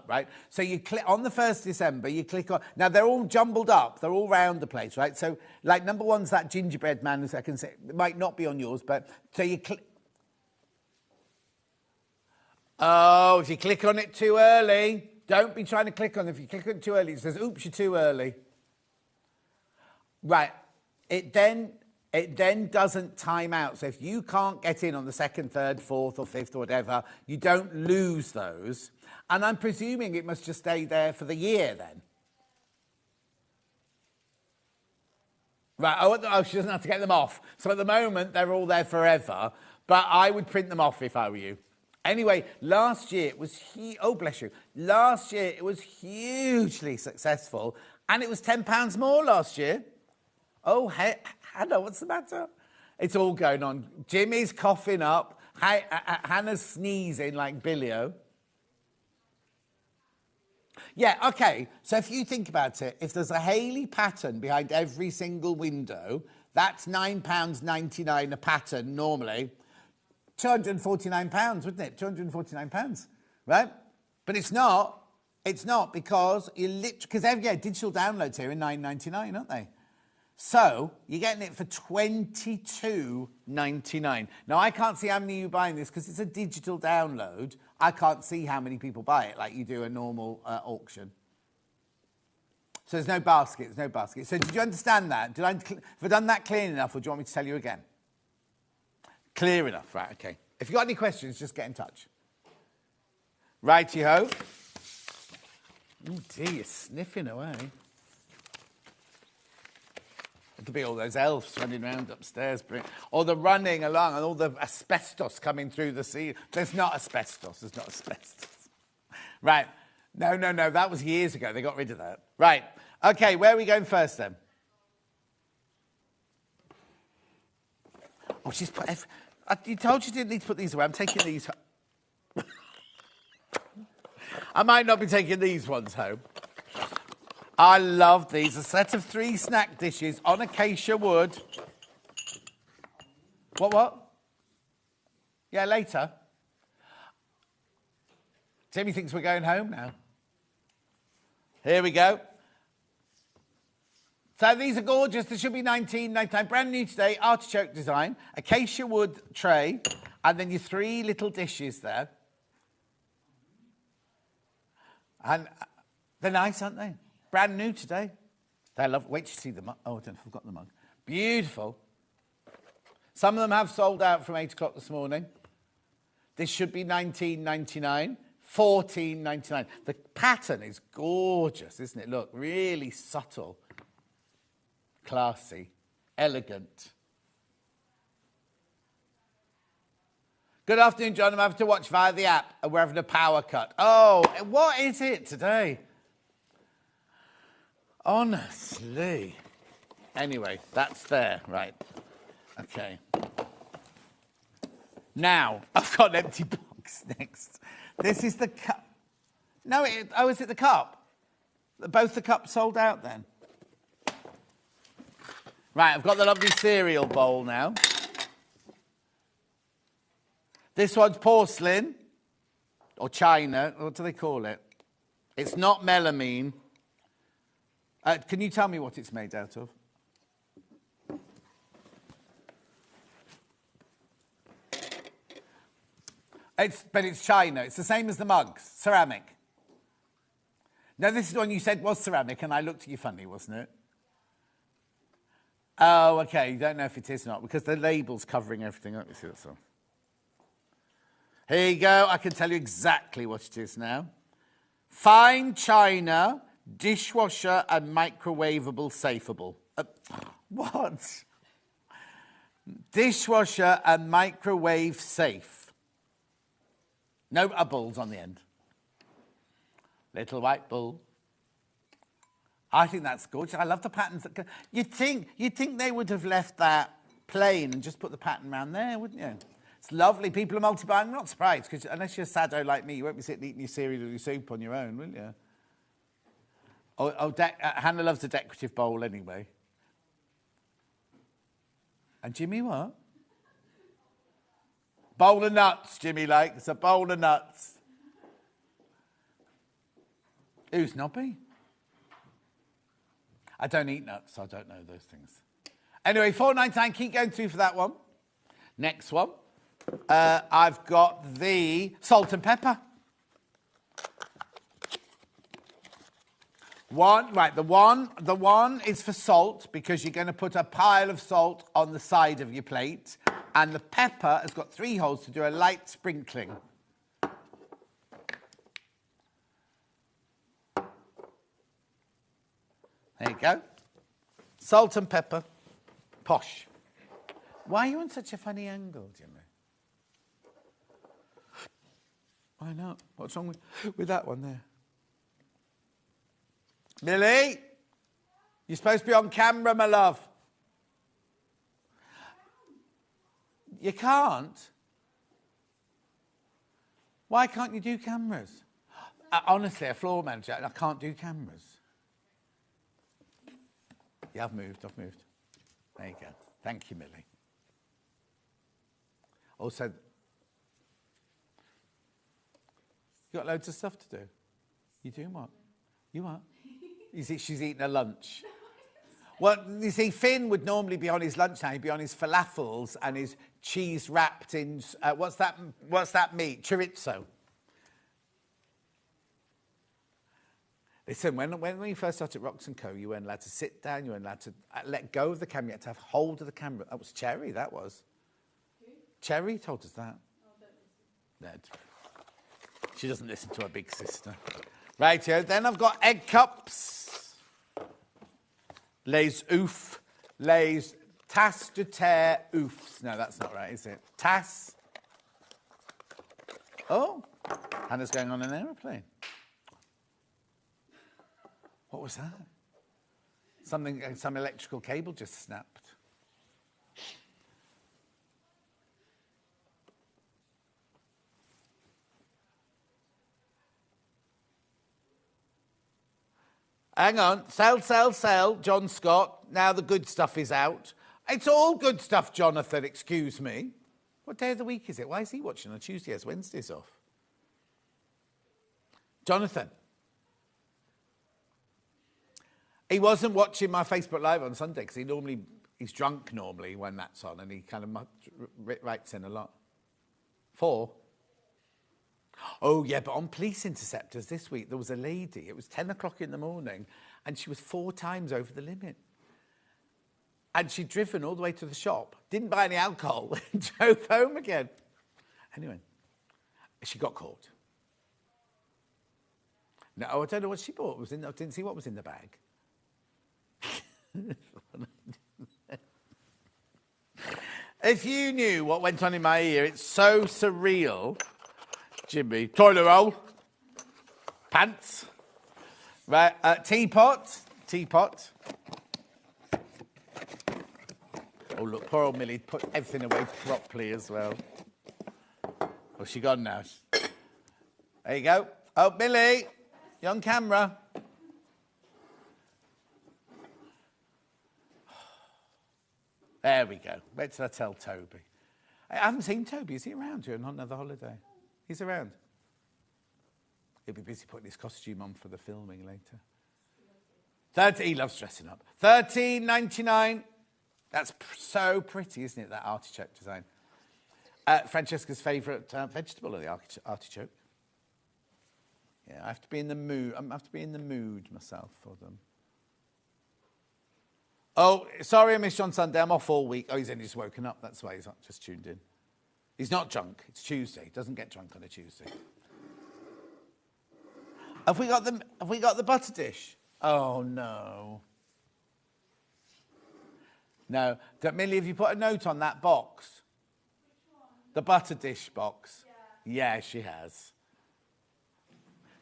C: Right? So you click, on the 1st of December, you click on, now they're all jumbled up, they're all round the place, right? So, like, number one's that gingerbread man, as I can say, it might not be on yours, but, so you click, oh, if you click on it too early, don't be trying to click on it. If you click on it too early, it says, oops, you're too early. Right. It then doesn't time out. So if you can't get in on the 2nd, 3rd, 4th or 5th or whatever, you don't lose those. And I'm presuming it must just stay there for the year then. Right, oh, she doesn't have to get them off. So at the moment, they're all there forever. But I would print them off if I were you. Anyway, last year it was oh, bless you. Last year it was hugely successful, and it was £10 more last year. Oh, Hannah, what's the matter? It's all going on. Jimmy's coughing up. Hannah's sneezing like Billy-O. Yeah, okay. So if you think about it, if there's a Hayley pattern behind every single window, that's £9.99 a pattern normally. £249, wouldn't it? £249, right? But it's not. It's not because you literally, because digital downloads here are £9.99, aren't they? So you're getting it for £22.99. Now I can't see how many of you buying this because it's a digital download. I can't see how many people buy it like you do a normal auction. So there's no basket. There's no basket. So did you understand that? Have I done that clear enough, or do you want me to tell you again? Clear enough, right, okay. If you've got any questions, just get in touch. Righty-ho. Oh, dear, you're sniffing away. It'll be all those elves running around upstairs. Or the running along and all the asbestos coming through the sea. There's not asbestos. There's not asbestos. Right. No, that was years ago. They got rid of that. Right. Okay, where are we going first then? Oh, she's put... You told you didn't need to put these away. I'm taking these home. I might not be taking these ones home. I love these. A set of 3 snack dishes on acacia wood. What? Yeah, later. Timmy thinks we're going home now. Here we go. So these are gorgeous. This should be £19.99. Brand new today, artichoke design, acacia wood tray, and then your 3 little dishes there. And they're nice, aren't they? Brand new today. They love. Wait till you see the mug. Oh, I don't forgot the mug. Beautiful. Some of them have sold out from 8 o'clock this morning. This should be £19.99. £14.99. The pattern is gorgeous, isn't it? Look, really subtle. Classy, elegant. Good afternoon, John. I'm having to watch via the app, and we're having a power cut. Oh, what is it today? Honestly. Anyway, that's there, right. Okay. Now, I've got an empty box next. This is the cup. No, is it the cup? Both the cups sold out then? Right, I've got the lovely cereal bowl now. This one's porcelain, or china, what do they call it? It's not melamine. Can you tell me what it's made out of? But it's china. It's the same as the mugs, ceramic. Now, this is the one you said was ceramic, and I looked at you funny, wasn't it? Oh, okay. You don't know if it is or not, because the label's covering everything. Let me see what's on. Here you go. I can tell you exactly what it is now. Fine china, dishwasher, and microwavable safeable. What? Dishwasher and microwave safe. No bubbles on the end. Little white bull. I think that's gorgeous. I love the patterns. You'd think they would have left that plain and just put the pattern around there, wouldn't you? It's lovely. People are multi-buying. I'm not surprised, because unless you're a saddo like me, you won't be sitting eating your cereal or your soup on your own, will you? Hannah loves a decorative bowl anyway. And Jimmy what? Bowl of nuts, Jimmy likes. A bowl of nuts. Who's Nobby? I don't eat nuts, so I don't know those things. Anyway, £4.99, keep going through for that one. Next one. I've got the salt and pepper. The one is for salt, because you're going to put a pile of salt on the side of your plate, and the pepper has got 3 holes to do a light sprinkling. There you go. Salt and pepper. Posh. Why are you on such a funny angle, Jimmy? Why not? What's wrong with that one there? Millie, you're supposed to be on camera, my love. You can't? Why can't you do cameras? Honestly, a floor manager, and I can't do cameras. Yeah, I've moved. There you go. Thank you, Millie. Also, you got loads of stuff to do. You doing what? You what? She's eating her lunch. Well, you see, Finn would normally be on his lunch now. He'd be on his falafels and his cheese wrapped in, what's that meat? Chorizo. Listen, when we first started Rocks & Co, you weren't allowed to sit down, you weren't allowed to let go of the camera, you had to have hold of the camera. That was Cherry, that was. Who? Cherry told us that. No, she doesn't listen to her big sister. Right here, then I've got egg cups. Les ouf, les tasse de terre oufs. No, that's not right, is it? Tasse. Oh, Hannah's going on an aeroplane. What was that? Some electrical cable just snapped. Hang on. Sell. John Scott. Now the good stuff is out. It's all good stuff, Jonathan. Excuse me. What day of the week is it? Why is he watching on Tuesday? Has Wednesdays off. Jonathan. He wasn't watching my Facebook Live on Sunday because he's drunk normally when that's on, and he kind of writes in a lot. 4. Oh, yeah, but on Police Interceptors this week, there was a lady. It was 10 o'clock in the morning, and she was 4 times over the limit. And she'd driven all the way to the shop, didn't buy any alcohol, and drove home again. Anyway, she got caught. No, I don't know what she bought. I didn't see what was in the bag. If you knew what went on in my ear, it's so surreal. Jimmy, toilet roll, pants, right? Teapot. Oh look, poor old Millie put everything away properly as well. Well, she gone now. There you go. Oh, Millie, you're on camera. There we go. Wait till I tell Toby. I haven't seen Toby. Is he around here on another holiday? He's around. He'll be busy putting his costume on for the filming later. He loves dressing up. $13.99. That's so pretty, isn't it, that artichoke design? Francesca's favourite vegetable are the artichoke. Yeah, I have to be in the mood. I have to be in the mood myself for them. Oh, sorry I missed you on Sunday. I'm off all week. Oh, he's only just woken up. That's why he's not just tuned in. He's not drunk. It's Tuesday. He doesn't get drunk on a Tuesday. Have we got the butter dish? Oh, no. No. Millie, have you put a note on that box? Which one? The butter dish box. Yeah. Yeah, she has.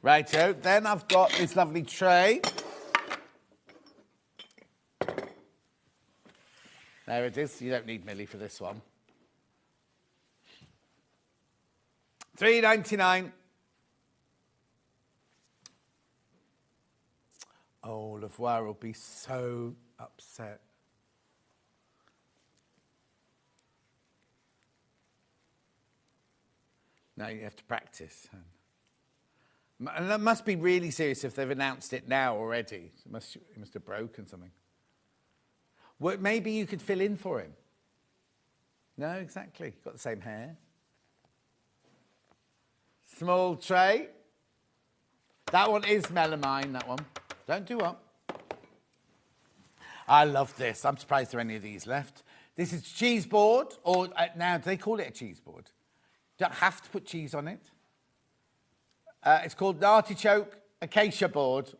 C: Righto. Then I've got this lovely tray. There it is. You don't need Millie for this one. $3.99. Oh, Lavoir will be so upset. Now you have to practice. And that must be really serious if they've announced it now already. It must have broken something. Well, maybe you could fill in for him. No, exactly. Got the same hair. Small tray. That one is melamine, that one. Don't do up. I love this. I'm surprised there are any of these left. This is cheese board, or now, do they call it a cheese board? Don't have to put cheese on it. It's called the Artichoke Acacia board.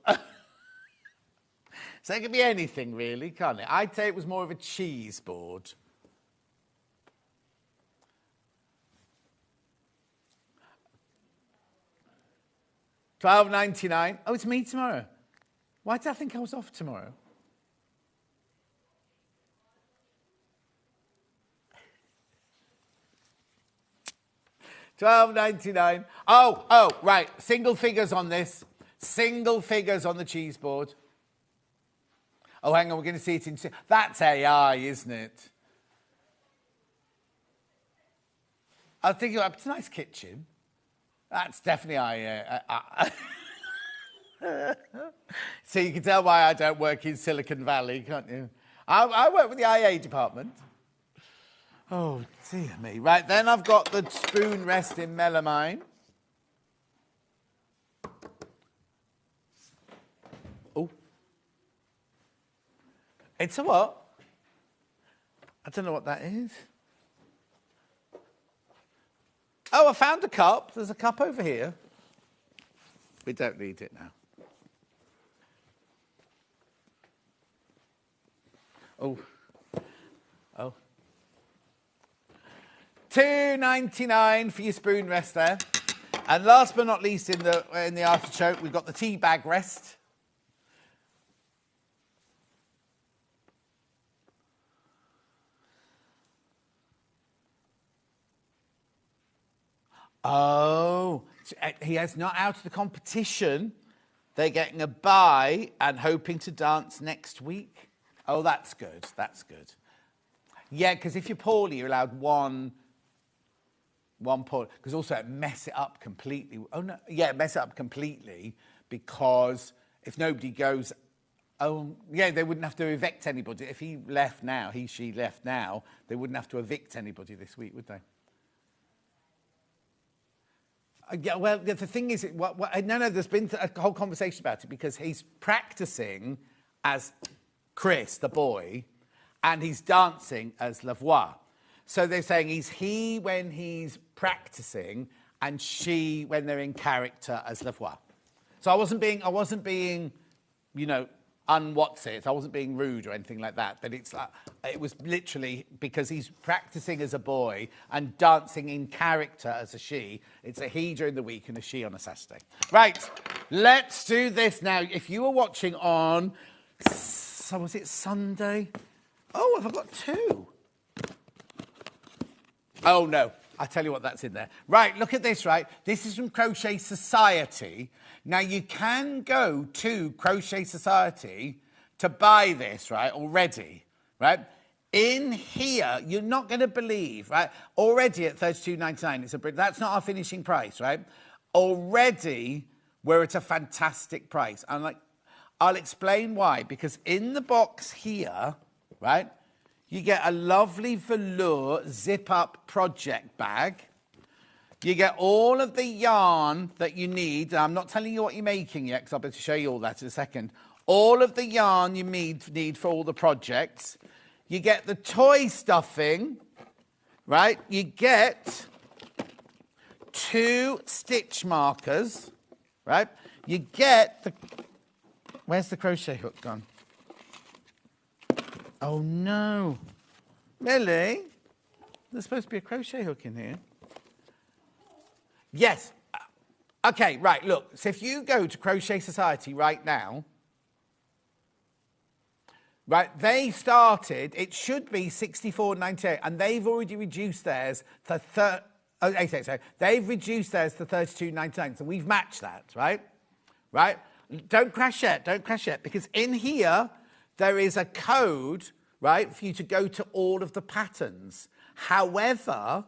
C: So it could be anything, really, can't it? I'd say it was more of a cheese board. $12.99. Oh, it's me tomorrow. Why did I think I was off tomorrow? $12.99. Oh, right. Single figures on this. Single figures on the cheese board. Oh, hang on. We're going to see it in... That's AI, isn't it? I was thinking, it's a nice kitchen. That's definitely AI. So you can tell why I don't work in Silicon Valley, can't you? I work with the IA department. Oh, dear me. Right, then I've got the spoon rest in melamine. Oh. It's a what? I don't know what that is. Oh, I found a cup. There's a cup over here. We don't need it now. Oh. $2.99 for your spoon rest there. And last but not least, in the artichoke, we've got the tea bag rest. Oh, he is not out of the competition. They're getting a buy and hoping to dance next week. Oh, that's good. That's good. Yeah, because if you're poorly, you're allowed one poorly. Because also it mess it up completely. Oh, no. Yeah, mess it up completely because if nobody goes... Oh, yeah, they wouldn't have to evict anybody. If he left now, she left now, they wouldn't have to evict anybody this week, would they? Yeah, well, the thing is, no, there's been a whole conversation about it because he's practicing as Chris, the boy, and he's dancing as Lavoie. So they're saying he's he when he's practicing and she when they're in character as Lavoie. So I wasn't being, you know, unwhat's it. I wasn't being rude or anything like that. But it's like, it was literally because he's practicing as a boy and dancing in character as a she. It's a he during the week and a she on a Saturday. Right, let's do this now. If you were watching on, so was it Sunday? Oh, have I got two? Oh, no. I'll tell you what, that's in there. Right, look at this, right? This is from Crochet Society. Now, you can go to Crochet Society to buy this, right, already, right? In here, you're not going to believe, right? Already at $32.99, that's not our finishing price, right? Already, we're at a fantastic price. And I'll explain why. Because in the box here, right, you get a lovely velour zip-up project bag. You get all of the yarn that you need. I'm not telling you what you're making yet, because I'll be able to show you all that in a second. All of the yarn you need for all the projects. You get the toy stuffing, right? You get 2 stitch markers, right? You get the... Where's the crochet hook gone? Oh, no. Really? There's supposed to be a crochet hook in here. Yes. Okay, right, look. So if you go to Crochet Society right now, right, they started, it should be $64.98, and they've already reduced theirs to they've reduced theirs to $32.99, so we've matched that, right? Right? Don't crash yet, because in here, there is a code, right, for you to go to all of the patterns. However...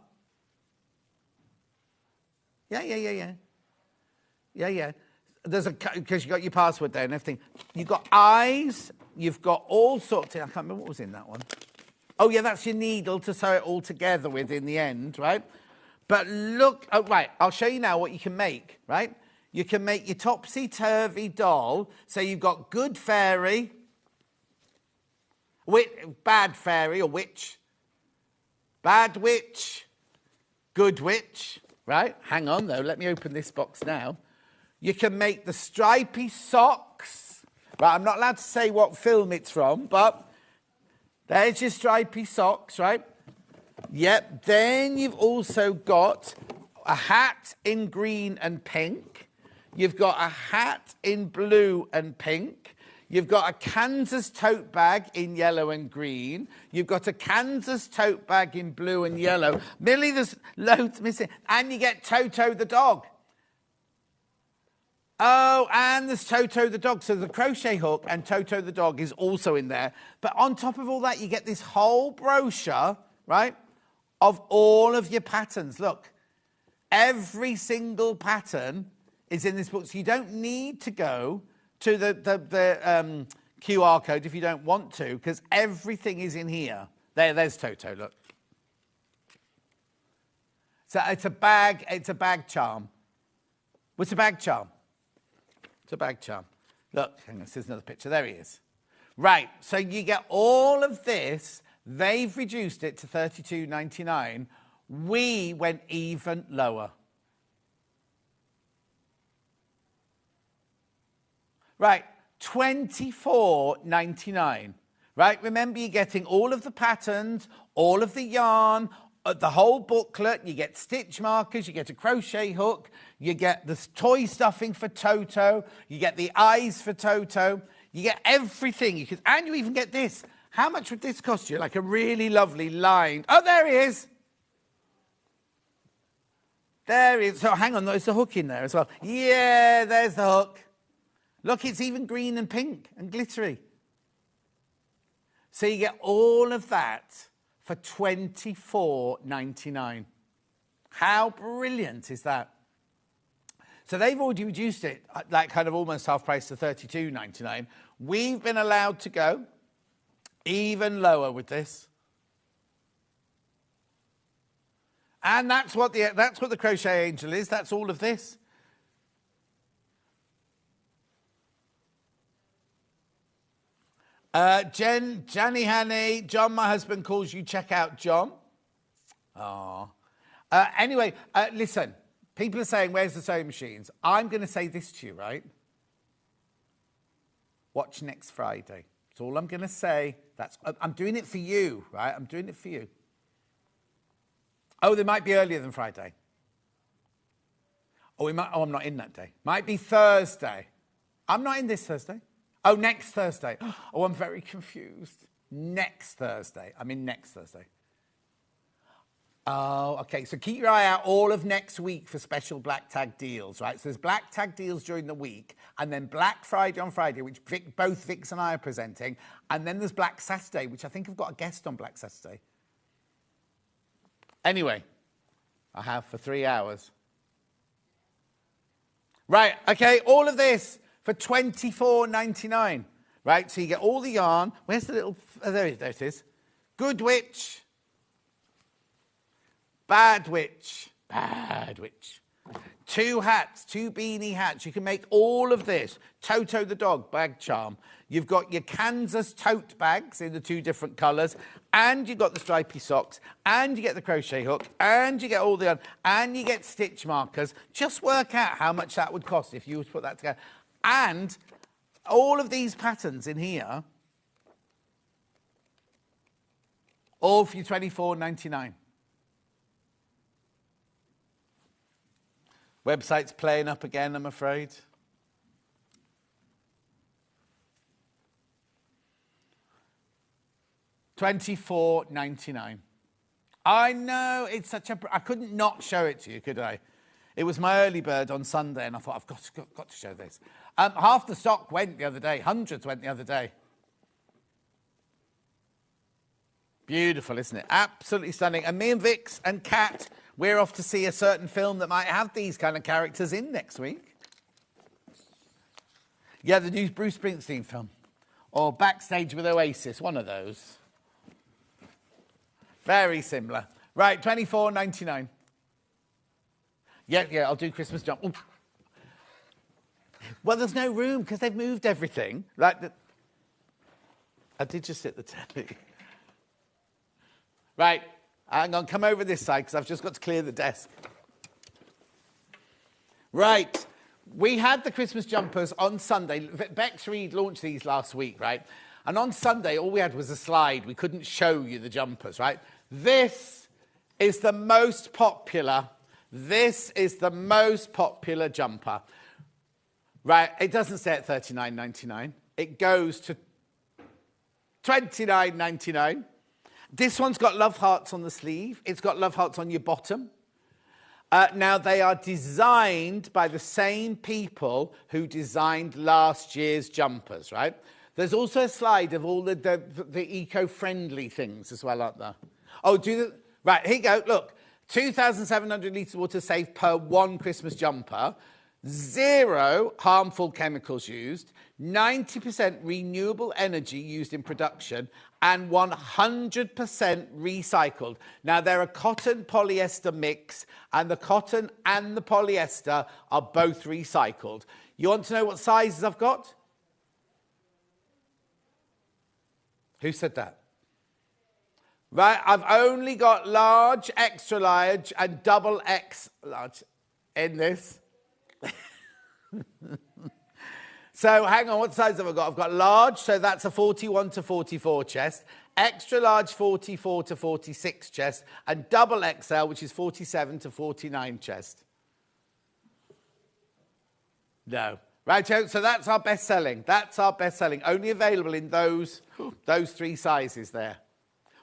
C: Yeah. There's because you got your password there and everything. You've got eyes. You've got all sorts of... I can't remember what was in that one. Oh, yeah, that's your needle to sew it all together with in the end, right? But look... Oh, right, I'll show you now what you can make, right? You can make your topsy-turvy doll. So you've got good fairy, bad fairy or witch, bad witch, good witch... Right, hang on though, let me open this box now. You can make the stripy socks. Right, I'm not allowed to say what film it's from, but there's your stripy socks, right? Yep, then you've also got a hat in green and pink. You've got a hat in blue and pink. You've got a Kansas tote bag in yellow and green. You've got a Kansas tote bag in blue and yellow. Millie, there's loads missing. And you get Toto the dog. Oh, and there's Toto the dog. So the crochet hook and Toto the dog is also in there. But on top of all that, you get this whole brochure, right, of all of your patterns. Look, every single pattern is in this book. So you don't need to go to the QR code if you don't want to, because everything is in here. There's Toto, look. So it's a bag charm. What's a bag charm? It's a bag charm. Look, hang on, there's another picture. There he is. Right, so you get all of this. They've reduced it to $32.99. We went even lower. Right, $24.99. Right, remember you're getting all of the patterns, all of the yarn, the whole booklet. You get stitch markers, you get a crochet hook, you get the toy stuffing for Toto, you get the eyes for Toto, you get everything. And you even get this. How much would this cost you? Like a really lovely lined... Oh, there he is. There he is. So hang on, there's the hook in there as well. Yeah, there's the hook. Look, it's even green and pink and glittery. So you get all of that for $24.99. How brilliant is that? So they've already reduced it, like kind of almost half price to $32.99. We've been allowed to go even lower with this. And that's what the Crochet Angel is. That's all of this. Jenny Hanny, John, my husband, calls you. Check out John. Oh. Anyway, listen. People are saying, where's the sewing machines? I'm going to say this to you, right? Watch next Friday. That's all I'm going to say. I'm doing it for you, right? I'm doing it for you. Oh, they might be earlier than Friday. I'm not in that day. Might be Thursday. I'm not in this Thursday. Oh, next Thursday. Oh, I'm very confused. Next Thursday. I'm in next Thursday. Oh, okay. So keep your eye out all of next week for special Black Tag deals, right? So there's Black Tag deals during the week, and then Black Friday on Friday, which both Vix and I are presenting, and then there's Black Saturday, which I think I've got a guest on Black Saturday. Anyway, I have for 3 hours. Right, okay, all of this for $24.99, right? So you get all the yarn. Where's the little... Oh, there it is. Good Witch. Bad Witch. Bad Witch. 2 hats, 2 beanie hats. You can make all of this. Toto the dog, bag charm. You've got your Kansas tote bags in the 2 different colours. And you've got the stripy socks. And you get the crochet hook. And you get all the yarn. And you get stitch markers. Just work out how much that would cost if you were to put that together. And all of these patterns in here, all for you $24.99. Website's playing up again, I'm afraid. $24.99. I know, it's such a... I couldn't not show it to you, could I? It was my early bird on Sunday, and I thought, I've got to show this. Half the stock went the other day. Hundreds went the other day. Beautiful, isn't it? Absolutely stunning. And me and Vix and Kat, we're off to see a certain film that might have these kind of characters in next week. Yeah, the new Bruce Springsteen film. Or Backstage with Oasis, one of those. Very similar. Right, $24.99. Yeah, I'll do Christmas jump. Ooh. Well, there's no room because they've moved everything. I did just hit the telly. Right, hang on, come over this side because I've just got to clear the desk. Right, we had the Christmas jumpers on Sunday. Bex Reed launched these last week, right? And on Sunday, all we had was a slide. We couldn't show you the jumpers, right? This is the most popular. This is the most popular jumper. Right, it doesn't stay at $39.99. It goes to $29.99. This one's got love hearts on the sleeve. It's got love hearts on your bottom. Now, they are designed by the same people who designed last year's jumpers, right? There's also a slide of all the eco-friendly things as well, aren't there? Oh, right, here you go. Look, 2,700 litres of water saved per one Christmas jumper. 0 harmful chemicals used, 90% renewable energy used in production, and 100% recycled. Now, they're a cotton polyester mix, and the cotton and the polyester are both recycled. You want to know what sizes I've got? Who said that? Right, I've only got large, extra large, and double X large in this. So hang on, what size have I got? I've got large, so that's a 41 to 44 chest, extra large 44 to 46 chest, and double XL, which is 47 to 49 chest. No. Right, so that's our best selling. That's our best selling. Only available in those 3 sizes there.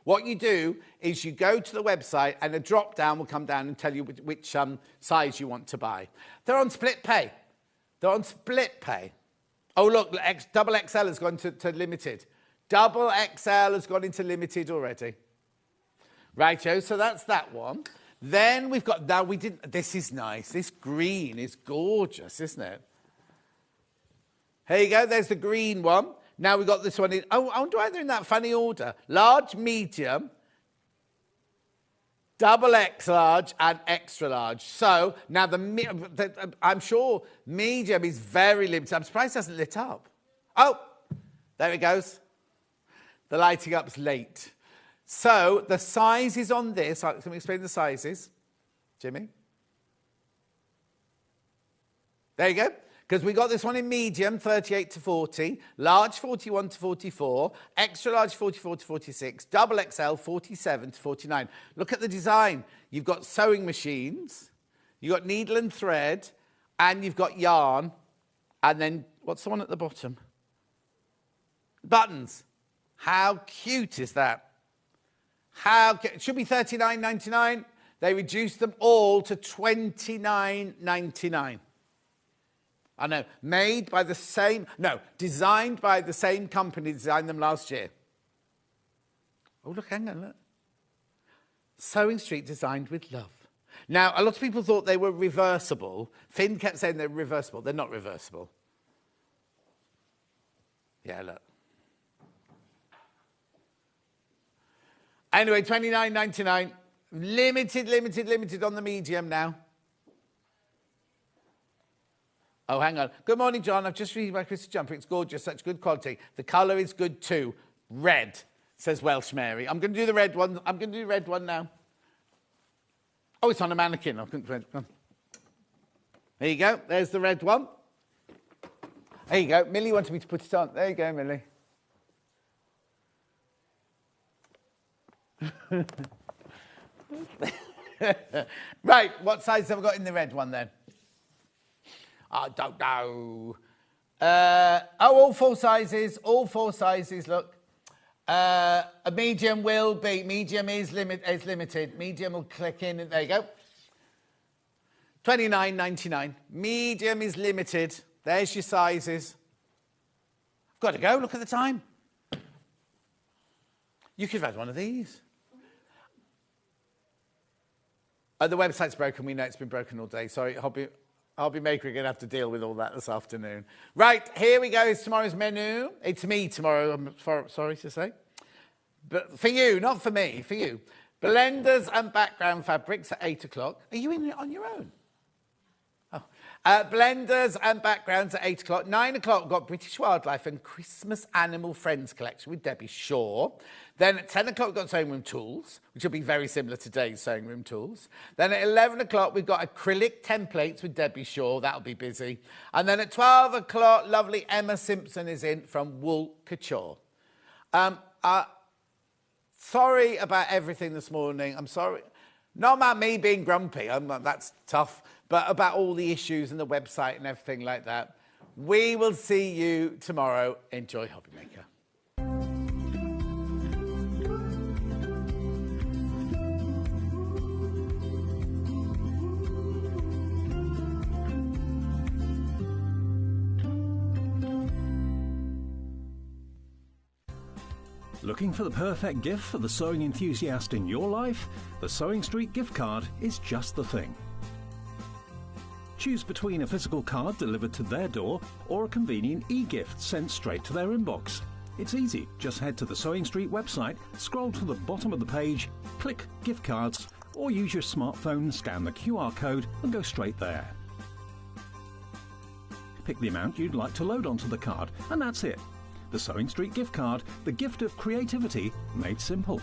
C: What you do is you go to the website and a drop down will come down and tell you which size you want to buy. They're on split pay. They're on split pay. Oh, look, double XL has gone to limited. Double XL has gone into limited already. Righto, so that's that one. Then we've got, this is nice. This green is gorgeous, isn't it? Here you go, there's the green one. Now we've got this one in, I wonder why they're in that funny order. Large, medium, double X large, and extra large. So now I'm sure medium is very limited. I'm surprised it hasn't lit up. Oh, there it goes. The lighting up's late. So the sizes on this, can we explain the sizes, Jimmy? There you go. Because we got this one in medium, 38 to 40, large, 41 to 44, extra large, 44 to 46, double XL, 47 to 49. Look at the design. You've got sewing machines, you've got needle and thread, and you've got yarn. And then, what's the one at the bottom? Buttons. How cute is that? It should be $39.99. They reduced them all to $29.99. I know, designed by the same company that designed them last year. Oh, look, hang on, look. Sewing Street designed with love. Now, a lot of people thought they were reversible. Finn kept saying they're reversible. They're not reversible. Yeah, look. Anyway, $29.99. Limited on the medium now. Oh, hang on. Good morning, John. I've just read my Christmas jumper. It's gorgeous, such good quality. The colour is good too. Red, says Welsh Mary. I'm going to do the red one. I'm going to do the red one now. Oh, it's on a mannequin. I couldn't red. There you go. There's the red one. There you go. Millie wanted me to put it on. There you go, Millie. Right, what size have I got in the red one then? I don't know. All 4 sizes, look. A medium is limited. Medium will click in, and there you go. $29.99. Medium is limited. There's your sizes. I've got to go, look at the time. You could have had one of these. The website's broken. We know it's been broken all day. Sorry, Hobby Maker are going to have to deal with all that this afternoon. Right, here we go. It's tomorrow's menu. It's me tomorrow, I'm sorry to say. But for you, not for me, for you. Blenders and background fabrics at 8 o'clock. Are you in it on your own? Oh. Blenders and backgrounds at 8 o'clock. 9 o'clock, we've got British Wildlife and Christmas Animal Friends collection with Debbie Shaw. Then at 10 o'clock, we've got sewing room tools, which will be very similar to today's sewing room tools. Then at 11 o'clock, we've got acrylic templates with Debbie Shaw. That'll be busy. And then at 12 o'clock, lovely Emma Simpson is in from Wool Couture. Sorry about everything this morning. I'm sorry. Not about me being grumpy. That's tough. But about all the issues and the website and everything like that. We will see you tomorrow. Enjoy Hobby Maker.
D: Looking for the perfect gift for the sewing enthusiast in your life? The Sewing Street gift card is just the thing. Choose between a physical card delivered to their door or a convenient e-gift sent straight to their inbox. It's easy. Just head to the Sewing Street website, scroll to the bottom of the page, click Gift Cards, or use your smartphone, scan the QR code and go straight there. Pick the amount you'd like to load onto the card, and that's it. The Sewing Street gift card, the gift of creativity made simple.